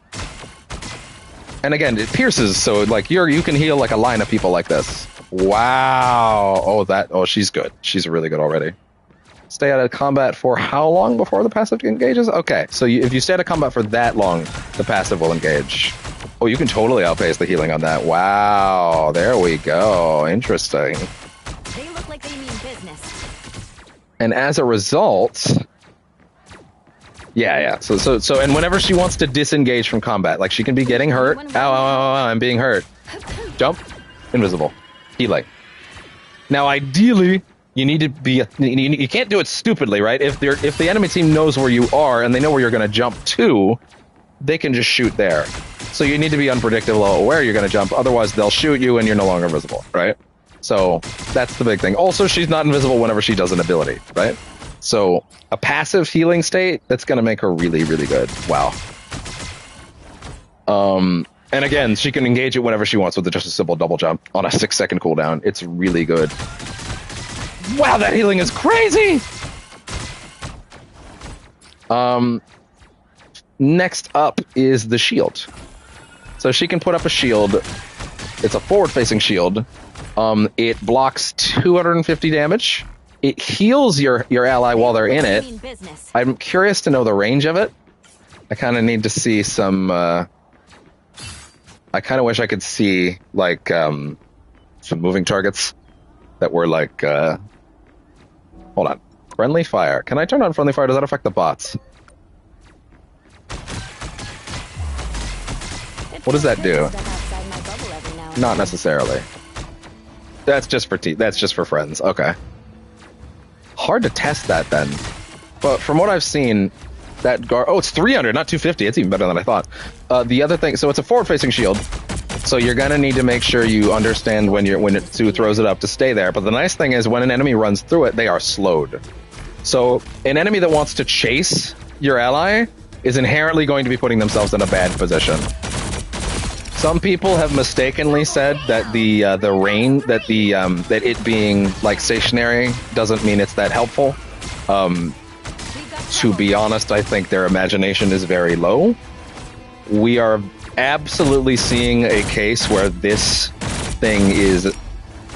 S1: And again, it pierces, so like you can heal like a line of people like this. Wow. Oh, she's good. She's really good already. Stay out of combat for how long before the passive engages? Okay, so if you stay out of combat for that long, the passive will engage. Oh, you can totally outpace the healing on that. Wow. There we go. Interesting.
S2: They look like they mean business.
S1: And as a result... Yeah. So, and whenever she wants to disengage from combat, like she can be getting hurt. Ow, I'm being hurt. Jump. Invisible. Healing. Now, ideally, you need to be... You can't do it stupidly, right? If the enemy team knows where you are and they know where you're going to jump to, they can just shoot there. So you need to be unpredictable about where you're going to jump. Otherwise, they'll shoot you and you're no longer visible, right? So that's the big thing. Also, she's not invisible whenever she does an ability, right? So a passive healing state, that's going to make her really, really good. Wow. And again, she can engage it whenever she wants with just a simple double jump on a 6-second cooldown. It's really good. Wow, that healing is crazy! Next up is the shield. So she can put up a shield. It's a forward-facing shield. It blocks 250 damage. It heals your ally while they're in it. I'm curious to know the range of it. I kind of need to see some... I kind of wish I could see, like, some moving targets that were, like... Hold on. Friendly fire. Can I turn on friendly fire? Does that affect the bots? What does that do? Not necessarily. That's just for friends. Okay. Hard to test that then. But from what I've seen, that it's 300, not 250. It's even better than I thought. The other thing, so it's a forward-facing shield. So you're gonna need to make sure you understand when Sue throws it up to stay there. But the nice thing is when an enemy runs through it, they are slowed. So an enemy that wants to chase your ally is inherently going to be putting themselves in a bad position. Some people have mistakenly said that that it being like stationary doesn't mean it's that helpful. To be honest, I think their imagination is very low. We are absolutely seeing a case where this thing is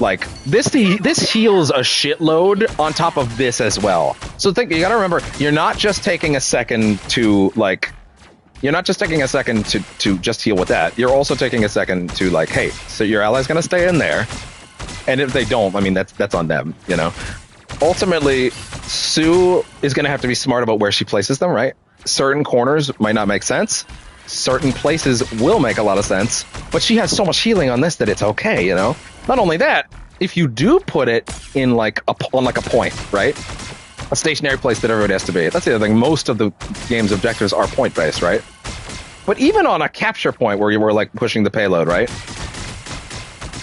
S1: like this heals a shitload on top of this as well. So you gotta remember, you're not just taking a second to just heal with that. You're also taking a second to like, hey, so your ally's gonna stay in there, and if they don't, I mean that's on them, you know. Ultimately, Sue is gonna have to be smart about where she places them, right? Certain corners might not make sense. Certain places will make a lot of sense, but she has so much healing on this that it's okay, you know? Not only that, if you do put it in on a point, right? A stationary place that everybody has to be. That's the other thing. Most of the game's objectives are point-based, right? But even on a capture point where you were like pushing the payload, right?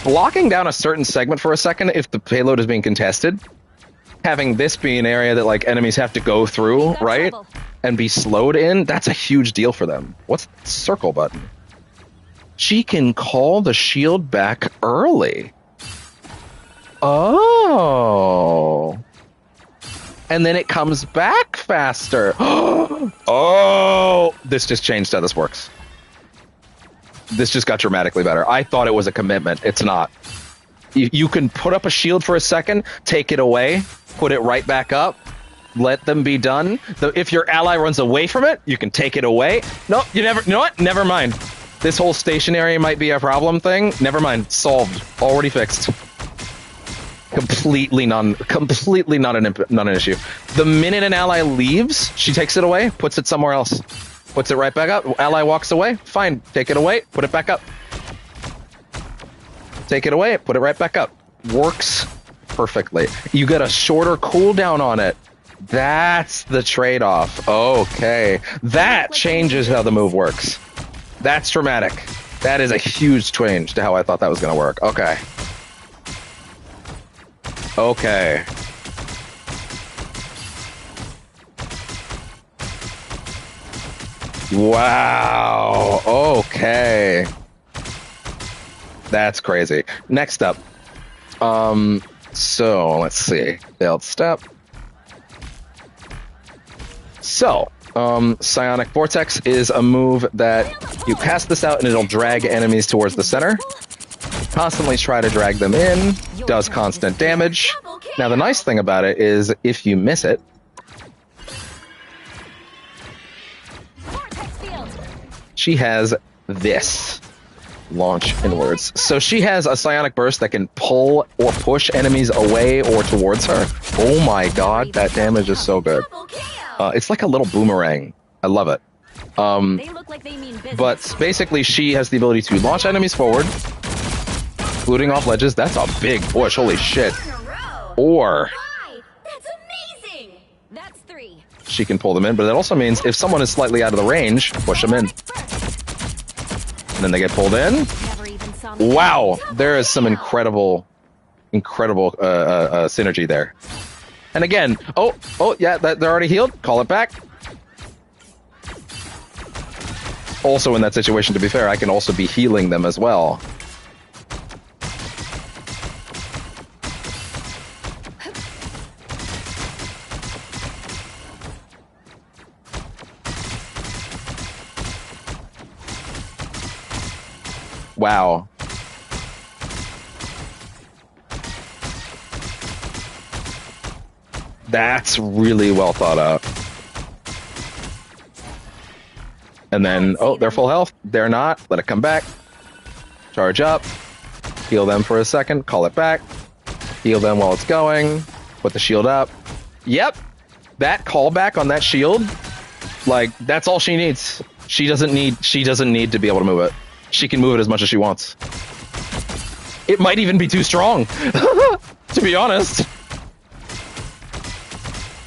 S1: Blocking down a certain segment for a second if the payload is being contested, having this be an area that like enemies have to go through, right? And be slowed in, that's a huge deal for them. What's the circle button? She can call the shield back early. Oh. And then it comes back faster. Oh, this just changed how this works. This just got dramatically better. I thought it was a commitment. It's not. You can put up a shield for a second, take it away, put it right back up, let them be done. If your ally runs away from it, you can take it away. No, you know what? Never mind. This whole stationary might be a problem thing. Never mind. Solved. Already fixed. Completely not an issue. The minute an ally leaves, she takes it away, puts it somewhere else. Puts it right back up. Ally walks away. Fine. Take it away. Put it back up. Take it away. Put it right back up. Works perfectly. You get a shorter cooldown on it. That's the trade-off. Okay. That changes how the move works. That's dramatic. That is a huge change to how I thought that was going to work. Okay. Okay. Wow. Okay. That's crazy. Next up. So let's see. Failed step. So, Psionic Vortex is a move that you cast this out and it'll drag enemies towards the center. Constantly try to drag them in. Does constant damage. Now the nice thing about it is if you miss it, she has this. Launch inwards. So she has a psionic burst that can pull or push enemies away or towards her. Oh my god, that damage is so good. It's like a little boomerang. I love it.
S2: They look like they mean business.
S1: But basically she has the ability to launch enemies forward, including off ledges. That's a big push, holy shit. Or
S4: That's amazing.
S2: That's 3.
S1: she can pull them in, but that also means if someone is slightly out of the range, push them in. And then they get pulled in.
S2: Never even saw me.
S1: Wow, there is some incredible synergy there. And again, oh yeah, they're already healed. Call it back. Also in that situation, to be fair, I can also be healing them as well. Wow. That's really well thought out. And then, oh, they're full health. They're not. Let it come back. Charge up. Heal them for a second. Call it back. Heal them while it's going. Put the shield up. Yep. That callback on that shield, like, that's all she needs. She doesn't need to be able to move it. She can move it as much as she wants. It might even be too strong, to be honest.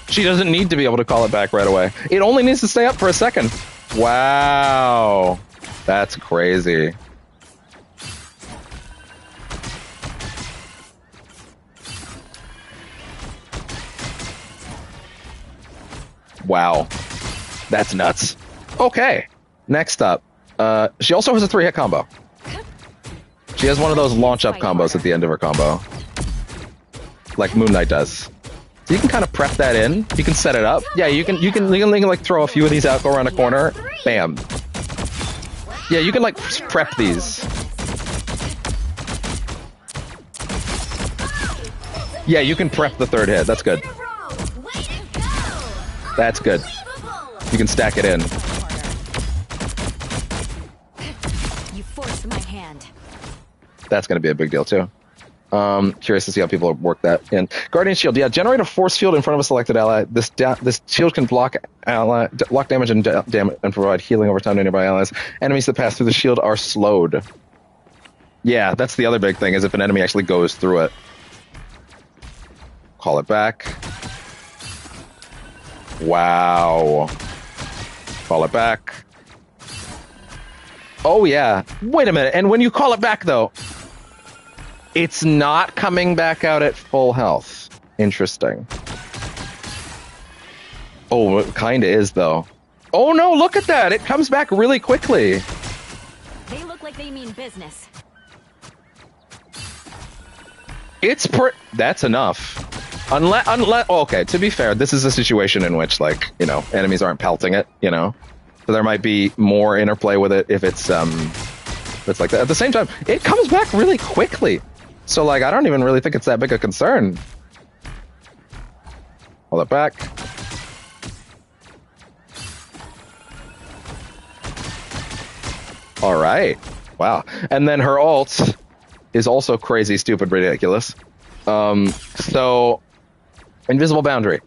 S1: She doesn't need to be able to call it back right away. It only needs to stay up for a second. Wow. That's crazy. Wow. That's nuts. Okay. Next up. She also has a 3-hit combo. She has one of those launch-up combos at the end of her combo. Like Moon Knight does. So you can kind of prep that in. You can set it up. Yeah, you can like throw a few of these out, go around a corner. Bam. Yeah, you can like prep these. Yeah, you can prep the 3rd hit. That's good. That's good. You can stack it in.
S2: You forced my hand.
S1: That's going to be a big deal too. Curious to see how people work that in. Guardian Shield. Yeah, generate a force field in front of a selected ally. This shield can block damage and provide healing over time to nearby allies. Enemies that pass through the shield are slowed. Yeah, that's the other big thing, is if an enemy actually goes through it. Call it back. Wow. Call it back. Oh yeah. Wait a minute. And when you call it back though, it's not coming back out at full health. Interesting. Oh, it kinda is though. Oh no, look at that! It comes back really quickly.
S2: They look like they mean business.
S1: That's enough. Unless, okay, to be fair, this is a situation in which, like, you know, enemies aren't pelting it, you know? So there might be more interplay with it if it's like that. At the same time, it comes back really quickly. So, like, I don't even really think it's that big a concern. Hold it back. All right. Wow. And then her ult is also crazy, stupid, ridiculous. So, Invisible Boundary.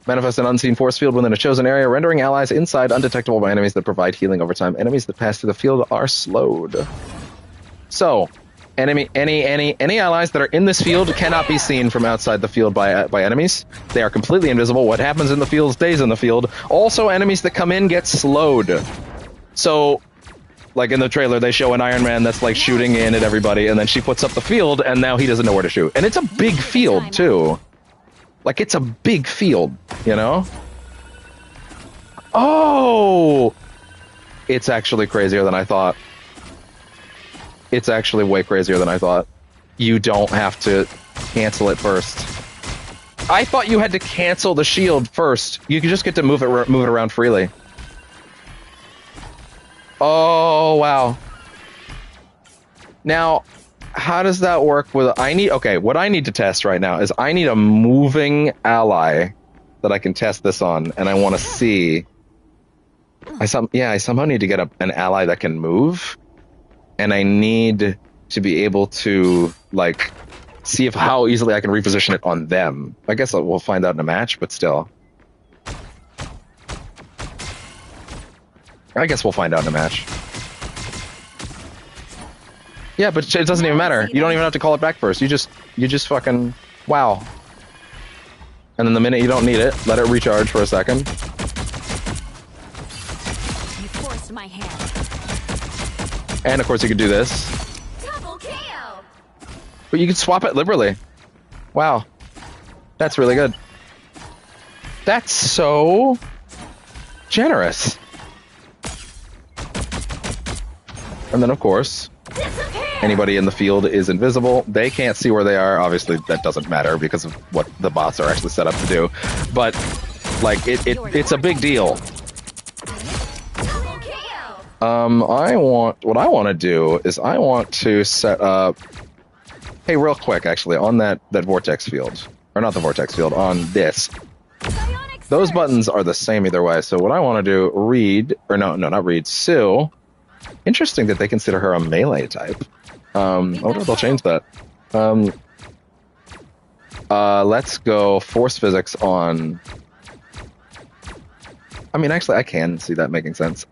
S1: Manifest an unseen force field within a chosen area, rendering allies inside undetectable by enemies that provide healing over time. Enemies that pass through the field are slowed. So, any allies that are in this field cannot be seen from outside the field by enemies. They are completely invisible. What happens in the field stays in the field. Also, enemies that come in get slowed. So, like in the trailer, they show an Iron Man that's like shooting in at everybody, and then she puts up the field, and now he doesn't know where to shoot. And it's a big field, too. Like, it's a big field, you know? Oh! It's actually crazier than I thought. It's actually way crazier than I thought. You don't have to cancel it first. I thought you had to cancel the shield first. You can just get to move it around freely. Oh, wow. Now, how does that work with... Okay, what I need to test right now is I need a moving ally that I can test this on, and I want to see... I somehow need to get an ally that can move, and I need to be able to, like, see how easily I can reposition it on them. I guess we'll find out in a match, but still. I guess we'll find out in a match. Yeah, but it doesn't even matter. You don't even have to call it back first. You just fucking... Wow. And then the minute you don't need it, let it recharge for a second.
S2: You forced my hand.
S1: And of course you could do this.
S4: Double KO.
S1: But you can swap it liberally. Wow. That's really good. That's so generous. And then of course, anybody in the field is invisible. They can't see where they are. Obviously that doesn't matter because of what the bots are actually set up to do. But like it's a big deal. What I want to do is I want to set up... Hey, real quick, actually, on that vortex field. Or not the vortex field, on this. Those buttons are the same either way. So what I want to do, not read, Sue. Interesting that they consider her a melee type. I wonder if they'll change that. Let's go force physics on... I mean, actually, I can see that making sense.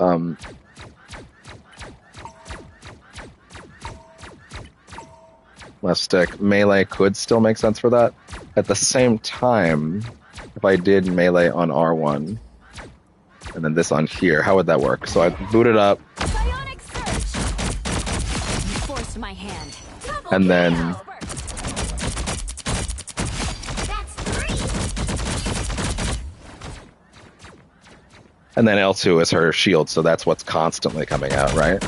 S1: Left stick. Melee could still make sense for that. At the same time, if I did melee on R1, and then this on here, how would that work? So I boot it up,
S2: My hand.
S1: and then... And then L2 is her shield, so that's what's constantly coming out, right?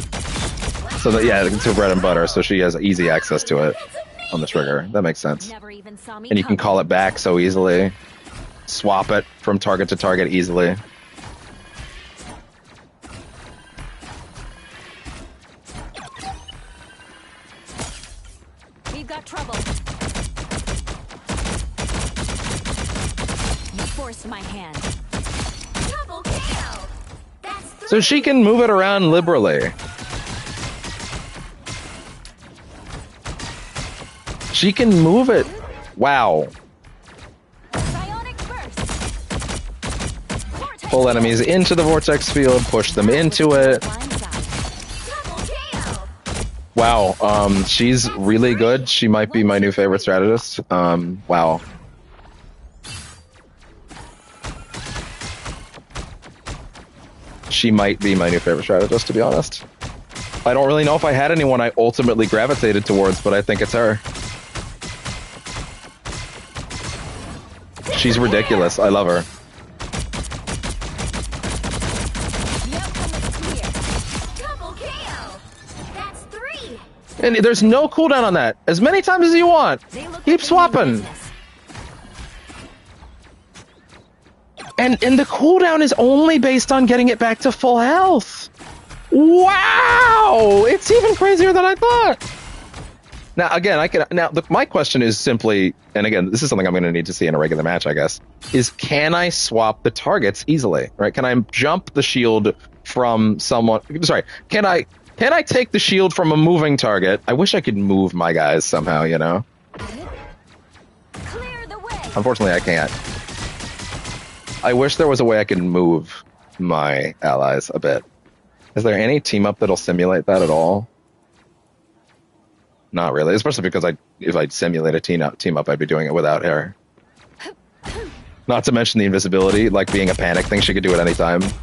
S1: So that, yeah, it's her bread and butter, so she has easy access to it on the trigger. That makes sense.
S2: Never even saw me
S1: And you can call it back so easily. Swap it from target to target easily.
S2: We've got trouble. You forced my hand.
S4: Double KO. That's 3.
S1: So she can move it around liberally. She can move it. Wow.
S2: Bionic burst. Vortex
S1: Pull enemies into the vortex field, push them into it.
S2: blindside.
S4: Double KO.
S1: Wow, she's really good. She might be my new favorite strategist. Wow. She might be my new favorite strategist, to be honest. I don't really know if I had anyone I ultimately gravitated towards, but I think it's her. She's ridiculous. I love her.
S2: The outcome is clear.
S4: Double KO. That's 3.
S1: And there's no cooldown on that. As many times as you want.
S2: They look
S1: Keep
S2: like they mean
S1: swapping.
S2: business.
S1: And the cooldown is only based on getting it back to full health. Wow! It's even crazier than I thought. Now, again, my question is simply, and again, this is something I'm going to need to see in a regular match, I guess, is can I swap the targets easily, right? Can I jump the shield from someone? Sorry, can I take the shield from a moving target? I wish I could move my guys somehow, you know?
S2: Clear the way.
S1: Unfortunately, I can't. I wish there was a way I could move my allies a bit. Is there any team up that'll simulate that at all? Not really, especially because if I simulate a team up, I'd be doing it without her. Not to mention the invisibility, like being a panic thing, she could do it anytime.
S2: Bionic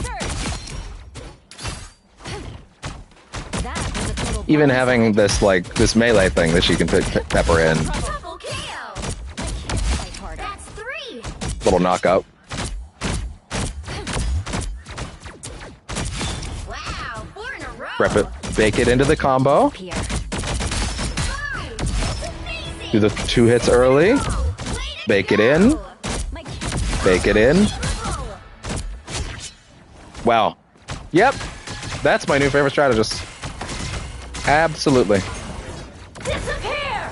S2: surge. That was a total
S1: Even
S2: blindside.
S1: having this melee thing that she can pepper in,
S4: Double KO.
S2: Fight harder.
S4: That's 3.
S1: little knockout.
S4: Wow, 4 in a row.
S1: Prep it, bake it into the combo.
S2: Here.
S4: 5. That's amazing.
S1: Do the 2 hits early,
S4: Way to
S1: bake it
S4: go.
S1: in,
S2: My
S1: bake it in.
S4: Triple.
S1: Wow. Yep, that's my new favorite strategist. Absolutely.
S4: Disappear.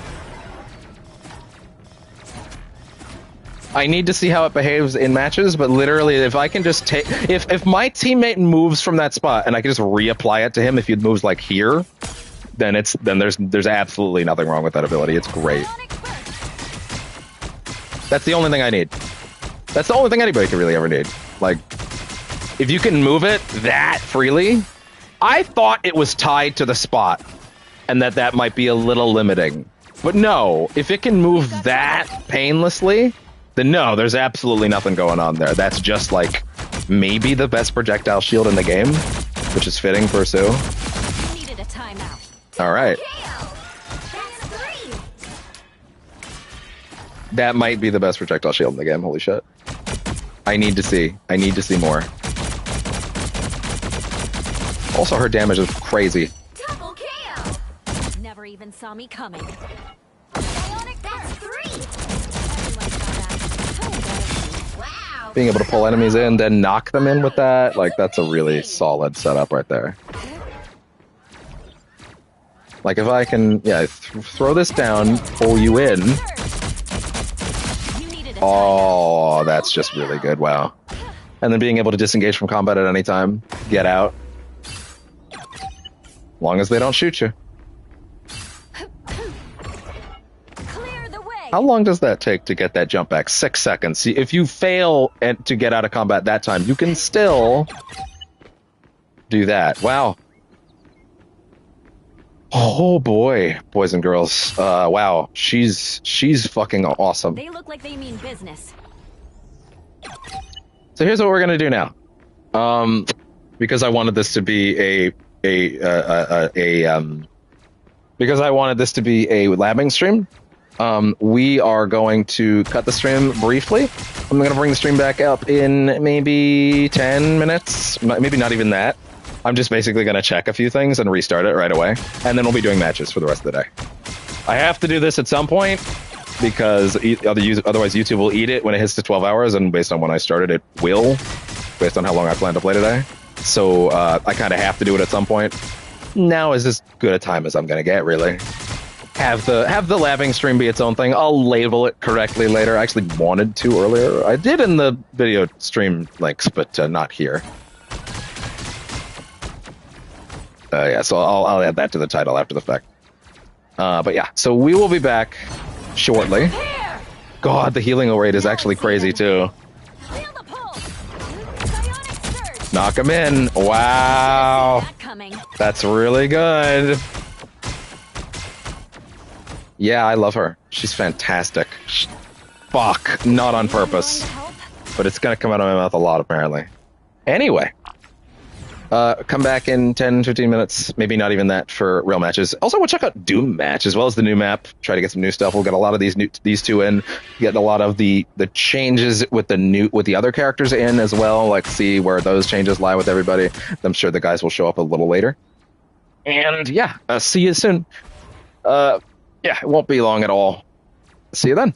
S1: I need to see how it behaves in matches, but literally, if I can just take, if my teammate moves from that spot and I can just reapply it to him, if he moves like here, then there's absolutely nothing wrong with that ability. It's great.
S2: bionic burst.
S1: That's the only thing I need. That's the only thing anybody could really ever need. Like, if you can move it that freely, I thought it was tied to the spot, and that might be a little limiting. But no, if it can move that painlessly, then no, there's absolutely nothing going on there. That's just like maybe the best projectile shield in the game, which is fitting for Sue.
S2: You needed a timeout.
S1: All right,
S4: KO. That's 3.
S1: that might be the best projectile shield in the game. Holy shit! I need to see more. Also, her damage is crazy.
S4: Double KO.
S2: Never even saw me coming. Bionic
S4: That's
S2: burst.
S4: 3.
S2: Everyone saw that. How embarrassing.
S4: Wow.
S1: Being able to pull enemies in, then knock them in with that, like that's a really solid setup right there. Like if I can, yeah, throw this down, pull you in.
S2: You needed a timeout.
S1: Oh, that's just really good. Wow. And then being able to disengage from combat at any time, get out. Long as they don't shoot you.
S2: Clear the way.
S1: How long does that take to get that jump back? 6 seconds. See, if you fail to get out of combat that time, you can still do that. Wow. Oh boy, boys and girls. Wow, she's fucking awesome.
S2: They look like they mean business.
S1: So here's what we're gonna do now. Because I wanted this to be because I wanted this to be a labbing stream. we are going to cut the stream briefly. I'm going to bring the stream back up in maybe 10 minutes. Maybe not even that. I'm just basically going to check a few things and restart it right away. And then we'll be doing matches for the rest of the day. I have to do this at some point because otherwise YouTube will eat it when it hits to 12 hours. And based on when I started, it will, based on how long I plan to play today. So I kind of have to do it at some point. Now is as good a time as I'm going to get, really. Have the labbing stream be its own thing. I'll label it correctly later. I actually wanted to earlier. I did in the video stream links, but not here. Yeah, so I'll add that to the title after the fact. But yeah, so we will be back shortly. God, the healing rate is actually crazy too.
S2: Feel the pulse. Psionic surge.
S1: Knock him in. Wow.
S2: That coming.
S1: That's really good. Yeah, I love her. She's fantastic. Fuck, not on purpose.
S2: Help?
S1: But it's gonna come out of my mouth a lot, apparently. Anyway. Come back in 10, 15 minutes. Maybe not even that for real matches. Also, we'll check out Doom Match as well as the new map. Try to get some new stuff. We'll get a lot of these two in. Get a lot of the changes with the other characters in as well. Like, see where those changes lie with everybody. I'm sure the guys will show up a little later. And yeah, see you soon. Yeah, it won't be long at all. See you then.